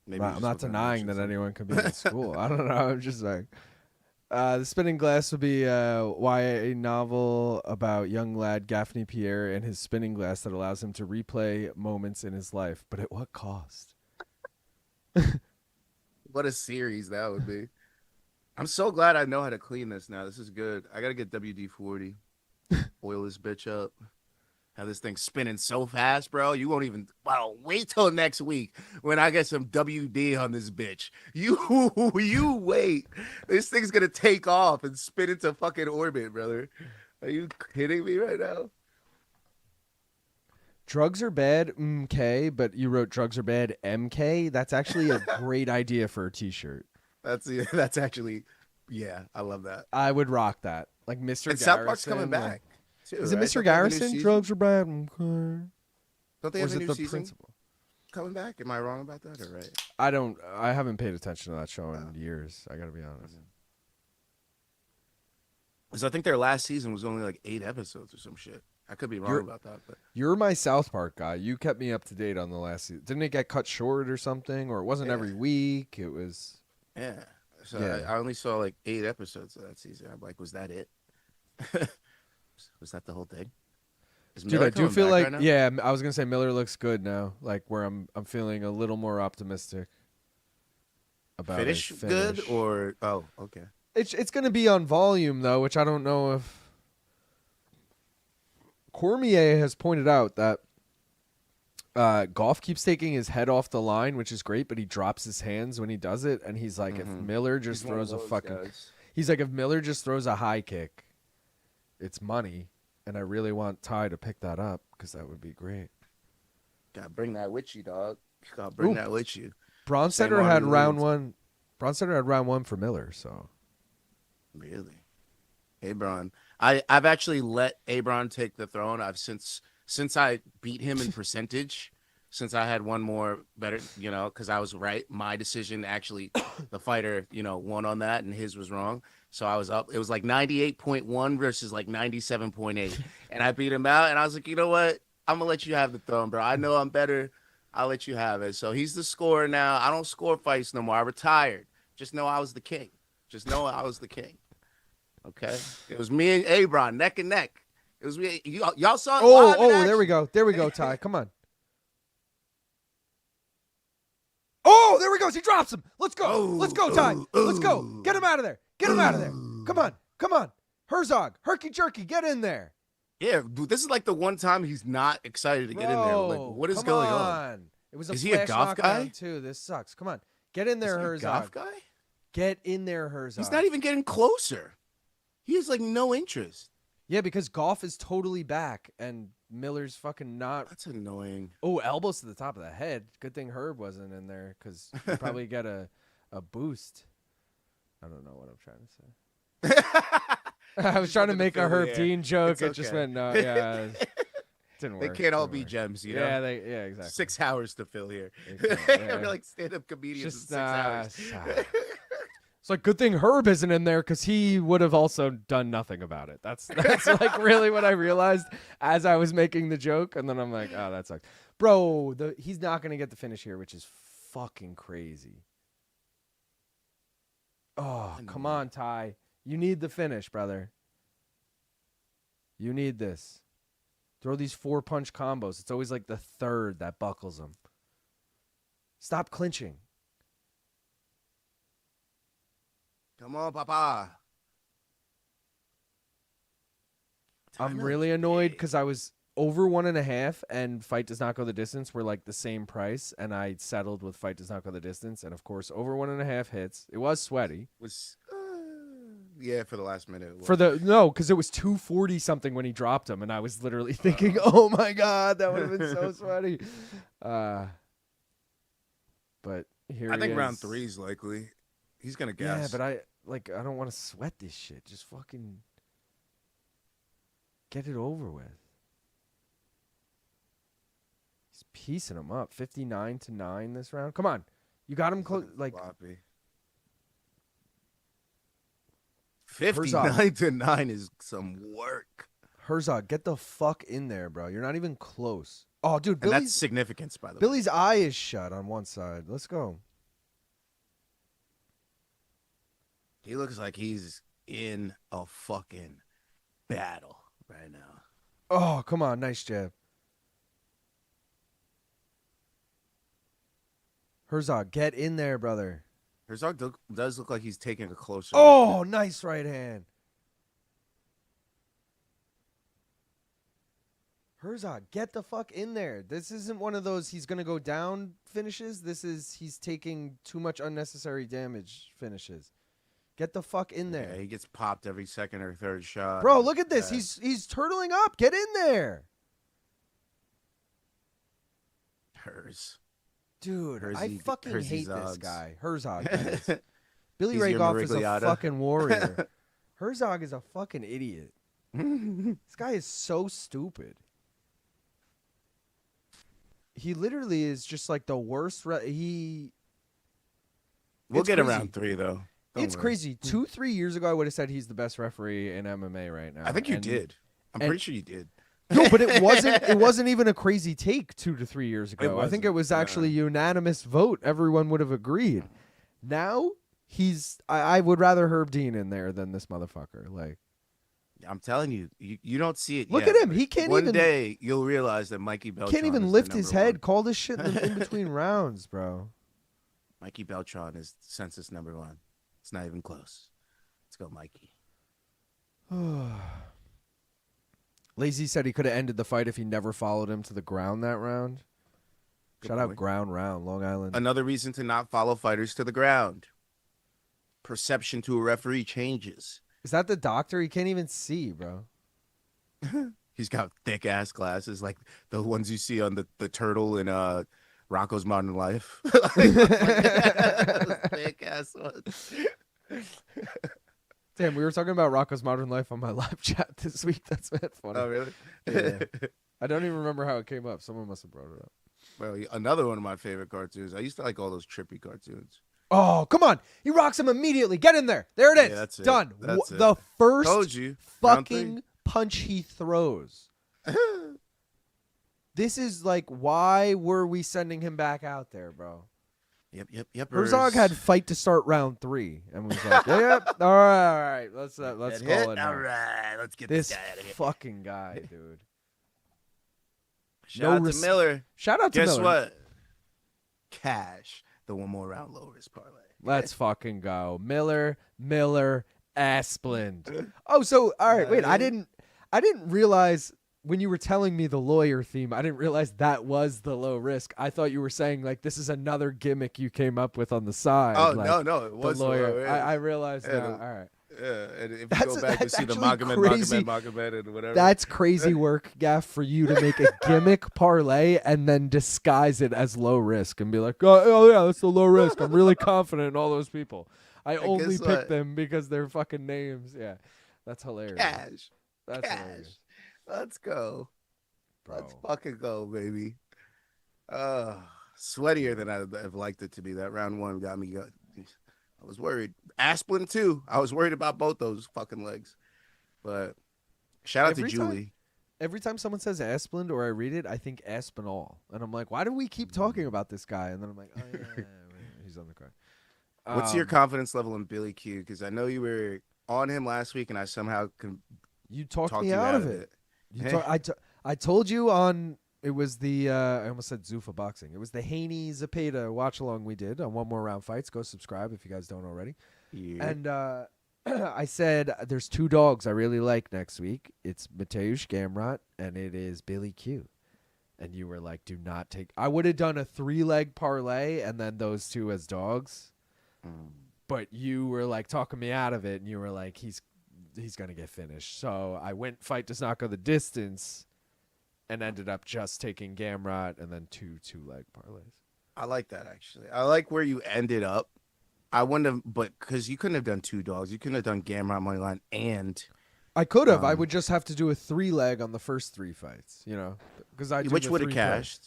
Maybe I'm not denying that anyone could be in school. I don't know. I'm just like, the Spinning Glass will be a YA novel about young lad Gaffney Pierre and his spinning glass that allows him to replay moments in his life. But at what cost? What a series that would be. I'm so glad I know how to clean this now. This is good. I got to get WD-40. Oil this bitch up. Have this thing spinning so fast, bro. You won't even. Wow, wait till next week when I get some WD on this bitch. You wait. This thing's gonna take off and spin into fucking orbit, brother. Are you kidding me right now? Drugs are bad, MK, but you wrote drugs are bad, MK. That's actually a great idea for a T-shirt. That's actually, yeah, I love that. I would rock that. Like Mr. And Garrison. South Park's coming back. Too, Is it right? Mr. Don't they have a new Garrison? season? Drugs are bad. Don't they Or have is a it new the season principal? coming back? Am I wrong about that or right? I haven't paid attention to that show in years. I gotta be honest. Because I think their last season was only like 8 episodes or some shit. I could be wrong about that, but You're my South Park guy. You kept me up to date on the last season. Didn't it get cut short or something? Or it wasn't every week? It was. yeah. So Yeah. I only saw like 8 episodes of that season. I'm like, was that it? Was that the whole thing? Is Dude, Miller I do coming feel back like right now? yeah. I was gonna say Miller looks good now. Like where I'm feeling a little more optimistic about Finish his good finish. or okay. It's gonna be on volume though, which I don't know if. Cormier has pointed out that Goff keeps taking his head off the line, which is great, but he drops his hands when he does it, and he's like, if Miller just He's one of throws a those fucking, guys. he's like, if Miller just throws a high kick, it's money, and I really want Ty to pick that up because that would be great. Gotta bring that with you, dog. Gotta bring Ooh. that with you. Bronstetter Same had Army round Leeds. one. Bronstetter had round one for Miller, so Really? Abron. I've actually let Abron take the throne. I've since I beat him in percentage, since I had one more better, because I was right. My decision actually, the fighter, won on that, and his was wrong. So I was up. It was like 98.1 versus like 97.8, and I beat him out. And I was like, you know what? I'm gonna let you have the throne, bro. I know I'm better. I'll let you have it. So he's the scorer now. I don't score fights no more. I retired. Just know I was the king. Just know I was the king. Okay, it was me and Abron neck and neck. It was me. Y'all saw it live in action. There we go. There we go, Ty. Come on. Oh, there we go. He drops him. Let's go. Let's go, Ty. Let's go. Get him out of there. Get him out of there. Come on. Come on. Herzog, herky jerky, get in there. Yeah, dude, this is like the one time he's not excited to get in there. Like, what is going on? It was a Is he a flash Goff guy? knockdown too. This sucks. Come on. Get in there, Is he a Herzog. Goff guy? Get in there, Herzog. He's not even getting closer. He has like no interest. Yeah, because Goff is totally back and Miller's fucking not. That's annoying. Oh, elbows to the top of the head. Good thing Herb wasn't in there because you probably get a boost. I don't know what I'm trying to say. I was trying to make a Herb Dean joke. It just went no. Yeah, didn't They work. can't all Didn't be work. gems, you know. Yeah, exactly. 6 hours to fill here. Yeah. We're like stand-up comedians Just, in 6 hours. It's like good thing Herb isn't in there because he would have also done nothing about it. That's like really what I realized as I was making the joke, and then I'm like, oh, that sucks, bro. He's not gonna get the finish here, which is fucking crazy. Oh, come on, Ty. You need the finish, brother. You need this. Throw these 4-punch combos. It's always like the third that buckles him. Stop clinching. Come on, Papa. I'm really annoyed because I was over 1.5 and Fight Does Not Go the Distance were like the same price, and I settled with Fight Does Not Go the Distance, and of course over 1.5 hits. It was sweaty. Yeah, for the last minute. Because it was 240 something when he dropped him, and I was literally thinking, oh my god, that would have been so sweaty. But here I think he round is. 3 is likely. He's gonna guess. Yeah, but I don't want to sweat this shit. Just fucking get it over with. He's piecing him up. 59-9 this round. Come on, you got him close. Like floppy. 59-9 is some work. Herzog, get the fuck in there, bro. You're not even close. Oh, dude, And that's Billy's significance, by the way. Billy's eye is shut on one side. Let's go. He looks like he's in a fucking battle right now. Oh, come on, nice jab. Herzog, get in there, brother. Herzog does look like he's taking a closer. Oh, nice right hand. Herzog, get the fuck in there. This isn't one of those he's going to go down finishes. This is he's taking too much unnecessary damage finishes. Get the fuck in there. Yeah, he gets popped every second or third shot. Bro, look at this. He's turtling up. Get in there. Hers. Dude, I fucking hate this guy. Herzog. Billy He's Ray your Goff is a Marigliata. fucking warrior. Herzog is a fucking idiot. This guy is so stupid. He literally is just like the worst. We'll It's get crazy. around 3 though. Don't It's worry. crazy. 2-3 years ago, I would have said he's the best referee in MMA right now. I think you And- did. I'm and- pretty sure you did. No, but it wasn't. It wasn't even a crazy take 2 to 3 years ago. I think it wasn't, was no. actually a unanimous vote. Everyone would have agreed. Now he's. I would rather Herb Dean in there than this motherfucker. Like, I'm telling you, you don't see it look yet. at him. He can't One even. day you'll realize that Mikey Beltran Can't even is the lift his number head. one. Call this shit in between rounds, bro. Mikey Beltran is census number 1. It's not even close. Let's go, Mikey. Lazy said he could have ended the fight if he never followed him to the ground that round. Good Shout out point. Ground Round, Long Island. Another reason to not follow fighters to the ground. Perception to a referee changes. Is that the doctor? He can't even see, bro. He's got thick ass glasses like the ones you see on the turtle in Rocco's Modern Life. Thick ass ones. Damn, we were talking about Rocco's Modern Life on my live chat this week. That's bad funny. Oh, really? Yeah. I don't even remember how it came up. Someone must have brought it up. Well, another one of my favorite cartoons. I used to like all those trippy cartoons. Oh, come on. He rocks him immediately. Get in there. There it is. Yeah, that's it. Done. That's it. The first Told you. fucking punch he throws. This is like, why were we sending him back out there, bro? Yep. Herzog had fight to start round 3 and was like, yep. All right. Let's call it now. All right, let's get This this guy out of here. fucking guy, dude. Shout out to Miller. Shout out to Miller. Guess what? Cash the one more round low risk parlay. Let's fucking go. Miller, Asplund. Oh, so all right, wait. I didn't realize when you were telling me the lawyer theme, I didn't realize that was the low risk. I thought you were saying like this is another gimmick you came up with on the side. Oh, like, no, it was the lawyer. the I realized Yeah, now. All right. Yeah, and if you That's- go back and that's see the actually crazy. Magomed, and whatever. That's crazy work, Gaff, for you to make a gimmick parlay and then disguise it as low risk and be like, oh yeah, that's the low risk. I'm really confident in all those people. I only guess pick what? them because they're fucking names. Yeah, that's hilarious. Cash. That's Cash. hilarious. Let's go. Bro. Let's fucking go, baby. Sweatier than I'd have liked it to be. That round 1 got me. I was worried. Asplund too. I was worried about both those fucking legs. But shout out Every to time- Julie. Every time someone says Asplund or I read it, I think Aspinall. And I'm like, why do we keep talking about this guy? And then I'm like, oh, yeah, he's on the card. What's your confidence level in Billy Q? Because I know you were on him last week, and I somehow You talked talked me you out of it. I told you on, it was the, I almost said Zuffa Boxing. It was the Haney Zapata watch along we did on One More Round Fights. Go subscribe if you guys don't already. Yeah. And I said, there's 2 dogs I really like next week. It's Mateusz Gamrot and it is Billy Q. And you were like, do not take. I would have done a 3-leg parlay and then those 2 as dogs. But you were like talking me out of it. And you were like, he's going to get finished. So I went fight does not go the distance and ended up just taking Gamrot and then 2 2-leg parlays. I like that, actually. I like where you ended up. I wouldn't have, but because you couldn't have done 2 dogs. You couldn't have done Gamrot moneyline and. I could have. I would just have to do a 3-leg on the first 3 fights, you know, because Which would have cashed,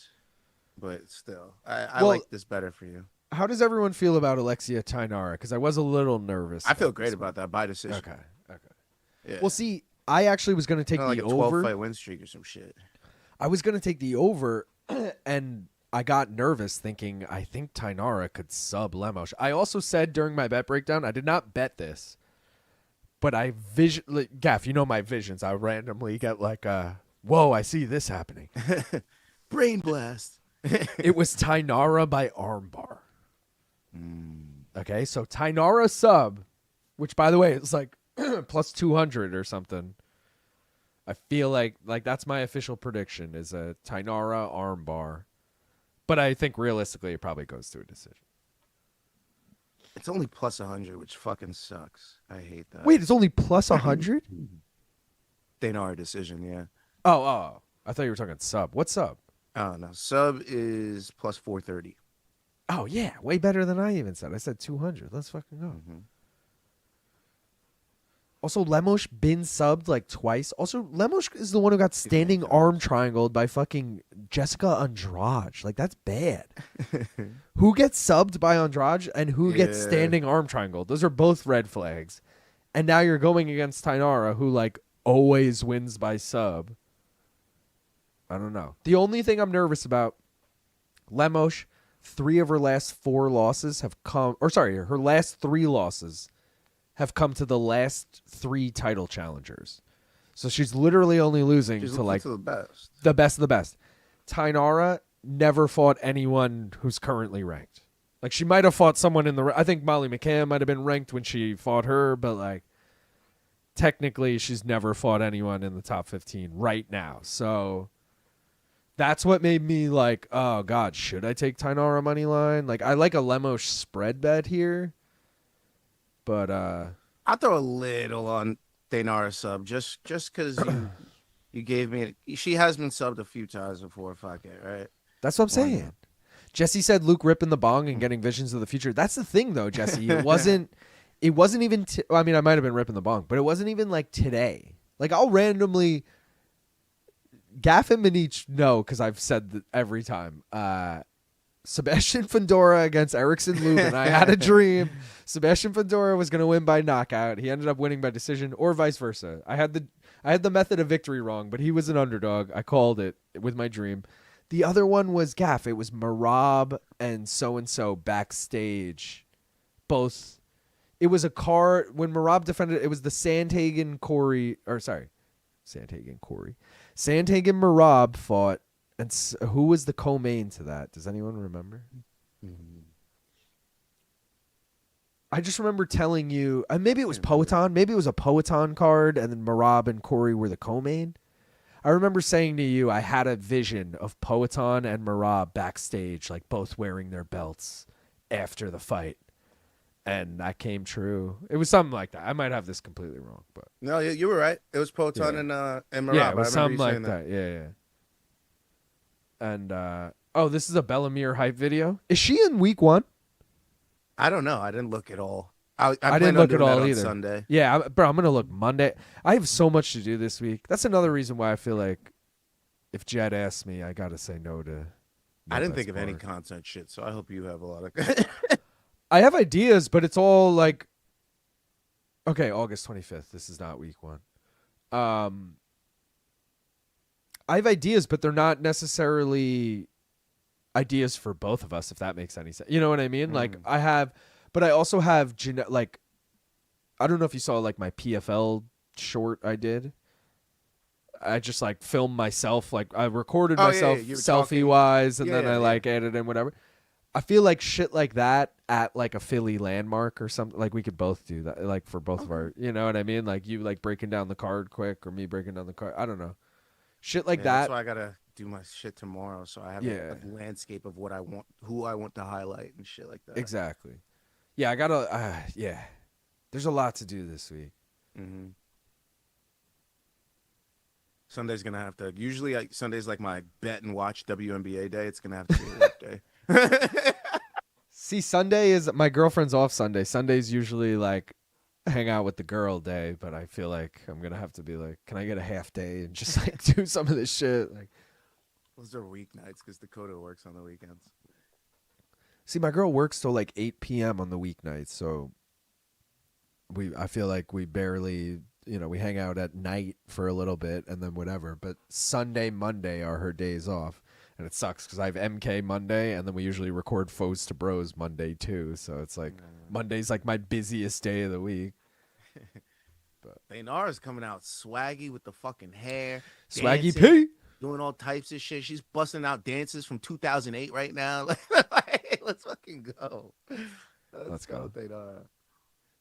but still, I Well, like this better for you. How does everyone feel about Alexia Thainara? Because I was a little nervous. I feel great about that by decision. Okay. Yeah. Well, see, I actually was going to take like the a 12 over. fight win streak or some shit. I was going to take the over, and I got nervous thinking I think Thainara could sub Lemos. I also said during my bet breakdown, I did not bet this, but I Gaff, you know my visions. I randomly get like, whoa, I see this happening. Brain blast. It was Thainara by armbar. Okay, so Thainara sub, which by the way is like plus 200 or something. I feel like that's my official prediction is a Thainara armbar, but I think realistically it probably goes to a decision. It's only plus 100, which fucking sucks. I hate that. Wait, it's only plus 100? Thainara decision, yeah. Oh, I thought you were talking sub. What sub? Oh no, sub is plus 430. Oh yeah, way better than I even said. I said 200. Let's fucking go. Also, Lemos been subbed like twice. Also, Lemos is the one who got standing arm triangled by fucking Jessica Andrade. Like, that's bad. Who gets subbed by Andrade and who gets standing arm triangled? Those are both red flags. And now you're going against Thainara, who, like, always wins by sub. I don't know. The only thing I'm nervous about, Lemos, 3 of her last 4 losses have come, or sorry, her last 3 losses have come to the last 3 title challengers. So she's literally only losing to like the best. The best of the best. Thainara never fought anyone who's currently ranked. Like she might have fought someone in the, I think Molly McCann might have been ranked when she fought her, but like technically she's never fought anyone in the top 15 right now. So that's what made me like, oh God, should I take Thainara money line? Like I like a Lemos spread bet here. But I'll throw a little on Thainara sub just because you gave me. She has been subbed a few times before. Fuck it, right? That's what I'm saying. Jesse said Luke ripping the bong and getting visions of the future. That's the thing, though, Jesse. It it wasn't even. I mean, I might have been ripping the bong, but it wasn't even like today. Like I'll randomly. Gaff and Manich know because I've said that every time. Sebastian Fundora against Erickson Lubin. I had a dream. Sebastian Fundora was going to win by knockout. He ended up winning by decision, or vice versa. I had the method of victory wrong, but he was an underdog. I called it with my dream. The other one was Gaff. It was Merab and so backstage. Both. It was a car when Merab defended. It was the Sandhagen Corey. Sandhagen Merab fought. And who was the co-main to that? Does anyone remember? Mm-hmm. I just remember telling you, maybe it was Poetan. Maybe it was a Poetan card, and then Merab and Corey were the co-main. I remember saying to you, I had a vision of Poetan and Merab backstage, like both wearing their belts after the fight. And that came true. It was something like that. I might have this completely wrong, but No, you were right. It was Poetan and Merab. yeah, it was I something remember you like saying that. Yeah. And this is a Bellamere hype video. Is she in week 1? I don't know. I didn't look at all. I didn't look at all on either. Sunday. Yeah, I'm gonna look Monday. I have so much to do this week. That's another reason why I feel like if Jed asks me, I gotta say no to. I didn't think of any content shit, so I hope you have a lot of. I have ideas, but it's all like. Okay, August 25th. This is not week 1. I have ideas, but they're not necessarily ideas for both of us, if that makes any sense. You know what I mean? Like I have, but I also have like, I don't know if you saw like my PFL short I did. I just like filmed myself, like I recorded myself selfie wise, and then I like added in whatever. I feel like shit like that at like a Philly landmark or something. Like we could both do that, like for both of our, you know what I mean? Like you like breaking down the card quick, or me breaking down the card. I don't know. Shit like that. That's why I gotta do my shit tomorrow, so I have a landscape of what I want, who I want to highlight, and shit like that. Exactly. Yeah, I gotta. Yeah, there's a lot to do this week. Mm-hmm. Sunday's gonna have to. Usually, Sunday's like my bet and watch WNBA day. It's gonna have to be a work day. See, Sunday is my girlfriend's off Sunday. Sunday's usually like hang out with the girl day, but I feel like I'm gonna have to be like, can I get a half day and just like do some of this shit? Like, those are weeknights because Dakota works on the weekends. See, my girl works till like 8 p.m. on the weeknights, so I feel like we barely, we hang out at night for a little bit and then whatever. But Sunday, Monday are her days off, and it sucks because I have MK Monday, and then we usually record Foes to Bros Monday too. So it's like Monday's like my busiest day of the week. But Thainara's coming out swaggy with the fucking hair, Swaggy dancing, P. doing all types of shit. She's busting out dances from 2008 right now. Let's fucking go. Let's go. Thainara.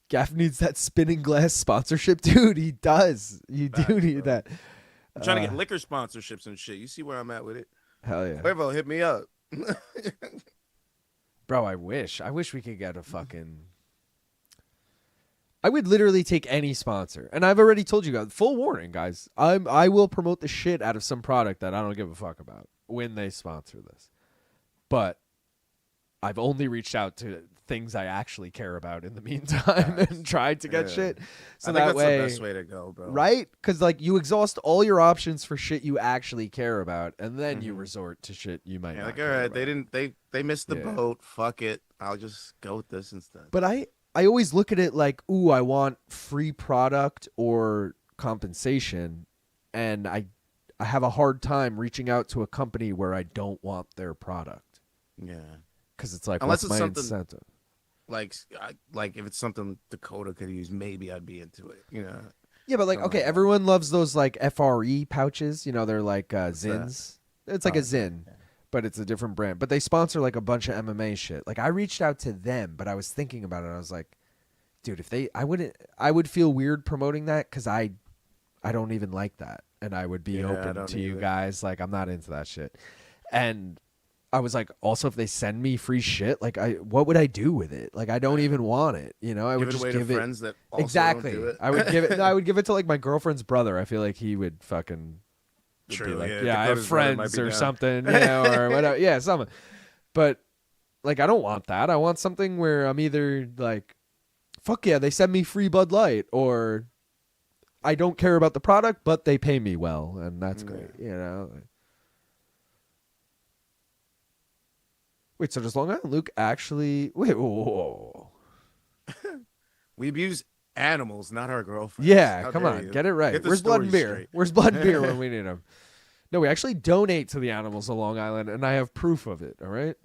Gaff needs that spinning glass sponsorship, dude. He does. You do need that. I'm trying to get liquor sponsorships and shit. You see where I'm at with it? Hell yeah. Quavo, hit me up. Bro, I wish we could get a fucking. I would literally take any sponsor, and I've already told you guys. Full warning, guys. I will promote the shit out of some product that I don't give a fuck about when they sponsor this. But I've only reached out to things I actually care about in the meantime and tried to get shit. So I think that that's way, the best way to go, bro. right? Because like you exhaust all your options for shit you actually care about, and then you resort to shit you might not. Like, all care right, about. they missed the boat. Fuck it. I'll just go with this instead. But I always look at it like, ooh, I want free product or compensation, and I have a hard time reaching out to a company where I don't want their product. Yeah. Because it's like, unless what's it's my something incentive? Like if it's something Dakota could use, maybe I'd be into it. Yeah, but like, okay, everyone loves those like FRE pouches. They're like Zins. It's like a Zin, but it's a different brand. But they sponsor like a bunch of MMA shit. Like I reached out to them, but I was thinking about it. I was like, dude, I would feel weird promoting that because I don't even like that, and I would be open to you guys. Like I'm not into that shit, and I was like, also, if they send me free shit, like what would I do with it? Like I don't even want it. I would just give it to friends that also exactly. don't do it. I would give it. No, I would give it to like my girlfriend's brother. I feel like he would fucking be like, yeah, I have friends or something, or whatever. Yeah, something. But like, I don't want that. I want something where I'm either like fuck yeah, they send me free Bud Light, or I don't care about the product, but they pay me well, and that's great, you know. Wait, so does Long Island Luke actually? Wait, whoa. We abuse animals, not our girlfriends. Yeah, How come dare on, you? get it right. Get the Where's Blood and story Beer? straight. Where's Blood and Beer when we need them? No, we actually donate to the animals of Long Island, and I have proof of it. All right.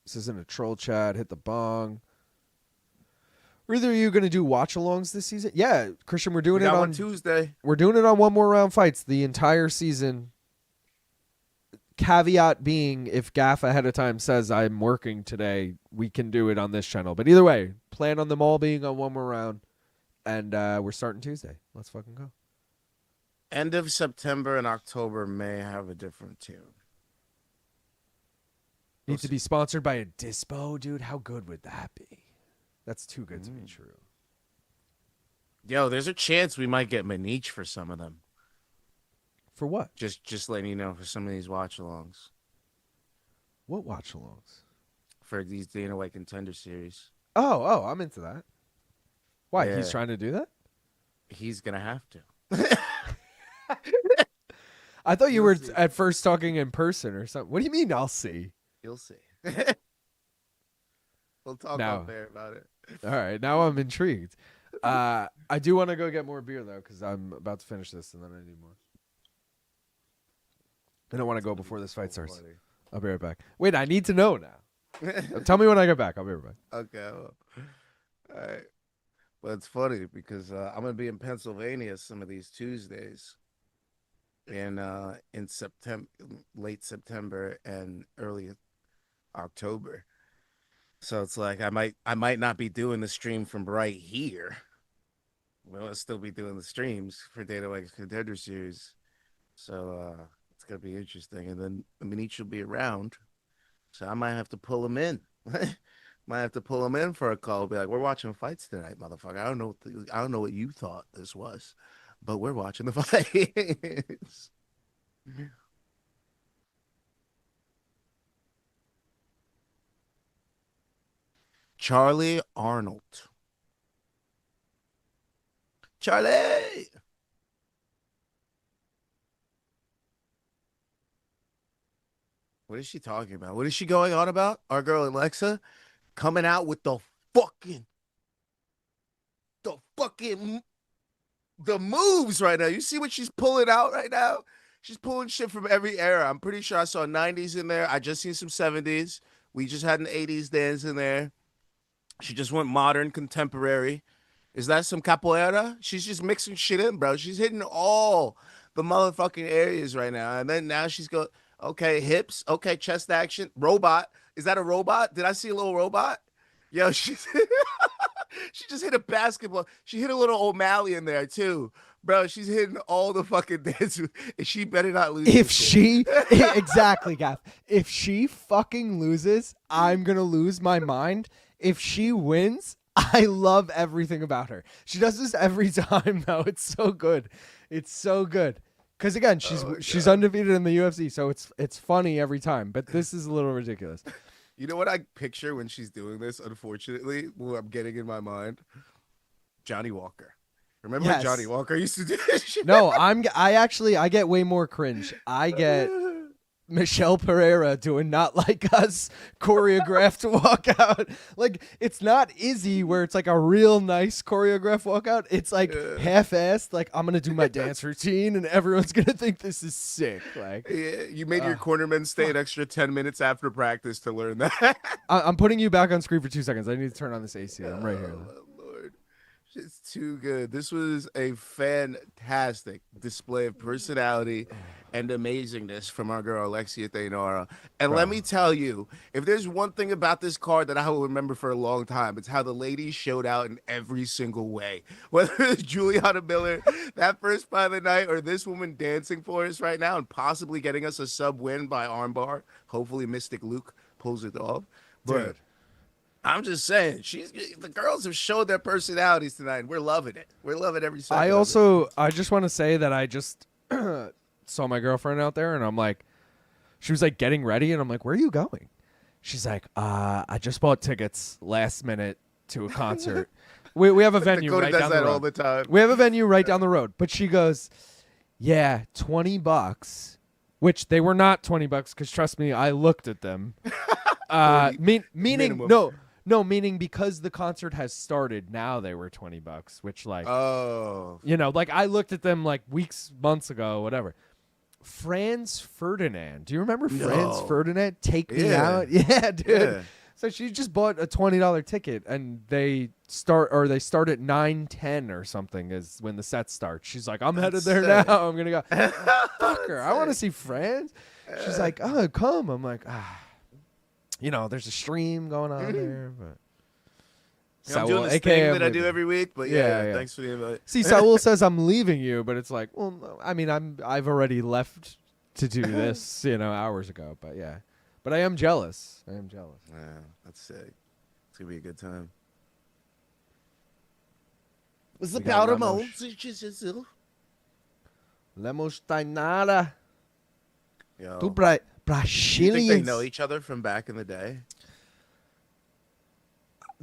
This isn't a troll chat. Hit the bong. Are either of you going to do watch-alongs this season? Yeah, Christian, we're doing We it got on one Tuesday. We're doing it on One More Round Fights the entire season. Caveat being, if Gaff ahead of time says I'm working today, we can do it on this channel. But either way, plan on them all being on One More Round, and we're starting Tuesday. Let's fucking go. End of September and October may have a different tune. Need to be sponsored by a Dispo, dude. How good would that be? That's too good to be true. Yo, there's a chance we might get Manich for some of them. For what? Just letting you know for some of these watch-alongs. What watch-alongs? For these Dana White Contender Series. Oh, I'm into that. Why? Yeah. He's trying to do that? He's going to have to. I thought you You'll were see. at first talking in person or something. What do you mean I'll see? You'll see. We'll talk No. up there about it. All right, now I'm intrigued. I do want to go get more beer, though, because I'm about to finish this, and then I need more. I don't want to go before this fight starts. I'll be right back. Wait, I need to know now. Tell me when I get back. I'll be right back. Okay. Well, all right. Well, it's funny because I'm going to be in Pennsylvania some of these Tuesdays in September, late September and early October. So it's like I might not be doing the stream from right here. We'll still be doing the streams for Dana White's Contender Series. So it's going to be interesting. And then Manich will be around. So I might have to pull him in. Might have to pull him in for a call. Be like, we're watching fights tonight, motherfucker. I don't know what you thought this was, but we're watching the fights. Charlie Arnold. Charlie. What is she talking about? What is she going on about? Our girl Alexa coming out with the moves right now. You see what she's pulling out right now? She's pulling shit from every era. I'm pretty sure I saw 90s in there. I just seen some 70s. We just had an 80s dance in there. She just went modern, contemporary. Is that some capoeira? She's just mixing shit in, bro. She's hitting all the motherfucking areas right now. And then now she's going, okay, hips. Okay, chest action. Robot. Is that a robot? Did I see a little robot? Yo, she's she just hit a basketball. She hit a little O'Malley in there, too. Bro, she's hitting all the fucking dances. She better not lose. If she, exactly, Gaff. If she fucking loses, I'm going to lose my mind. If she wins, I love everything about her. She does this every time, though. It's so good. It's so good. Because, again, she's undefeated in the UFC, so it's funny every time. But this is a little ridiculous. You know what I picture when she's doing this, unfortunately, what I'm getting in my mind? Johnny Walker. Remember when Yes. Johnny Walker used to do this shit? No, I get way more cringe. I get Michelle Pereira doing Not Like Us choreographed walkout. Like, it's not Izzy where it's like a real nice choreographed walkout. It's like half-assed, like, I'm going to do my dance routine and everyone's going to think this is sick. Like, Yeah, you made your cornermen stay an extra 10 minutes after practice to learn that. I'm putting you back on screen for 2 seconds. I need to turn on this AC. I'm right here. Oh, Lord. It's too good. This was a fantastic display of personality and amazingness from our girl Alexia Thainara. And let me tell you, if there's one thing about this card that I will remember for a long time, it's how the ladies showed out in every single way. Whether it's Juliana Miller, that first fight of the night, or this woman dancing for us right now and possibly getting us a sub win by armbar. Hopefully Mystic Luke pulls it off. But Dude. I'm just saying, the girls have showed their personalities tonight, and we're loving it. We're loving every second. I just want to say that I just saw my girlfriend out there, and I'm like, she was like getting ready, and I'm like, where are you going? She's like, I just bought tickets last minute to a concert. We have a venue Dakota right does down the that road. all the time. We have a venue right down the road. But she goes, yeah, $20, which they were not $20 because trust me, I looked at them. Meaning minimum. meaning because the concert has started, now they were $20, which like, Oh, like I looked at them like months ago, whatever. Franz Ferdinand. Do you remember Franz No. Ferdinand? Take Me Yeah. Out? Yeah, dude. yeah. So she just bought a $20 ticket, and they start at 9:10 or something is when the set starts. She's like, I'm headed there sick. now. I'm gonna go. Fuck her. I want to see Franz. She's like, oh, come. I'm like, there's a stream going on there, but. Yeah, I'm doing this thing that I do every week, but yeah, thanks for the invite. See, Saul says I'm leaving you, but it's like, well, no, I mean, I've already left to do this, hours ago. But yeah, but I am jealous. Yeah, that's sick. It's gonna be a good time. What's the We got powder Ramos. mo? Lemos Thainara. Yo, Tu you think they Brazilians. know each other from back in the day?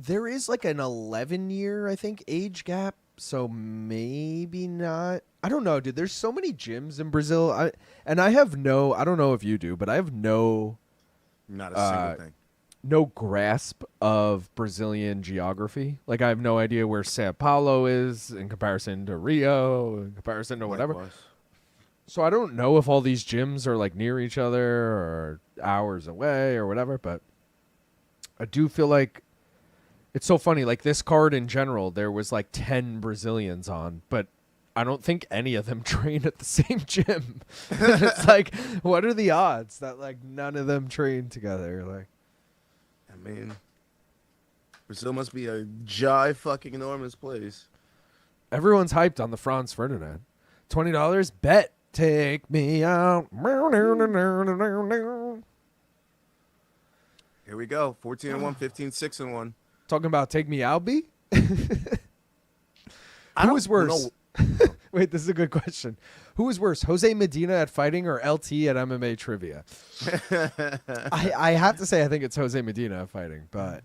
There is like an 11-year, I think, age gap. So maybe not. I don't know, dude. There's so many gyms in Brazil. I have I don't know if you do, but I have no Not a single thing. no grasp of Brazilian geography. Like, I have no idea where Sao Paulo is in comparison to Rio, in comparison to whatever. Likewise. So I don't know if all these gyms are like near each other or hours away or whatever, but I do feel like it's so funny. Like, this card in general, there was like 10 Brazilians on, but I don't think any of them train at the same gym. It's like, what are the odds that like none of them train together? Like, I mean, Brazil must be a fucking enormous place. everyone's hyped on the Franz Ferdinand. $20 bet. Take me out. Here we go. 14-1, 15-6-1. Talking about take me out, B? I Who don't was worse? know. Wait, this is a good question. Who was worse, Jose Medina at fighting or LT at MMA trivia? I have to say I think it's Jose Medina at fighting, but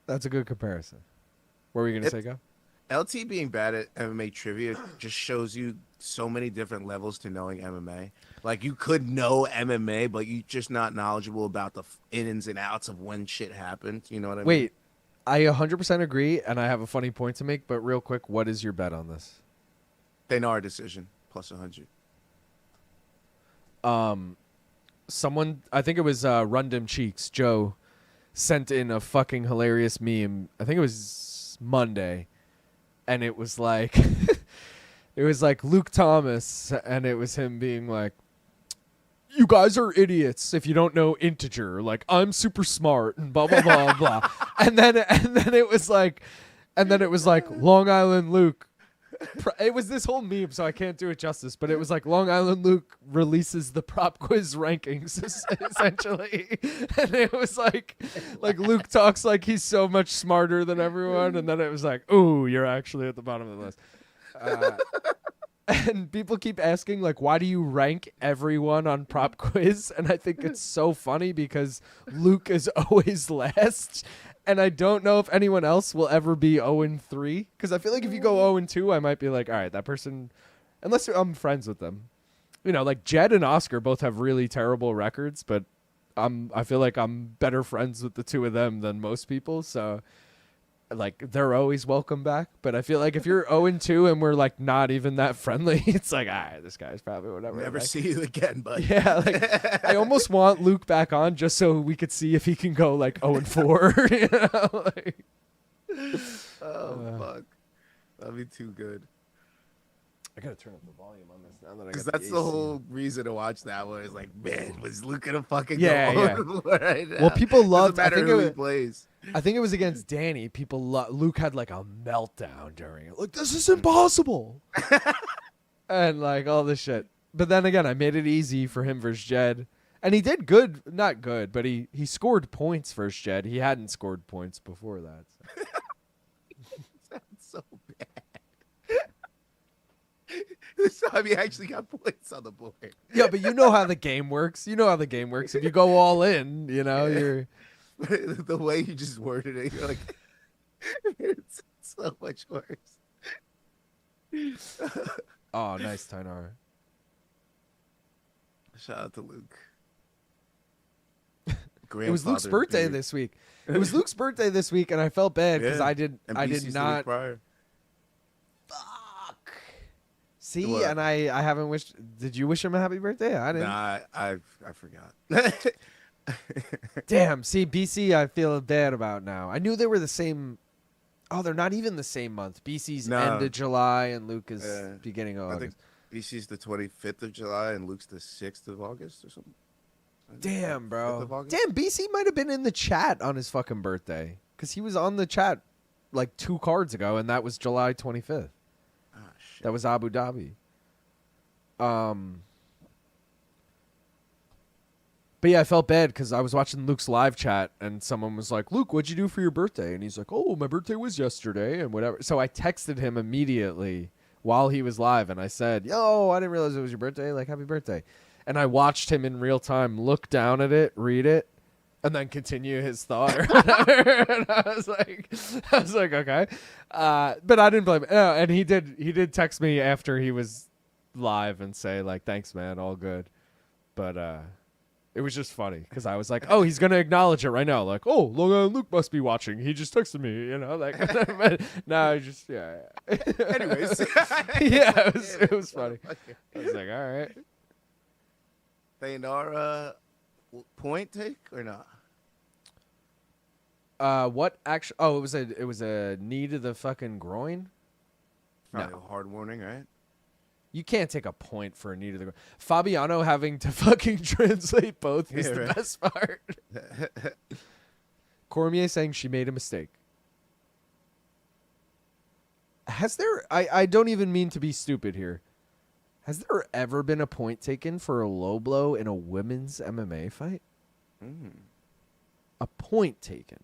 that's a good comparison. What were you going to say, Go? LT being bad at MMA trivia just shows you so many different levels to knowing MMA. Like, you could know MMA, but you're just not knowledgeable about the ins and outs of when shit happened. You know what I mean? Wait, I 100% agree, and I have a funny point to make, but real quick, what is your bet on this? Thainara decision, plus 100. Someone, I think it was Rundum Cheeks, Joe, sent in a fucking hilarious meme. I think it was Monday, and it was like, it was like Luke Thomas, and it was him being like, you guys are idiots if you don't know integer. Like, I'm super smart and blah blah blah blah. And then it was like Long Island Luke. It was this whole meme, so I can't do it justice. But it was like Long Island Luke releases the prop quiz rankings essentially, and it was like Luke talks like he's so much smarter than everyone, and then it was like, ooh, you're actually at the bottom of the list. And people keep asking, like, why do you rank everyone on prop quiz? And I think it's so funny because Luke is always last. And I don't know if anyone else will ever be 0-3. Because I feel like if you go 0-2, I might be like, all right, that person, unless I'm friends with them. Like Jed and Oscar both have really terrible records, but I feel like I'm better friends with the two of them than most people. So, like, they're always welcome back. But I feel like if you're 0-2 and we're like not even that friendly, it's like, all right, this guy's probably whatever. Never like, see you again, bud. yeah, like I almost want Luke back on just so we could see if he can go like 0-4. Like, Fuck. That'd be too good. I gotta turn up the volume on this now that I Because got that's AC. the whole reason to watch that one. Is like, man, was Luke gonna fucking Yeah, go yeah. 0-4 right now? Well, people loved. Doesn't I matter think who it he was, plays. I think it was against Danny. People Luke had like a meltdown during it. Like, this is impossible, and like all this shit. But then again, I made it easy for him versus Jed, and he did good. Not good, but he scored points versus Jed. He hadn't scored points before that. So. Sounds so bad. This time he actually got points on the board. Yeah, but you know how the game works. If you go all in, you're. the way you just worded it, you're like, it's so much worse. Oh, nice, Thainara. Shout out to Luke. It was Luke's birthday this week. It was Luke's birthday this week, and I felt bad because I did not. Fuck. See, What? and I haven't wished. Did you wish him a happy birthday? I didn't. Nah, I forgot. Damn. See, BC, I feel bad about now. I knew they were the same. Oh, they're not even the same month. BC's end of July, and Luke is beginning of August. I think BC's the 25th of July, and Luke's the 6th of August or something. Damn, bro. 5th of August? Damn, BC might have been in the chat on his fucking birthday because he was on the chat like 2 cards ago, and that was July 25th. Ah, shit. That was Abu Dhabi. But yeah, I felt bad because I was watching Luke's live chat and someone was like, Luke, what'd you do for your birthday? And he's like, oh, my birthday was yesterday and whatever. So I texted him immediately while he was live and I said, yo, I didn't realize it was your birthday. Like, happy birthday. And I watched him in real time look down at it, read it, and then continue his thought or whatever. And I was like, okay. But I didn't blame him. And he did text me after he was live and say, like, thanks, man, all good. But it was just funny because I was like, oh, he's gonna acknowledge it right now. Like, oh, Long Island Luke must be watching. He just texted me, you know, like. No, just Anyways, yeah, it was funny. I was like, all right. Thainara, point take or not? What actually? Oh, it was a knee to the fucking groin. Probably a hard warning, right? You can't take a point for a knee to the groin. Fabiano having to fucking translate both is the best part. Cormier saying she made a mistake. Has there? I don't even mean to be stupid here. Has there ever been a point taken for a low blow in a women's MMA fight? A point taken.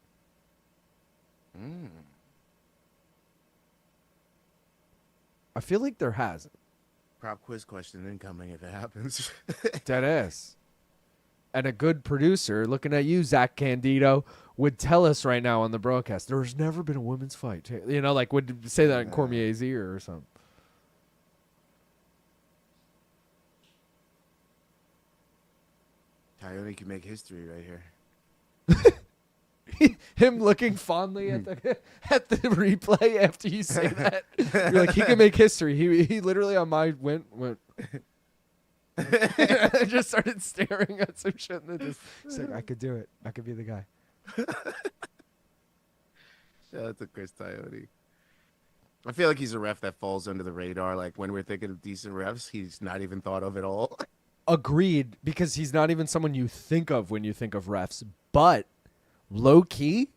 I feel like there hasn't. Prop quiz question incoming if it happens. Dead ass. And a good producer, looking at you, Zach Candido, would tell us right now on the broadcast, there's never been a women's fight. You know, like would say that in Cormier's ear or something. Coyote can make history right here. Him looking fondly at the replay after you say that. You're like, he can make history. He literally on my went I just started staring at some shit and then he's like, I could do it. I could be the guy. Shout out to Chris Coyote. I feel like he's a ref that falls under the radar. Like when we're thinking of decent refs, he's not even thought of at all. Agreed, because he's not even someone you think of when you think of refs. But low key,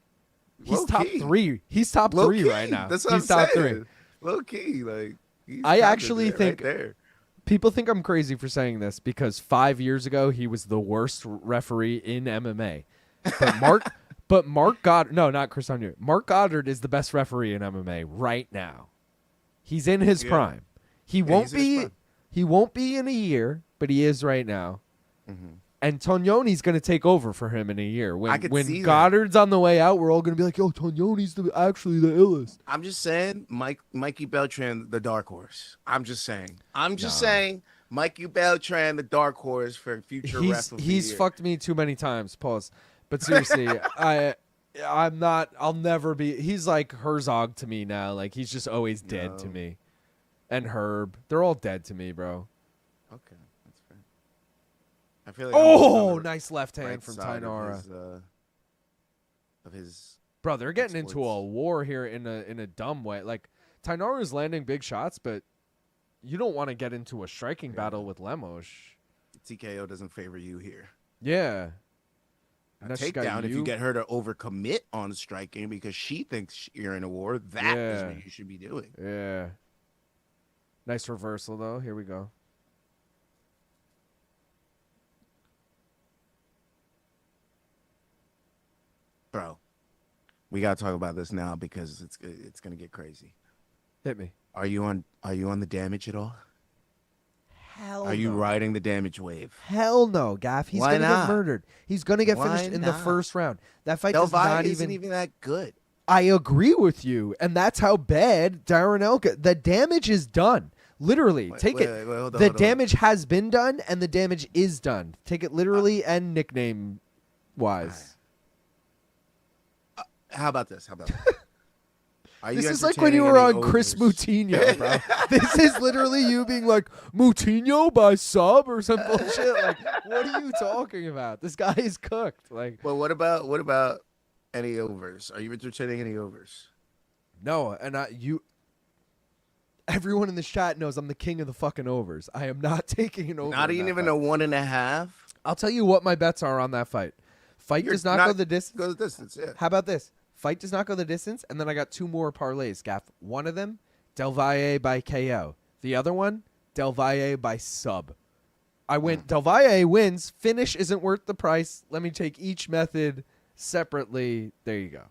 he's top 3. He's top 3 right now. That's what he's I'm top saying. 3. Low key, like I actually think right there. People think I'm crazy for saying this because 5 years ago he was the worst referee in MMA. But Mark Goddard, no, not Chris Anu. Mark Goddard is the best referee in MMA right now. He's in his prime. He won't be in a year, but he is right now. Mm-hmm. And Tognoni's going to take over for him in a year. When Goddard's on the way out, we're all going to be like, yo, Tognoni's actually the illest. I'm just saying, Mikey Beltran, the dark horse. I'm just saying, Mikey Beltran, the dark horse for future ref of the He's year. fucked me too many times. Pause. But seriously, I'm not. I'll never be. He's like Herzog to me now. Like he's just always dead to me. And Herb, they're all dead to me, bro. Okay, that's fair. I feel like nice left hand from Thainara. Of his Bro, they're getting exploits. into a war here in a dumb way. Like Thainara is landing big shots, but you don't want to get into a striking battle with Lemos. TKO doesn't favor you here. Yeah. Takedown if you get her to overcommit on striking because she thinks you're in a war. That is what you should be doing. Yeah. Nice reversal, though. Here we go. Bro, we got to talk about this now because it's going to get crazy. Hit me. Are you on the damage at all? Hell Are you no. riding the damage wave? Hell no, Gaff. He's Why going to get not? murdered. He's going to get Why finished in the not? first round. That fight Del does not Valle even... isn't even that good. I agree with you, and that's how bad Darren Elkins... The damage is done. Literally. Take it. Wait, hold on, The hold on. damage has been done, and the damage is done. Take it literally and nickname-wise. How about this? Are This you is like when you entertaining were any on Chris overs? Moutinho, bro. This is literally you being like, Moutinho by sub or some bullshit. Like, what are you talking about? This guy is cooked. Like, Well, what about any overs? Are you entertaining any overs? no, and everyone in this chat knows I'm the king of the fucking overs. I am not taking an over. Not in that even fight. a 1.5. I'll tell you what my bets are on that fight. Fight does not go the distance. Go the distance, yeah. How about this? Fight does not go the distance, and then I got 2 more parlays, Gaff. One of them, Del Valle by KO. The other one, Del Valle by sub. I went Del Valle wins. Finish isn't worth the price. Let me take each method separately. There you go.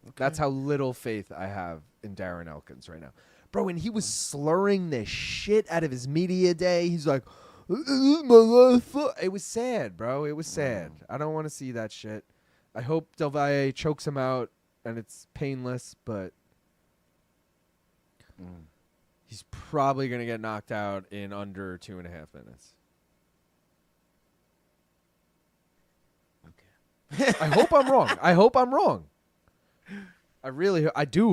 Okay. That's how little faith I have in Darren Elkins right now. Bro, and he was slurring the shit out of his media day. He's like, it was sad, bro. It was sad. I don't want to see that shit. I hope Del Valle chokes him out and it's painless, but he's probably going to get knocked out in under 2.5 minutes. Okay. I hope I'm wrong. I do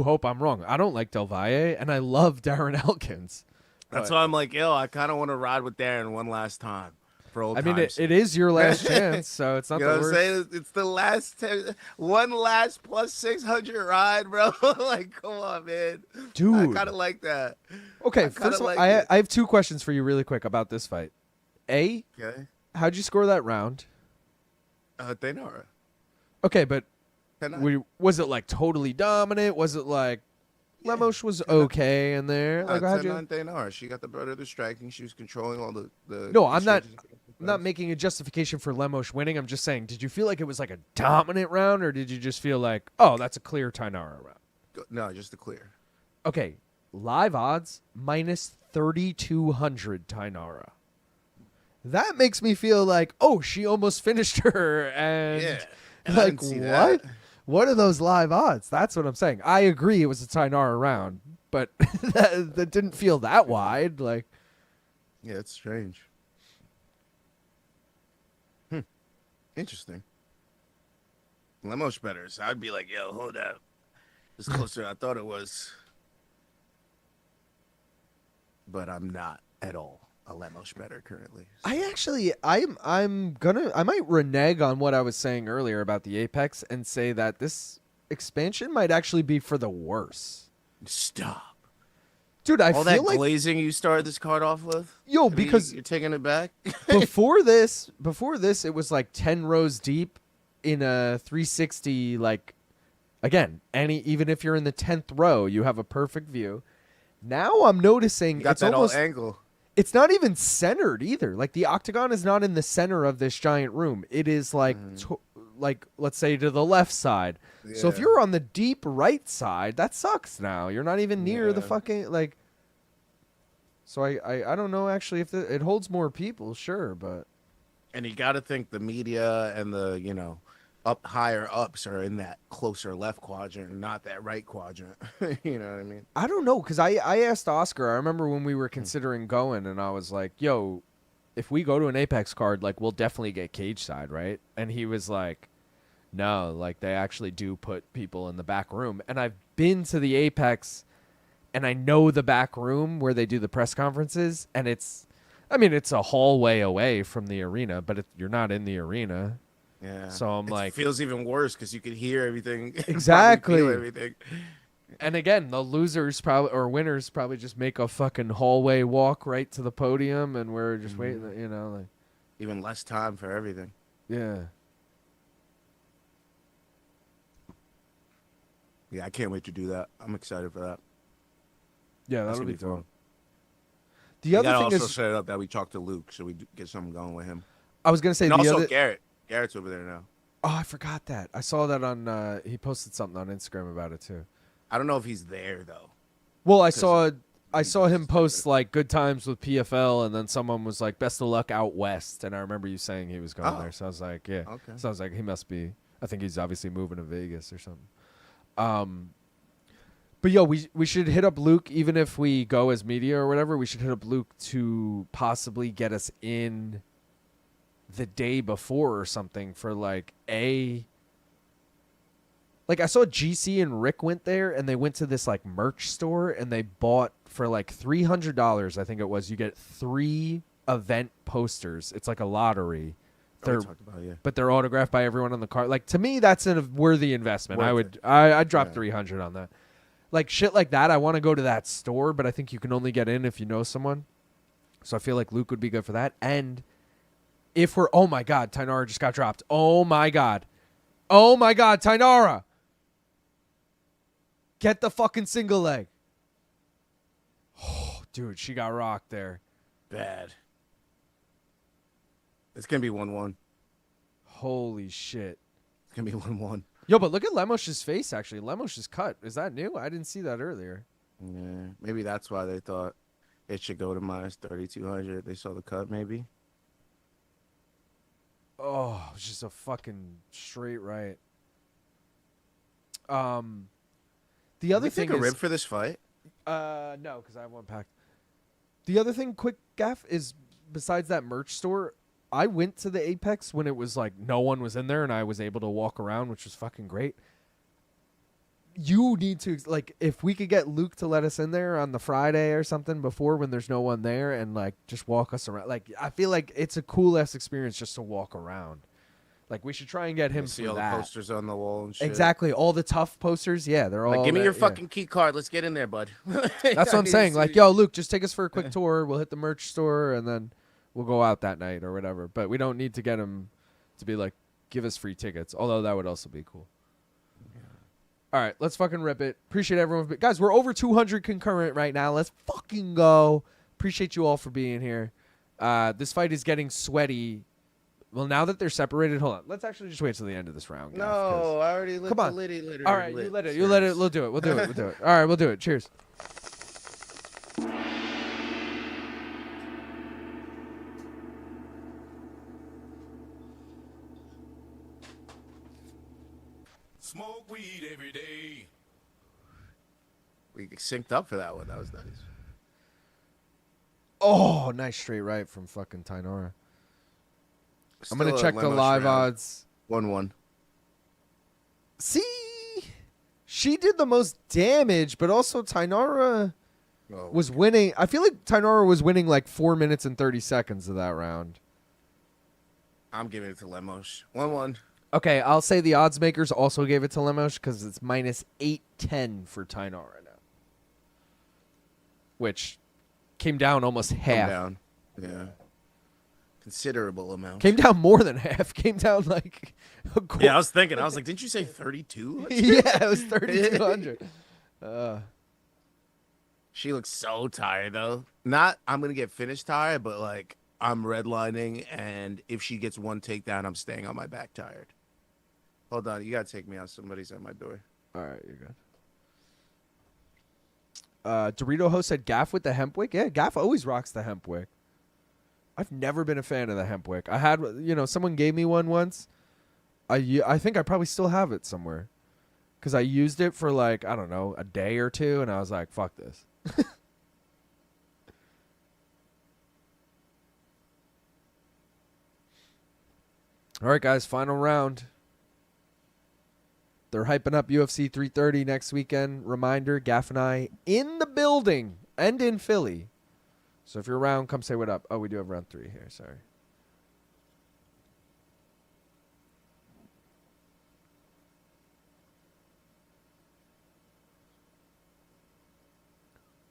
hope I'm wrong. I don't like Del Valle, and I love Darren Elkins. That's why I'm like, yo, I kind of want to ride with Darren one last time for old I mean, times' it is your last chance, so it's not You the know what I'm worst. saying? It's the last one last plus 600 ride, bro. Like, come on, man. Dude. I kind of like that. Okay, I first kinda of all, like I it. have 2 questions for you really quick about this fight. A, Okay. how'd you score that round? Thainara. Okay, but Thainara. was it like totally dominant? Was it like Lemos was okay in there? Like, how'd you... 10-9 Thainara. She got the better of the striking. She was controlling all the No, I'm not exchanges. making a justification for Lemos winning. I'm just saying, did you feel like it was like a dominant round, or did you just feel like, oh, that's a clear Thainara round? No, just to clear. Okay, live odds minus 3,200 Thainara. That makes me feel like, oh, she almost finished her, and Yeah. And I like didn't see what? that. What are those live odds? That's what I'm saying. I agree it was a Thainara round, but that didn't feel that wide. Like, Yeah, it's strange. Interesting. Lemos better, so I'd be like, yo, hold up. It's closer than I thought it was. But I'm not at all a Lemos better currently. I might renege on what I was saying earlier about the Apex and say that this expansion might actually be for the worse. Stop. Dude, I All feel that like glazing you started this card off with? Yo, I mean, because- you're taking it back? before this, it was like 10 rows deep in a 360. Like, again, even if you're in the 10th row, you have a perfect view. Now I'm noticing You got it's that almost all angle. it's not even centered either. Like, the octagon is not in the center of this giant room. It is like like, let's say, to the left side. So if Yeah. you're on the deep right side, that sucks now. You're not even near the Yeah. fucking, like... So I don't know, actually, if it holds more people, sure, but... And you got to think the media and the, up higher ups are in that closer left quadrant, not that right quadrant. You know what I mean? I don't know, because I asked Oscar, I remember when we were considering going, and I was like, yo, if we go to an Apex card, like, we'll definitely get cage side, right? And he was like, no, like, they actually do put people in the back room. And I've been to the Apex, and I know the back room where they do the press conferences, and it's a hallway away from the arena, but you're not in the arena. Yeah. So I'm like... It feels even worse because you could hear everything. Exactly. Feel everything. And again, the losers winners probably just make a fucking hallway walk right to the podium, and we're just waiting, like... Even less time for everything. Yeah. Yeah, I can't wait to do that. I'm excited for that. Yeah, That's that'll gonna be be fun. fun. The We other gotta thing also is, set it up that we talk to Luke, so we get something going with him. I was gonna say And the also other. Garrett. Garrett's over there now. Oh, I forgot that. I saw that on. He posted something on Instagram about it too. I don't know if he's there though. Well, I saw I saw him post like good times with PFL, and then someone was like best of luck out west, and I remember you saying he was going there, so I was like, yeah. Okay. So I was like, he must be. I think he's obviously moving to Vegas or something. But yo, we should hit up Luke, even if we go as media or whatever. We should hit up Luke to possibly get us in the day before or something for like I saw GC and Rick went there, and they went to this like merch store, and they bought for like $300. I think it was. You get 3 event posters. It's like a lottery. But they're autographed by everyone on the card. Like, to me, that's a worthy investment. I'd drop 300 on that. Like shit like that. I want to go to that store, but I think you can only get in if you know someone. So I feel like Luke would be good for that. And if we're, oh my God, Thainara just got dropped. Oh my God, Thainara. Get the fucking single leg. Oh, dude, she got rocked there. Bad. It's going to be 1-1. Holy shit. It's going to be 1-1. Yo, but look at Lemos' face, actually. Lemos is cut. Is that new? I didn't see that earlier. Yeah, maybe that's why they thought it should go to minus 3,200. They saw the cut, maybe. Oh, it's just a fucking straight right. The other thing take a is, rib for this fight? no, because I have one packed. The other thing, quick gaff, is besides that merch store, I went to the Apex when it was like no one was in there, and I was able to walk around, which was fucking great. You need to, like, if we could get Luke to let us in there on the Friday or something before when there's no one there, and like just walk us around. Like, I feel like it's a cool ass experience just to walk around. Like, we should try and get him see for all that. the posters on the wall and shit. Exactly, all the tough posters. Yeah, they're all. Like, give me your yeah. fucking key card. Let's get in there, bud. That's what I'm saying. Like, yo, Luke, just take us for a quick tour. We'll hit the merch store, and then we'll go out that night or whatever. But we don't need to get him to be like, give us free tickets. Although that would also be cool. Yeah. All right, let's fucking rip it. Appreciate everyone. Guys, we're over 200 concurrent right now. Let's fucking go. Appreciate you all for being here. This fight is getting sweaty. Well, now that they're separated, hold on. Let's actually just wait till the end of this round. No, I already lit the liddy. All right, you let it. You let it. We'll do it. We'll do it. We'll do it. All right, we'll do it. Cheers. Smoke weed every day. We synced up for that one. That was nice. Oh, nice straight right from fucking Thainara. I'm going to check the live odds. 1-1. See? She did the most damage, but also Thainara was winning. I feel like Thainara was winning like 4 minutes and 30 seconds of that round. I'm giving it to Lemos. 1-1. Okay, I'll say the odds makers also gave it to Lemos because it's minus 810 for Thainara now. Which came down almost half. Down. Yeah. Considerable amount. Came down more than half. Came down like a quarter. Yeah, I was thinking. I was like, didn't you say 32? Yeah, it was 3,200. She looks so tired, though. Not, I'm going to get finished tired, but, like, I'm redlining, and if she gets one takedown, I'm staying on my back tired. Hold on. You got to take me out. Somebody's at my door. All right, you're good. Dorito Host said Gaff with the hemp wick. Yeah, Gaff always rocks the hemp wick. I've never been a fan of the hemp wick. I had, someone gave me one once. I think I probably still have it somewhere. Because I used it for like, I don't know, a day or two, and I was like, fuck this. All right, guys, final round. They're hyping up UFC 330 next weekend. Reminder, Gaff and I in the building and in Philly. So if you're around, come say what up. Oh, we do have round 3 here. Sorry.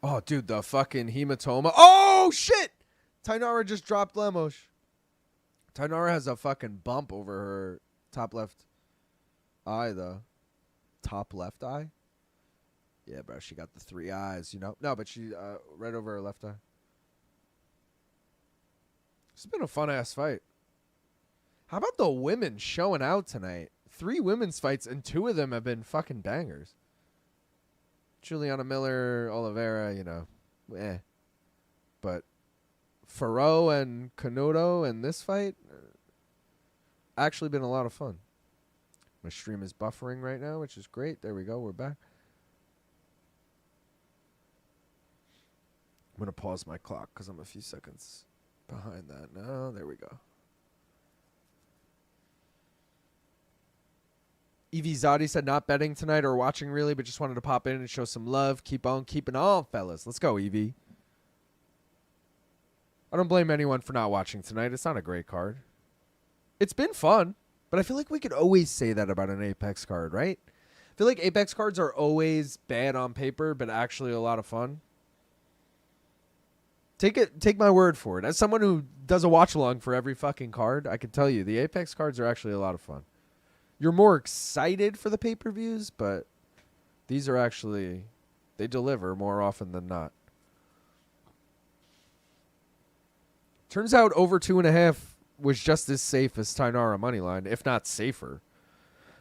Oh, dude, the fucking hematoma. Oh, shit! Thainara just dropped Lemos. Thainara has a fucking bump over her top left eye, though. Top left eye? Yeah, bro, she got the 3 eyes, No, but she right over her left eye. It's been a fun-ass fight. How about the women showing out tonight? 3 women's fights, and 2 of them have been fucking bangers. Juliana Miller, Oliveira, But Foro and Canuto and this fight actually been a lot of fun. My stream is buffering right now, which is great. There we go. We're back. I'm going to pause my clock because I'm a few seconds behind that now. There we go. Evie Zadi said not betting tonight or watching really, but just wanted to pop in and show some love. Keep on keeping on, fellas. Let's go, Evie. I don't blame anyone for not watching tonight. It's not a great card. It's been fun, but I feel like we could always say that about an Apex card, right? I feel like Apex cards are always bad on paper, but actually a lot of fun. Take my word for it. As someone who does a watch along for every fucking card, I can tell you the Apex cards are actually a lot of fun. You're more excited for the pay-per-views, but these are actually, they deliver more often than not. Turns out over 2.5 was just as safe as Thainara moneyline, if not safer.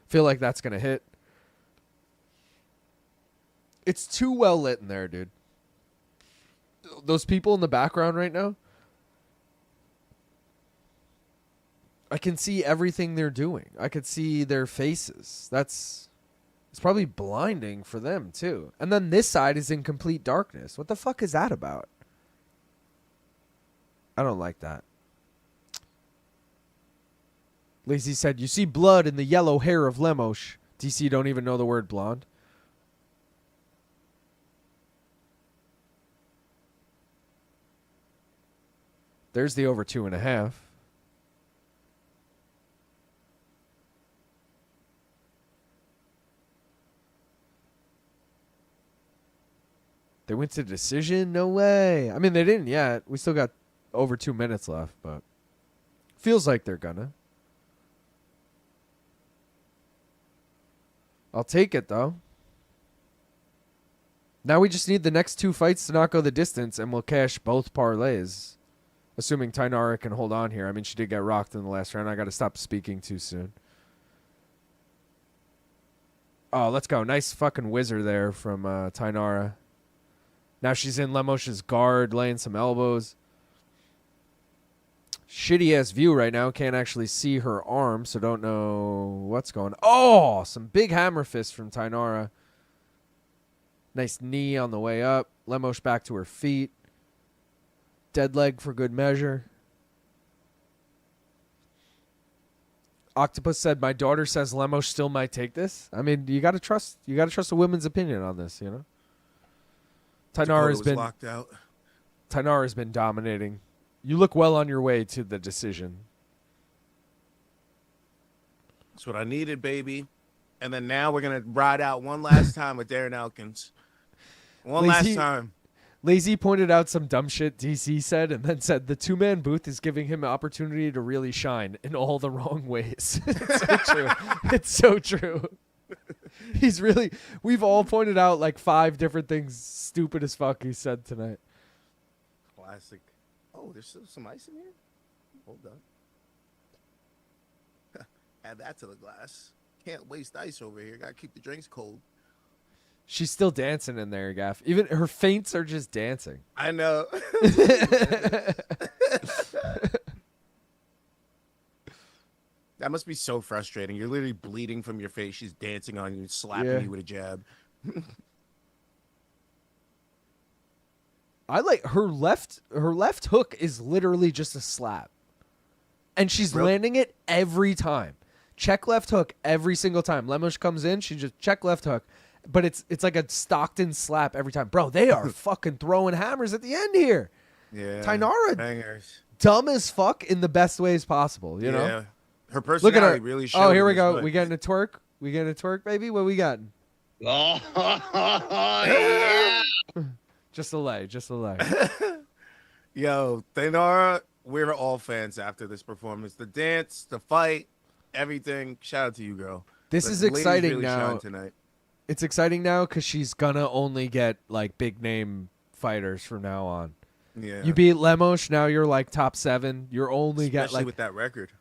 Feel like that's going to hit. It's too well lit in there, dude. Those people in the background right now, I can see everything they're doing. I could see their faces. It's probably blinding for them too. And then this side is in complete darkness. What the fuck is that about? I don't like that. Lazy said, you see blood in the yellow hair of Lemos. DC don't even know the word blonde. There's the over 2.5. They went to decision? No way. I mean, they didn't yet. We still got over 2 minutes left, but feels like they're gonna. I'll take it, though. Now we just need the next 2 fights to not go the distance, and we'll cash both parlays. Assuming Thainara can hold on here. I mean, she did get rocked in the last round. I got to stop speaking too soon. Oh, let's go. Nice fucking whizzer there from Thainara. Now she's in Lemos' guard, laying some elbows. Shitty-ass view right now. Can't actually see her arm, so don't know what's going on. Oh, some big hammer fists from Thainara. Nice knee on the way up. Lemos back to her feet. Dead leg for good measure. Octopus said, my daughter says Lemos still might take this. I mean, you gotta trust a women's opinion on this, you know? Thainara's been locked out. Thainara's been dominating. You look well on your way to the decision. That's what I needed, baby. And then now we're gonna ride out one last time with Darren Elkins. One last time. Lazy pointed out some dumb shit DC said and then said the 2-man booth is giving him an opportunity to really shine in all the wrong ways. It's so true. It's so true. We've all pointed out like 5 different things stupid as fuck he said tonight. Classic. Oh, there's still some ice in here? Hold on. Add that to the glass. Can't waste ice over here. Gotta keep the drinks cold. She's still dancing in there, Gaff. Even her feints are just dancing. I know. That must be so frustrating. You're literally bleeding from your face. She's dancing on you, slapping you with a jab. I like her left hook is literally just a slap. And she's landing it every time. Check left hook every single time. Lemos comes in, she just check left hook. But it's like a Stockton slap every time. Bro, they are fucking throwing hammers at the end here. Yeah. Thainara, bangers. dumb as fuck in the best ways possible, you know? Her personality Look at her. really showed. Oh, here we go. We getting a twerk? We getting a twerk, baby? What we got? Oh, yeah. Just a lay. Yo, Thainara, we're all fans after this performance. The dance, the fight, everything. Shout out to you, girl. This is exciting really now. Tonight. It's exciting now because she's gonna only get like big name fighters from now on. Yeah. You beat Lemos, now you're like top 7. You're only Especially like with that record.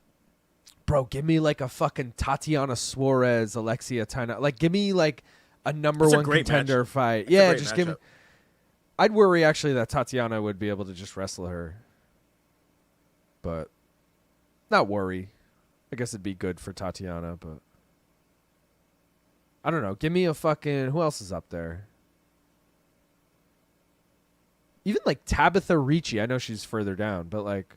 Bro, give me like a fucking Tatiana Suarez, Alexia Thainara. Like give me like a number 1 contender fight. Yeah, just give me. I'd worry actually that Tatiana would be able to just wrestle her. But not worry. I guess it'd be good for Tatiana, but I don't know. Give me a fucking who else is up there? Even like Tabitha Ricci. I know she's further down, but like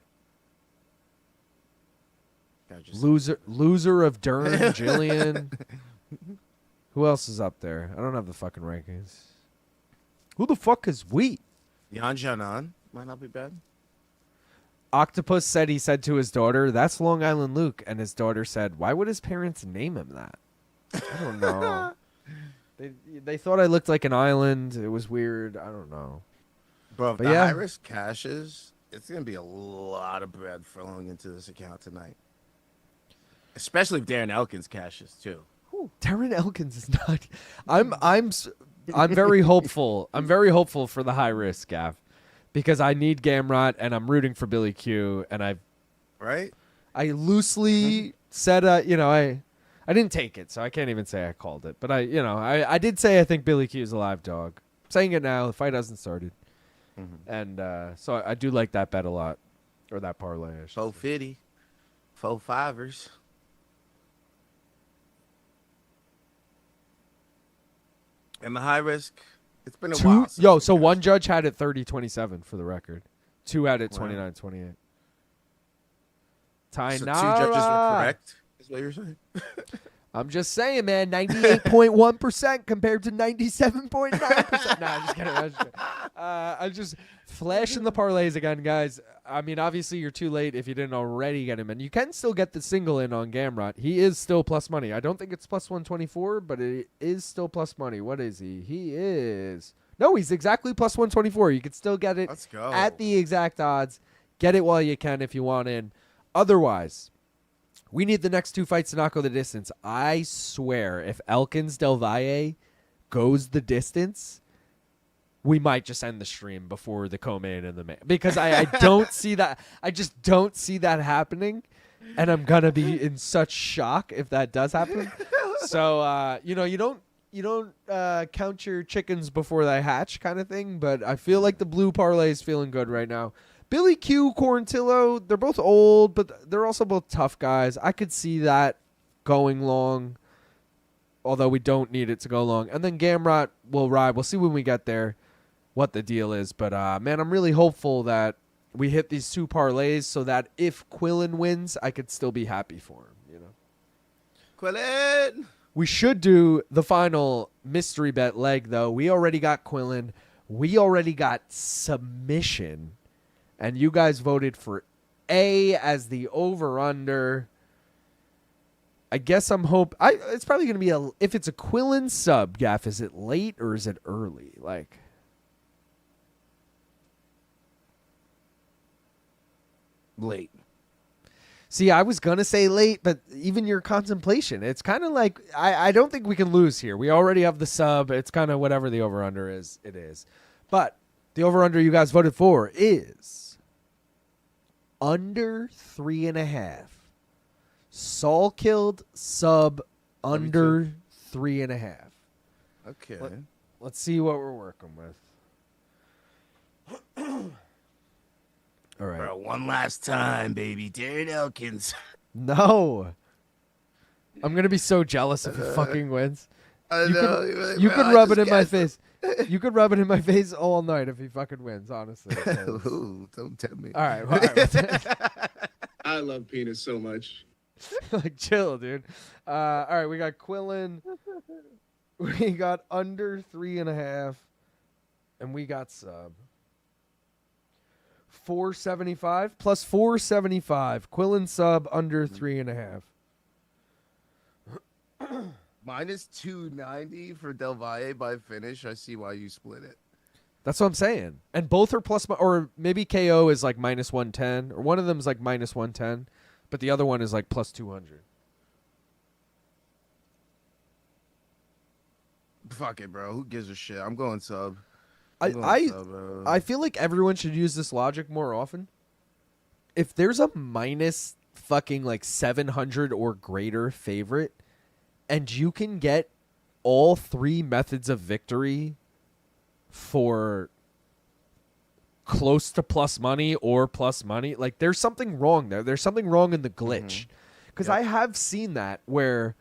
loser of Dern, Jillian. Who else is up there? I don't have the fucking rankings. Who the fuck is we? Yan Janan might not be bad. Octopus said he said to his daughter, "That's Long Island Luke," and his daughter said, "Why would his parents name him that?" I don't know. They thought I looked like an island. It was weird. I don't know. Bro, if But the yeah. high risk cashes, it's gonna be a lot of bread flowing into this account tonight. Especially if Darren Elkins cashes too. Darren Elkins is not. I'm very hopeful. I'm very hopeful for the high risk, Gav, because I need Gamrot and I'm rooting for Billy Q. And I loosely said, I didn't take it, so I can't even say I called it. But I did say I think Billy Q is a live dog. I'm saying it now. The fight hasn't started, and so I do like that bet a lot, or that parlay. 450, 4 fivers. And the high risk, it's been a while. So one judge had it 30-27 for the record. Two had it 29-28. Thainara. So 2 judges were correct, is what you're saying? I'm just saying, man, 98.1% compared to 97.9%. Nah, I'm just kidding. I'm just flashing the parlays again, guys. I mean, obviously, you're too late if you didn't already get him in. You can still get the single in on Gamrot. He is still plus money. I don't think it's plus 124, but it is still plus money. What is he? He is. No, he's exactly plus 124. You can still get it Let's go. at the exact odds. Get it while you can if you want in. Otherwise, we need the next 2 fights to not go the distance. I swear, if Elkins Del Valle goes the distance, we might just end the stream before the co-main and the main. Because I don't see that. I just don't see that happening. And I'm going to be in such shock if that does happen. So, you don't count your chickens before they hatch kind of thing. But I feel like the blue parlay is feeling good right now. Billy Q, Quarantillo, they're both old, but they're also both tough guys. I could see that going long, although we don't need it to go long. And then Gamrot will ride. We'll see when we get there what the deal is. But, man, I'm really hopeful that we hit these 2 parlays so that if Quillan wins, I could still be happy for him, Quillan! We should do the final mystery bet leg, though. We already got Quillan. We already got submission. And you guys voted for A as the over-under. I guess it's probably going to be if it's a Quillan sub, Gaff, is it late or is it early? Late. See, I was going to say late, but even your contemplation, it's kind of like, I don't think we can lose here. We already have the sub. It's kind of whatever the over-under is, it is. But the over-under you guys voted for is under 3.5. Salkilld sub under 3.5. Okay. Let's see what we're working with. All right. Bro, one last time, baby. Darren Elkins. No. I'm going to be so jealous if he fucking wins. I know. You could rub it in my face. You could rub it in my face all night if he fucking wins, honestly. Ooh, don't tempt me. All right. I love penis so much. Like, chill, dude. All right, we got Quillan. We got under 3.5. And we got sub. 475 plus 475. Quillan sub under 3.5. Minus 290 for Del Valle by finish. I see why you split it. That's what I'm saying. And both are plus, or maybe KO is like minus 110, or one of them is like minus 110, but the other one is like plus 200. Fuck it, bro. Who gives a shit? I'm going sub. I feel like everyone should use this logic more often. If there's a minus fucking like 700 or greater favorite, and you can get all 3 methods of victory for close to plus money or plus money, like there's something wrong there. There's something wrong in the glitch. Because I have seen that where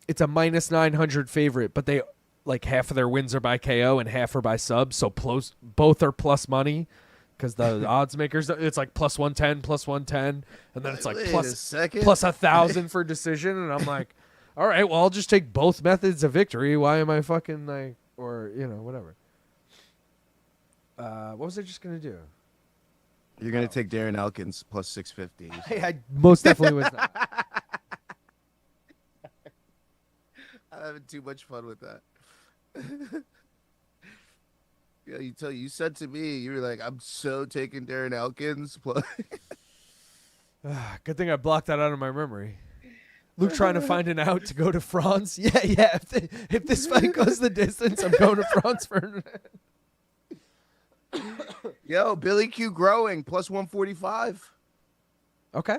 it's a minus 900 favorite, but they like half of their wins are by KO and half are by sub. So both are plus money because the odds makers, it's like plus 110, plus 110. And then it's like plus 1,000 for decision. And I'm like, all right, well, I'll just take both methods of victory. Why am I fucking like, or, whatever. What was I just going to do? You're going to take Darren Elkins plus 650. I most definitely was not. I'm having too much fun with that. Yeah, you said to me, you were like, I'm so taking Darren Elkins plus. Good thing I blocked that out of my memory. Luke trying to find an out to go to France. Yeah. If this fight goes the distance, I'm going to France for. Yo, Billy Q growing plus 145. Okay.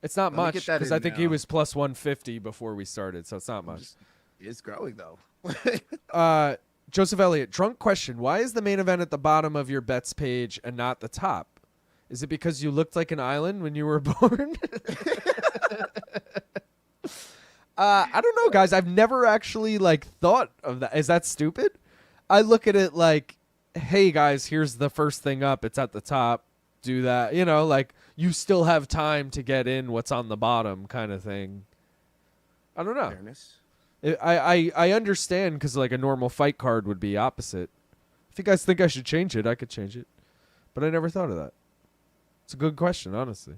It's not much because I think he was plus 150 before we started, so it's not much. It's growing though. Joseph Elliott, drunk question: why is the main event at the bottom of your bets page and not the top? Is it because you looked like an island when you were born? I don't know, guys. I've never actually thought of that. Is that stupid? I look at it like, hey guys, here's the first thing up. It's at the top. Do that. You still have time to get in what's on the bottom kind of thing. I don't know. Fairness. I understand because a normal fight card would be opposite. If you guys think I should change it, I could change it. But I never thought of that. It's a good question, honestly.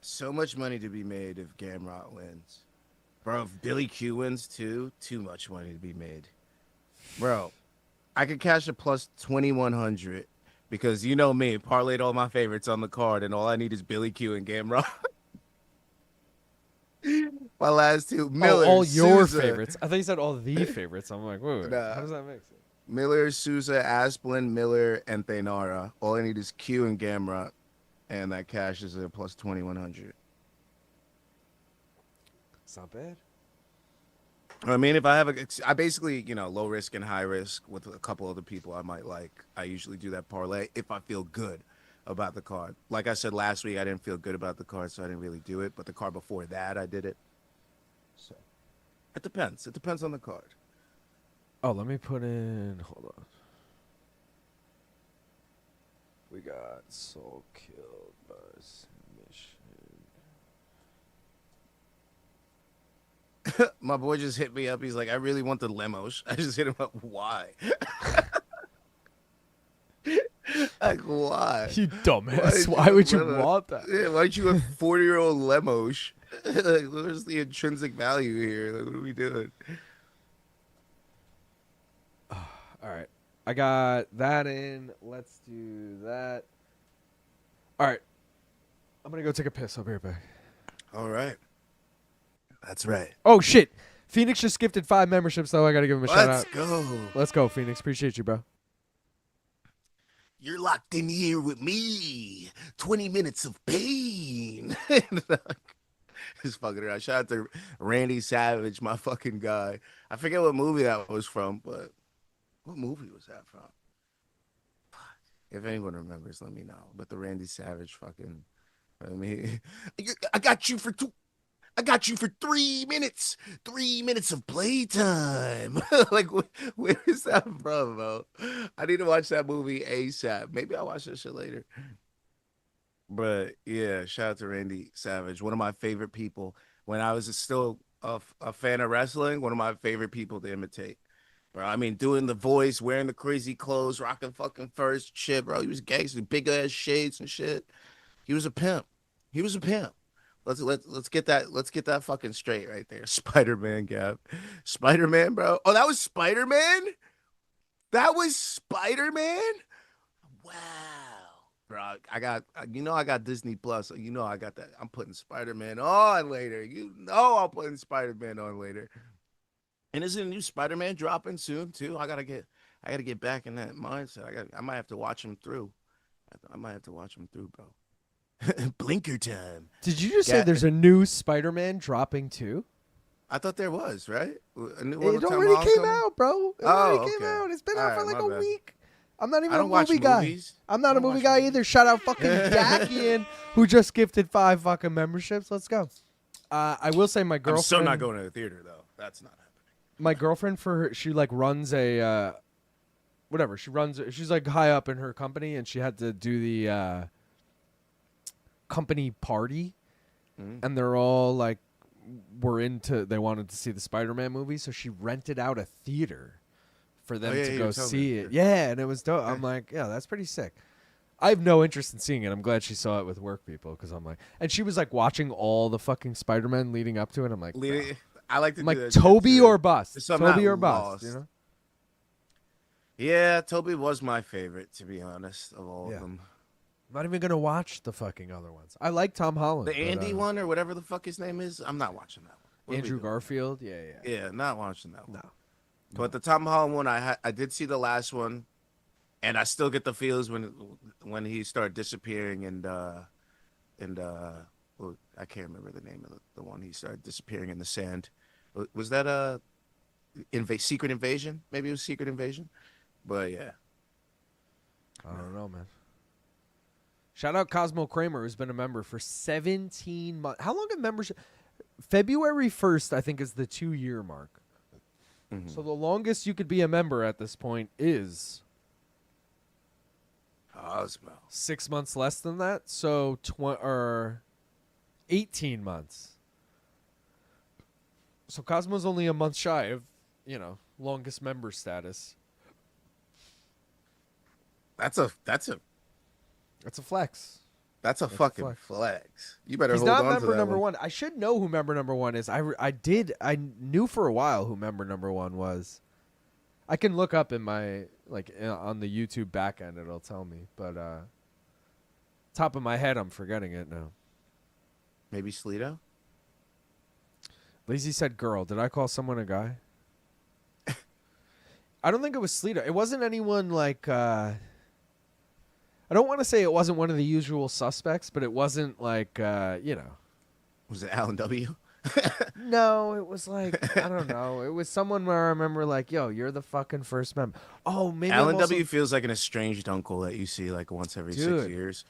So much money to be made if Gamrot wins. Bro, if Billy Q wins too much money to be made. Bro, I could cash a plus 2,100 because you know me, parlayed all my favorites on the card and all I need is Billy Q and Gamrot. My last two, Miller, all your Sousa. favorites. I thought you said all the favorites. I'm like, wait. Nah. How does that make sense? Miller, Sousa, Asplund, Miller, and Thainara. All I need is Q and Gamrot, and that cash is a plus 2,100. It's not bad. I mean, if I have I basically, low risk and high risk with a couple other people I might like. I usually do that parlay if I feel good about the card. Like I said last week, I didn't feel good about the card, so I didn't really do it. But the card before that, I did it. So it depends. It depends on the card. Oh, let me put in. Hold on. We got Soul Killed by submission. My boy just hit me up. He's like, I really want the Lemos. I just hit him up. Why? Like, why? You dumbass. Why would you want that? Yeah, why don't you have 40-year-old Lemos? Like, where's the intrinsic value here? Like, what are we doing? All right. I got that in. Let's do that. All right. I'm going to go take a piss. I'll be right back. All right. That's right. Oh, shit. Phoenix just gifted 5 memberships, though. I got to give him a shout out. Let's go. Let's go, Phoenix. Appreciate you, bro. You're locked in here with me. 20 minutes of pain. Just fucking around. Shout out to Randy Savage, my fucking guy. I forget what movie that was from, but what movie was that from? If anyone remembers, let me know. But the Randy Savage fucking, I got you for 3 minutes. 3 minutes of playtime. Like, where is that from, bro? I need to watch that movie ASAP. Maybe I'll watch that shit later. But yeah, shout out to Randy Savage, one of my favorite people. When I was still a fan of wrestling, one of my favorite people to imitate. Bro, I mean, doing the voice, wearing the crazy clothes, rocking fucking furs, shit, bro. He was gangster, big ass shades and shit. He was a pimp. Let's get that fucking straight right there. Spider-Man, Gab. Spider-Man, bro. Oh, that was Spider-Man? That was Spider-Man? Wow. Bro, I got Disney Plus. So I got that. I'm putting Spider-Man on later. I'm putting Spider-Man on later. And isn't a new Spider-Man dropping soon too? I gotta get back in that mindset. I might have to watch him through. Bro. Blinker time. Did you just say there's a new Spider-Man dropping too? I thought there was, right? A new one It with Tom already Holland came coming? out, bro. It Oh, already came okay. out. It's been All out for right, like my a bad. week. I'm not even I a don't watch movie guy. movies. I'm not I a don't movie watch guy movies. either. Shout out fucking Dakian, who just gifted 5 fucking memberships. Let's go. I will say my girlfriend. I'm still not going to the theater though. That's not happening. My girlfriend she like runs a whatever. She's like high up in her company, and she had to do the company party, and they're all like they wanted to see the Spider-Man movie, so she rented out a theater for them to go see it. Yeah, and it was dope. I'm like, yeah, that's pretty sick. I have no interest in seeing it. I'm glad she saw it with work people, because I'm like, and she was like watching all the fucking Spider-Man leading up to it. I'm like, bro. I like to I'm do like that Toby shit, too. or bust. So I'm Toby not or bust. lost. You know? Yeah, Toby was my favorite, to be honest, of all of them. I'm not even gonna watch the fucking other ones. I like Tom Holland. The Andy one or whatever the fuck his name is, I'm not watching that one. What are we Andrew doing? Garfield. Yeah. Yeah, not watching that one. No. But the Tom Holland one, I did see the last one, and I still get the feels when he started disappearing and well, I can't remember the name of the one he started disappearing in the sand. Was that Secret Invasion? Maybe it was Secret Invasion. But yeah, I don't know, man. Shout out Cosmo Kramer, who's been a member for 17 months. How long have membership? February 1st, I think, is the 2-year mark. Mm-hmm. So the longest you could be a member at this point is Cosmo. 6 months less than that. So 18 months. So Cosmo's only a month shy of, longest member status. That's a That's a flex. That's a fucking flex. You better He's hold not on to member that number one. one. I should know who member number one is. I knew for a while who member number one was. I can look up in my on the YouTube back end. It'll tell me, but top of my head, I'm forgetting it now. Maybe Sleeto? Lazy said girl. Did I call someone a guy? I don't think it was Sleeto. It wasn't anyone like. I don't want to say it wasn't one of the usual suspects, but it wasn't like, Was it Alan W? No, it was like, I don't know. It was someone where I remember like, yo, you're the fucking first member. Oh, maybe Alan W feels like an estranged uncle that you see like once every 6 years.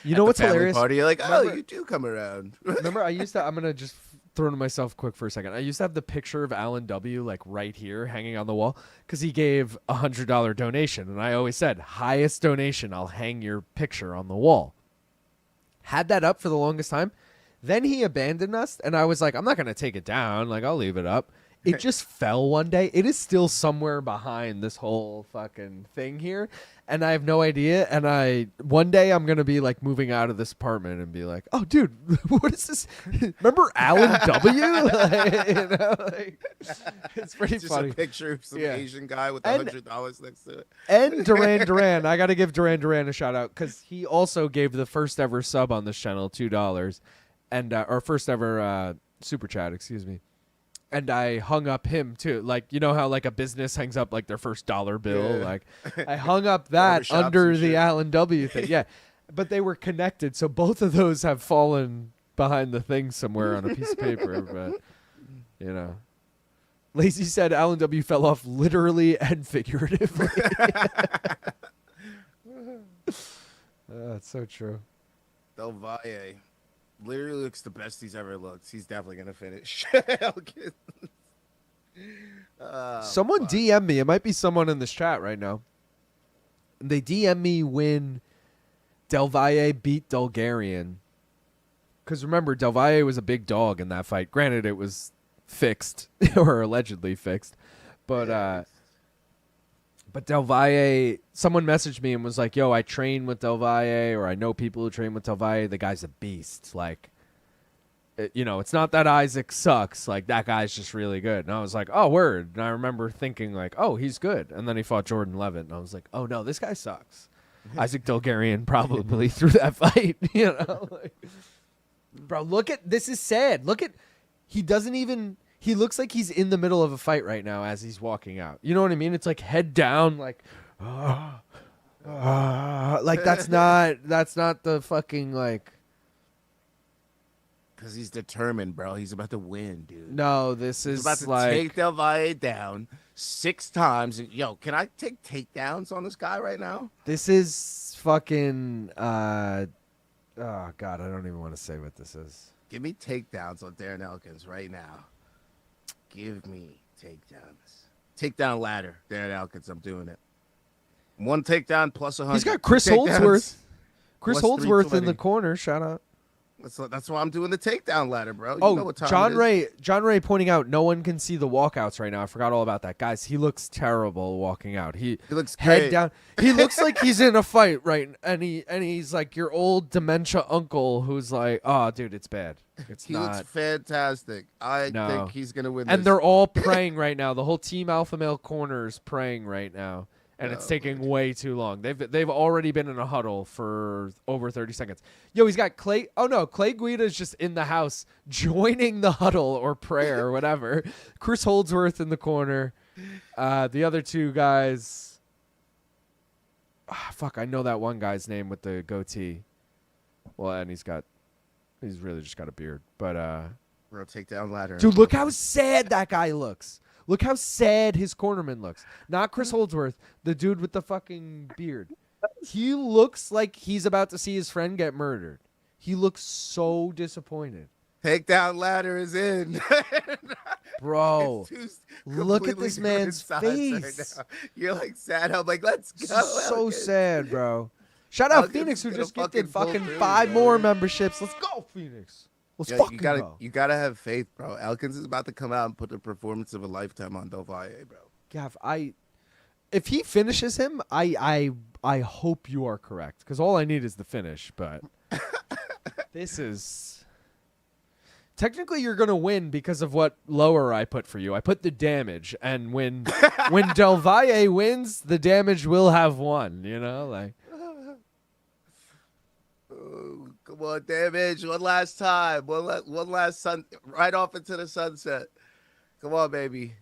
You know what's hilarious? Party, you're like, Remember, you do come around. Remember, I'm going to just throw to myself quick for a second. I used to have the picture of Alan W. like right here hanging on the wall because he gave a $100 donation. And I always said, highest donation, I'll hang your picture on the wall. Had that up for the longest time. Then he abandoned us, and I was like, I'm not going to take it down. Like, I'll leave it up. It just fell one day. It is still somewhere behind this whole fucking thing here, and I have no idea. And one day I'm going to be, like, moving out of this apartment and be like, oh, dude, what is this? Remember Alan W.? It's pretty just funny. A picture of some Asian guy with $100 next to it. And Duran. I got to give Duran a shout-out because he also gave the first ever sub on this channel, $2. And or first ever super chat, excuse me. And I hung up him too. Like, you know how like a business hangs up like their first dollar bill? Yeah. Like I hung up that under the Alan W thing. Yeah. But they were connected, so both of those have fallen behind the thing somewhere on a piece of paper. But Lazy said Alan W fell off literally and figuratively. That's so true. Del Valle literally looks the best he's ever looked. He's definitely gonna finish. Someone DM me. It might be someone in this chat right now. They DM me when Del Valle beat Bulgarian. Because remember, Del Valle was a big dog in that fight. Granted, it was fixed or allegedly fixed, but Del Valle, someone messaged me and was like, yo, I train with Del Valle, or I know people who train with Del Valle. The guy's a beast. Like, it's not that Isaac sucks. Like, that guy's just really good. And I was like, oh, word. And I remember thinking, like, oh, he's good. And then he fought Jordan Levitt. And I was like, oh, no, this guy sucks. Isaac Dulgarian probably threw that fight. Bro, this is sad. He looks like he's in the middle of a fight right now as he's walking out. You know what I mean? It's like head down, like, like that's not the fucking like. Because he's determined, bro. He's about to win, dude. No, this He's is about to like take Del Valle down 6 times. Yo, can I take takedowns on this guy right now? this is fucking. Oh God, I don't even want to say what this is. Give me takedowns on Darren Elkins right now. Give me takedowns. Takedown ladder, Darren Elkins. I'm doing it. 1 takedown plus 100. He's got Chris Takedowns Holdsworth. Chris plus Holdsworth in the 320. corner. Shout out. That's why I'm doing the takedown ladder, bro. You know Oh, what time John it is. Ray. John Ray pointing out no one can see the walkouts right now. I forgot all about that, guys. He looks terrible walking out. He looks head great. down. He looks like he's in a fight, right? And he's like your old dementia uncle who's like, oh, dude, it's bad. It's He not. looks fantastic. I No. think he's gonna win. And this. they're all praying right now. The whole team alpha male corner is praying right now, and it's Oh, taking way too long. They've already been in a huddle for over 30 seconds. Yo, he's got Clay. Oh no, Clay Guida's just in the house joining the huddle or prayer or whatever. Chris Holdsworth in the corner. The other 2 guys. Fuck, I know that one guy's name with the goatee. Well, and he's really just got a beard, but Bro, takedown ladder. dude, look how sad that guy looks. Look how sad his cornerman looks. Not Chris Holdsworth, the dude with the fucking beard. He looks like he's about to see his friend get murdered. He looks so disappointed. Takedown ladder is in. Bro, It's look at completely this man's different sides face. right now. You're like sad. I'm like, let's This go. is so Elkins. sad, bro. Shout out Elkins Phoenix, is who gonna just gifted fucking pull fucking through, 5 man. more memberships. Let's go, Phoenix. Let's Yeah, fucking you go. gotta have faith, bro. Elkins is about to come out and put the performance of a lifetime on Del Valle, bro. Gav, if he finishes him, I hope you are correct, because all I need is the finish. But this is technically you're gonna win because of what lower I put for you. I put the damage, and when Del Valle wins, the damage will have won. You know, like Oh, come on, damage. One last time. One last sun. Right off into the sunset. Come on, baby.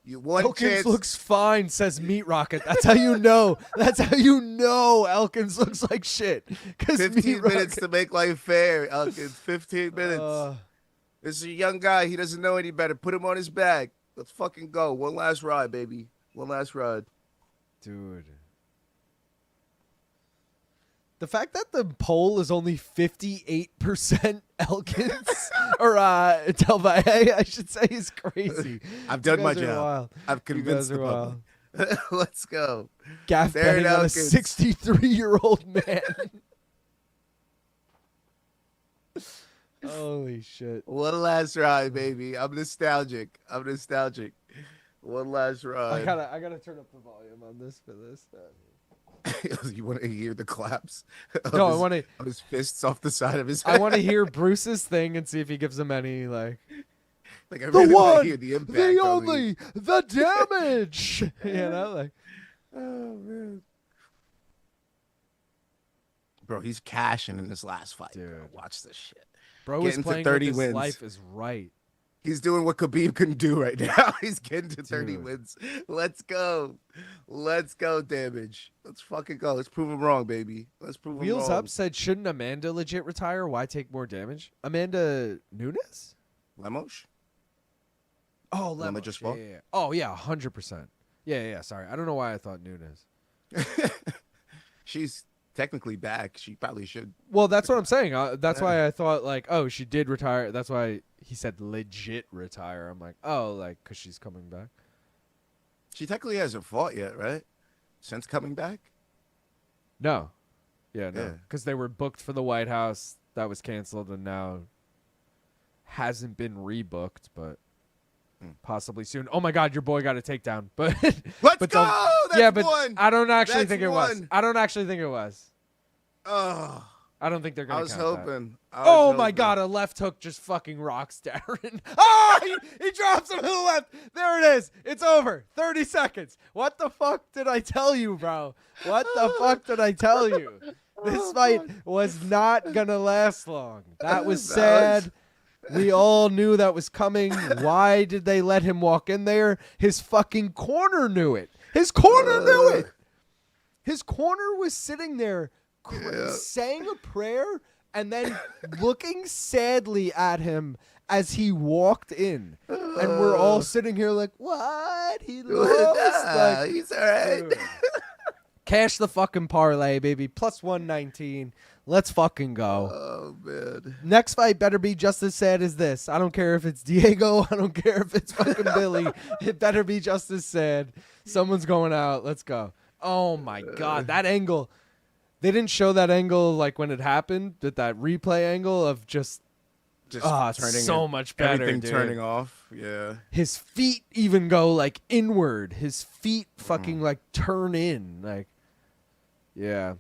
You one Elkins chance. looks fine, says Meat Rocket. That's how you know. That's how you know Elkins looks like shit. 'Cause 15 Meat minutes Rocket- to make life fair, Elkins. 15 minutes. This is a young guy. He doesn't know any better. Put him on his back. Let's fucking go. One last ride, baby. One last ride. Dude. The fact that the poll is only 58% Elkins or Del Valle, I should say, is crazy. I've done You my guys are job. wild. I've You convinced guys the are public. wild. Let's go. Gaff Darren betting on a Elkins. 63-year-old man. Holy shit. One last ride, baby. I'm nostalgic. One last I ride. gotta turn up the volume on this for this. You want to hear the claps? No, I his, want to. of his fists off the side of his I head. want to hear Bruce's thing and see if he gives him any like Like I the really want one, to hear the impact. the on me. only, the damage. You know, like Oh man, bro, he's cashing in this last fight. Bro. Dude. Watch this shit. bro Getting is to playing 30 with his wins. life is right. He's doing what Khabib couldn't do right now. He's getting to 30 Dude. wins. Let's go. Let's go, damage. Let's fucking go. Let's prove him wrong, baby. Let's prove him Wheels wrong. Up said, shouldn't Amanda legit retire? Why take more damage? Amanda Nunes? Lemos? Oh, Lema Lemos. just Yeah, fought? yeah, yeah. Oh, yeah, 100%. Yeah, sorry. I don't know why I thought Nunes. She's technically back. She probably should. Well, that's what I'm saying. That's why I thought, like, oh, she did retire. That's why he said legit retire. I'm like, oh, like, because she's coming back. She technically hasn't fought yet, right? Since coming back? No. Yeah, no. Yeah. Because they were booked for the White House. That was canceled and now hasn't been rebooked, but possibly soon. Oh, my God, your boy got a takedown. But Let's but go! That's yeah, but one! I don't actually That's think it was. one! I don't actually think it was. Oh, I don't think they're going I to was count that. hoping. Oh my God! A left hook just fucking rocks Darren. Oh, he drops him to the left. There it is. It's over. 30 seconds. What the fuck did I tell you, bro? What the fuck did I tell you? This fight was not gonna last long. That was sad. We all knew that was coming. Why did they let him walk in there? His fucking corner knew it. His corner knew it. His corner was sitting there saying a prayer and then looking sadly at him as he walked in. And we're all sitting here like, what? He lost? Like, he's all right. cash the fucking parlay, baby. Plus 119. Let's fucking go. Oh, man. Next fight better be just as sad as this. I don't care if it's Diego. I don't care if it's fucking Billy. It better be just as sad. Someone's going out. Let's go. Oh, my God. That angle. They didn't show that angle like when it happened, but that replay angle of just turning so much better. Everything dude. turning off. Yeah. His feet even go like inward. His feet fucking like turn in. Like, yeah.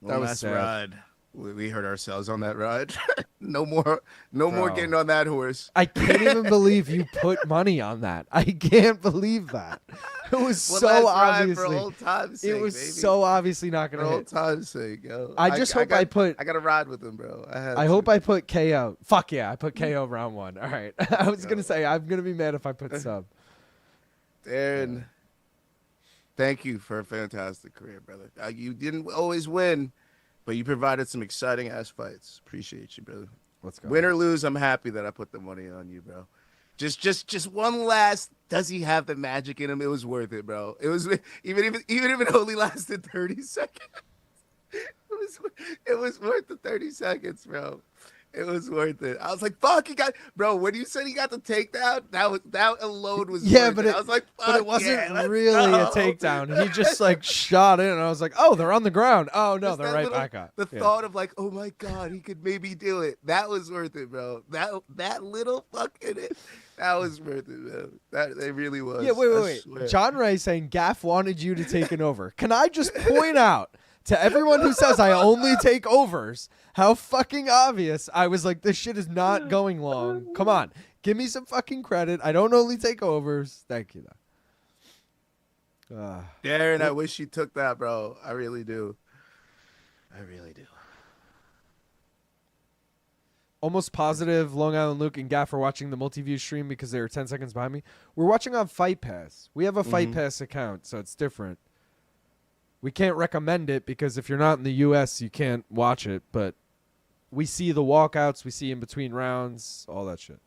That was last sad. ride. We hurt ourselves on that ride. No more getting on that horse. I can't even believe you put money on that. I can't believe that. It was so obviously. For old time's sake, it was baby. so obviously not For going to old hit. time's sake, yo. I just hope I put. I got to ride with him, bro. I hope I put KO. Fuck yeah, I put KO round 1. All right. I was going to say I'm going to be mad if I put sub. Darren, thank you for a fantastic career, brother. You didn't always win, but you provided some exciting ass fights. Appreciate you, brother. Let's go. Win or lose, I'm happy that I put the money on you, bro. Just one last. Does he have the magic in him? It was worth it, bro. It was even if it only lasted 30 seconds. It was worth the 30 seconds, bro. It was worth it. I was like, "Fuck, he got." Bro, when you said he got the takedown, that alone was. Yeah, worth but it. I was like, "Fuck, but it wasn't yeah, let's really go." a takedown. He just like shot in, and I was like, "Oh, they're on the ground. Oh no, Just they're that right little- back up." The Yeah. thought of like, oh my god, he could maybe do it. That was worth it, bro. That little fucking it. That was worth it, man. It really was. Yeah, I wait. swear. John Ray saying Gaff wanted you to take an over. Can I just point out to everyone who says I only take overs how fucking obvious I was like, this shit is not going long. Come on. Give me some fucking credit. I don't only take overs. Thank you, though. Darren, I wish you took that, bro. I really do. I really do. Almost positive Long Island Luke and Gaff are watching the multi-view stream because they were 10 seconds behind me. We're watching on Fight Pass. We have a Fight Pass account, so it's different. We can't recommend it because if you're not in the U.S., you can't watch it, but we see the walkouts, we see in between rounds, all that shit.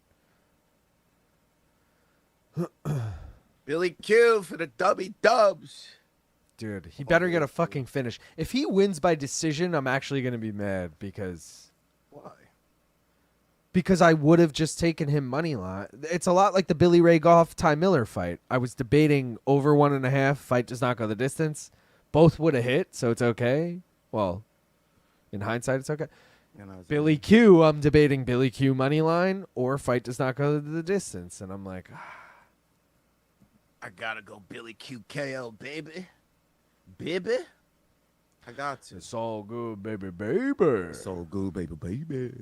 Billy Q for the Dubby Dubs. Dude, he better get a fucking finish. If he wins by decision, I'm actually going to be mad because... Why? Because I would have just taken him money line. It's a lot like the Billy Ray Goff Ty Miller fight. I was debating over 1.5. Fight does not go the distance. Both would have hit, so it's okay. Well, in hindsight, it's okay. Billy Q, I'm debating Billy Q money line or fight does not go the distance, and I'm like, I gotta go Billy Q KO, baby. Baby. I got to. it's all good, baby, baby. So good, baby, baby.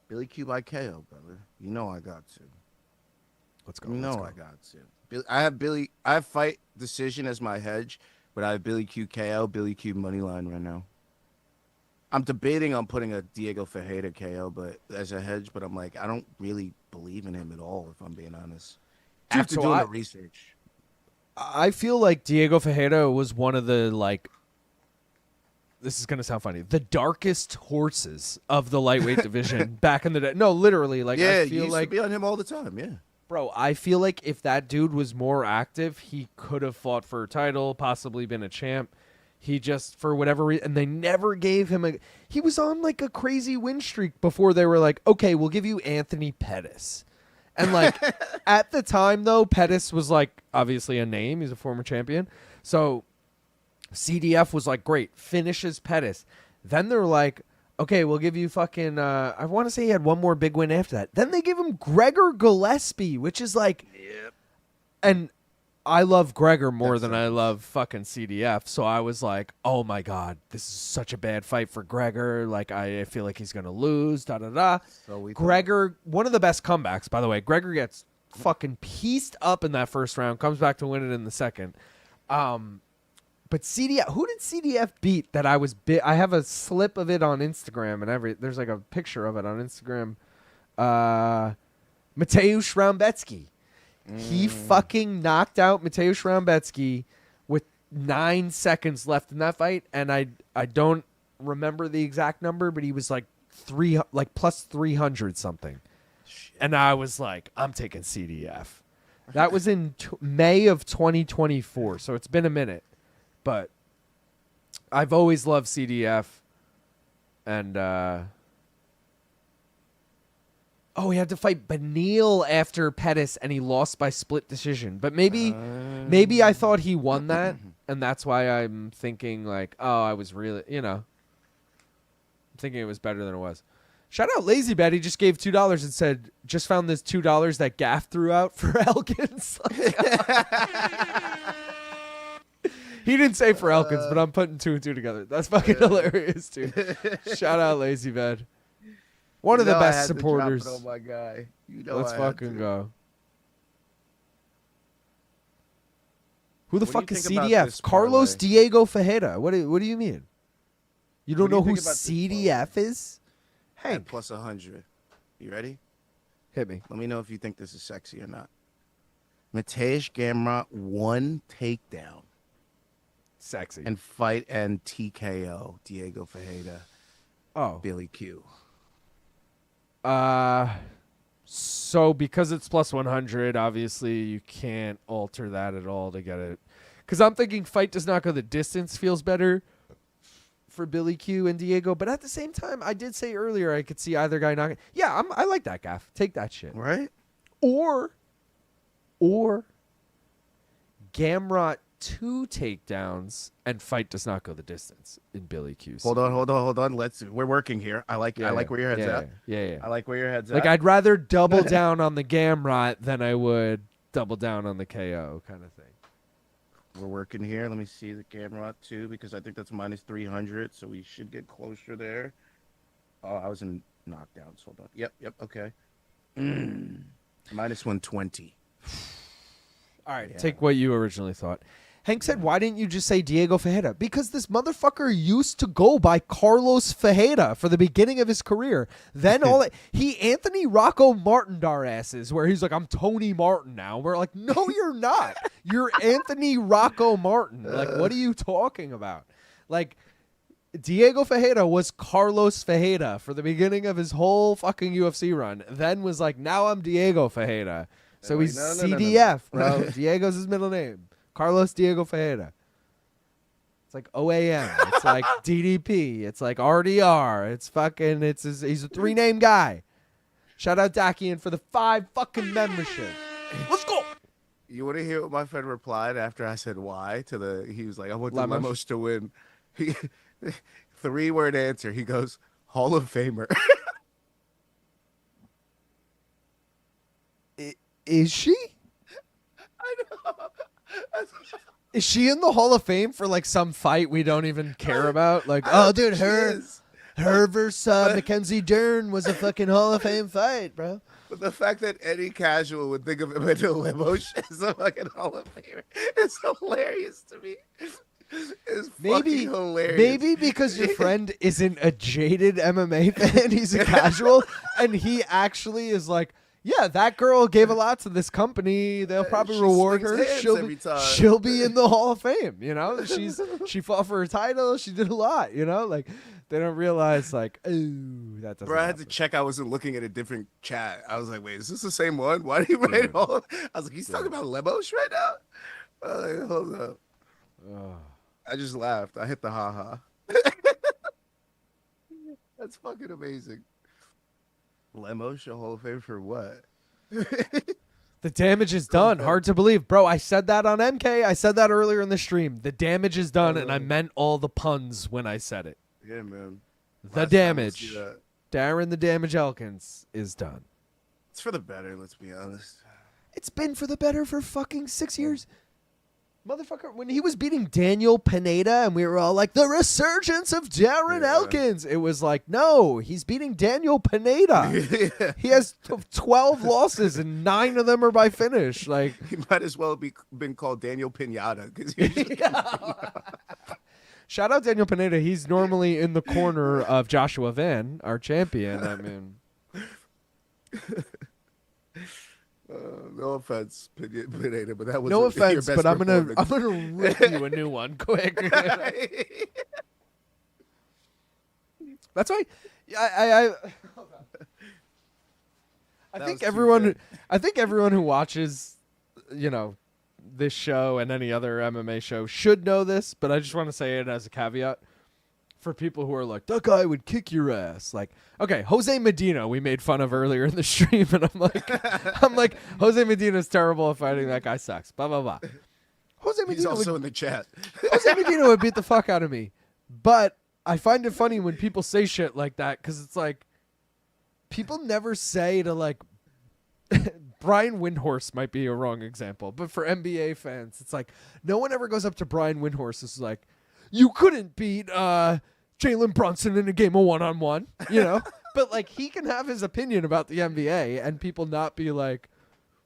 Billy Q by KO, brother. You know I got to. Let's go. You let's know go. I got to. I have fight decision as my hedge, but I have Billy Q KO, Billy Q money line right now. I'm debating on putting a Diego Ferreira KO, but as a hedge, but I'm like, I don't really believe in him at all, if I'm being honest. Dude, After so doing the research. I feel like Diego Ferreira was one of the, like, this is going to sound funny, the darkest horses of the lightweight division back in the day. No, literally. Like, Yeah, I feel you used like, to be on him all the time, yeah. bro, I feel like if that dude was more active, he could have fought for a title, possibly been a champ. He just, for whatever reason, and they never gave him a, he was on like a crazy win streak before they were like, okay, we'll give you Anthony Pettis. And like, at the time though, Pettis was like, obviously a name. He's a former champion. So CDF was like, great, finishes Pettis. Then they're like, okay, we'll give you fucking, I want to say he had one more big win after that. Then they give him Gregor Gillespie, which is like, Yep. and I love Gregor more than I love fucking CDF. So I was like, oh my God, this is such a bad fight for Gregor. Like, I feel like he's going to lose, da-da-da. So we Gregor, one of the best comebacks, by the way. Gregor gets fucking pieced up in that first round, comes back to win it in the second. But CDF, who did CDF beat that I was I have a slip of it on Instagram and there's like a picture of it on Instagram. Mateusz Raumbetsky. He fucking knocked out Mateusz Raumbetsky with 9 seconds left in that fight, and I don't remember the exact number, but he was like plus 300 something. Shit. And I was like, I'm taking CDF. That was in May of 2024, so it's been a minute. But I've always loved CDF. And, he had to fight Beneil after Pettis, and he lost by split decision. But maybe I thought he won that, and that's why I'm thinking, like, I was really, I'm thinking it was better than it was. Shout out Lazy Bet. He just gave $2 and said, just found this $2 that Gaff threw out for Elkins. He didn't say for Elkins, but I'm putting 2 and 2 together. That's fucking hilarious, dude. Shout out Lazy Bet. One of the best supporters. Oh my guy. Let's fucking go. Who the fuck is CDF? Carlos Diego Fajeda. What do you mean? You don't know who CDF is? Hank. Plus 100. You ready? Hit me. Let me know if you think this is sexy or not. Mateusz Gamrot 1 takedown. Sexy. And fight and TKO Diego Fajeda. Oh. Billy Q. So because it's plus 100, obviously you can't alter that at all to get it. Because I'm thinking fight does not go the distance feels better for Billy Q and Diego. But at the same time, I did say earlier I could see either guy knocking. Yeah, I like that, Gaff. Take that shit. Right? Or Gamrot 2 takedowns and fight does not go the distance in Billy Q's. Hold on. We're working here. I like where your head's at. Yeah. I like where your head's at. Like I'd rather double down on the Gamrot than I would double down on the KO kind of thing. We're working here. Let me see the Gamrot too, because I think that's minus 300, so we should get closer there. Oh, I was in knockdowns. Hold on. Yep. Okay. Minus 120. All right, take what you originally thought. Hank said, why didn't you just say Diego Fajeda? Because this motherfucker used to go by Carlos Fajeda for the beginning of his career. Then he Anthony Rocco Martin our asses, where he's like, I'm Tony Martin now. We're like, no, you're not. You're Anthony Rocco Martin. Like, what are you talking about? Like, Diego Fajeda was Carlos Fajeda for the beginning of his whole fucking UFC run. Then was like, now I'm Diego Fajeda. So he's CDF, bro. Diego's his middle name. Carlos Diego Fajeda. It's like OAM. It's like DDP. It's like RDR. It's fucking, he's a 3-name guy. Shout out Dakian for the 5 fucking membership. Let's go. You want to hear what my friend replied after I said why he was like, I want the Lemos. Lemos to win. 3-word answer. He goes, Hall of Famer. Is she? I know. Is she in the Hall of Fame for like some fight we don't even care about? Like, dude, her versus Mackenzie Dern was a fucking Hall of Fame fight, bro. But the fact that any casual would think of him as a Lemos as a fucking Hall of Famer is hilarious to me. It's fucking hilarious. Maybe because your friend isn't a jaded MMA fan, he's a casual, and he actually is like, yeah, that girl gave a lot to this company. They'll probably reward her. She'll be in the Hall of Fame. You know, she fought for her title. She did a lot. You know, like they don't realize like, ooh, that doesn't. Bro, I had to check. I wasn't looking at a different chat. I was like, wait, is this the same one? Why did he write all? I was like, he's talking about Lemos right now. I was like, hold up. I just laughed. I hit the haha. That's fucking amazing. Lemos show Hall of Fame for what? The damage is done. Hard to believe. Bro, I said that on MK. I said that earlier in the stream. The damage is done, and I meant all the puns when I said it. Yeah, man. The damage. Darren the Damage Elkins is done. It's for the better, let's be honest. It's been for the better for fucking 6 years. Motherfucker, when he was beating Daniel Pineda and we were all like, the resurgence of Darren Elkins. It was like, no, he's beating Daniel Pineda. He has 12 losses and 9 of them are by finish. Like, he might as well been called Daniel Pinata. Shout out Daniel Pineda. He's normally in the corner of Joshua Van, our champion. I mean... no offense, Pineda, but that was no offense, but I'm gonna rip you a new one quick. That's why I think everyone who watches, this show and any other MMA show should know this, but I just want to say it as a caveat for people who are like, that guy would kick your ass. Like, okay, Jose Medina we made fun of earlier in the stream, and I'm like, Jose Medina's terrible at fighting. That guy sucks. Blah blah blah. Jose Medina He's also in the chat. Jose Medina would beat the fuck out of me, but I find it funny when people say shit like that because it's like people never say to like. Brian Windhorst might be a wrong example, but for NBA fans, it's like no one ever goes up to Brian Windhorst. It's like you couldn't beat Jalen Brunson in a game of one-on-one, But like he can have his opinion about the NBA, and people not be like,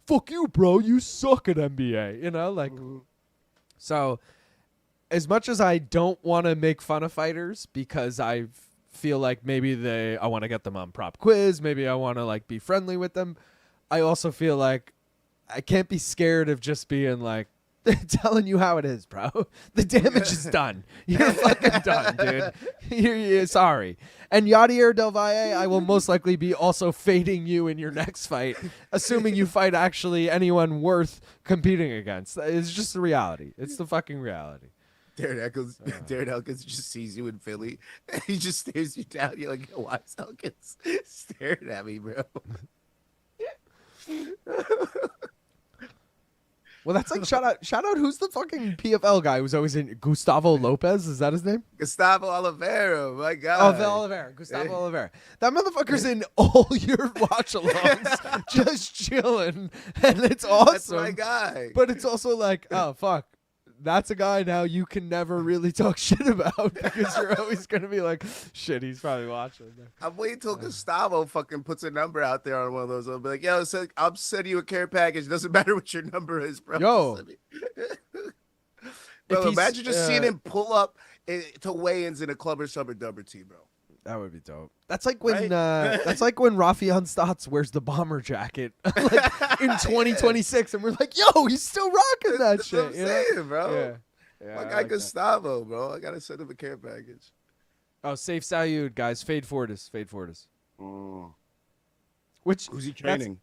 "Fuck you, bro, you suck at NBA," So, as much as I don't want to make fun of fighters because I feel like maybe I want to get them on prop quiz, maybe I want to like be friendly with them. I also feel like I can't be scared of just being like telling you how it is, bro. The damage is done. You're fucking done, dude. You're sorry. And Yadier Del Valle, I will most likely be also fading you in your next fight, assuming you fight actually anyone worth competing against. It's just the reality. It's the fucking reality. Darren Elkins just sees you in Philly. And he just stares you down. You're like, why is Elkins staring at me, bro? Well, that's like shout out. Who's the fucking PFL guy who's always in Gustavo Lopes? Is that his name? Gustavo Oliveira, my God. Oh, Oliveira, Gustavo Oliveira. That motherfucker's in all your watch-alongs, just chilling, and it's awesome. That's my guy. But it's also like, oh fuck, that's a guy now you can never really talk shit about because you're always gonna be like, shit, he's probably watching. I'm waiting till Gustavo fucking puts a number out there on one of those. I'll be like, yo, I'll send you a care package. Doesn't matter what your number is, bro. Yo. Bro, imagine just seeing him pull up to weigh-ins in a Clubber Summer Dubber tee, bro. That would be dope. That's like when Rafian Stotts wears the bomber jacket like in 2026, and we're like, "Yo, he's still rocking that That's shit." what I'm saying, bro. Yeah, My I guy like Gustavo, bro. I gotta send him a care package. Oh, safe salute, guys. Fade Fortis. Which Who's he training?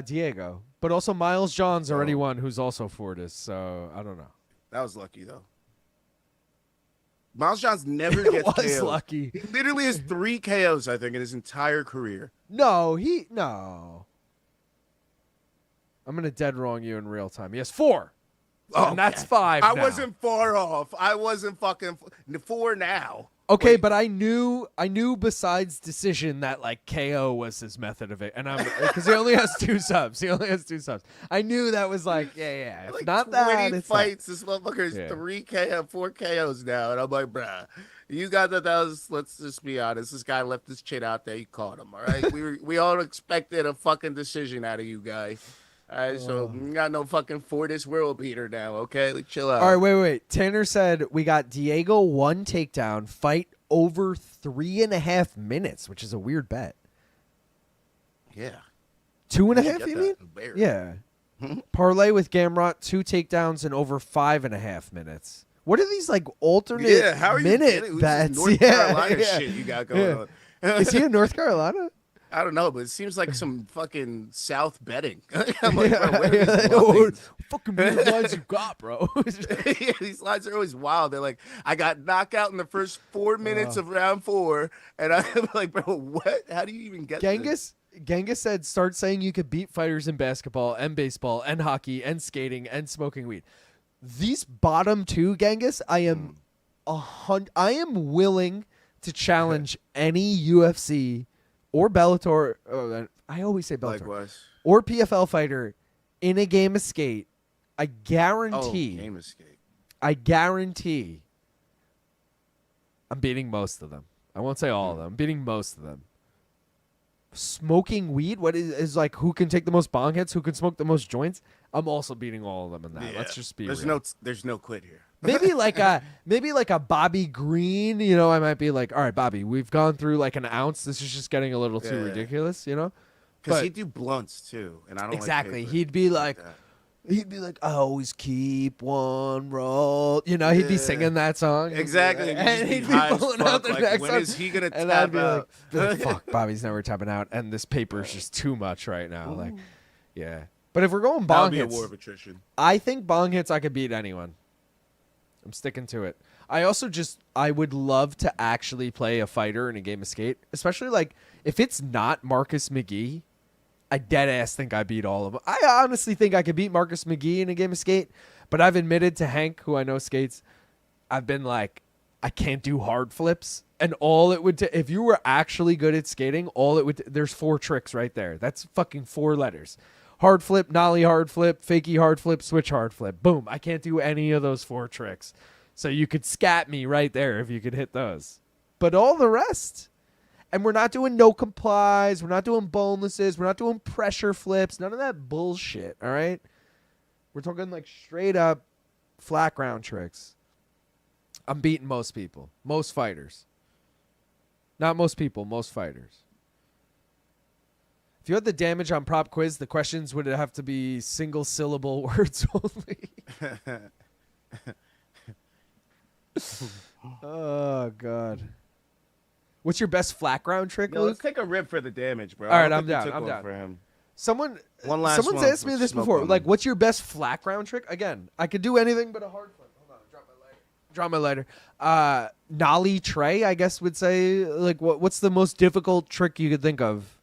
Diego, but also Miles John's already one who's also Fortis. So I don't know. That was lucky though. Miles John's never gets was KOs. lucky. He literally has 3 KOs, I think, in his entire career. No. I'm gonna dead wrong you in real time. He has 4. Oh, and that's 5 I now. wasn't far off. I wasn't fucking 4 now. Okay, Wait. but I knew besides decision that like KO was his method of it, and I'm because he only has 2 subs. I knew that was like, yeah. If Like not 20 that, it's fights. This motherfucker is 3 KO, 4 KOs now, and I'm like, bruh, you got that was. Let's just be honest. This guy left his chin out there. You caught him. All right, we all expected a fucking decision out of you guys. All right, so you got no fucking Fortis world beater now, okay? Like, chill out. All right, wait. Tanner said we got Diego 1 takedown, fight over 3.5 minutes, which is a weird bet. Yeah. 2.5, you mean? Bear. Yeah. Parlay with Gamrot, 2 takedowns in over 5.5 minutes. What are these like alternate how are you minute bets? North Carolina shit you got going on. Is he in North Carolina? I don't know, but it seems like some fucking South betting. I'm like, bro, where are these fucking weird lines you got, bro? yeah, these lines are always wild. They're like, I got knockout in the first 4 minutes of round 4, and I'm like, bro, what? How do you even get this? Genghis said, start saying you could beat fighters in basketball and baseball and hockey and skating and smoking weed. These bottom 2, Genghis, I am willing to challenge any UFC or Bellator, I always say Bellator, Likewise. or PFL fighter in a game of skate. I guarantee. Game of skate. I guarantee I'm beating most of them. I won't say all of them. I'm beating most of them. Smoking weed? What is like who can take the most bong hits? Who can smoke the most joints? I'm also beating all of them in that. Yeah. Let's just be There's real. there's no quit here. maybe like a Bobby Green, I might be like, all right, Bobby, we've gone through like an ounce. This is just getting a little too ridiculous, Because he'd do blunts too, and I don't exactly. Like He'd be like, He'd be like, I always keep one roll. You know, he'd be singing that song. Exactly. And he'd be high as pulling out fuck, the like, next when one. is he gonna And tap I'd be out? like, fuck, Bobby's never tapping out. And this paper is just too much right now. Like, yeah. But if we're going That bong would be a hits, war of attrition. I think bong hits I could beat anyone. I'm sticking to it. I also I would love to actually play a fighter in a game of skate, especially like if it's not Marcus McGee. I dead ass think I beat all of them. I honestly think I could beat Marcus McGee in a game of skate, but I've admitted to Hank, who I know skates, I've been like, I can't do hard flips. And all it would if you were actually good at skating, there's 4 tricks right there. That's fucking 4 letters. Hard flip, nollie hard flip, fakey hard flip, switch hard flip. Boom. I can't do any of those 4 tricks. So you could scat me right there if you could hit those. But all the rest... And we're not doing no complies. We're not doing bonelesses. We're not doing pressure flips. None of that bullshit, all right? We're talking like straight up flat ground tricks. I'm beating most people. Most fighters. Not most people, most fighters. If you had the damage on prop quiz, the questions would have to be single syllable words only. Oh, God. What's your best flat ground trick, No, Luke? let's take a rip for the damage, bro. All right, I don't I'm think we down, took I'm one down. For him. Someone's one asked me for this smoke before. on Like, him. what's your best flat ground trick? Again, I could do anything but a hard flip. Hold on, drop my lighter. Nollie tray, I guess would say. Like, what's the most difficult trick you could think of?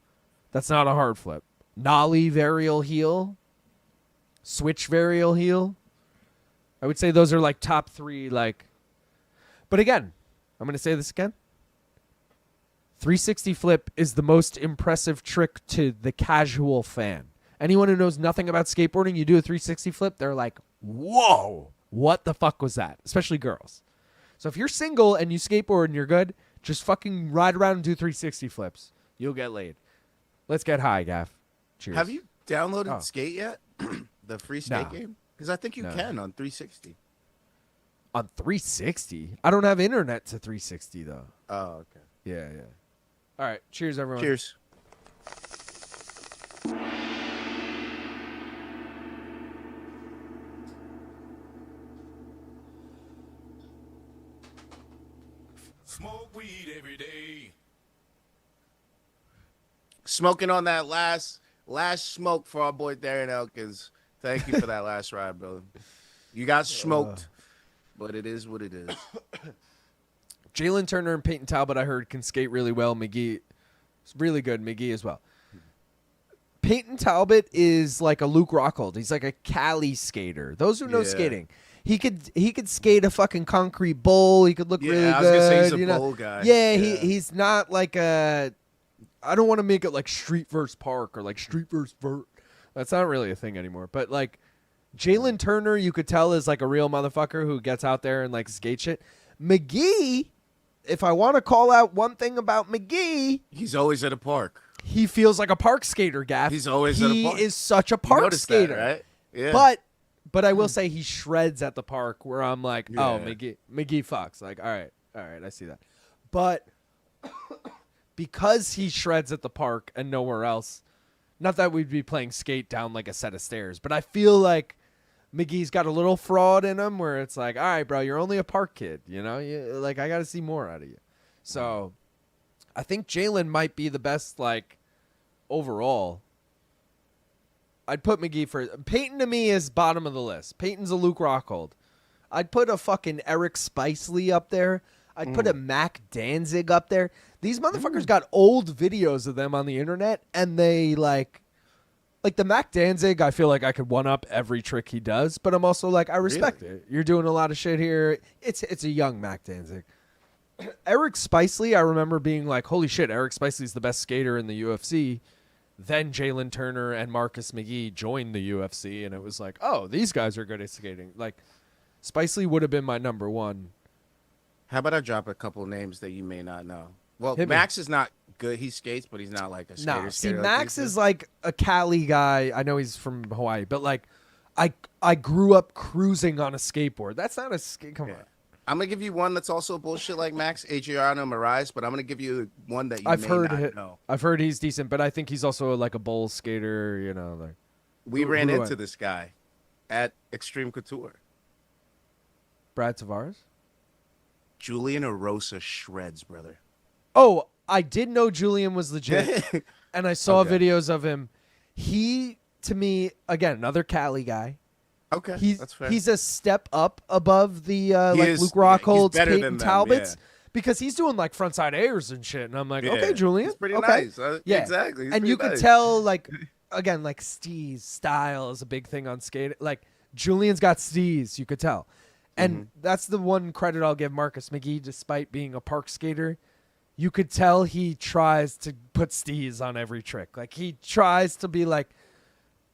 That's not a hard flip. Nollie varial heel. Switch varial heel. I would say those are like top 3. Like, but again, I'm gonna say this again. 360 flip is the most impressive trick to the casual fan. Anyone who knows nothing about skateboarding, you do a 360 flip, they're like, whoa, what the fuck was that? Especially girls. So if you're single and you skateboard and you're good, just fucking ride around and do 360 flips. You'll get laid. Let's get high, Gaff. Cheers. Have you downloaded Oh. Skate yet? The free skate No. game? Because I think you No. can on 360. On 360? I don't have internet to 360, though. Oh, okay. Yeah. All right. Cheers, everyone. Cheers. Smoke weed every day. Smoking on that last smoke for our boy Darren Elkins. Thank you for that last ride, brother. You got smoked, but it is what it is. Jalen Turner and Peyton Talbot, I heard, can skate really well. McGee is really good. McGee as well. Peyton Talbot is like a Luke Rockhold. He's like a Cali skater. Those who know Yeah. skating, he could skate a fucking concrete bowl. He could look really I was good. gonna say he's a you know? bowl guy. Yeah, he's not like a. I don't want to make it like street versus park or like street versus vert. That's not really a thing anymore. But like Jalen Turner, you could tell is like a real motherfucker who gets out there and like skate shit. McGee, if I want to call out one thing about McGee, He's always at a park. he feels like a park skater, Gaff. He's always at a park. He is such a You park noticed skater. that, right? Yeah. But I will say he shreds at the park where I'm like, oh, Yeah. McGee fucks. Like, all right, I see that. But because he shreds at the park and nowhere else, not that we'd be playing skate down like a set of stairs, but I feel like McGee's got a little fraud in him where it's like, all right, bro, you're only a park kid, you know? Like, I got to see more out of you. So I think Jalen might be the best, like, overall. I'd put McGee first. Peyton to me is bottom of the list. Peyton's a Luke Rockhold. I'd put a fucking Eric Spicely up there. I'd put a Mac Danzig up there. These motherfuckers got old videos of them on the internet, and they like the Mac Danzig, I feel like I could one up every trick he does, but I'm also like, I respect it. You're doing a lot of shit here. It's a young Mac Danzig. Eric Spicely, I remember being like, holy shit, Eric Spicely's the best skater in the UFC. Then Jalen Turner and Marcus McGee joined the UFC, and it was like, oh, these guys are good at skating. Like, Spicely would have been my number one. How about I drop a couple names that you may not know? Well, Hit me. Max is not good. He skates, but he's not like a skater. No, see, skater like Max these is guys. like a Cali guy. I know he's from Hawaii, but like, I grew up cruising on a skateboard. That's not a skate. Come Yeah. on. I'm gonna give you one that's also bullshit like Max, Adriano Moraes, but I'm gonna give you one that you I've may heard not it. know. I've heard he's decent, but I think he's also like a bowl skater. You know, like We Who- ran who do into I- this guy at Extreme Couture. Brad Tavares. Julian Erosa shreds, brother. Oh, I did know Julian was legit, and I saw videos of him. He, to me, again, another Cali guy. Okay, that's fair. He's a step up above the Luke Rockholds, Peyton Talbots, because he's doing like frontside airs and shit. And I'm like, okay, Julian, he's pretty okay. nice. Yeah, exactly. And you could tell, like, again, like Steez style is a big thing on skate. Like Julian's got Steez, you could tell, and that's the one credit I'll give Marcus McGee, despite being a park skater. You could tell he tries to put Steez on every trick. Like he tries to be like,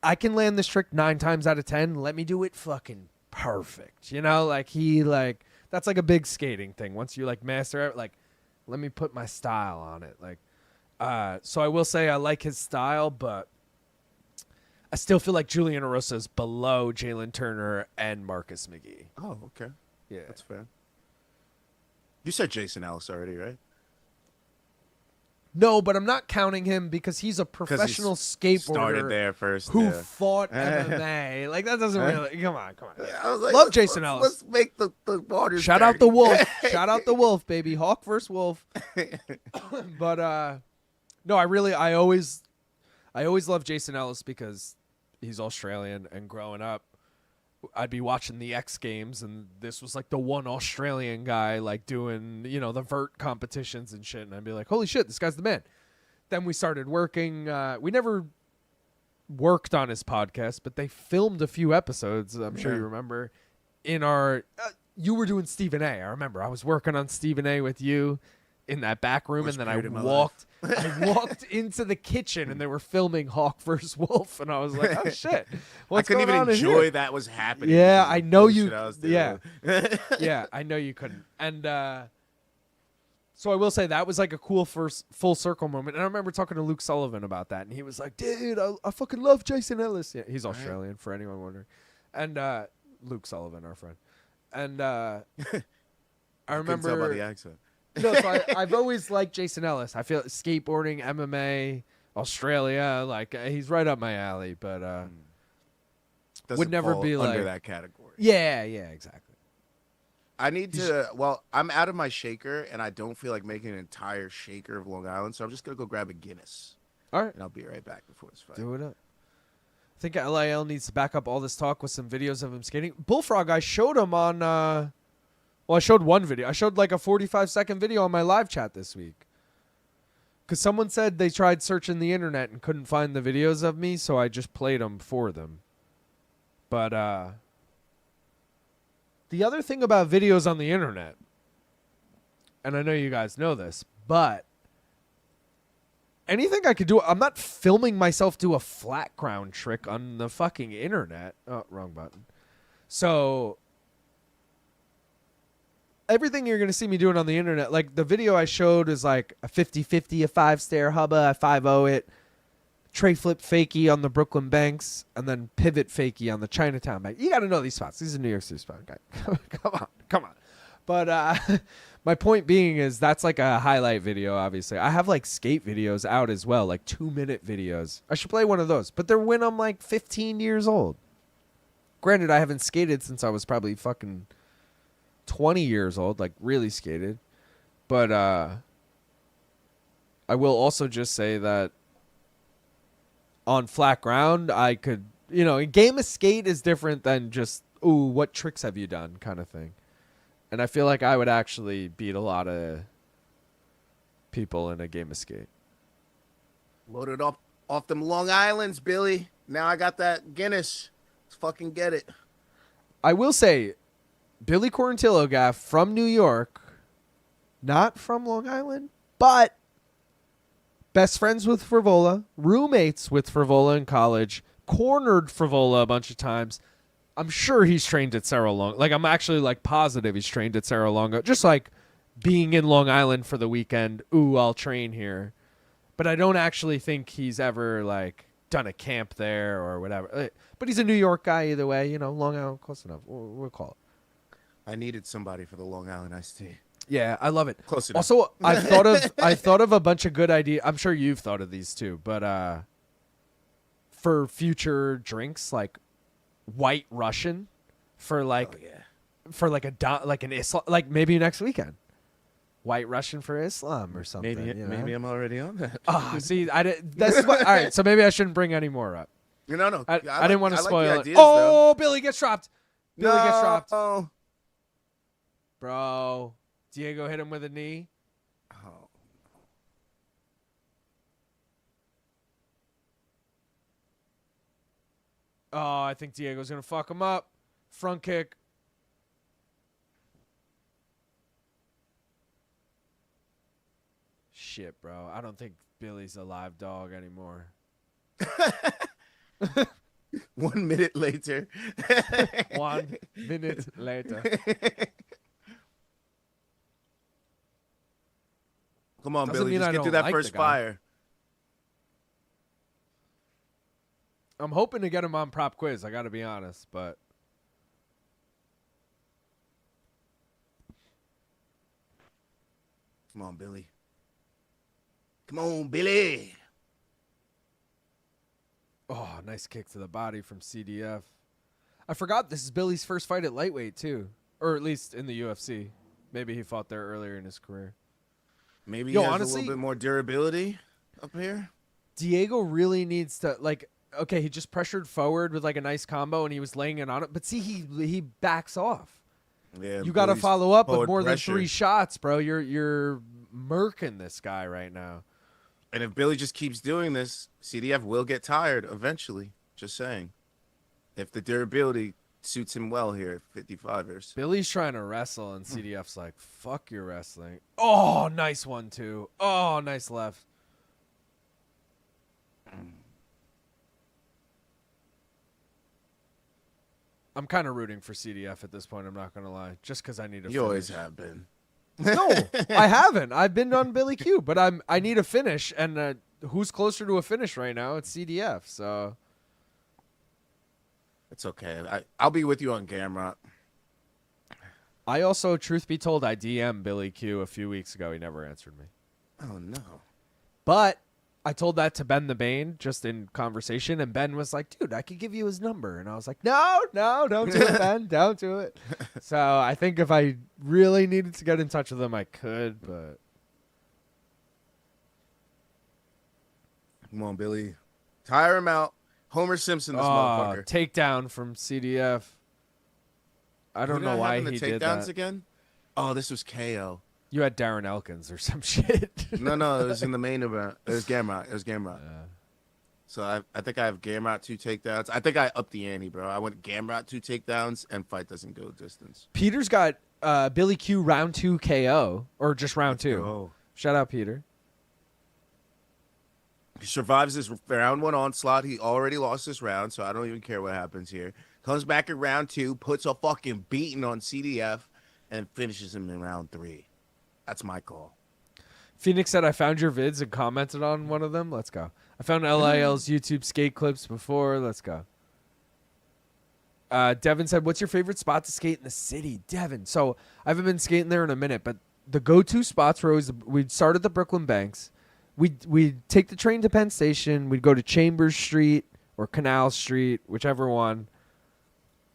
I can land this trick 9 times out of 10. Let me do it fucking perfect. You know, like that's like a big skating thing. Once you like master it, like, let me put my style on it. Like, so I will say I like his style, but I still feel like Julian Erosa is below Jalen Turner and Marcus McGee. Oh, okay. Yeah. That's fair. You said Jason Ellis already, right? No, but I'm not counting him because he's a professional skateboarder. Started there first. Who fought MMA. Like, that doesn't really... Come on. Yeah, I was like, Love Jason Ellis. Let's make the waters Shout dirty. out the Wolf. Shout out the Wolf, baby. Hawk versus Wolf. But, no, I always love Jason Ellis because he's Australian, and growing up, I'd be watching the X Games, and this was like the one Australian guy like doing, the vert competitions and shit, and I'd be like, holy shit, this guy's the man. Then we started working. We never worked on his podcast, but they filmed a few episodes, I'm sure you remember, in our you were doing Stephen A. I remember I was working on Stephen A. with you in that back room, and then I walked into the kitchen, and they were filming Hawk vs. Wolf, and I was like, oh shit, I couldn't even enjoy that was happening. Yeah, I know you. Yeah, yeah, I know you couldn't. And so I will say that was like a cool first full circle moment. And I remember talking to Luke Sullivan about that, and he was like, dude, I fucking love Jason Ellis. Yeah, he's Australian, for anyone wondering. And Luke Sullivan, our friend. And I remember tell by the accent. No, so I've always liked Jason Ellis. I feel skateboarding, MMA, Australia, like he's right up my alley, but would never be under like that category. Yeah, exactly. I need to. Well, I'm out of my shaker, and I don't feel like making an entire shaker of Long Island, so I'm just gonna go grab a Guinness. All right, and I'll be right back before this fight. Do it up. I think LIL needs to back up all this talk with some videos of him skating. Bullfrog, I showed him on. Well, I showed one video. I showed like a 45-second video on my live chat this week. Because someone said they tried searching the internet and couldn't find the videos of me, so I just played them for them. But the other thing about videos on the internet, and I know you guys know this, but anything I could do, I'm not filming myself do a flat ground trick on the fucking internet. Oh, wrong button. So everything you're going to see me doing on the internet, like the video I showed is like a 50-50, a 5-stair hubba, a 5-0 it, tray flip fakie on the Brooklyn Banks, and then pivot fakie on the Chinatown Bank. You got to know these spots. These are New York City spots. Okay. Come on. But my point being is that's like a highlight video, obviously. I have like skate videos out as well, like 2-minute videos. I should play one of those. But they're when I'm like 15 years old. Granted, I haven't skated since I was probably fucking 20 years old, like really skated. But I will also just say that on flat ground, I could, a game of skate is different than just, ooh, what tricks have you done kind of thing. And I feel like I would actually beat a lot of people in a game of skate. Loaded off them Long Islands, Billy. Now I got that Guinness. Let's fucking get it. I will say, Billy Quarantillo guy from New York, not from Long Island, but best friends with Frivola, roommates with Frivola in college, cornered Frivola a bunch of times. I'm sure he's trained at Cerro Longo. Like, I'm actually like positive he's trained at Cerro Longo. Just like being in Long Island for the weekend. Ooh, I'll train here. But I don't actually think he's ever like done a camp there or whatever. But he's a New York guy either way. Long Island, close enough. We'll call it. I needed somebody for the Long Island iced tea. Yeah, I love it. Close enough. Also, I thought of a bunch of good ideas. I'm sure you've thought of these too, but for future drinks, like White Russian for like Oh, yeah. for like an Islam, like maybe next weekend. White Russian for Islam or something. Maybe I'm already on that. Oh, see, that's what. All right, so maybe I shouldn't bring any more up. No. I didn't want to spoil the it. ideas, Oh, Billy gets dropped. though. Billy gets dropped. No. Bro, Diego hit him with a knee. Oh. Oh, I think Diego's going to fuck him up. Front kick. Shit, bro. I don't think Billy's a live dog anymore. 1 minute later. 1 minute later. Come on, Doesn't Billy. mean I Just get don't through that like first the guy. fire. I'm hoping to get him on prop quiz. I got to be honest, but Come on, Billy. Come on, Billy. oh, nice kick to the body from CDF. I forgot this is Billy's first fight at lightweight too, or at least in the UFC. Maybe he fought there earlier in his career. Maybe Yo, he has honestly- a little bit more durability up here. Diego really needs to okay, he just pressured forward with like a nice combo and he was laying it on it, but see he backs off. Yeah, You got to Billy's follow up with forward more pressure. than 3 shots, bro. You're murking this guy right now. And if Billy just keeps doing this, CDF will get tired eventually. Just saying. If the durability suits him well here at 55ers. Billy's trying to wrestle and CDF's like, "Fuck your wrestling." Oh, nice one too. Oh, nice left. I'm kind of rooting for CDF at this point. I'm not gonna lie, just because I need a. You always finish. have been. No, I haven't. I've been on Billy Q, but I need a finish, and who's closer to a finish right now? It's CDF. So It's okay. I'll be with you on Gamrot. I also, truth be told, I DM'd Billy Q a few weeks ago. He never answered me. Oh, no. But I told that to Ben the Bane just in conversation, and Ben was like, "Dude, I could give you his number." And I was like, No, don't do it, Ben. Don't do it. So I think if I really needed to get in touch with him, I could, but Come on, Billy. Tire him out. Homer Simpson, this motherfucker. takedown from CDF. I don't Who did know I have why in the he did takedowns that. again? Oh, this was KO. You had Darren Elkins or some shit. No, it was in the main event. It was Gamrot. Yeah. So I think I have Gamrot 2 takedowns. I think I upped the ante, bro. I went Gamrot 2 takedowns and fight doesn't go distance. Peter's got Billy Q round 2 KO, or just round 2. Oh. Shout out, Peter. He survives his round 1 onslaught. He already lost this round, so I don't even care what happens here. Comes back in round 2, puts a fucking beating on CDF, and finishes him in round 3. That's my call. Phoenix said, "I found your vids and commented on one of them. Let's go. I found LIL's YouTube skate clips before. Let's go." Devin said, "What's your favorite spot to skate in the city?" Devin. So I haven't been skating there in a minute, but the go-to spots were always, we'd start at the Brooklyn Banks. We'd take the train to Penn Station. We'd go to Chambers Street or Canal Street, whichever one,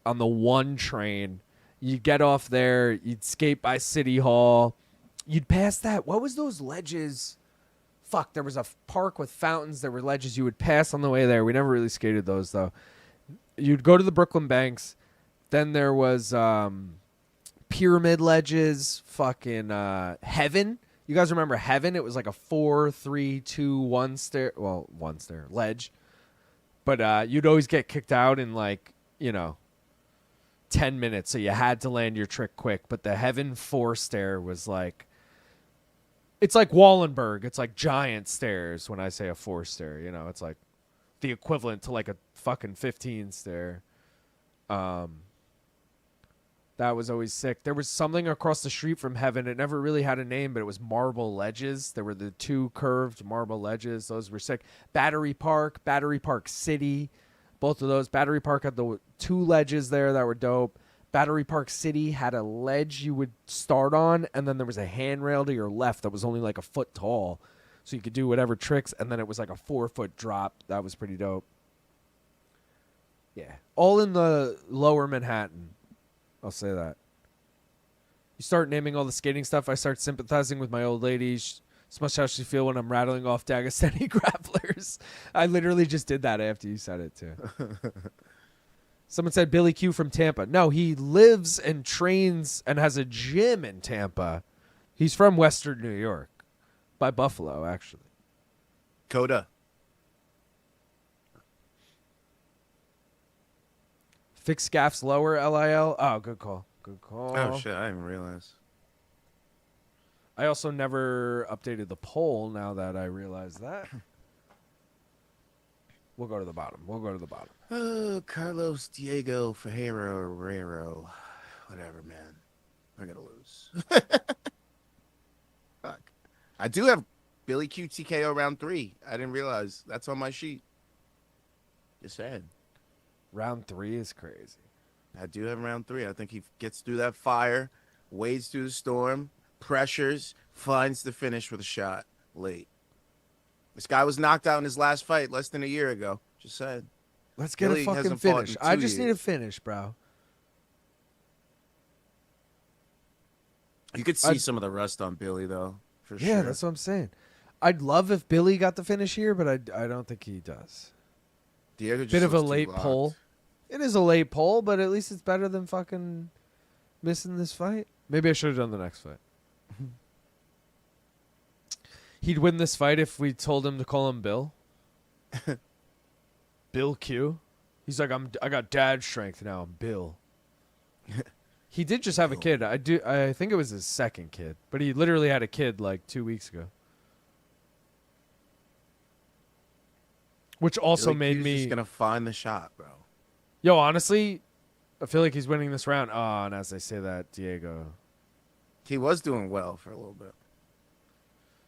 on the 1 train. You'd get off there. You'd skate by City Hall. You'd pass that. What was those ledges? Fuck, there was a park with fountains. There were ledges you would pass on the way there. We never really skated those, though. You'd go to the Brooklyn Banks. Then there was pyramid ledges. Fucking Heaven. You guys remember Heaven? It was like a 4, 3, 2, 1 stair. Well, 1 stair. Ledge. But you'd always get kicked out in 10 minutes. So you had to land your trick quick. But the Heaven 4 stair was like... It's like Wallenberg. It's like giant stairs when I say a 4 stair. It's like the equivalent to like a fucking 15 stair. That was always sick. There was something across the street from Heaven. It never really had a name, but it was Marble Ledges. There were the 2 curved marble ledges. Those were sick. Battery Park City. Both of those. Battery Park had the 2 ledges there that were dope. Battery Park City had a ledge you would start on, and then there was a handrail to your left that was only like a foot tall. So you could do whatever tricks, and then it was like a 4-foot drop. That was pretty dope. Yeah. All in the lower Manhattan. I'll say that. You start naming all the skating stuff, I start sympathizing with my old lady. It's much how she feel when I'm rattling off Dagestani grapplers. I literally just did that after you said it, too. Someone said Billy Q from Tampa. No, he lives and trains and has a gym in Tampa. He's from Western New York. By Buffalo, actually. Coda. Fix scaffs lower, LIL. Oh, good call. Good call. Oh, shit. I didn't realize. I also never updated the poll now that I realize that. We'll go to the bottom. Oh, Carlos Diego Ferrero. Whatever, man. I'm going to lose. Fuck. I do have Billy Q TKO round 3. I didn't realize. That's on my sheet. Just saying. Round 3 is crazy. I do have round 3. I think he gets through that fire, wades through the storm, pressures, finds the finish with a shot late. This guy was knocked out in his last fight less than a year ago. Just saying. Let's get Billy a fucking hasn't fought finish. in I 2 just need a years. finish, bro. You could see some of the rust on Billy, though, for sure. Yeah, that's what I'm saying. I'd love if Billy got the finish here, but I don't think he does. Diego just Bit of a looks too late locked. poll. It is a late poll, but at least it's better than fucking missing this fight. Maybe I should have done the next fight. He'd win this fight if we told him to call him Bill. Bill Q. He's like, I got dad strength now. I'm Bill. He did just have a kid. I think it was his second kid, but he literally had a kid like 2 weeks ago. Which also Billy made Q's me just gonna find the shot, bro. Yo, honestly, I feel like he's winning this round. Oh, and as I say that, Diego. He was doing well for a little bit.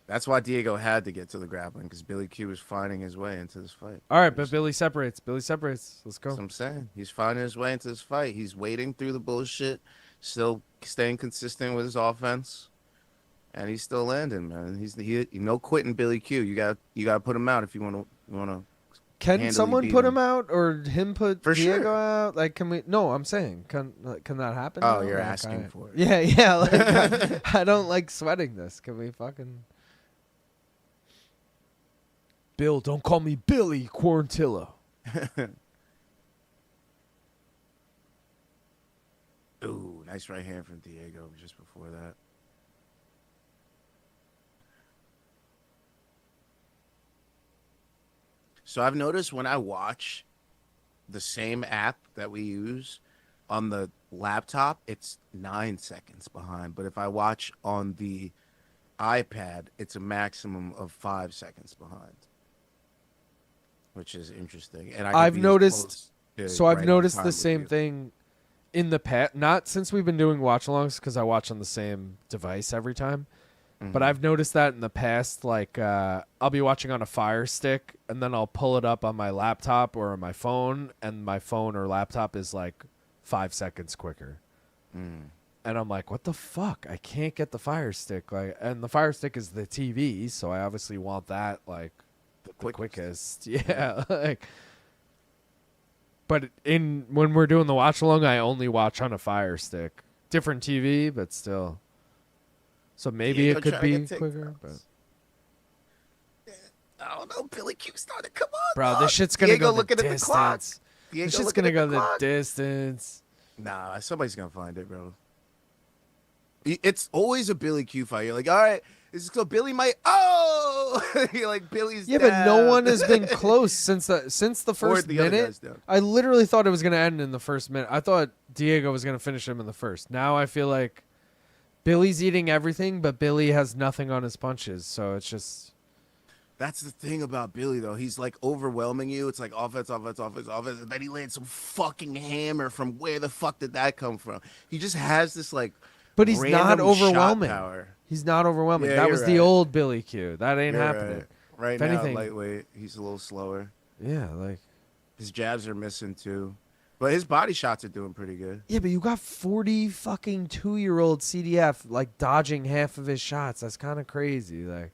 That's why Diego had to get to the grappling, because Billy Q was finding his way into this fight. All right, but Billy separates. Let's That's go. what I'm saying. He's finding his way into this fight. He's wading through the bullshit, still staying consistent with his offense, and he's still landing, man. He no quitting Billy Q. You got put him out if you want to. Can handily someone beat put him. him out or him put For Diego sure. out? Like, can we? No, I'm saying, can that happen? Oh, now? you're Like, asking for it. Yeah. Like, I don't like sweating this. Can we fucking? Bill, don't call me Billy Quarantillo. Ooh, nice right hand from Diego just before that. So I've noticed when I watch the same app that we use on the laptop, it's 9 seconds behind. But if I watch on the iPad, it's a maximum of 5 seconds behind, which is interesting. And I've noticed. So I've right on noticed time the with same you. thing in the past. Not since we've been doing watch-alongs, because I watch on the same device every time. But I've noticed that in the past, like I'll be watching on a Fire Stick, and then I'll pull it up on my laptop or on my phone, and my phone or laptop is like 5 seconds quicker. And I'm like, what the fuck? I can't get the Fire Stick. Like, and the Fire Stick is the TV, so I obviously want that like the quickest. Yeah. Like, but when we're doing the watch along, I only watch on a Fire Stick. Different TV, but still. So maybe Diego it could trying to be get quicker. takedowns. But I don't know. Billy Q started. Come on, bro, dog. this shit's gonna Diego go the looking at the clock. distance. Diego This shit's looking gonna at go the the clock. distance. Nah, somebody's gonna find it, bro. It's always a Billy Q fight. You're like, all right, so Billy might. Oh, you're like Billy's. Yeah, but no down. one has been close since the Or first the other minute. guy's down. I literally thought it was gonna end in the first minute. I thought Diego was gonna finish him in the first. Now I feel like Billy's eating everything, but Billy has nothing on his punches. So it's just. That's the thing about Billy, though. He's like overwhelming you. It's like offense, offense, offense, offense. And then he lands some fucking hammer from where the fuck did that come from? He just has this like. But he's not random overwhelming. shot power. He's not overwhelming. Yeah, that you're was the right. old Billy Q. That ain't You're happening. Right If now, anything- lightweight, he's a little slower. Yeah, like. His jabs are missing too, but his body shots are doing pretty good. Yeah, but you got 40 fucking 2-year-old CDF like dodging half of his shots. That's kind of crazy. Like,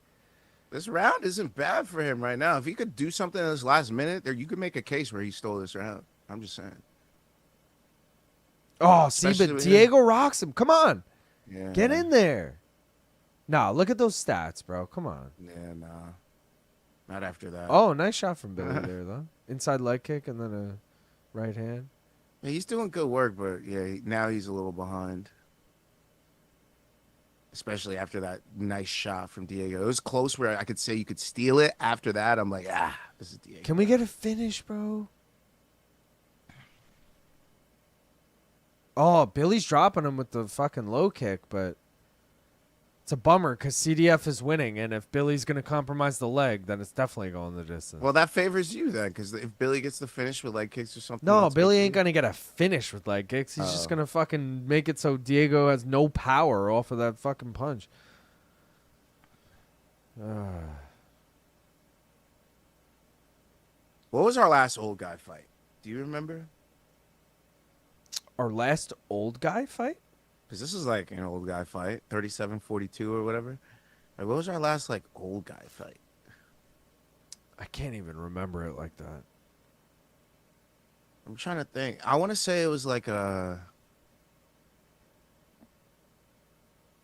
This round isn't bad for him right now. If he could do something in this last minute, there you could make a case where he stole this round. I'm just saying. Oh, see, Especially but with Diego rocks him. Come on. Yeah. Get in there. Nah, look at those stats, bro. Come on. Yeah, nah. Not after that. Oh, nice shot from Billy there, though. Inside leg kick and then a right hand. Yeah, he's doing good work, but yeah, now he's a little behind. Especially after that nice shot from Diego. It was close where I could say you could steal it. After that, I'm like, this is Diego. Can we get a finish, bro? Oh, Billy's dropping him with the fucking low kick, but it's a bummer because CDF is winning, and if Billy's going to compromise the leg, then it's definitely going the distance. Well, that favors you then, because if Billy gets the finish with leg kicks or something. No, that's Billy good ain't for you. going to get a finish with leg kicks. He's just going to fucking make it so Diego has no power off of that fucking punch. What was our last old guy fight? Do you remember? Our last old guy fight? Because this is like an old guy fight, 37-42 or whatever. Like, what was our last like old guy fight? I can't even remember it like that. I'm trying to think. I want to say it was like a.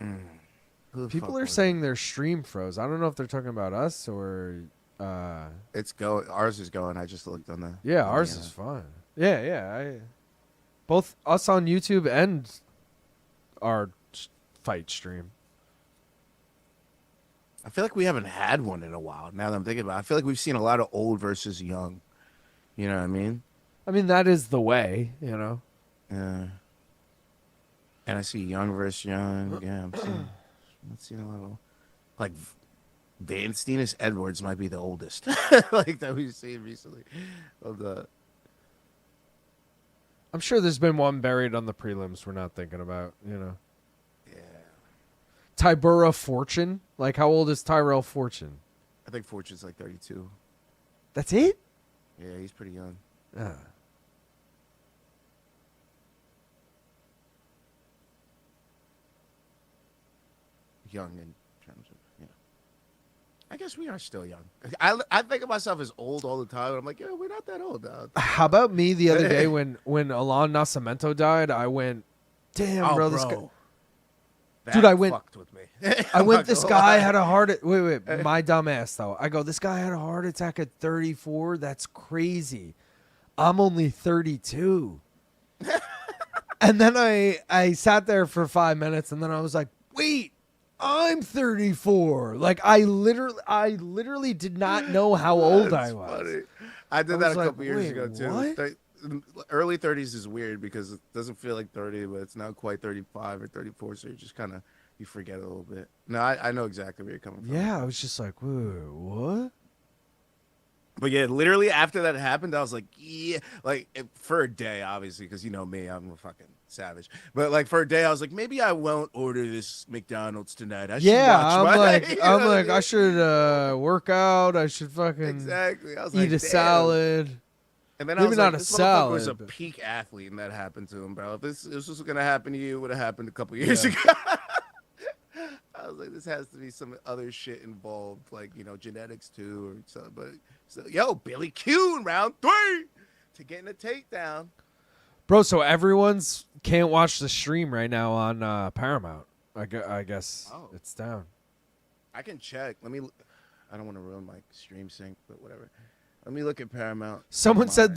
Who the People fuck are was it? saying their stream froze. I don't know if they're talking about us or... It's going. Ours is going. I just looked on the. yeah, on the, ours is fine. Yeah. Both us on YouTube and our fight stream. I feel like we haven't had one in a while. Now that I'm thinking about it, I feel like we've seen a lot of old versus young. You know what I mean? I mean, that is the way, you know. Yeah. And I see young versus young. Yeah, I'm seeing a little. Like, Van Steenis Edwards might be the oldest. Like, that we've seen recently. Of the. I'm sure there's been one buried on the prelims we're not thinking about, you know. Yeah. Tybura Fortune? Like, how old is Tyrell Fortune? I think Fortune's like 32. That's it? Yeah, he's pretty young. Ah. Young in terms of, yeah. I guess we are still young. I think of myself as old all the time. I'm like, yeah, we're not that old now. How about me the other day when Alon Nascimento died? I went, damn, bro, this guy. That Dude, I went- fucked with me. I went, this guy had a heart. Wait, my dumb ass though. I go, this guy had a heart attack at 34. That's crazy. I'm only 32. And then I sat there for 5 minutes, and then I was like, wait, I'm 34. Like I literally did not know how old I was. Funny. I did I that was a like, couple years wait, ago too. what? Early 30s is weird because it doesn't feel like 30, but it's not quite 35 or 34, so you just kind of you forget a little bit. No, I know exactly where you're coming from. Yeah, I was just like, whoa, what? But yeah, literally after that happened, I was like, yeah, like for a day, obviously, because you know me, I'm a fucking savage. But like for a day, I was like, maybe I won't order this McDonald's tonight. I should watch I'm my, like, you know what I mean? I should work out. I should fucking Exactly. I was eat like, a damn. salad. And then Maybe I was not like, a this motherfucker salad, was a but- peak athlete, and that happened to him, bro. If this was gonna happen to you, it would have happened a couple years Yeah. ago. I was like, this has to be some other shit involved, like genetics too, or something. But so, yo, Billy Q in round 3 to getting a takedown. Bro, so everyone's can't watch the stream right now on Paramount. I guess it's down. I can check. Let me. I don't want to ruin my stream sync, but whatever. Let me look at Paramount. Someone said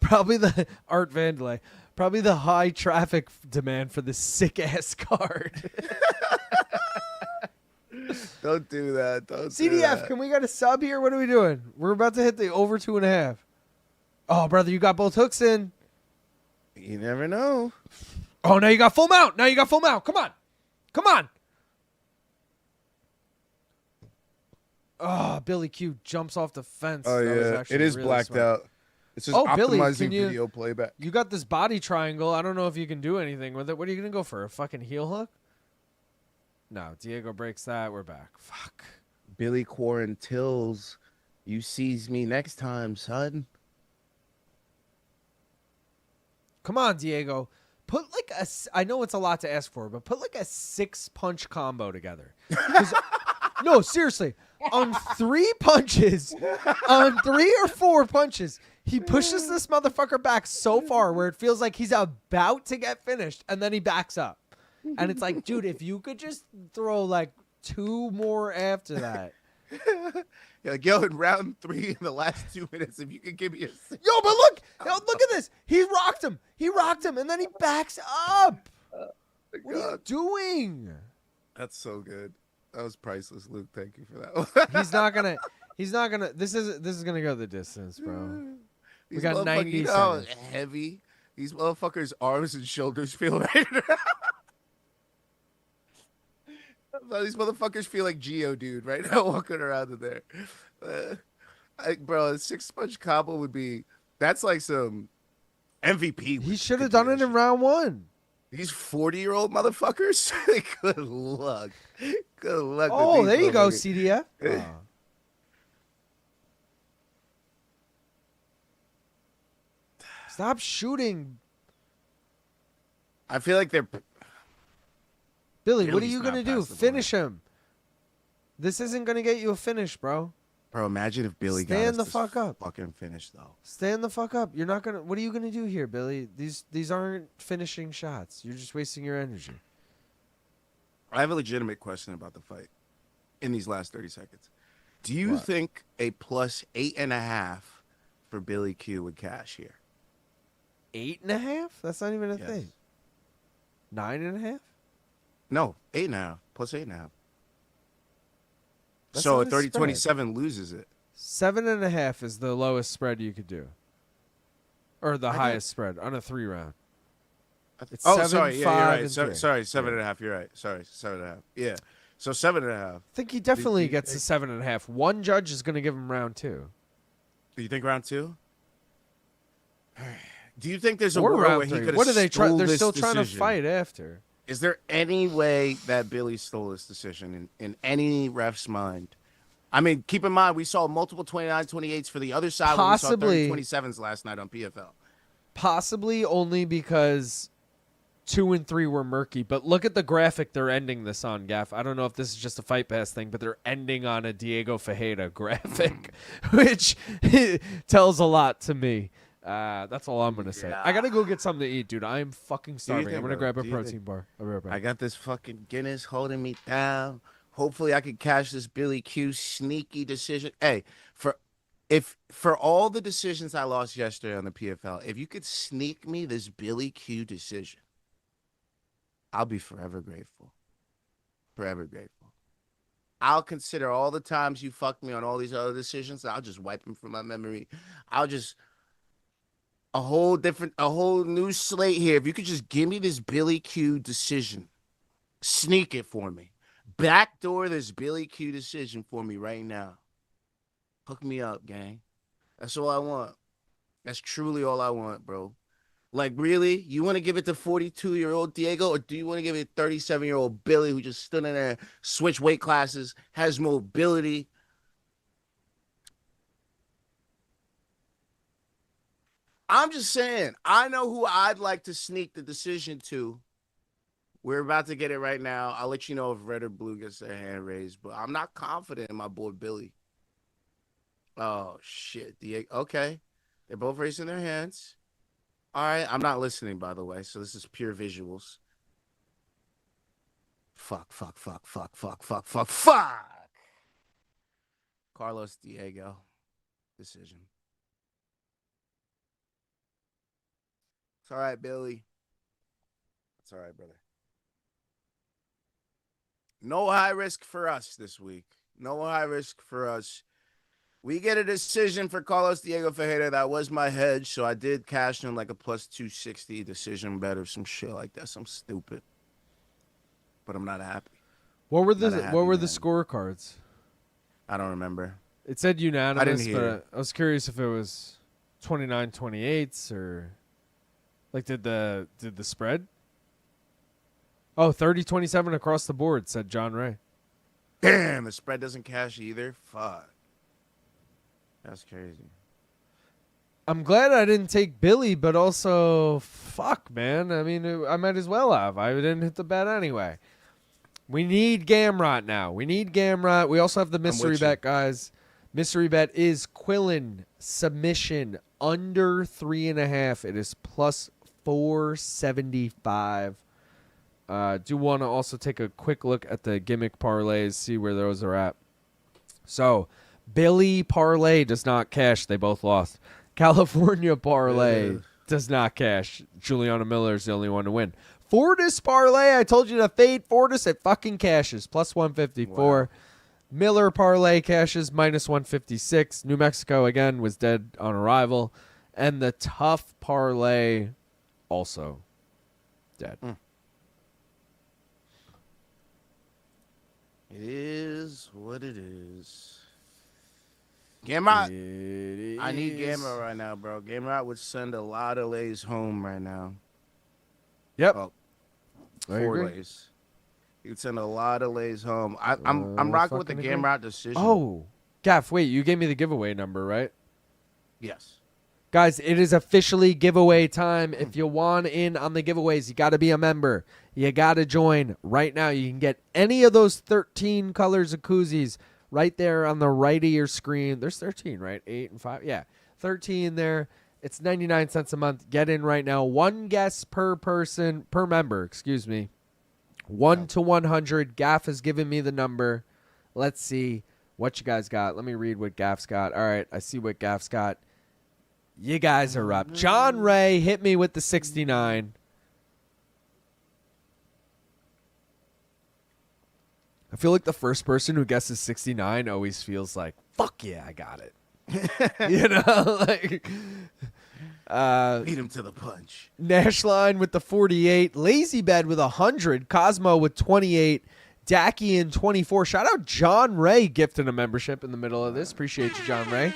probably the Art Vandalay, probably the high traffic demand for the sick ass card. Don't do that. Don't do CDF, that. can we get a sub here? What are we doing? We're about to hit the over 2.5. Oh, brother, you got both hooks in. You never know. Oh, now you got full mount. Come on. Oh, Billy Q jumps off the fence. Oh That was yeah, actually it is really blacked smart. out. It's just Oh, Billy, optimizing can you- video playback. You got this body triangle. I don't know if you can do anything with it. What are you going to go for? A fucking heel hook? No, Diego breaks that. We're back. Fuck. Billy Quarantills, you sees me next time, son. Come on, Diego. Put like I know it's a lot to ask for, but put like a 6-punch combo together. 'Cause- no, seriously. On 3 punches, on 3 or 4 punches, He pushes this motherfucker back so far where it feels like he's about to get finished, and then he backs up. And it's like, dude, if you could just throw like 2 more after that. Yeah, like, yo, in round 3 in the last 2 minutes, if you could give me a... Yo, but look at this. He rocked him, and then he backs up. What are you doing? That's so good. That was priceless, Luke. Thank you for that. He's not gonna. This is gonna go the distance, bro. We got 90 you know how seconds. heavy these motherfuckers' arms and shoulders feel right now. These motherfuckers feel like Geodude right now walking around in there. Bro, a 6-punch combo would be... That's like some MVP. He should have done it in round 1. These 40-year-old motherfuckers? Good luck. Good luck. Oh, there you go, CDF. Oh. Stop shooting. I feel like they're... Billy, what are you not going to do? past the Finish him. This isn't going to get you a finish, bro. Bro, imagine if Billy Stand got the fuck up. Fucking finish, though. Stand the fuck up. You're not going to... What are you going to do here, Billy? These aren't finishing shots. You're just wasting your energy. I have a legitimate question about the fight in these last 30 seconds. Do you think a plus 8.5 for Billy Q would cash here? 8.5? That's not even a Yes. thing. 9.5? No, 8.5 plus 8.5. That's So not a a 30-27 loses it. 7.5 is the lowest spread you could do, or the highest spread on a 3-round. It's Oh, 7, sorry. Yeah, 5, you're right. and So, 3. sorry, 7.5. You're right. Sorry, 7.5. Yeah. So 7.5. I think he definitely you gets to 7.5. One judge is going to give him round 2. Do you think round 2? Do you think there's a Or world where round he 3. could have What are they trying? stole They're this still trying to decision? fight after. Is there any way that Billy stole this decision in any ref's mind? I mean, keep in mind, we saw multiple 29-28s for the other side. Possibly. When we saw 30-27s last night on PFL. Possibly only because 2 and 3 were murky. But look at the graphic they're ending this on, Gaff. I don't know if this is just a Fight Pass thing, but they're ending on a Diego Ferreira graphic, which tells a lot to me. That's all I'm going to say. I got to go get something to eat, dude. I am fucking starving. I'm going to grab a protein bar. I'll be right back. I got this fucking Guinness holding me down. Hopefully I can cash this Billy Q sneaky decision. Hey, for all the decisions I lost yesterday on the PFL, if you could sneak me this Billy Q decision, I'll be forever grateful. Forever grateful. I'll consider all the times you fucked me on all these other decisions. I'll just wipe them from my memory. I'll just... A whole new slate here. If you could just give me this Billy Q decision, sneak it for me. Backdoor this Billy Q decision for me right now. Hook me up, gang. That's all I want. That's truly all I want, bro. Like, really? You want to give it to 42-year-old Diego, or do you want to give it to 37-year-old Billy who just stood in there, switched weight classes, has mobility? I'm just saying, I know who I'd like to sneak the decision to. We're about to get it right now. I'll let you know if red or blue gets their hand raised, but I'm not confident in my boy Billy. Oh, shit. Okay. They're both raising their hands. All right. I'm not listening, by the way, so this is pure visuals. Fuck. Carlos Diego. Decision. It's all right, Billy. It's all right, brother. No high risk for us this week. No high risk for us. We get a decision for Carlos Diego Ferreira. That was my hedge, so I did cash in like a plus 260 decision bet or some shit like that. Some stupid. But I'm not happy. What were Not a the happy what were the man. scorecards? I don't remember. It said unanimous, hear. but I was curious if it was 29-28s or like did the spread? Oh, 30-27 across the board, said John Ray. Damn, the spread doesn't cash either. Fuck. That's crazy. I'm glad I didn't take Billy, but also, fuck, man. I mean, I might as well have. I didn't hit the bet anyway. We need Gamrot now. We need Gamrot. We also have the mystery with you. bet, guys. Mystery bet is Quillan submission under 3.5. It is plus 475. Do want to also take a quick look at the gimmick parlays, see where those are at. So, Billy parlay does not cash. They both lost. California parlay does not cash. Juliana Miller is the only one to win. Fortis parlay, I told you to fade Fortis. It fucking cashes. Plus 154. Wow. Miller parlay cashes minus 156. New Mexico, again, was dead on arrival. And the tough parlay also dead. It is what it is. Gamrot. I need Gamrot right now, bro. Gamrot would send a lot of lays home right now. Yep. Oh, 4 lays. He would send a lot of lays home. I'm rocking with the Gamrot decision. Oh, Gaff, wait, you gave me the giveaway number, right? Yes. Guys, it is officially giveaway time. If you want in on the giveaways, you got to be a member. You got to join right now. You can get any of those 13 colors of koozies right there on the right of your screen. There's 13, right? 8 and 5. Yeah, 13 there. It's 99 cents a month. Get in right now. One guess per person, per member, excuse me. 1 to 100. Gaff has given me the number. Let's see what you guys got. Let me read what Gaff's got. All right, I see what Gaff's got. You guys are up. John Ray hit me with the 69. I feel like the first person who guesses 69 always feels like, fuck yeah, I got it. You know, like beat him to the punch. Nashline with the 48, Lazy Bed with 100, Cosmo with 28, Dakian 24. Shout out John Ray gifting a membership in the middle of this. Appreciate you, John Ray.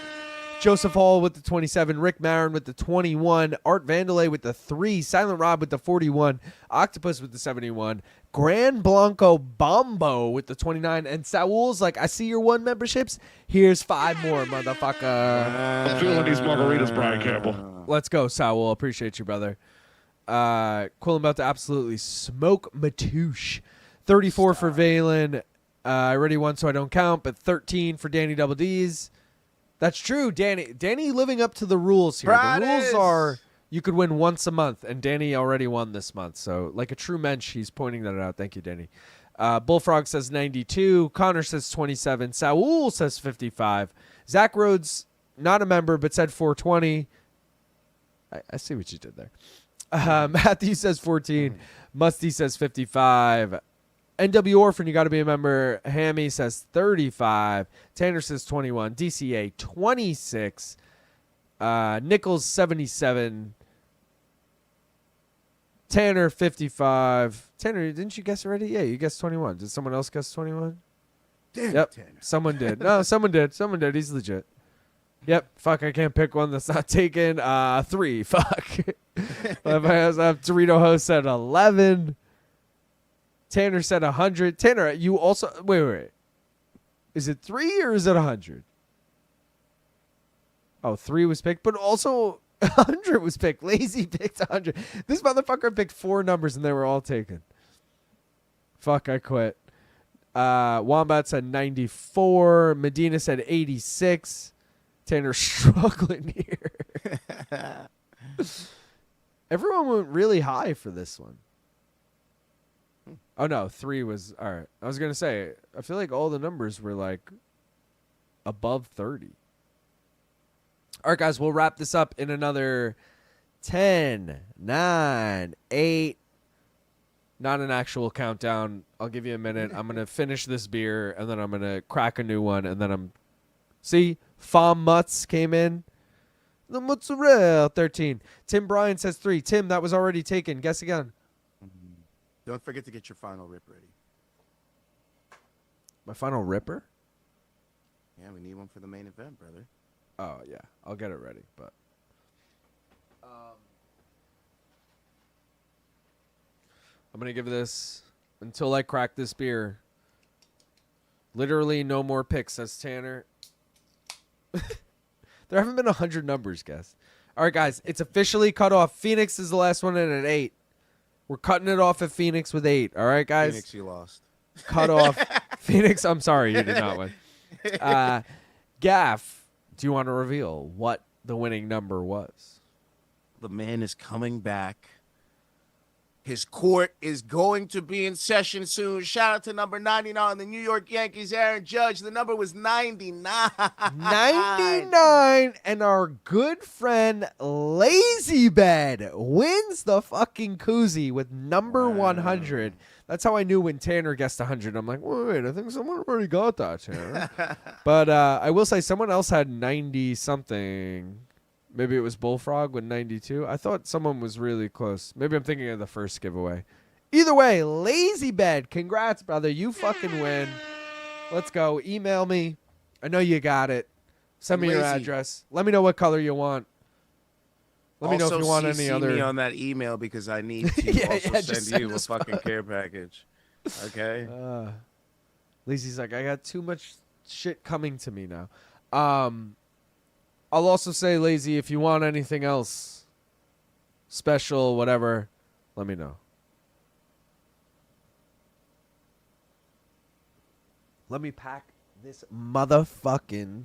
Joseph Hall with the 27, Rick Marin with the 21, Art Vandalay with the 3, Silent Rob with the 41, Octopus with the 71, Grand Blanco Bombo with the 29, and Saul's like, I see your 1 memberships. Here's 5 more, motherfucker. I'm feeling these margaritas, Brian Campbell. Let's go, Saul. Appreciate you, brother. Quillan about to absolutely smoke Mateusz. 34 for Valen. I already won, so I don't count, but 13 for Danny Double D's. That's true, Danny. Danny living up to the rules here. The rules are you could win once a month, and Danny already won this month. So, like a true mensch, he's pointing that out. Thank you, Danny. Bullfrog says 92. Connor says 27. Saul says 55. Zach Rhodes, not a member, but said 420. I see what you did there. Matthew says 14. Musty says 55. NW Orphan, you got to be a member. Hammy says 35. Tanner says 21. DCA 26. Nichols 77. Tanner 55. Tanner, didn't you guess already? Yeah, you guessed 21. Did someone else guess 21? Damn, Yep, Tanner. someone did. No, someone did. Someone did. He's legit. Yep. Fuck, I can't pick one that's not taken. 3. Fuck. Torito Host said 11. Tanner said 100. Tanner, you also... Wait. Is it 3 or is it 100? Oh, 3 was picked, but also 100 was picked. Lazy picked 100. This motherfucker picked 4 numbers and they were all taken. Fuck, I quit. Wombat said 94. Medina said 86. Tanner struggling here. Everyone went really high for this one. Oh, no, 3 was... All right. I was going to say, I feel like all the numbers were, like, above 30. All right, guys, we'll wrap this up in another 10, 9, 8. Not an actual countdown. I'll give you a minute. I'm going to finish this beer, and then I'm going to crack a new one, and then I'm... See? Fom Mutz came in. The mozzarella, 13. Tim Bryan says 3. Tim, that was already taken. Guess again. Don't forget to get your final rip ready. My final ripper? Yeah, we need one for the main event, brother. Oh, yeah. I'll get it ready, but... I'm going to give this, until I crack this beer, literally no more picks, says Tanner. There haven't been 100 numbers, guys. All right, guys, it's officially cut off. Phoenix is the last one in at 8. We're cutting it off at Phoenix with 8. All right, guys? Phoenix, you lost. Cut off. Phoenix, I'm sorry, you did not win. Gaff, do you want to reveal what the winning number was? The man is coming back. His court is going to be in session soon. Shout out to number 99, the New York Yankees, Aaron Judge. The number was 99. 99, and our good friend Lazy Bed wins the fucking koozie with number 100. That's how I knew when Tanner guessed 100. I'm like, wait, I think someone already got that, Tanner. But I will say someone else had 90-something. Maybe it was Bullfrog with 92. I thought someone was really close. Maybe I'm thinking of the first giveaway. Either way, Lazy Bed, congrats, brother. You fucking win. Let's go. Email me. I know you got it. Send me your address. Let me know what color you want. Let me know if you want any other. me on that email because I need to send you a fucking care package. Okay? Lazy's like, I got too much shit coming to me now. I'll also say, Lazy, if you want anything else, special, whatever, let me know. Let me pack this motherfucking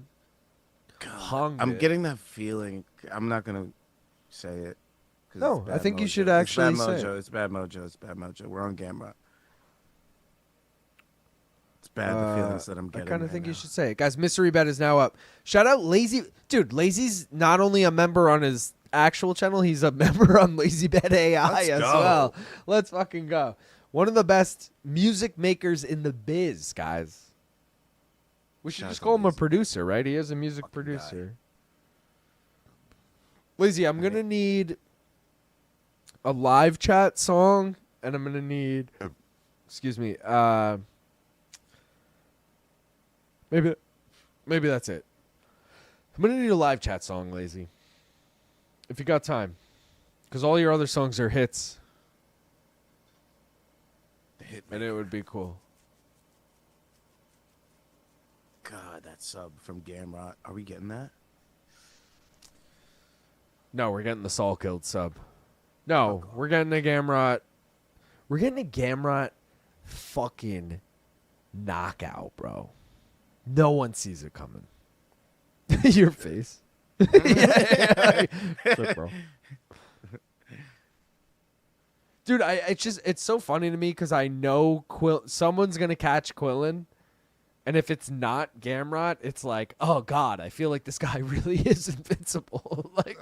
hunger. I'm getting that feeling. I'm not going to say it. No, I think you should actually say it. It's bad mojo. It's bad mojo. We're on camera. It's bad, the feelings that I'm getting. I kind of think you should say it. Guys, Mystery Bet is now up. Shout out Lazy. Dude, Lazy's not only a member on his actual channel, he's a member on Lazy Bet AI as well. Let's fucking go. One of the best music makers in the biz, guys. We should just call him a producer, right? He is a music producer. Lazy, I'm going to need a live chat song, and I'm going to need, excuse me, maybe that's it. I'm going to need a live chat song, Lazy, if you got time, because all your other songs are hits, and it would be cool. God, that sub from Gamrot. Are we getting that? No, we're getting the Salkilld sub. No, we're getting a Gamrot. We're getting a Gamrot fucking knockout, bro. No one sees it coming. Your face. Look, bro. Dude, it's so funny to me because I know someone's gonna catch Quillan. And if it's not Gamrot, it's like, oh, God, I feel like this guy really is invincible. Like,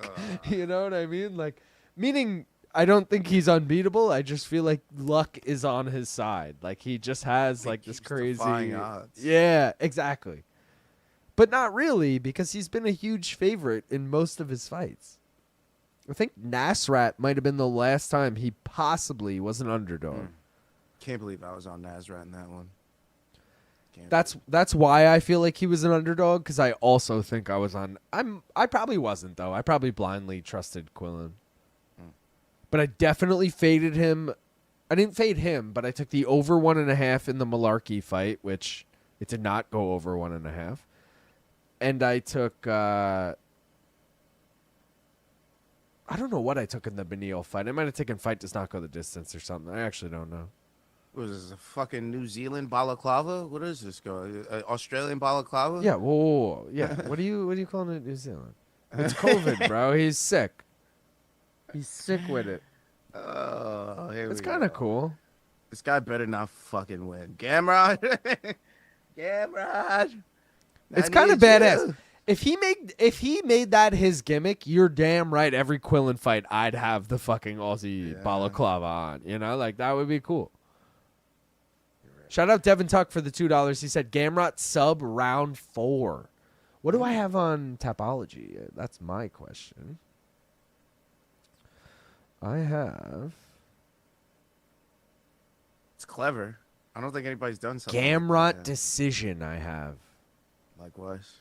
you know what I mean? Like, meaning I don't think he's unbeatable. I just feel like luck is on his side. Like, he just has, like, this crazy. Odds. Yeah, exactly. But not really, because he's been a huge favorite in most of his fights. I think Nasrat might have been the last time he possibly was an underdog. Can't believe I was on Nasrat in that one. That's why I feel like he was an underdog, because I also think I was on. I probably wasn't, though. I probably blindly trusted Quillan. But I definitely faded him. I didn't fade him, but I took the over 1.5 in the Malarkey fight, which it did not go over 1.5. And I took I don't know what I took in the Benil fight. I might have taken fight does not go the distance or something. I actually don't know. What is this, a fucking New Zealand balaclava? What is this going? Australian balaclava? Yeah, whoa. Yeah. What are you calling it New Zealand? It's COVID, bro. He's sick. He's sick with it. Oh, here it's we go. kind of cool. This guy better not fucking win. Gamrot. Gamrot. It's kind of badass. If he made that his gimmick, you're damn right. Every Quillan fight, I'd have the fucking Aussie balaclava on. You know, like that would be cool. Shout out Devin Tuck for the $2. He said Gamrot sub round 4. What do I have on Tapology? That's my question. I have. It's clever. I don't think anybody's done something. Gamrot decision. I have. Likewise.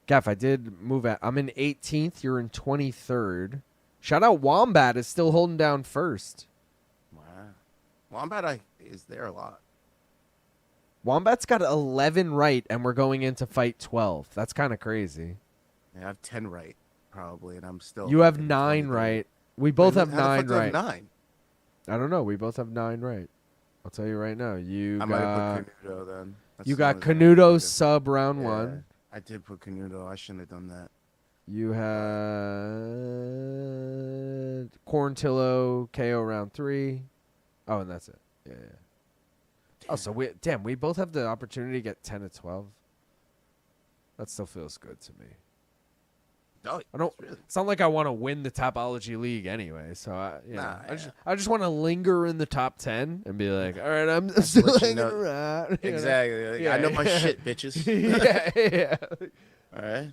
Gaff, I did move at. I'm in 18th. You're in 23rd. Shout out Wombat is still holding down first. Wow. Wombat is there a lot. Wombat's got 11 right, and we're going into fight 12. That's kind of crazy. Yeah, I have 10 right, probably, and I'm still. You have 9 right. We both have 9 right. Have 9? I don't know. We both have 9 right. I'll tell you right now. I might have put Canuto then. You got As long as I Canuto remember. sub round Yeah, 1. I did put Canuto. I shouldn't have done that. You had Corntillo KO round 3. Oh, and that's it. Yeah. Oh, so we both have the opportunity to get 10 to 12. That still feels good to me. Oh, I don't. really. It's not like I want to win the Topology League anyway. So I just want to linger in the top 10 and be like, all right, I'm still let you hanging know. around. you know? Exactly. Like, I know my shit, bitches. yeah. All right.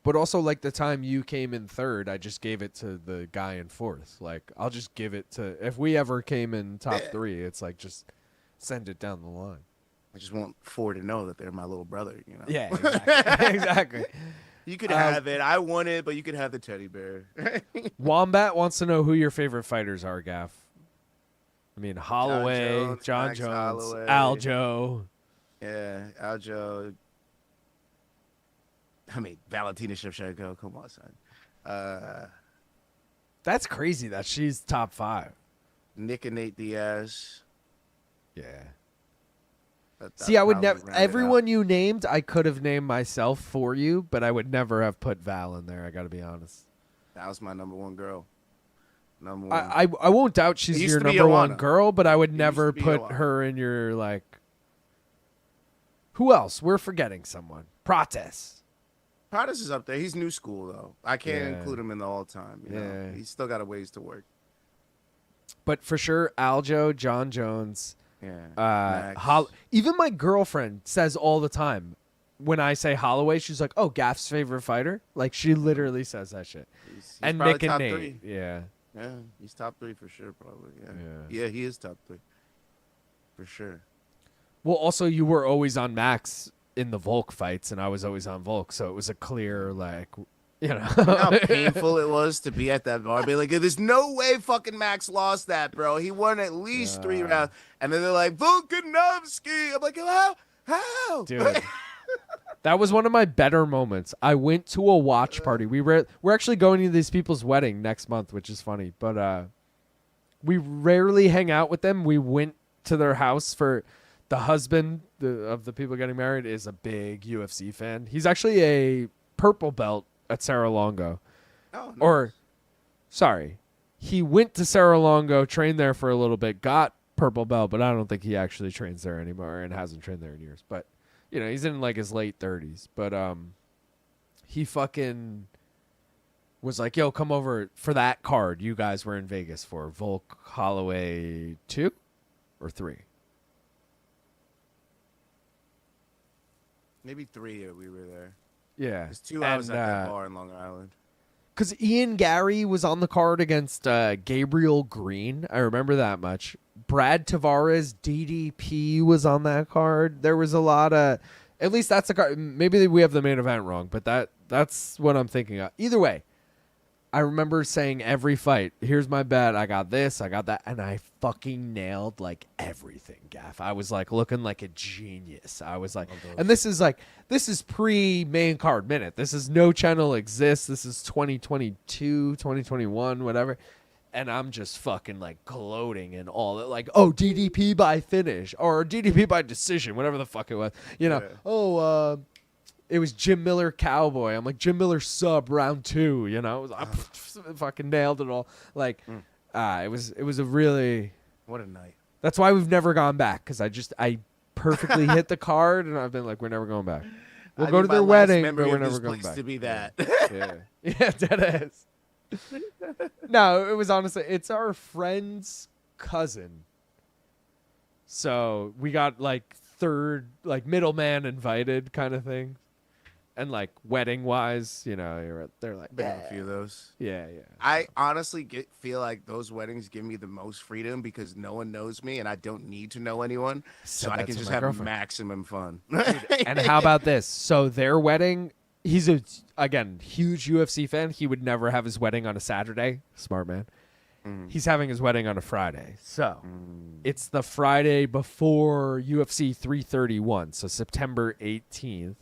But also, like the time you came in 3rd, I just gave it to the guy in 4th. Like, I'll just give it to if we ever came in top 3. It's like just send it down the line. I just want 4 to know that they're my little brother. You know. Yeah, exactly. exactly. You could have it. I want it, but you could have the teddy bear. Wombat wants to know who your favorite fighters are, Gaff. I mean, Holloway, John Max Jones, Holloway. Aljo. Yeah, Aljo. I mean, Valentina Shevchenko. Come on, son. That's crazy that she's top 5. Nick and Nate Diaz. Yeah. That See, I would probably never. round it out. Everyone you named, I could have named myself for you, but I would never have put Val in there. I got to be honest. That was my number 1 girl. Number 1. I won't doubt she's It used your to be number 1 Joanna. girl, but I would It used never to be put Joanna. her in your like. Who else? We're forgetting someone. Prates. Prada's is up there. He's new school though. I can't Yeah. include him in the all time. You know, Yeah. he's still got a ways to work. But for sure, Aljo, John Jones. Yeah. Max. Even my girlfriend says all the time when I say Holloway, she's like, "Oh, Gaff's favorite fighter." Like she literally says that shit. He's And probably Nick and top Nate, 3. yeah. Yeah, he's top 3 for sure. Probably. Yeah. Yeah. Yeah, he is top 3 for sure. Well, also you were always on Max in the Volk fights, and I was always on Volk, so it was a clear like, you know. You know how painful it was to be at that bar. Be like, there's no way fucking Max lost that, bro. He won at least 3 rounds. And then they're like, Volkanovski. I'm like, how? Dude. That was one of my better moments. I went to a watch party. We're actually going to these people's wedding next month, which is funny. But we rarely hang out with them. We went to their house for the husband of the people getting married is a big UFC fan. He's actually a purple belt at Cerro Longo. Oh, nice. Or, sorry, he went to Cerro Longo, trained there for a little bit, got purple belt, but I don't think he actually trains there anymore and hasn't trained there in years. But, you know, he's in like his late 30s. But he fucking was like, yo, come over for that card you guys were in Vegas for. Volk Holloway 2 or 3? Maybe 3 we were there. Yeah. There's 2 hours at that bar in Long Island. Because Ian Gary was on the card against Gabriel Green. I remember that much. Brad Tavares, DDP was on that card. There was a lot of... At least that's the card. Maybe we have the main event wrong, but that's what I'm thinking of. Either way, I remember saying every fight, here's my bet, I got this, I got that, and I fucking nailed like everything, Gaff. I was like looking like a genius. I was like, and this is pre-main card minute. This is No Channel Exists. This is 2022, 2021, whatever. And I'm just fucking like gloating and all that, like, oh, DDP by finish or DDP by decision, whatever the fuck it was. You know, Yeah. It was Jim Miller Cowboy. I'm like, Jim Miller sub round 2, you know? I fucking nailed it all. Like, it was a really... What a night. That's why we've never gone back, because I perfectly hit the card, and I've been like, we're never going back. We'll I go mean, to my their last wedding, memory but we're of never this going place back. to be that. Yeah. Yeah, that is. No, it was honestly, it's our friend's cousin. So we got like middleman invited kind of thing. And like wedding wise, you know, they're like, Been to a few of those. yeah. I honestly feel like those weddings give me the most freedom because no one knows me and I don't need to know anyone. So I that can to just my have girlfriend. maximum fun. And how about this? So their wedding, he's again, huge UFC fan. He would never have his wedding on a Saturday. Smart man. He's having his wedding on a Friday. So it's the Friday before UFC 331. So September 18th.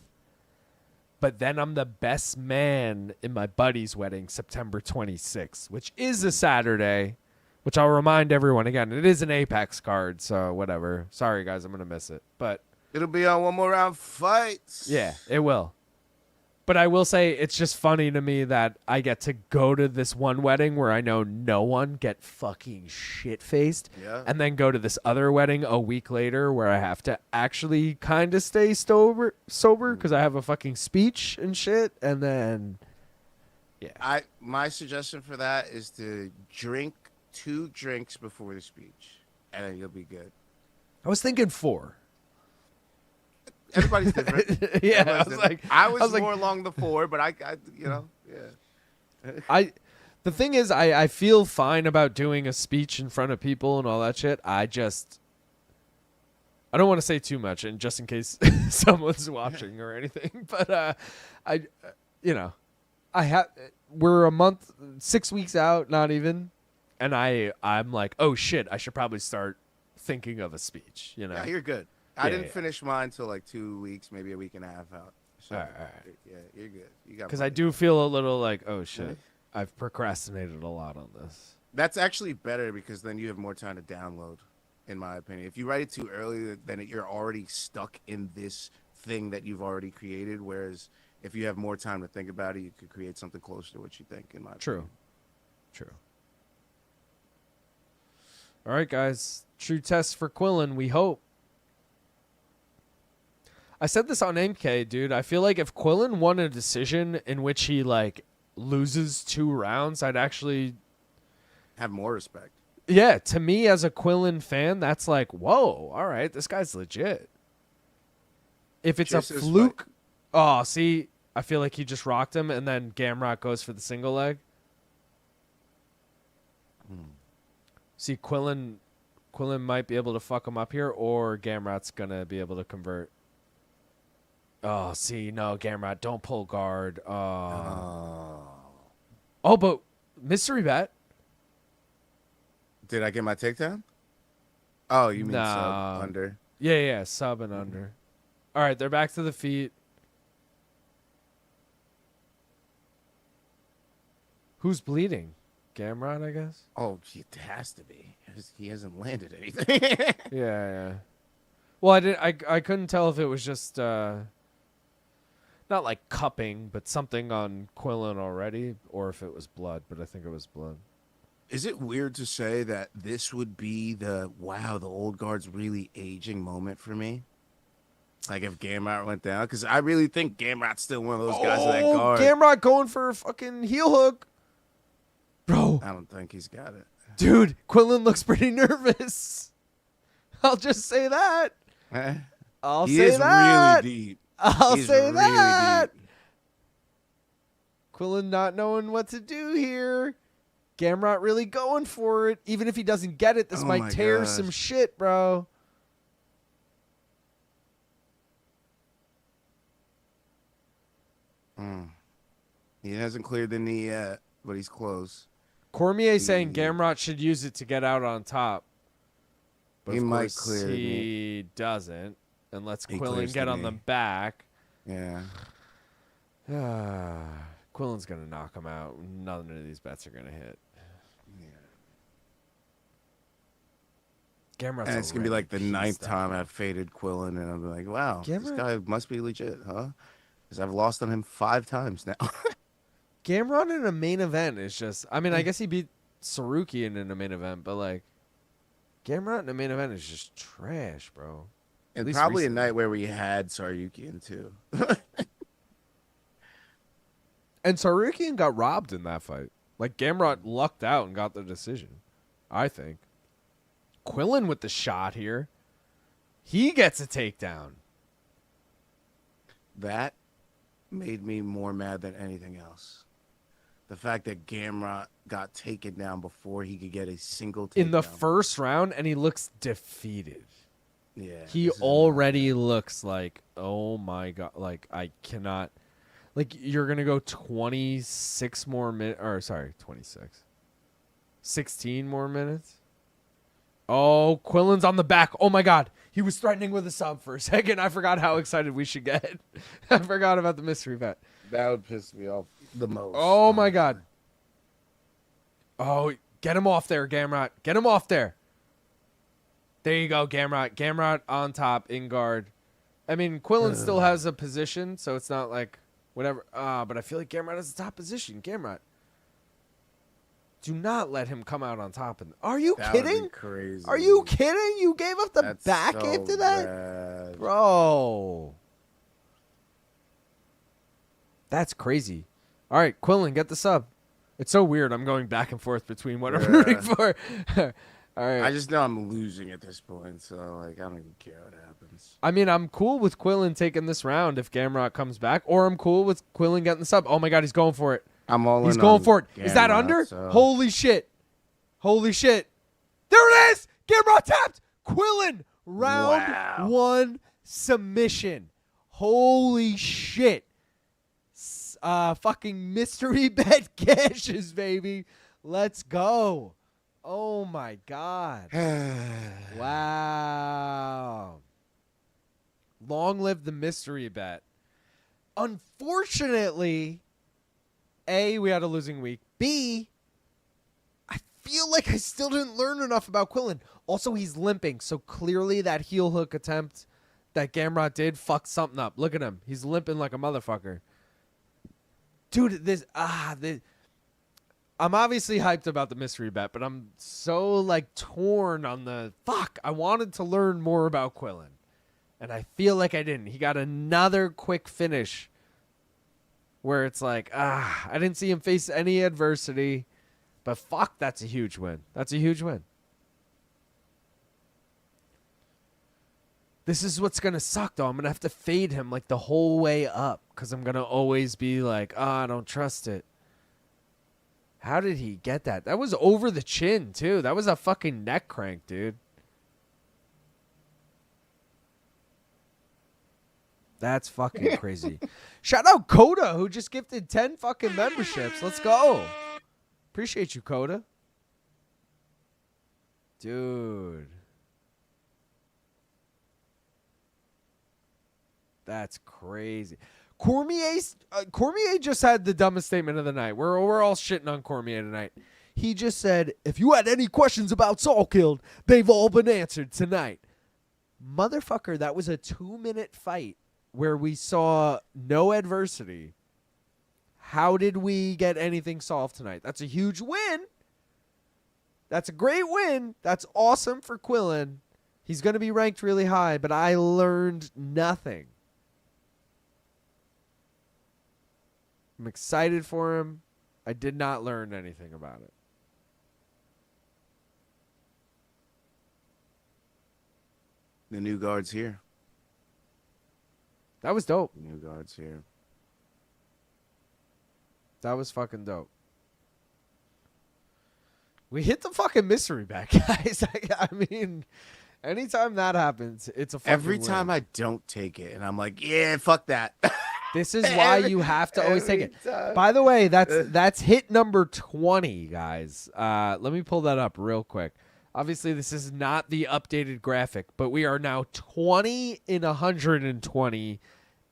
But then I'm the best man in my buddy's wedding, September 26th, which is a Saturday, Which I'll remind everyone again, it is an Apex card, so whatever. Sorry guys, I'm gonna miss it, but It'll be on one more round fights. yeah, it will. But I will say it's just funny to me that I get to go to this one wedding where I know no one, get fucking shit-faced, Yeah. and then go to this other wedding a week later where I have to actually kind of stay sober because I have a fucking speech and shit, and then, yeah. My suggestion for that is to drink 2 drinks before the speech, and then you'll be good. I was thinking 4. Everybody's different. Yeah, Everybody's different. I was more along the 4, but I yeah. The thing is, I feel fine about doing a speech in front of people and all that shit. I don't want to say too much, and just in case someone's watching or anything. But we're a month, 6 weeks out, not even, and I'm like, oh shit, I should probably start thinking of a speech. Yeah, you're good. I didn't finish mine till like 2 weeks, maybe a week and a half out. So, all right. Yeah, you're good. You got. Because I do feel a little like, oh shit, I've procrastinated a lot on this. That's actually better because then you have more time to download, in my opinion. If you write it too early, then you're already stuck in this thing that you've already created. Whereas if you have more time to think about it, you could create something closer to what you think, in my opinion. True. All right, guys. True test for Quillan, we hope. I said this on MK, dude. I feel like if Quillan won a decision in which he, like, loses 2 rounds, I'd actually have more respect. Yeah, to me as a Quillan fan, that's like, whoa, all right, this guy's legit. If it's a fluke, oh, see, I feel like he just rocked him, and then Gamrot goes for the single leg. See, Quillan might be able to fuck him up here, or Gamrot's going to be able to convert. Oh, see, no, Gamrot, don't pull guard. Oh, but mystery bet. Did I get my takedown? Oh, you mean sub under? Yeah, sub and under. All right, they're back to the feet. Who's bleeding? Gamrot, I guess? Oh, it has to be. He hasn't landed anything. Yeah. Well, I couldn't tell if it was just not like cupping, but something on Quillan already, or if it was blood, but I think it was blood. Is it weird to say that this would be the old guard's really aging moment for me? Like if Gamrot went down? Because I really think Gamrot's still one of those guys in that guard. Gamrot going for a fucking heel hook. Bro. I don't think he's got it. Dude, Quillan looks pretty nervous. I'll just say that. I'll say that. Really deep. I'll say that. Quillan not knowing what to do here. Gamrot really going for it. Even if he doesn't get it, this might tear some shit, bro. He hasn't cleared the knee yet, but he's close. Cormier saying Gamrot should use it to get out on top. But he of might course clear he doesn't. And lets Quillan get on the back. Yeah. Quillan's going to knock him out. None of these bets are going to hit. Gamrot's and it's going to be like the 9th time I've faded Quillan, and I'm like, wow, this guy must be legit, huh? Because I've lost on him 5 times now. Gamrot in a main event is just... I mean, I guess he beat Sarukian in a main event, but, like, Gamrot in a main event is just trash, bro. And probably recently. A night where we had Sarukian, too. And Sarukian got robbed in that fight. Like, Gamrot lucked out and got the decision, I think. Quillan with the shot here. He gets a takedown. That made me more mad than anything else. The fact that Gamrot got taken down before he could get a single takedown. In the first round, and he looks defeated. Yeah. He already looks like, oh my God, like I cannot, like you're going to go 26 more minutes, or sorry, 26. 16 more minutes. Oh, Quillan's on the back. Oh my God. He was threatening with a sub for a second. I forgot how excited we should get. I forgot about the mystery bet. That would piss me off the most. Oh my God. Oh, Get him off there, Gamrot. Get him off there. There you go, Gamrot. Gamrot on top, in guard. I mean, Quillan still has a position, so it's not like whatever. But I feel like Gamrot has the top position. Gamrot. Do not let him come out on top. Are you kidding? Crazy. Are you kidding? You gave up the That's back so after that? bad. Bro. That's crazy. All right, Quillan, get the sub. It's so weird. I'm going back and forth between what I'm rooting for. All right. I just know I'm losing at this point, so like I don't even care what happens. I mean, I'm cool with Quillan taking this round if Gamrot comes back, or I'm cool with Quillan getting the sub. Oh my God, he's going for it. I'm all in. He's going on for it. Is that Gamrot, under? so- Holy shit. Holy shit. There it is. Gamrot tapped. Quillan. Round 1 submission. Holy shit. Fucking mystery bet cashes, baby. Let's go. Oh my God. Wow. Long live the mystery bet. Unfortunately, A, we had a losing week. B, I feel like I still didn't learn enough about Quillan. Also, he's limping, so clearly that heel hook attempt that Gamrot did fucked something up. Look at him. He's limping like a motherfucker. Dude, I'm obviously hyped about the mystery bet, but I'm so, like, torn on the... Fuck, I wanted to learn more about Quillan, and I feel like I didn't. He got another quick finish where it's like, I didn't see him face any adversity, but fuck, that's a huge win. That's a huge win. This is what's going to suck, though. I'm going to have to fade him, like, the whole way up because I'm going to always be like, I don't trust it. How did he get that? That was over the chin, too. That was a fucking neck crank, dude. That's fucking crazy. Shout out Coda, who just gifted 10 fucking memberships. Let's go. Appreciate you, Coda. Dude. That's crazy. Cormier just had the dumbest statement of the night. We're all shitting on Cormier tonight. He just said, if you had any questions about Salkilld, they've all been answered tonight. Motherfucker, that was a 2-minute fight where we saw no adversity. How did we get anything solved tonight? That's a huge win. That's a great win. That's awesome for Quillan. He's going to be ranked really high, but I learned nothing. I'm excited for him. I did not learn anything about it. The new guard's here. That was dope. The new guard's here. That was fucking dope. We hit the fucking mystery back, guys. I mean, anytime that happens, it's a fucking Every win. time I don't take it, and I'm like, yeah, fuck that. This is why you have to always take it. By the way, that's hit number 20, guys. Let me pull that up real quick. Obviously, this is not the updated graphic, but we are now 20 in 120,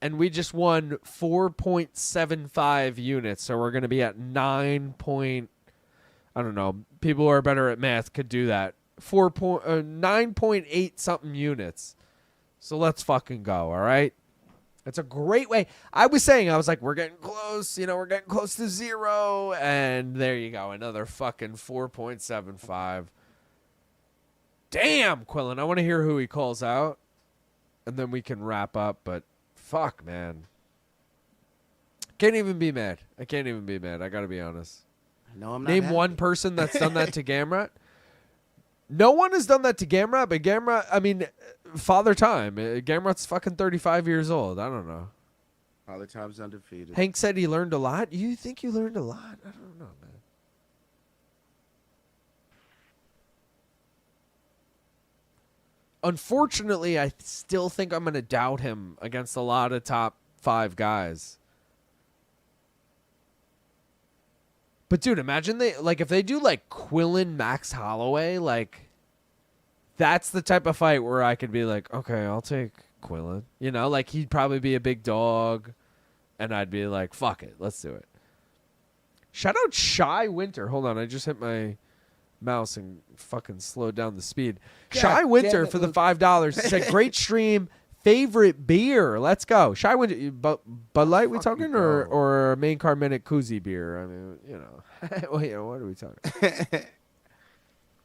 and we just won 4.75 units, so we're going to be at 9 point... I don't know. People who are better at math could do that. 9.8 something units. So let's fucking go, all right? That's a great way. I was like, we're getting close. We're getting close to 0. And there you go. Another fucking 4.75. Damn, Quillan. I want to hear who he calls out. And then we can wrap up. But fuck, man. Can't even be mad. I can't even be mad. I got to be honest. No, I'm not Name happy. one person that's done that to Gamrot. No one has done that to Gamrot, but Gamrot, I mean, Father Time. Gamrot's fucking 35 years old. I don't know. Father Time's undefeated. Hank said he learned a lot. You think you learned a lot? I don't know, man. Unfortunately, I still think I'm going to doubt him against a lot of top 5 guys. But dude, imagine if they do like Quillan Max Holloway, like that's the type of fight where I could be like, okay, I'll take Quillan. Like he'd probably be a big dog, and I'd be like, fuck it, let's do it. Shout out Shy Winter. Hold on, I just hit my mouse and fucking slowed down the speed. God Shy damn Winter it, for the Luke. $5. He said, great stream. Favorite beer? Let's go. Shy Winter. Bud Light we fuck you talking go. or main card minute koozie beer? I mean, well, what are we talking?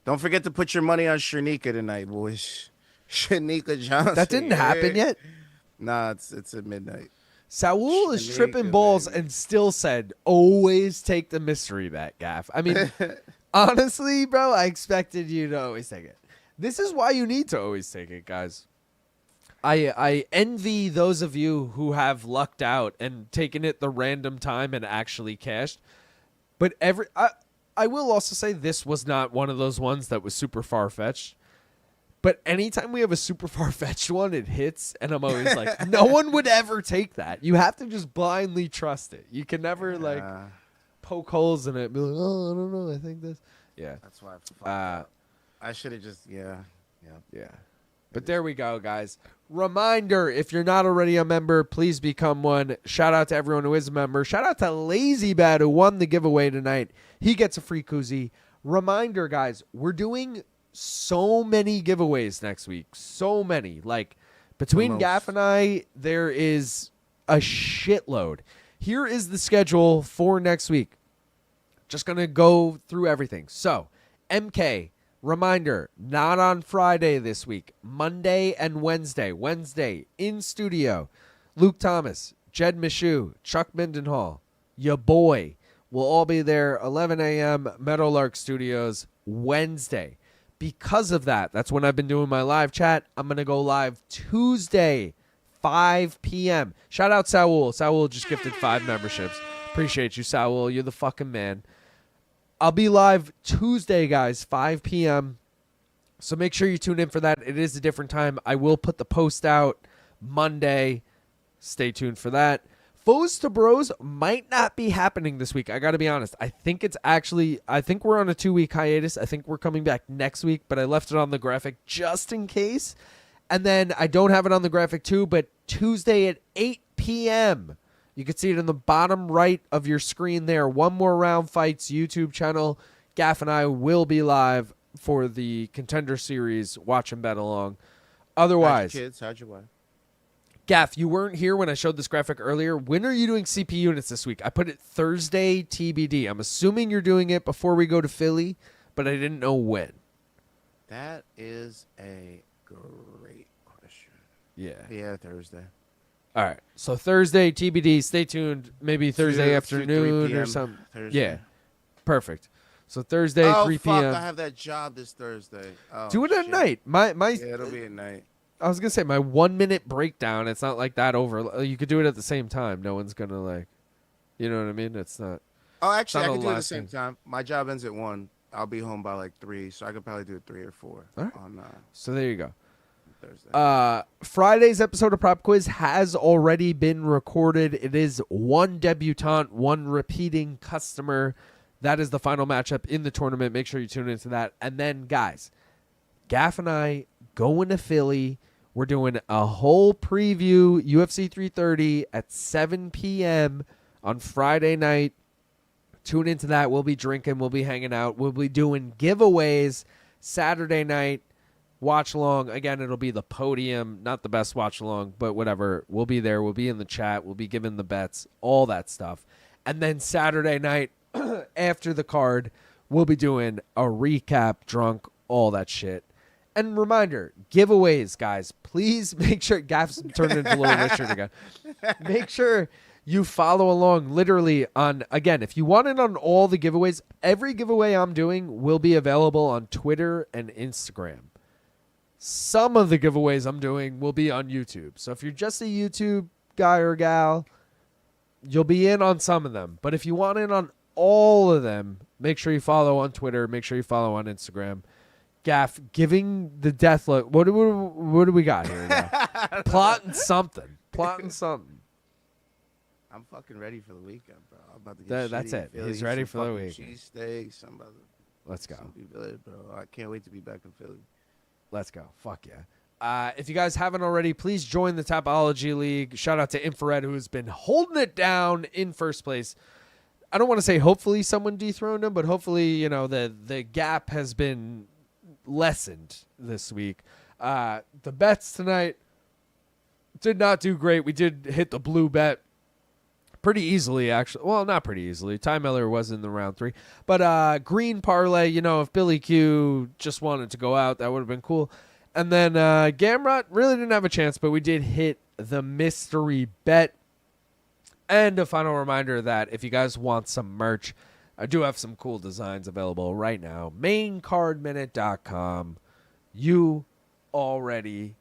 Don't forget to put your money on Shanika tonight, boys. Shanika Johnson. That didn't happen yet. Nah, it's at midnight. Saul is Shanika, tripping balls baby. and still said, always take the mystery bet, Gaff. I mean, honestly, bro, I expected you to always take it. This is why you need to always take it, guys. I envy those of you who have lucked out and taken it the random time and actually cashed. But I will also say this was not one of those ones that was super far-fetched. But anytime we have a super far-fetched one, it hits, and I'm always like, no one would ever take that. You have to just blindly trust it. You can never, like, poke holes in it and be like, oh, I don't know, I think this. Yeah. That's why I should have just, yeah. But there we go, guys. Reminder, if you're not already a member, please become one. Shout out to everyone who is a member. Shout out to Lazy Bad, who won the giveaway tonight. He gets a free koozie. Reminder, guys, we're doing so many giveaways next week. So many. Like, between Gaff and I, there is a shitload. Here is the schedule for next week. Just going to go through everything. So, MK, reminder, not on Friday this week. Monday and Wednesday. Wednesday, in studio. Luke Thomas, Jed Michoud, Chuck Mindenhall, ya boy. We'll all be there 11 a.m. Meadowlark Studios Wednesday. Because of that, that's when I've been doing my live chat. I'm going to go live Tuesday, 5 p.m. Shout out Saul. Saul just gifted 5 memberships. Appreciate you, Saul. You're the fucking man. I'll be live Tuesday, guys, 5 p.m. So make sure you tune in for that. It is a different time. I will put the post out Monday. Stay tuned for that. Foes to Bros might not be happening this week. I got to be honest. I think we're on a 2-week hiatus. I think we're coming back next week, but I left it on the graphic just in case. And then I don't have it on the graphic too, but Tuesday at 8 p.m. You can see it in the bottom right of your screen there. One More Round Fights YouTube channel. Gaff and I will be live for the Contender Series. Watch and bet along. Otherwise, how'd your wife? Gaff, you weren't here when I showed this graphic earlier. When are you doing CP units this week? I put it Thursday TBD. I'm assuming you're doing it before we go to Philly, but I didn't know when. That is a great question. Yeah, Thursday. All right. So Thursday TBD. Stay tuned. Maybe Thursday 3 afternoon p.m. or something. Thursday. Yeah. Perfect. So Thursday, 3 p.m. I have that job this Thursday. Oh, Do it at shit. night. Yeah, it'll be at night. I was gonna say my 1-minute breakdown. It's not like that over. You could do it at the same time. No one's gonna like, you know what I mean? It's not. Oh, actually, I not can a do it at the last same thing. time. My job ends at 1. I'll be home by like 3, so I could probably do it 3 or 4 All right. on So there you go. Thursday. Friday's episode of Prop Quiz has already been recorded. It is 1 debutante, 1 repeating customer. That is the final matchup in the tournament. Make sure you tune into that. And then, guys, Gaff and I going to Philly. We're doing a whole preview, UFC 330 at 7 p.m. on Friday night. Tune into that. We'll be drinking. We'll be hanging out. We'll be doing giveaways Saturday night. Watch along. Again, it'll be the podium. Not the best watch along, but whatever. We'll be there. We'll be in the chat. We'll be giving the bets, all that stuff. And then Saturday night, after the card, we'll be doing a recap, drunk, all that shit. And reminder, giveaways, guys. Please make sure Gaff's turned into Little Richard again. Make sure you follow along literally on, again, if you want it on all the giveaways, every giveaway I'm doing will be available on Twitter and Instagram. Some of the giveaways I'm doing will be on YouTube. So if you're just a YouTube guy or gal, you'll be in on some of them. But if you want in on all of them, make sure you follow on Twitter. Make sure you follow on Instagram. Gaff, giving the death look. What do we got here now? Plotting something. I'm fucking ready for the weekend, bro. I'm about to get That's shitty it. in Philly, He's ready some for the fucking weekend. Cheesesteaks. I'm about to Let's go. be good, bro. I can't wait to be back in Philly. Let's go. Fuck yeah. If you guys haven't already, please join the Tapology League. Shout out to Infrared, who's been holding it down in first place. I don't want to say hopefully someone dethroned him, but hopefully, the gap has been lessened this week. The bets tonight did not do great. We did hit the blue bet pretty easily, actually. Well, not pretty easily. Ty Miller was in the round 3. But green parlay, if Billy Q just wanted to go out, that would have been cool. And then Gamrot really didn't have a chance, but we did hit the mystery bet. And a final reminder that if you guys want some merch, I do have some cool designs available right now. Maincardminute.com. You already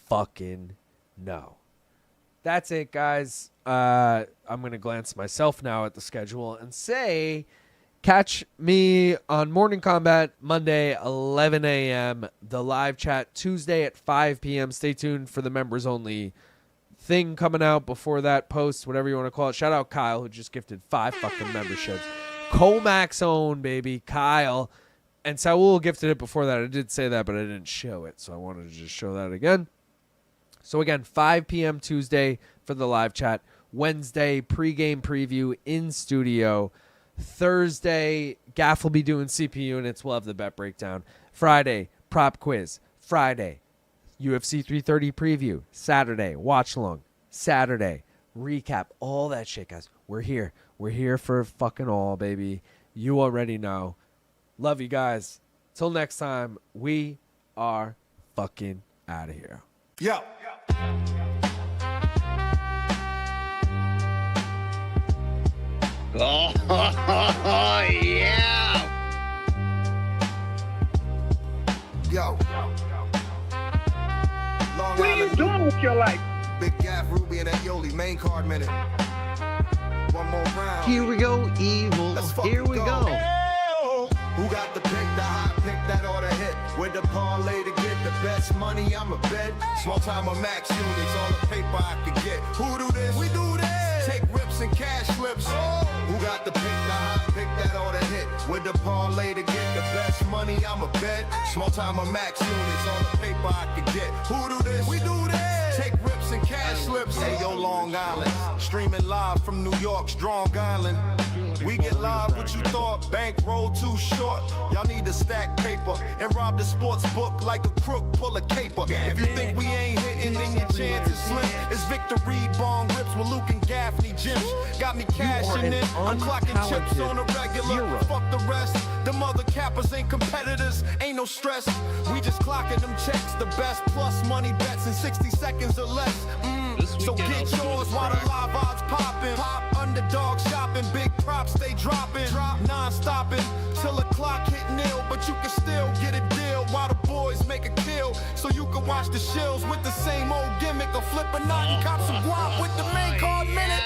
fucking know. That's it, guys. I'm going to glance myself now at the schedule and say, catch me on Morning Combat Monday, 11 a.m. The live chat Tuesday at 5 p.m. Stay tuned for the members only thing coming out before that post, whatever you want to call it. Shout out Kyle, who just gifted 5 fucking memberships. Comax own, baby. Kyle. And Saul gifted it before that. I did say that, but I didn't show it, so I wanted to just show that again. So again, 5 p.m. Tuesday for the live chat. Wednesday, pregame preview in studio. Thursday, Gaff will be doing CP units. We'll have the bet breakdown. Friday, prop quiz. Friday, UFC 330 preview. Saturday, watch along. Saturday, recap. All that shit, guys. We're here. We're here for fucking all, baby. You already know. Love you guys. Till next time, we are fucking out of here. Yo. Oh, yeah. Yo. Long What are you Island, doing with your life? Big Gaff, Ruby, and that Yoli, main card minute. One more round. Here we go, evil. Let's fucking Here we go. go. Who got the pick, the hot pick, that ought to hit? With the parlay to get the best money, I'm a bet. Small time of max units, all the paper I can get. Who do this? We do this. Take rips and cash flips. Who got the pick, the hot pick, that ought to hit? With the parlay to get the best money, I'm a bet. Small time of max units, all the paper I can get. Who do this? We do this. Take rips and cash flips. Hey, yo, Long Island. Streaming live from New York's Strong Island. We get live what you thought, bankroll too short. Y'all need to stack paper and rob the sports book like a crook pull a caper. If you think we ain't hitting, then your chance is slim. It's victory bong rips with Luke and Gaffney gyms. Got me cashing in, I'm clocking chips on a regular. Fuck the rest, them other cappers ain't competitors, ain't no stress. We just clocking them checks, the best plus money bets in 60 seconds or less. So get yours while the live odds popping. Pop underdog shopping, big props stay dropping. Non-stopping till the clock hit nil, but you can still get a deal while the boys make a kill. So you can watch the shills with the same old gimmick or flip a knot and cop some guap with the main card minute.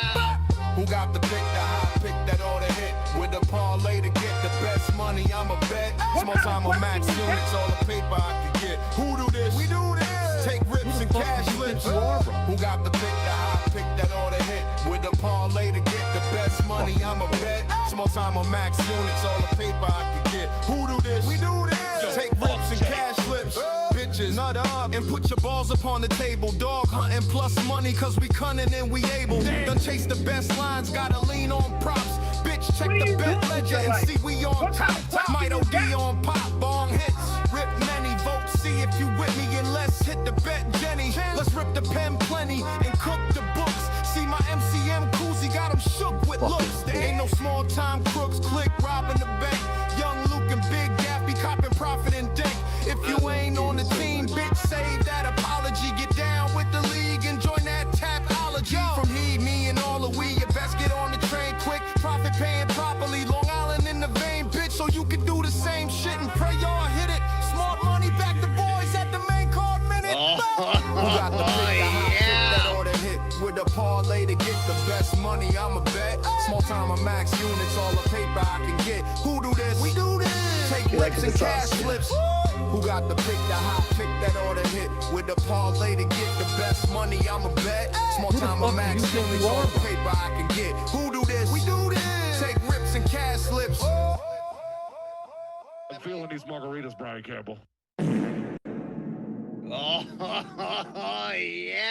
Who got the pick, the hot pick that ought to hit? With the parlay to get the best money, I'm a bet. Small time on max units, all the paper I can get. Who do this? We do this. Take rips and cash flips. Who got the pick, the hot pick that ought to hit? With the parlay to get the best money, I'm a bet. Small time on max units, all the paper I can get. Who do this? We do this. Take rips and cash flips. Bitches, nut up and put your balls upon the table. Dog hunting plus money, cause we cunning and we able. Done chase the best lines, gotta lean on props. Bitch, check the bet ledger and see we on top. Might OD on pop, bong hits. Rip many votes, see if you with me and let's hit the bet, Jenny. Let's rip the pen plenty and cook the books. See my MCM koozie got them shook with looks. There ain't no small time crooks, click robbing the bank. Young Luke and Big Gaff be copping profit and dank. If you ain't on the team, bitch, save that apology. Get down with the league and join that tapology. From he, me, and all of we, you best get on the train quick. Profit paying properly, Long Island in the vein, bitch. So you can do the same shit and pray y'all hit it. Smart money back the boys at the main card minute. Who got the pick, the hot pick that ought to hit? With the parlay to get the best money, I'm a bet. Small time of max units, all the paper I can get. Who do this? We do this. Take rips and cash flips. Who got the pick, the hot pick that ought to hit? With the parlay to get the best money, I'm a bet. Small time of max units, all the paper I can get. Who do this? We do this. Take rips and cash slips. I'm feeling these margaritas, Brian Campbell. Oh, yeah.